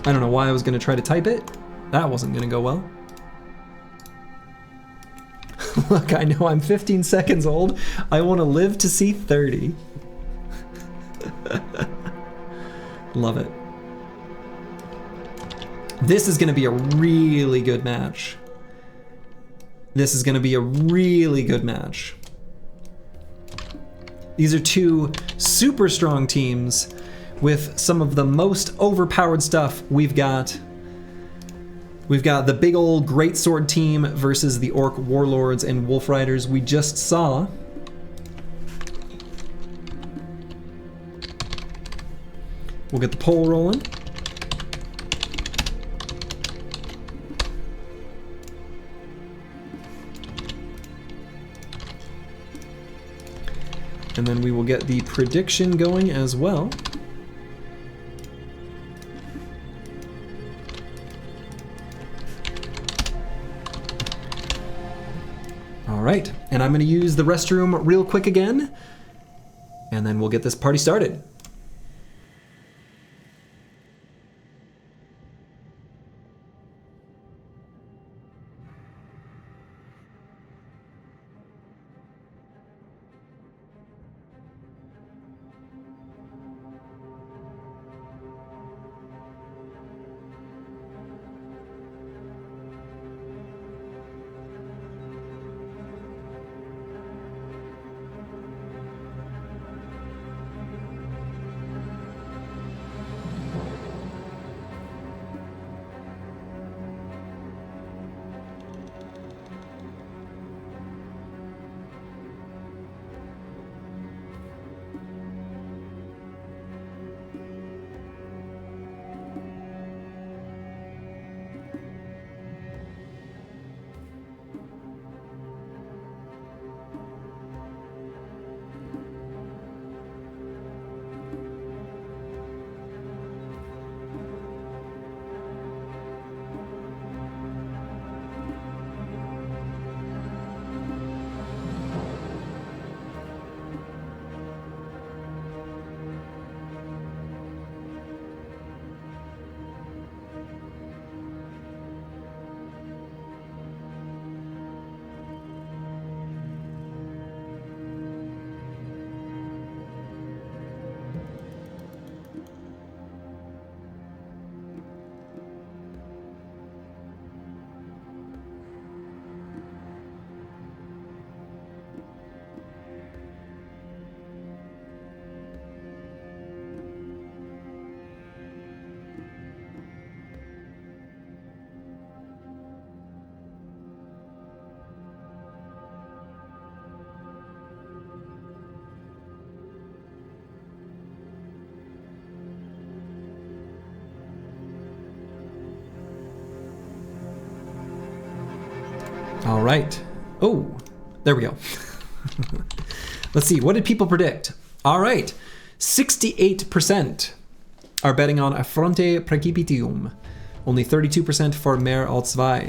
I don't know why I was gonna try to type it. That wasn't gonna go well. Look, I know I'm 15 seconds old. I wanna live to see 30. Love it. This is gonna be a really good match. This is gonna be a really good match. These are 2 super strong teams with some of the most overpowered stuff we've got We've got the big old greatsword team versus the Orc Warlords and Wolf Riders we just saw. We'll get the poll rolling. And then we will get the prediction going as well. All right, and I'm gonna use the restroom real quick again, and then we'll get this party started. All right. Oh, there we go. Let's see. What did people predict? All right. 68% are betting on Affronte Precipitium. Only 32% for Mehr als Zwei.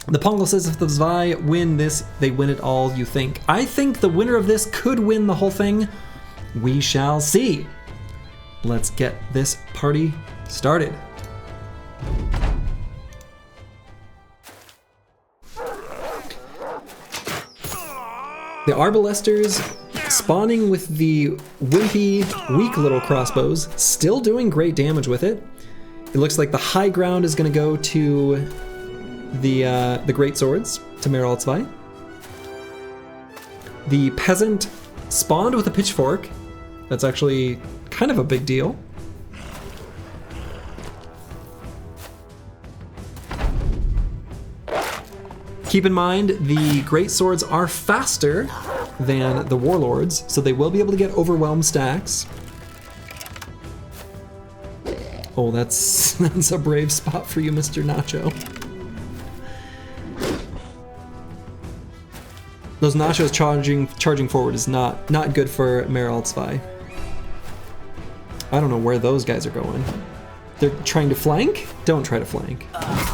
The Pongo says if the Zwei win this, they win it all, you think. I think the winner of this could win the whole thing. We shall see. Let's get this party started. The Arbalesters spawning with the wimpy, weak little crossbows, still doing great damage with it. It looks like the high ground is going to go to the great swords, to Mehr als Zwei. The peasant spawned with a pitchfork. That's actually kind of a big deal. Keep in mind, the great swords are faster than the warlords, so they will be able to get overwhelmed stacks. Oh, that's a brave spot for you, Mr. Nacho. Those nachos charging forward is not good for Mehr als Zwei. I don't know where those guys are going. They're trying to flank? Don't try to flank.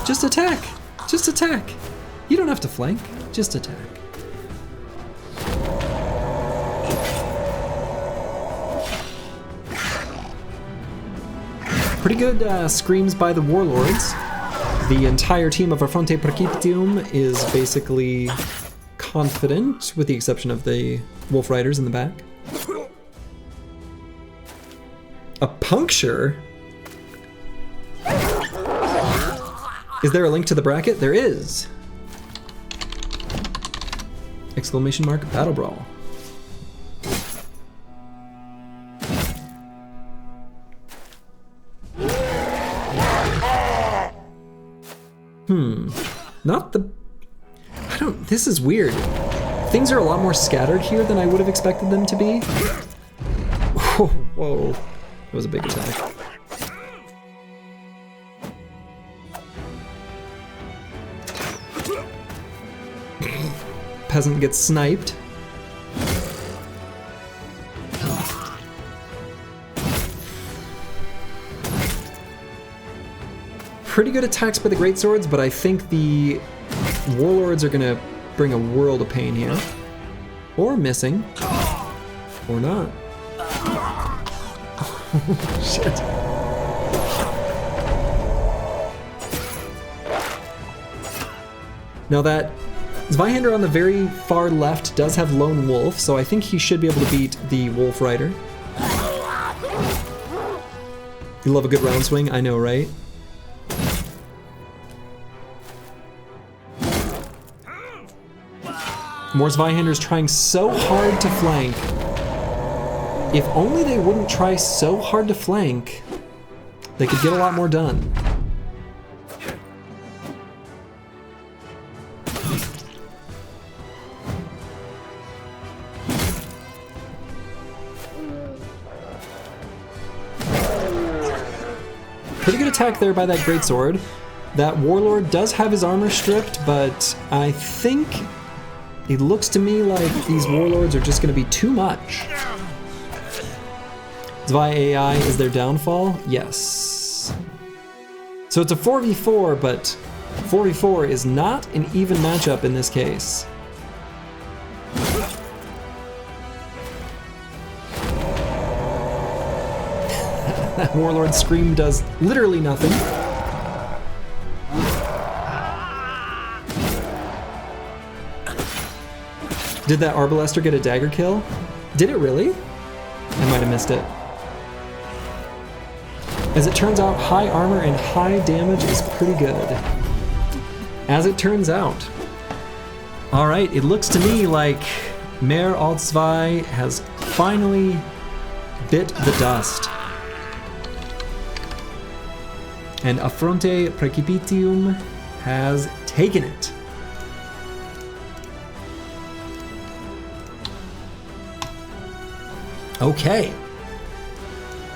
Just attack. Just attack. You don't have to flank, just attack. Pretty good screams by the Warlords. The entire team of Affronte Precipitium is basically confident, with the exception of the Wolf Riders in the back. A puncture? Is there a link to the bracket? There is. Exclamation mark, BattleBrawl. This is weird. Things are a lot more scattered here than I would have expected them to be. Whoa. That was a big attack. Peasant gets sniped. Pretty good attacks by the greatswords, but I think the warlords are gonna bring a world of pain here. Or missing. Or not. Shit. Now that Zweihander on the very far left does have Lone Wolf, so I think he should be able to beat the Wolf Rider. You love a good round swing, I know, right? More Zweihander's trying so hard to flank. If only they wouldn't try so hard to flank, they could get a lot more done. Pretty good attack there by that greatsword. That warlord does have his armor stripped, but I think it looks to me like these warlords are just going to be too much. Zwei AI is their downfall? Yes. So it's a 4v4, but 4v4 is not an even matchup in this case. That warlord scream does literally nothing. Did that Arbalester get a dagger kill? Did it really? I might have missed it. As it turns out, high armor and high damage is pretty good. As it turns out. All right, it looks to me like Mehr als zwei has finally bit the dust. And Affronte Precipitium has taken it. Okay.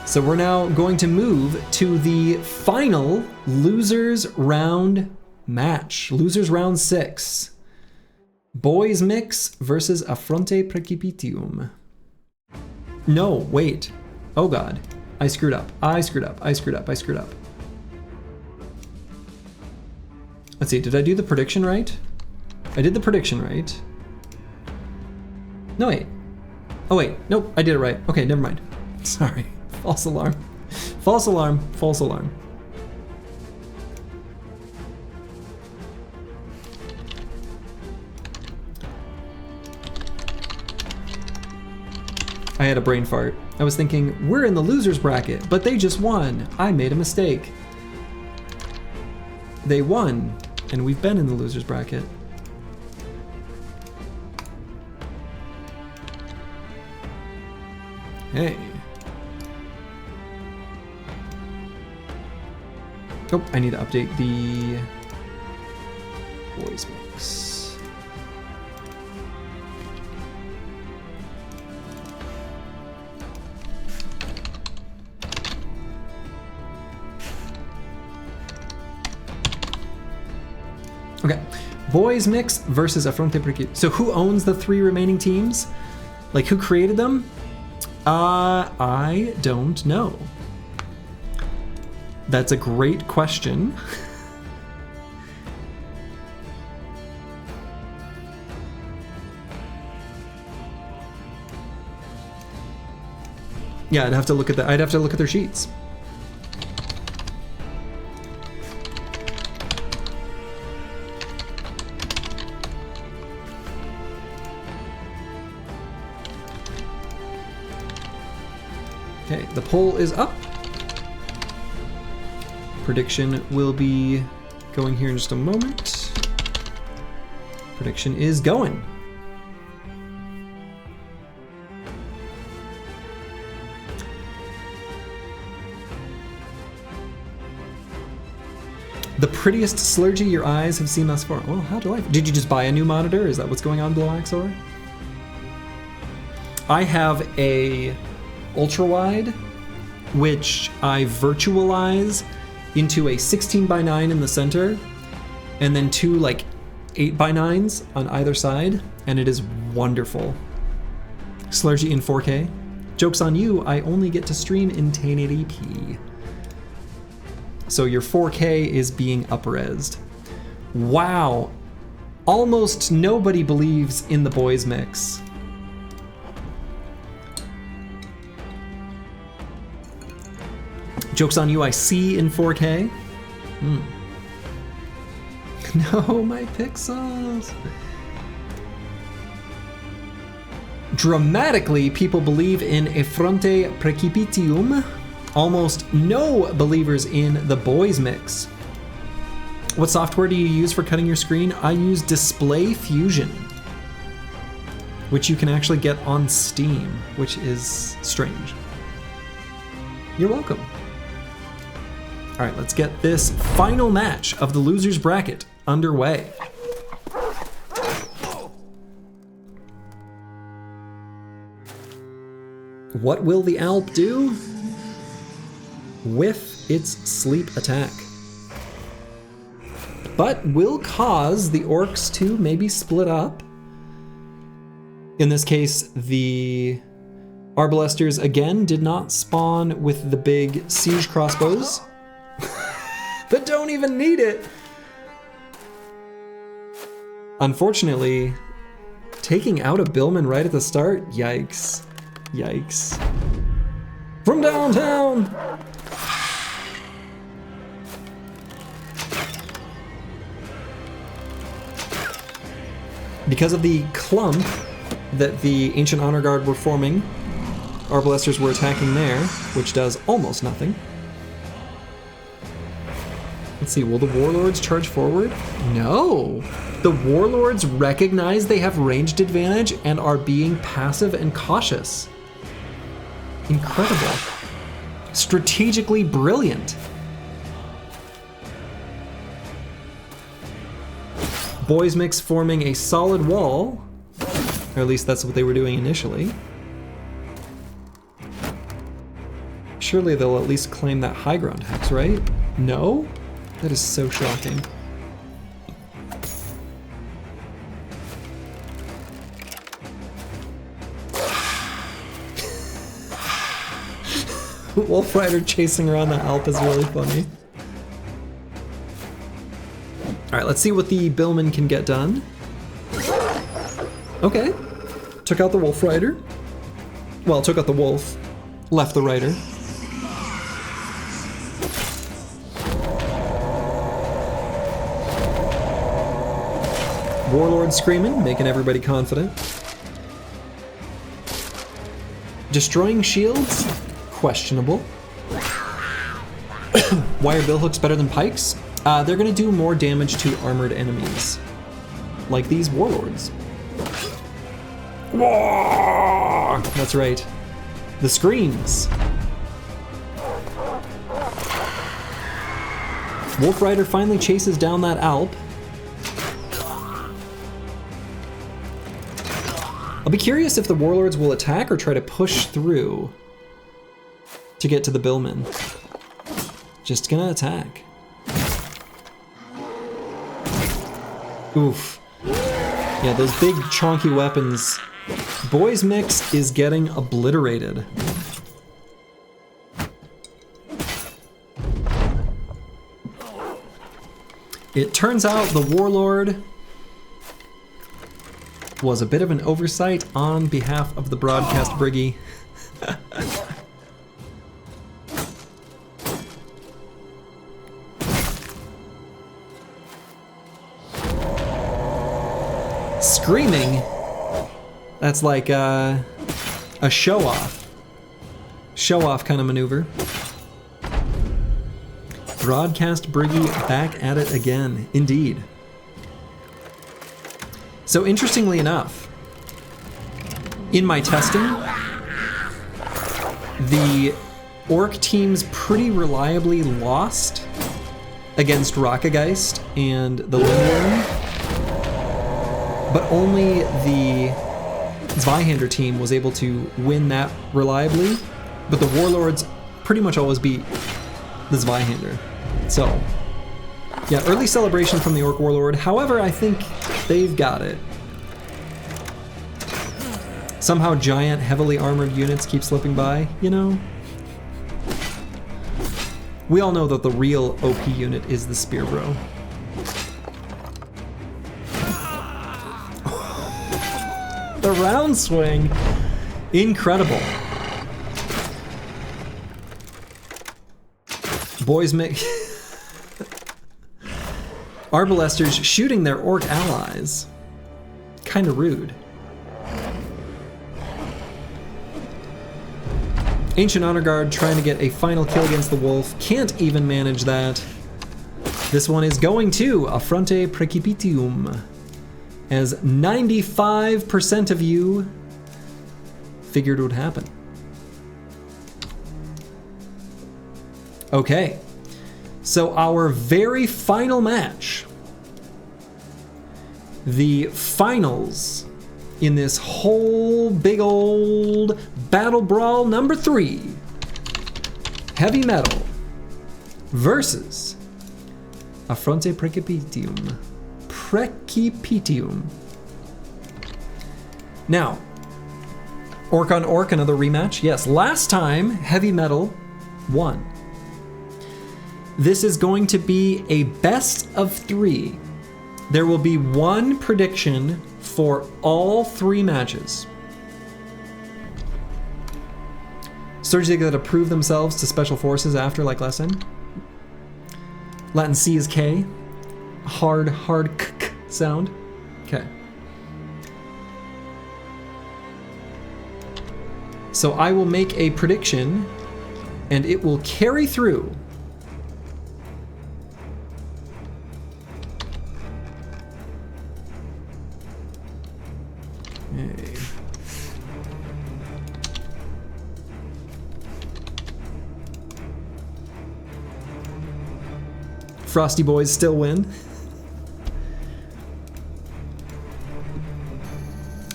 So we're now going to move to the final losers round match. Losers round 6. Boys mix versus Affronte Precipitium. No, wait. Oh god. I screwed up. Let's see, did I do the prediction right? I did the prediction right. No, wait. Oh wait, nope, I did it right. Okay, never mind. Sorry, false alarm. False alarm, false alarm. I had a brain fart. I was thinking, we're in the losers bracket, but they just won. I made a mistake. They won, and we've been in the losers bracket. Hey. Oh, I need to update the boys mix. Okay, boys mix versus Affronte Precipitium. So who owns the 3 remaining teams? Like who created them? I don't know. That's a great question. Yeah, I'd have to look at their sheets. Okay, the poll is up. Prediction will be going here in just a moment. Prediction is going. The prettiest slurgy your eyes have seen thus far. Well, how delightful. Did you just buy a new monitor? Is that what's going on, Bloaxor? I have a ultra wide, which I virtualize into a 16:9 in the center, and then two like 8:9s on either side, and it is wonderful. Slurgy in 4K. Joke's on you, I only get to stream in 1080p. So your 4K is being up-resed. Wow, almost nobody believes in the boys mix. Joke's on you, I see in 4K. No, my pixels. Dramatically, people believe in Effronte Precipitium. Almost no believers in the boys mix. What software do you use for cutting your screen? I use Display Fusion, which you can actually get on Steam, which is strange. You're welcome. All right, let's get this final match of the losers bracket underway. What will the Alp do? Whiff its sleep attack. But will cause the orcs to maybe split up. In this case, the Arbalesters again did not spawn with the big siege crossbows. But don't even need it. Unfortunately, taking out a Billman right at the start, yikes. Yikes. From downtown! Because of the clump that the Ancient Honor Guard were forming, Arbalesters were attacking there, which does almost nothing. Let's see, will the Warlords charge forward? No! The Warlords recognize they have ranged advantage and are being passive and cautious. Incredible. Strategically brilliant. Boys mix forming a solid wall, or at least that's what they were doing initially. Surely they'll at least claim that high ground hex, right? No? That is so shocking. Wolf Rider chasing around the Alp is really funny. Alright, let's see what the Billman can get done. Okay. Took out the Wolf Rider. Well, took out the Wolf. Left the Rider. Warlord screaming, making everybody confident. Destroying shields? Questionable. Why are billhooks better than pikes? They're gonna do more damage to armored enemies. Like these Warlords. Whoa! That's right. The screams. Wolf Rider finally chases down that Alp. I'll be curious if the Warlords will attack or try to push through to get to the Billman. Just gonna attack. Oof. Yeah, those big chonky weapons. Boys mix is getting obliterated. It turns out the Warlord was a bit of an oversight on behalf of the broadcast Briggy. Screaming? That's like a show-off. Show-off kind of maneuver. Broadcast Briggy back at it again, indeed. So interestingly enough, in my testing, the Orc teams pretty reliably lost against Rockgeist and the Lindworm, but only the Zweihander team was able to win that reliably, but the Warlords pretty much always beat the Zweihander. So, yeah, early celebration from the Orc Warlord. However, I think they've got it. Somehow giant, heavily armored units keep slipping by, you know? We all know that the real OP unit is the Spear Bro. The round swing. Incredible. Boys make... Arbalesters shooting their orc allies. Kinda rude. Ancient Honor Guard trying to get a final kill against the wolf. Can't even manage that. This one is going to Affronte Precipitium, as 95% of you figured it would happen. Okay, so our very final match, the finals in this whole big old Battle Brawl number 3, Heavy Metal versus Affronte Precipitium. Precipitium. Now, Orc on Orc, another rematch. Yes, last time Heavy Metal won. This is going to be a best of 3. There will be one prediction for all 3 matches. Surgeons that approve themselves to special forces after, like lesson. Latin C is K. Hard k sound. Okay. So I will make a prediction, and it will carry through. Okay. Frosty Boys still win.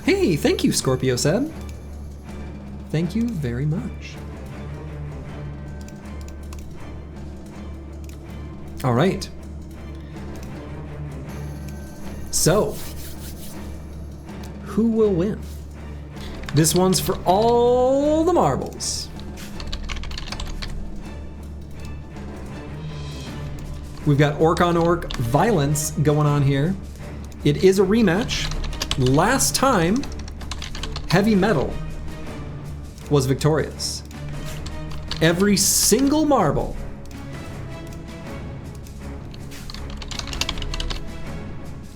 Hey, thank you, Scorpio said. Thank you very much. All right. So, who will win? This one's for all the marbles. We've got Orc on Orc violence going on here. It is a rematch. Last time, Heavy Metal was victorious. Every single marble.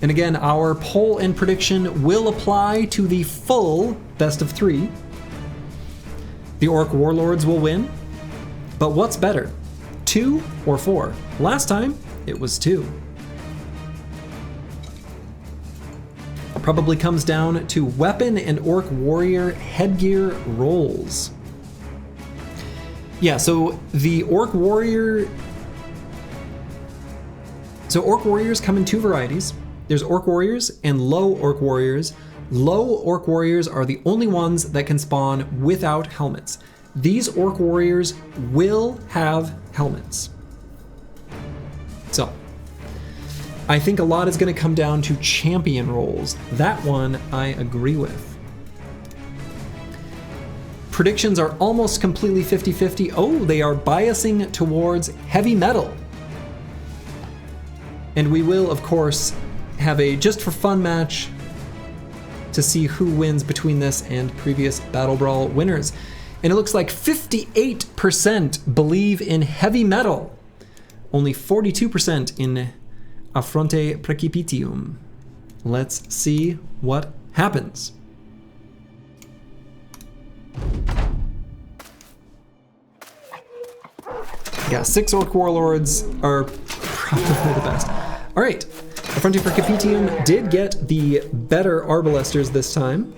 And again, our poll and prediction will apply to the full best of 3. The Orc Warlords will win. But what's better, 2 or 4? Last time, it was 2. Probably comes down to weapon and Orc Warrior headgear rolls. Yeah, so the Orc Warrior... So Orc Warriors come in 2 varieties. There's Orc Warriors and low Orc Warriors. Low Orc Warriors are the only ones that can spawn without helmets. These Orc Warriors will have helmets. So, I think a lot is going to come down to champion roles. That one I agree with. Predictions are almost completely 50-50. Oh, they are biasing towards Heavy Metal. And we will, of course, have a just for fun match to see who wins between this and previous Battle Brawl winners. And it looks like 58% believe in Heavy Metal. Only 42% in Affronte Precipitium. Let's see what happens. Yeah, 6 Orc Warlords are probably the best. All right, Affronte Precipitium did get the better Arbalesters this time.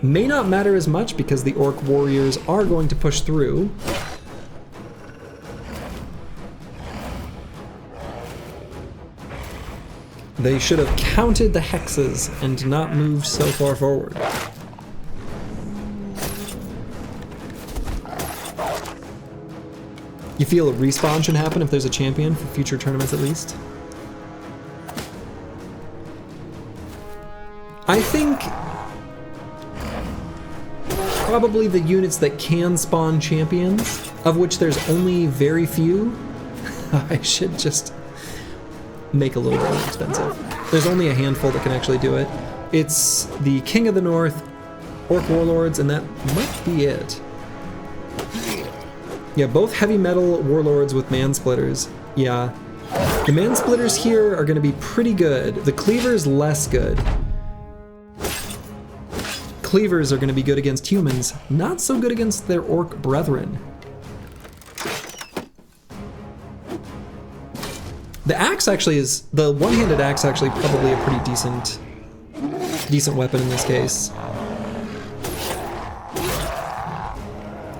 May not matter as much because the Orc Warriors are going to push through. They should have counted the hexes and not moved so far forward. You feel a respawn should happen if there's a champion for future tournaments at least? I think probably the units that can spawn champions, of which there's only very few, I should just make a little bit more expensive. There's only a handful that can actually do it. It's the King of the North, Orc Warlords, and that might be it. Yeah, both heavy metal warlords with man-splitters. Yeah. The man-splitters here are going to be pretty good. The cleavers less good. Cleavers are going to be good against humans, not so good against their orc brethren. The axe actually is, the one-handed axe actually probably a pretty decent weapon in this case.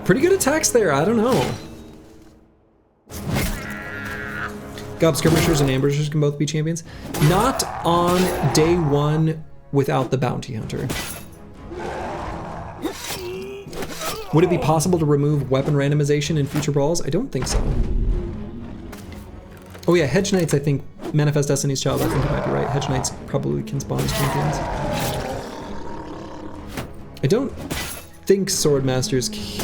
Pretty good attacks there, I don't know. Gob skirmishers and ambushers can both be champions. Not on day one without the bounty hunter. Would it be possible to remove weapon randomization in future brawls? I don't think so. Oh yeah, Hedge Knights, I think, Manifest Destiny's Child, I think you might be right. Hedge Knights probably can spawn as champions. I don't think Sword Masters can.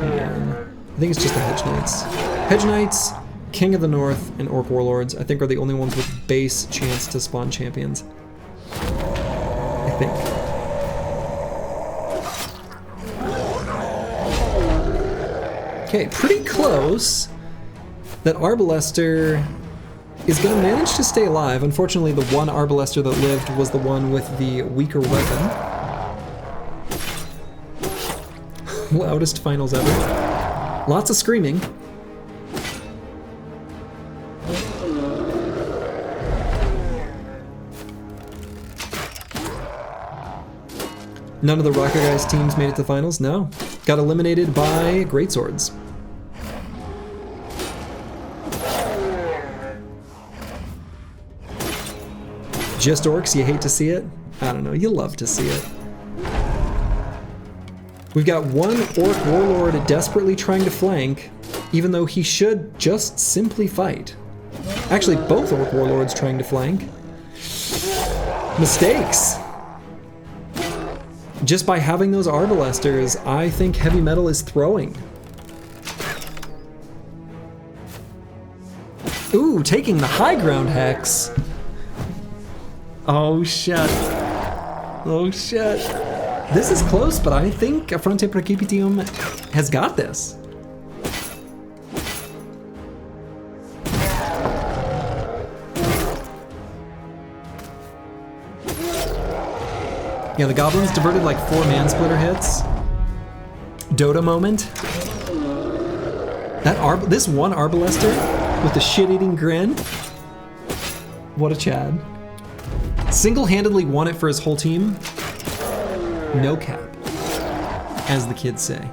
I think it's just the Hedge Knights. Hedge Knights, King of the North, and Orc Warlords, I think are the only ones with base chance to spawn champions. I think. Okay, pretty close. That Arbalester is going to manage to stay alive. Unfortunately, the one Arbalester that lived was the one with the weaker weapon. Loudest finals ever. Lots of screaming. None of the Rockgeist teams made it to the finals? No. Got eliminated by Greatswords. Just Orcs, you hate to see it? I don't know, you love to see it. We've got one Orc Warlord desperately trying to flank, even though he should just simply fight. Actually, both Orc Warlords trying to flank. Mistakes! Just by having those Arbalesters, I think heavy metal is throwing. Ooh, taking the high ground hex. Oh shit. Oh shit. This is close, but I think Fronte Precipitium has got this. Yeah, the goblins diverted like 4 man-splitter hits. Dota moment. This one Arbalester with the shit-eating grin. What a Chad. Single-handedly won it for his whole team. No cap, as the kids say.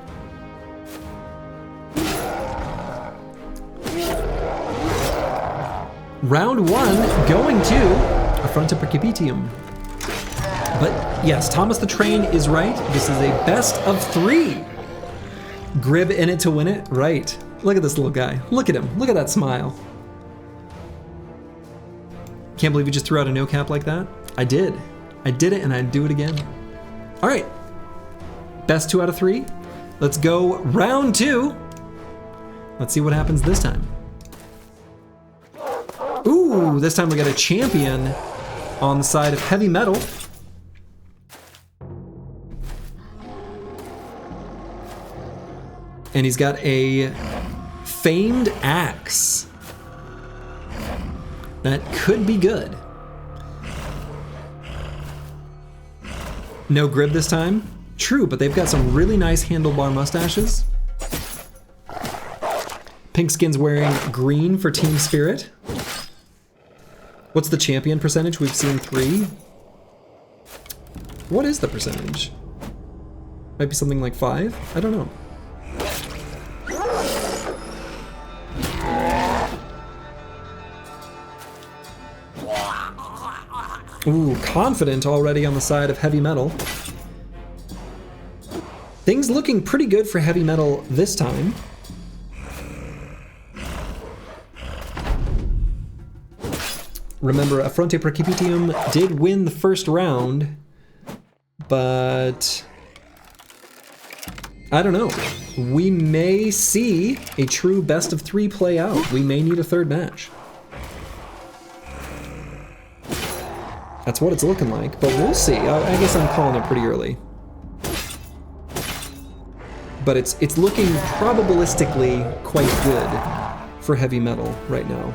Round 1 going to Affronta Precipitium. But yes, Thomas the Train is right. This is a best of 3. Grib in it to win it. Right. Look at this little guy. Look at him. Look at that smile. Can't believe you just threw out a no cap like that. I did. I did it and I'd do it again. All right. Best 2 out of 3. Let's go round 2. Let's see what happens this time. Ooh, this time we got a champion on the side of heavy metal. And he's got a famed axe. That could be good. No grib this time. True, but they've got some really nice handlebar mustaches. Pinkskin's wearing green for Team Spirit. What's the champion percentage? We've seen 3. What is the percentage? Might be something like 5? I don't know. Ooh, confident already on the side of heavy metal. Things looking pretty good for heavy metal this time. Remember, Affronte Precipitium did win the first round, but I don't know. We may see a true best of 3 play out. We may need a third match. That's what it's looking like, but we'll see. I guess I'm calling it pretty early. But it's looking probabilistically quite good for heavy metal right now.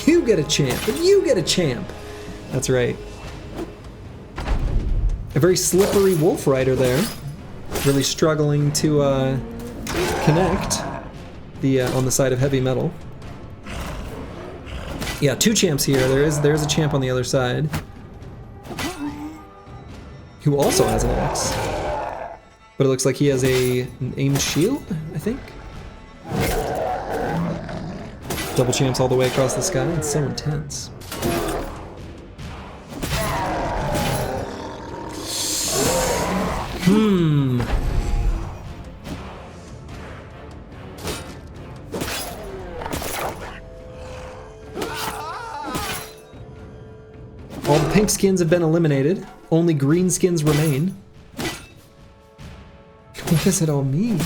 You get a champ, and you get a champ. That's right. A very slippery Wolf Rider there. Really struggling to connect on the side of heavy metal. Yeah, 2 champs here. There's a champ on the other side. Who also has an axe. But it looks like he has an aimed shield, I think. Double champs all the way across the sky. It's so intense. All the pink skins have been eliminated. Only green skins remain. What does it all mean?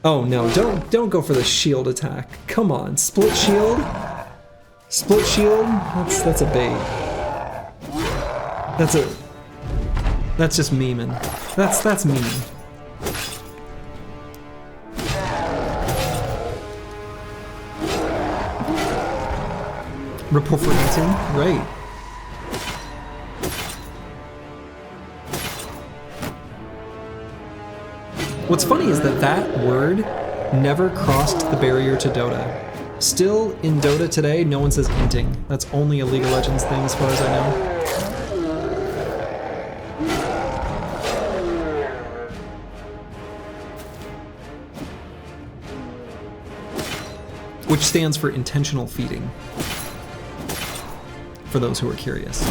Oh no, don't go for the shield attack. Come on, split shield? Split shield? That's a bait. That's just memeing. That's mean. Report for answering? Right. What's funny is that word never crossed the barrier to Dota. Still, in Dota today, no one says inting. That's only a League of Legends thing as far as I know. Which stands for intentional feeding, for those who are curious.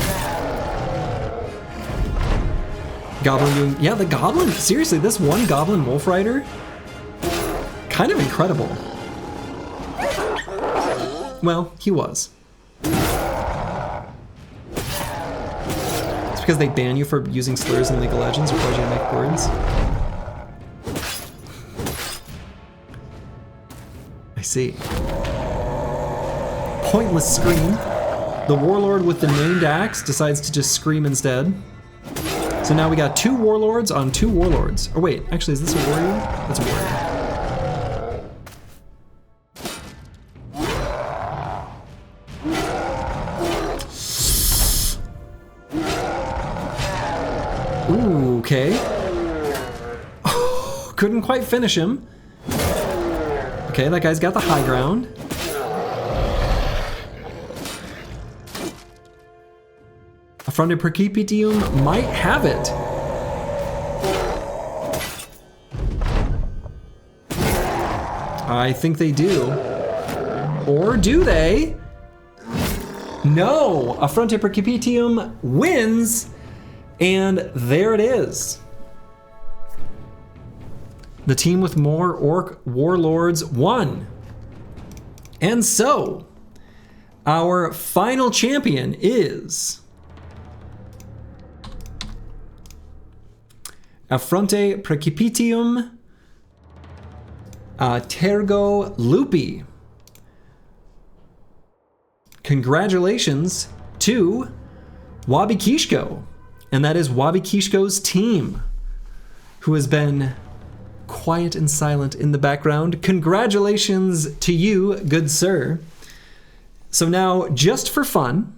Goblin doing, yeah, the Goblin, seriously, this one Goblin Wolf Rider, kind of incredible. Well, he was. It's because they ban you for using slurs in League of Legends or cause you to make words. I see. Pointless scream. The Warlord with the named axe decides to just scream instead. So now we got 2 Warlords on 2 Warlords. Oh wait, actually, is this a warrior? That's a warrior. Ooh, okay. Oh, couldn't quite finish him. Okay, that guy's got the high ground. Affronte Precipitium might have it. I think they do. Or do they? No! Affronte Precipitium wins, and there it is. The team with more Orc Warlords won. And so, our final champion is Affronte Precipitium Tergo Lupi. Congratulations to Wabi Kishko. And that is Wabi Kishko's team, who has been quiet and silent in the background. Congratulations to you, good sir. So now, just for fun,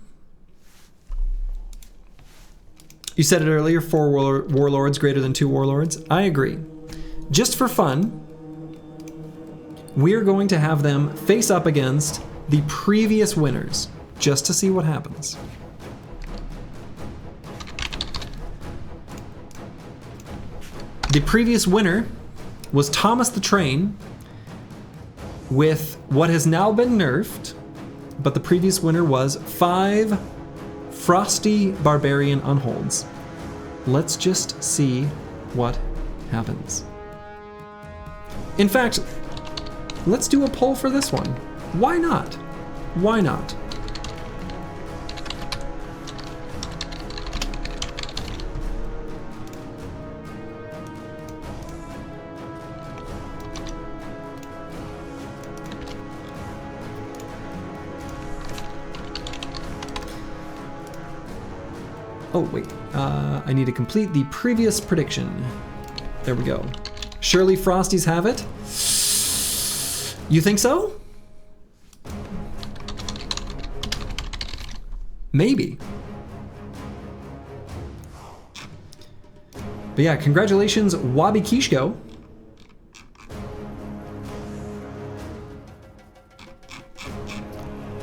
you said it earlier, 4 Warlords greater than 2 Warlords. I agree. Just for fun, we're going to have them face up against the previous winners, just to see what happens. The previous winner was Thomas the Train, with what has now been nerfed, but the previous winner was 5 Frosty Barbarian Unholds. Let's just see what happens. In fact, let's do a poll for this one. Why not? Why not? Oh, wait. I need to complete the previous prediction. There we go. Surely Frosties have it? You think so? Maybe. But yeah, congratulations, Wabi Kishko.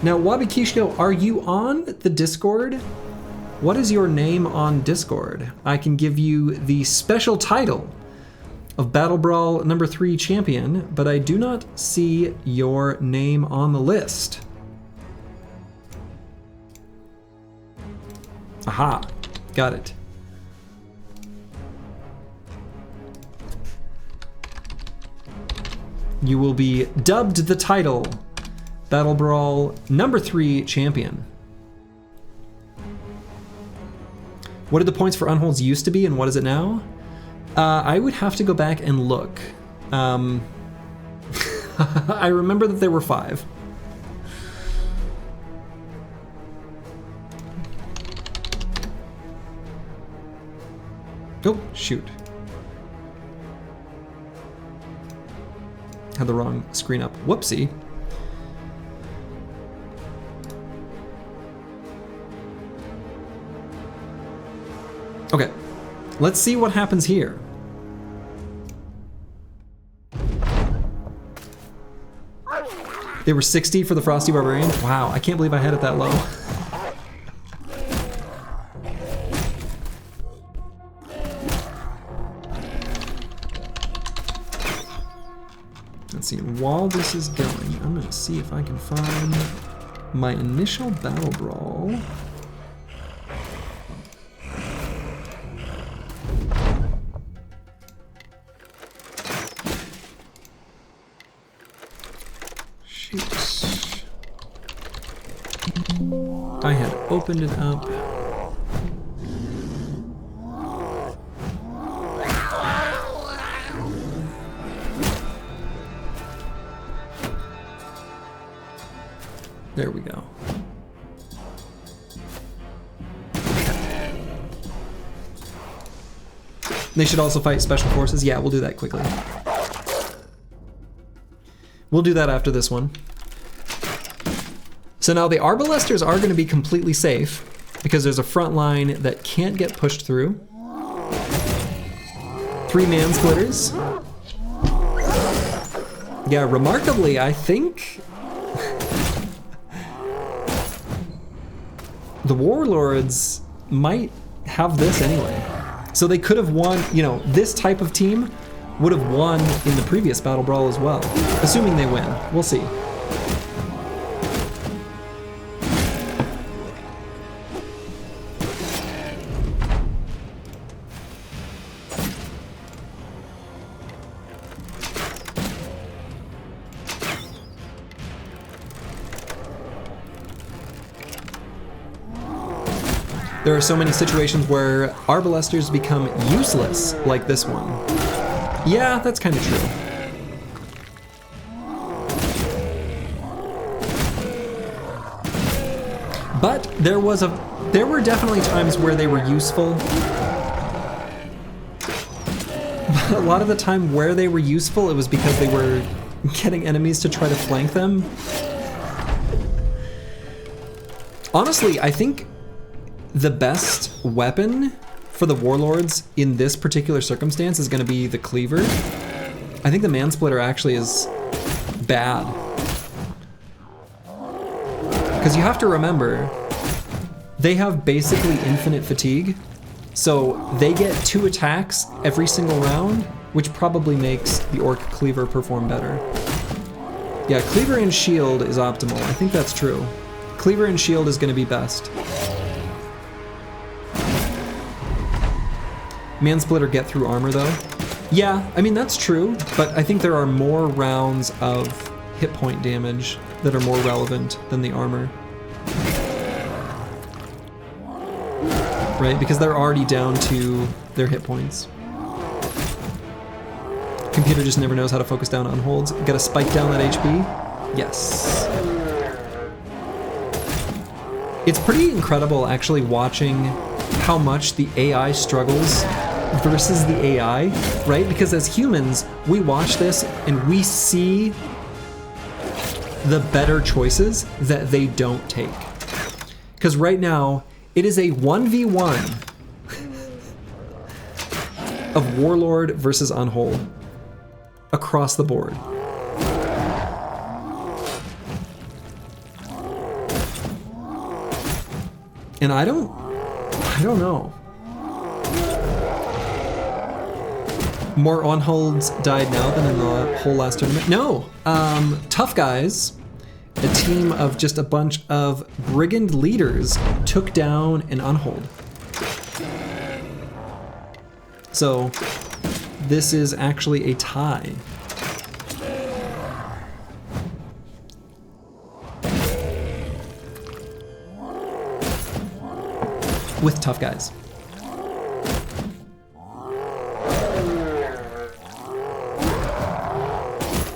Now, Wabi Kishko, are you on the Discord? What is your name on Discord? I can give you the special title of BattleBrawl number 3 champion, but I do not see your name on the list. Aha, got it. You will be dubbed the title BattleBrawl number 3 champion. What did the points for unholds used to be and what is it now? I would have to go back and look. I remember that there were 5. Oh, shoot. Had the wrong screen up. Whoopsie. Okay, let's see what happens here. They were 60 for the Frosty Barbarian. Wow, I can't believe I had it that low. Let's see, while this is going, I'm gonna see if I can find my initial BattleBrawl. I had opened it up. There we go. They should also fight special forces. Yeah, we'll do that quickly. We'll do that after this one. So now the Arbalesters are going to be completely safe because there's a front line that can't get pushed through. 3 Mansplitters. Yeah, remarkably, I think the Warlords might have this anyway. So they could have won, you know, this type of team would have won in the previous BattleBrawl as well. Assuming they win. We'll see. There are so many situations where Arbalesters become useless, like this one. Yeah, that's kind of true. But there were definitely times where they were useful. But a lot of the time where they were useful, it was because they were getting enemies to try to flank them. Honestly, I think the best weapon for the Warlords in this particular circumstance is going to be the Cleaver. I think the Mansplitter actually is bad. Because you have to remember, they have basically infinite fatigue, so they get 2 attacks every single round, which probably makes the Orc Cleaver perform better. Yeah, Cleaver and Shield is optimal. I think that's true. Cleaver and Shield is going to be best. Mansplitter get through armor though. Yeah, I mean that's true, but I think there are more rounds of hit point damage that are more relevant than the armor. Right, because they're already down to their hit points. Computer just never knows how to focus down on holds. Gotta spike down that HP. Yes. It's pretty incredible actually watching how much the AI struggles versus the AI, right? Because as humans, we watch this and we see the better choices that they don't take. Because right now, it is a 1v1 of Warlord versus Unhold across the board. And I don't know. More Unholds died now than in the whole last tournament? No! Tough Guys, a team of just a bunch of brigand leaders, took down an Unhold. So, this is actually a tie. With Tough Guys.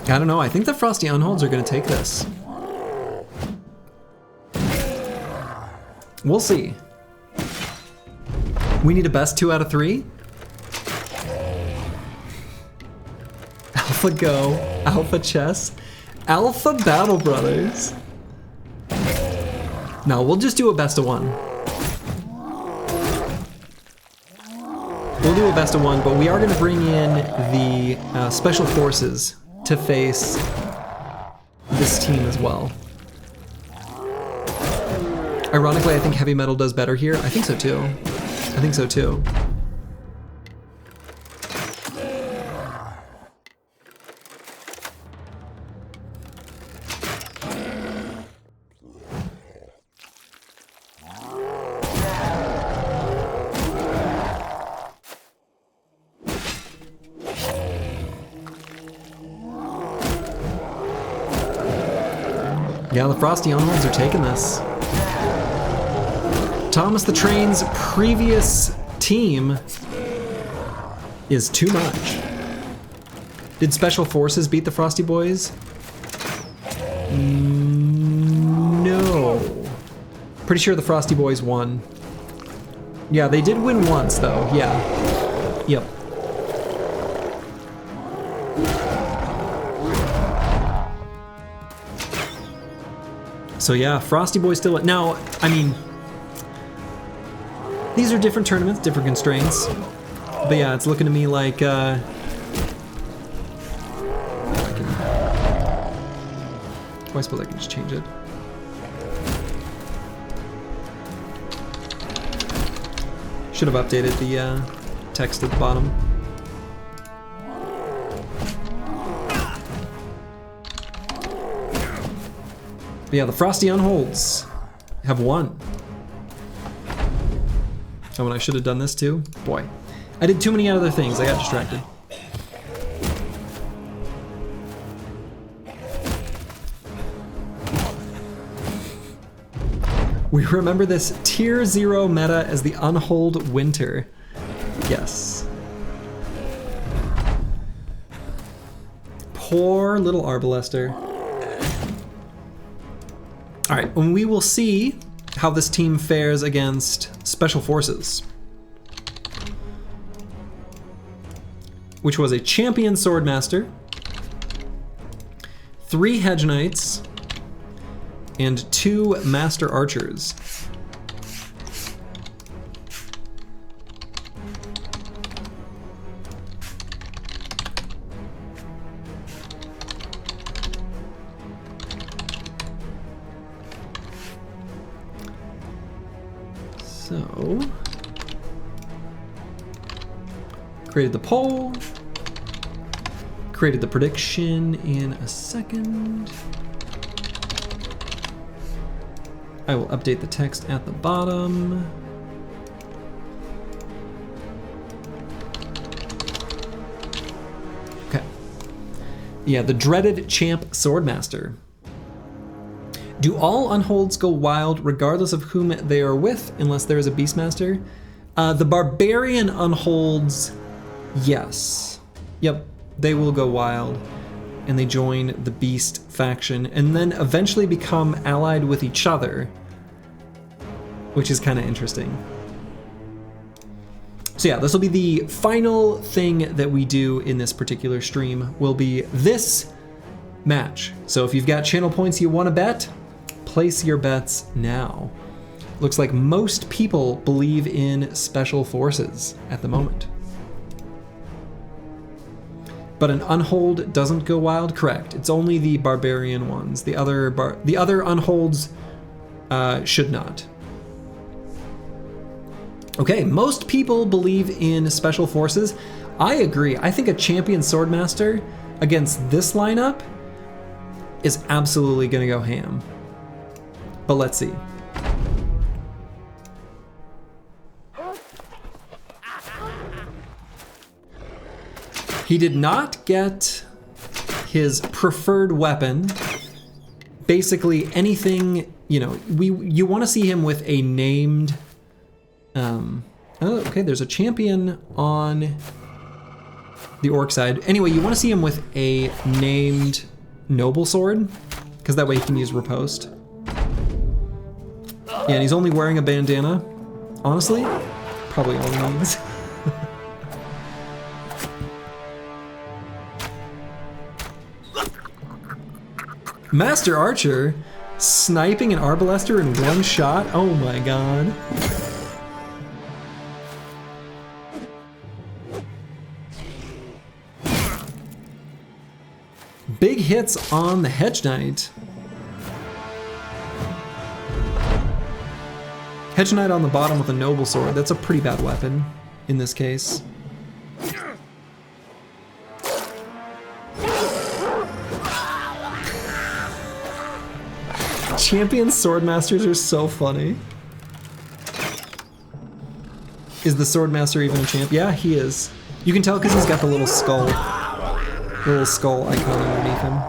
I don't know, I think the Frosty Unholds are gonna take this. We'll see. We need a best 2 out of 3. Alpha Go, Alpha Chess, Alpha Battle Brothers. No, we'll just do a best of 1. We'll do a best of 1, but we are gonna bring in the Special Forces to face this team as well. Ironically, I think Heavy Metal does better here. I think so too. I think so too. Yeah, the Frosty Unholds are taking this. Thomas the Train's previous team is too much. Did Special Forces beat the Frosty Boys? No. Pretty sure the Frosty Boys won. Yeah, they did win once though, yeah. Yep. So yeah, Frosty Boy still. Now, I mean, these are different tournaments, different constraints. But yeah, it's looking to me like I suppose I can just change it. Should have updated the text at the bottom. But yeah, the Frosty Unholds have won. Oh, and I should have done this too. Boy, I did too many other things. I got distracted. We remember this tier 0 meta as the Unhold Winter. Yes. Poor little Arbalester. All right, and we will see how this team fares against Special Forces, which was a champion Swordmaster, 3 Hedge Knights, and 2 Master Archers. So, created the poll, created the prediction in a second. I will update the text at the bottom. Okay. Yeah, the dreaded champ Swordmaster. Do all unholds go wild regardless of whom they are with, unless there is a Beastmaster? The Barbarian unholds, yes. Yep, they will go wild, and they join the Beast faction, and then eventually become allied with each other, which is kind of interesting. So yeah, this will be the final thing that we do in this particular stream, will be this match. So if you've got channel points you want to bet, place your bets now. Looks like most people believe in special forces at the moment. But an unhold doesn't go wild? Correct. It's only the barbarian ones. The other unholds should not. Okay, most people believe in special forces. I agree. I think a champion Swordmaster against this lineup is absolutely gonna go ham. But let's see. He did not get his preferred weapon. Basically anything, you know, you want to see him with a named, oh, okay, there's a champion on the orc side. Anyway, you want to see him with a named noble sword, because that way he can use riposte. Yeah, and he's only wearing a bandana. Honestly, probably all he needs. Master Archer sniping an Arbalester in one shot? Oh my god. Big hits on the Hedge Knight. Hedge Knight on the bottom with a Noble Sword. That's a pretty bad weapon in this case. Champion Swordmasters are so funny. Is the Swordmaster even a champ? Yeah, he is. You can tell because he's got the little skull icon underneath him.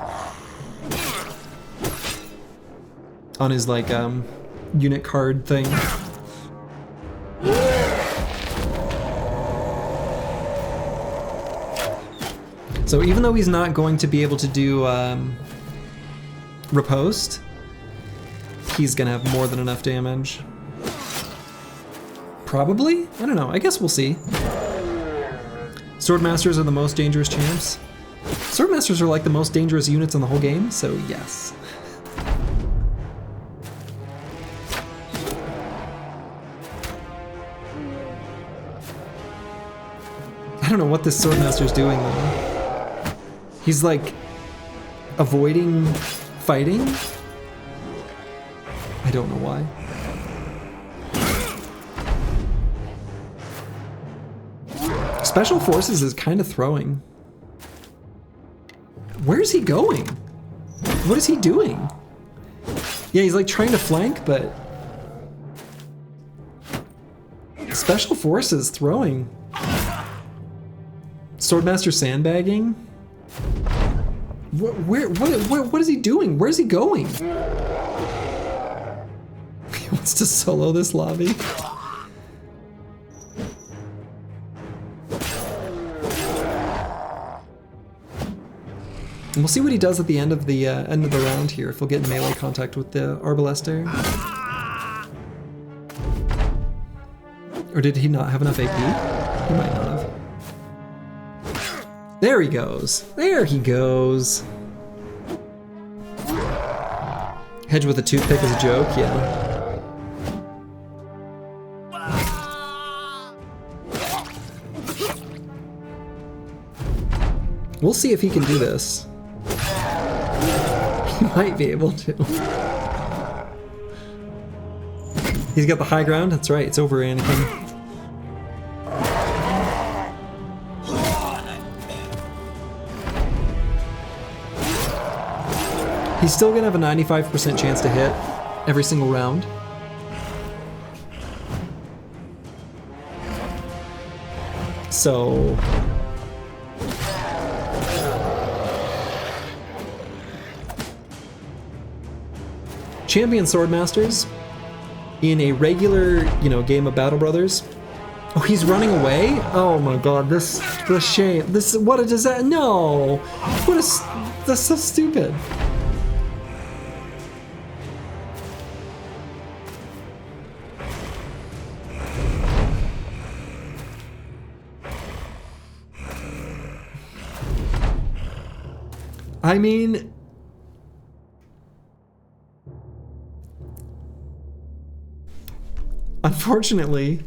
On his like unit card thing. So even though he's not going to be able to do riposte, he's gonna have more than enough damage. Probably? I don't know, I guess we'll see. Swordmasters are the most dangerous champs. Swordmasters are like the most dangerous units in the whole game, so yes. I don't know what this Swordmaster's doing though. He's like avoiding fighting? I don't know why. Special Forces is kind of throwing. Where's he going? What is he doing? Yeah, he's like trying to flank, but Special Forces throwing. Swordmaster sandbagging? What is he doing? Where's he going? He wants to solo this lobby. And we'll see what he does at the end of the round here, if we'll get in melee contact with the Arbalester. Or did he not have enough AP? He might not have. There he goes. There he goes. Hedge with a toothpick is a joke, yeah. We'll see if he can do this. He might be able to. He's got the high ground, that's right, it's over Anakin. He's still gonna have a 95% chance to hit every single round. So Champion Swordmasters in a regular, game of Battle Brothers. Oh, he's running away? Oh my god, the shame. What a disaster. No! That's so stupid. I mean, unfortunately,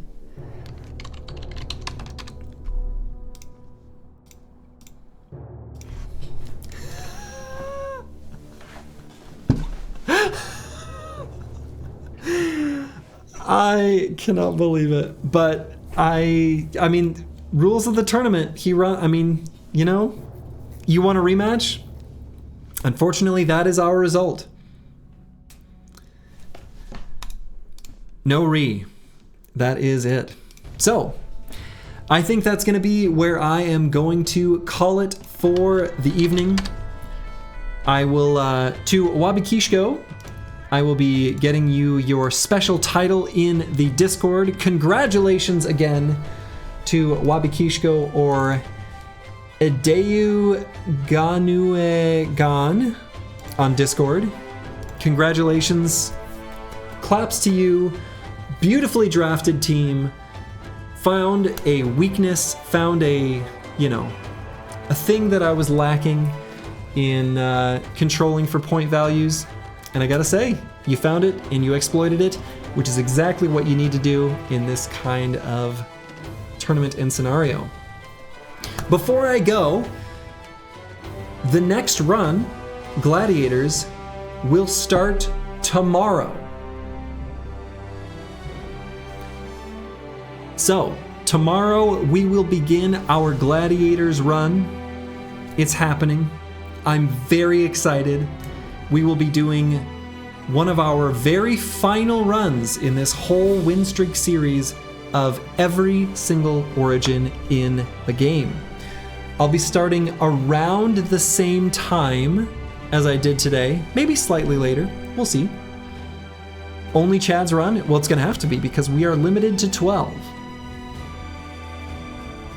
I cannot believe it. But I mean, rules of the tournament. You want a rematch? Unfortunately, that is our result. No re. That is it. So, I think that's going to be where I am going to call it for the evening. I will, to Wabikishko, I will be getting you your special title in the Discord. Congratulations again to Wabikishko or Edeyu Ganuegan on Discord. Congratulations. Claps to you. Beautifully drafted team. Found a weakness, found a thing that I was lacking in controlling for point values. And I gotta say, you found it and you exploited it, which is exactly what you need to do in this kind of tournament and scenario. Before I go, the next run, Gladiators, will start tomorrow. So, tomorrow we will begin our Gladiators run. It's happening. I'm very excited. We will be doing one of our very final runs in this whole win streak series of every single origin in the game. I'll be starting around the same time as I did today, maybe slightly later, we'll see. Only Chad's run? Well, it's gonna have to be because we are limited to 12.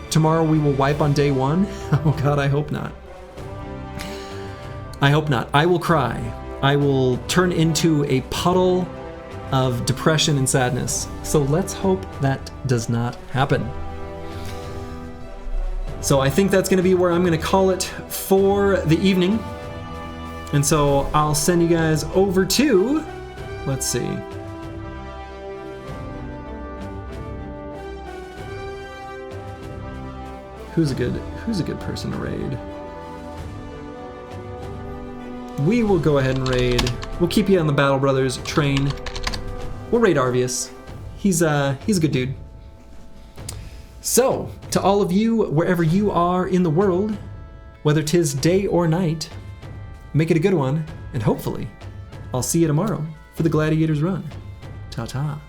Tomorrow we will wipe on day 1. Oh god, I hope not. I hope not. I will cry. I will turn into a puddle of depression and sadness. So let's hope that does not happen. So I think that's going to be where I'm going to call it for the evening. And so I'll send you guys over to, let's see. Who's a good person to raid? We will go ahead and raid. We'll keep you on the Battle Brothers train. We'll raid Arvius. He's a good dude. So, to all of you, wherever you are in the world, whether 'tis day or night, make it a good one, and hopefully, I'll see you tomorrow for the Gladiators run. Ta-ta.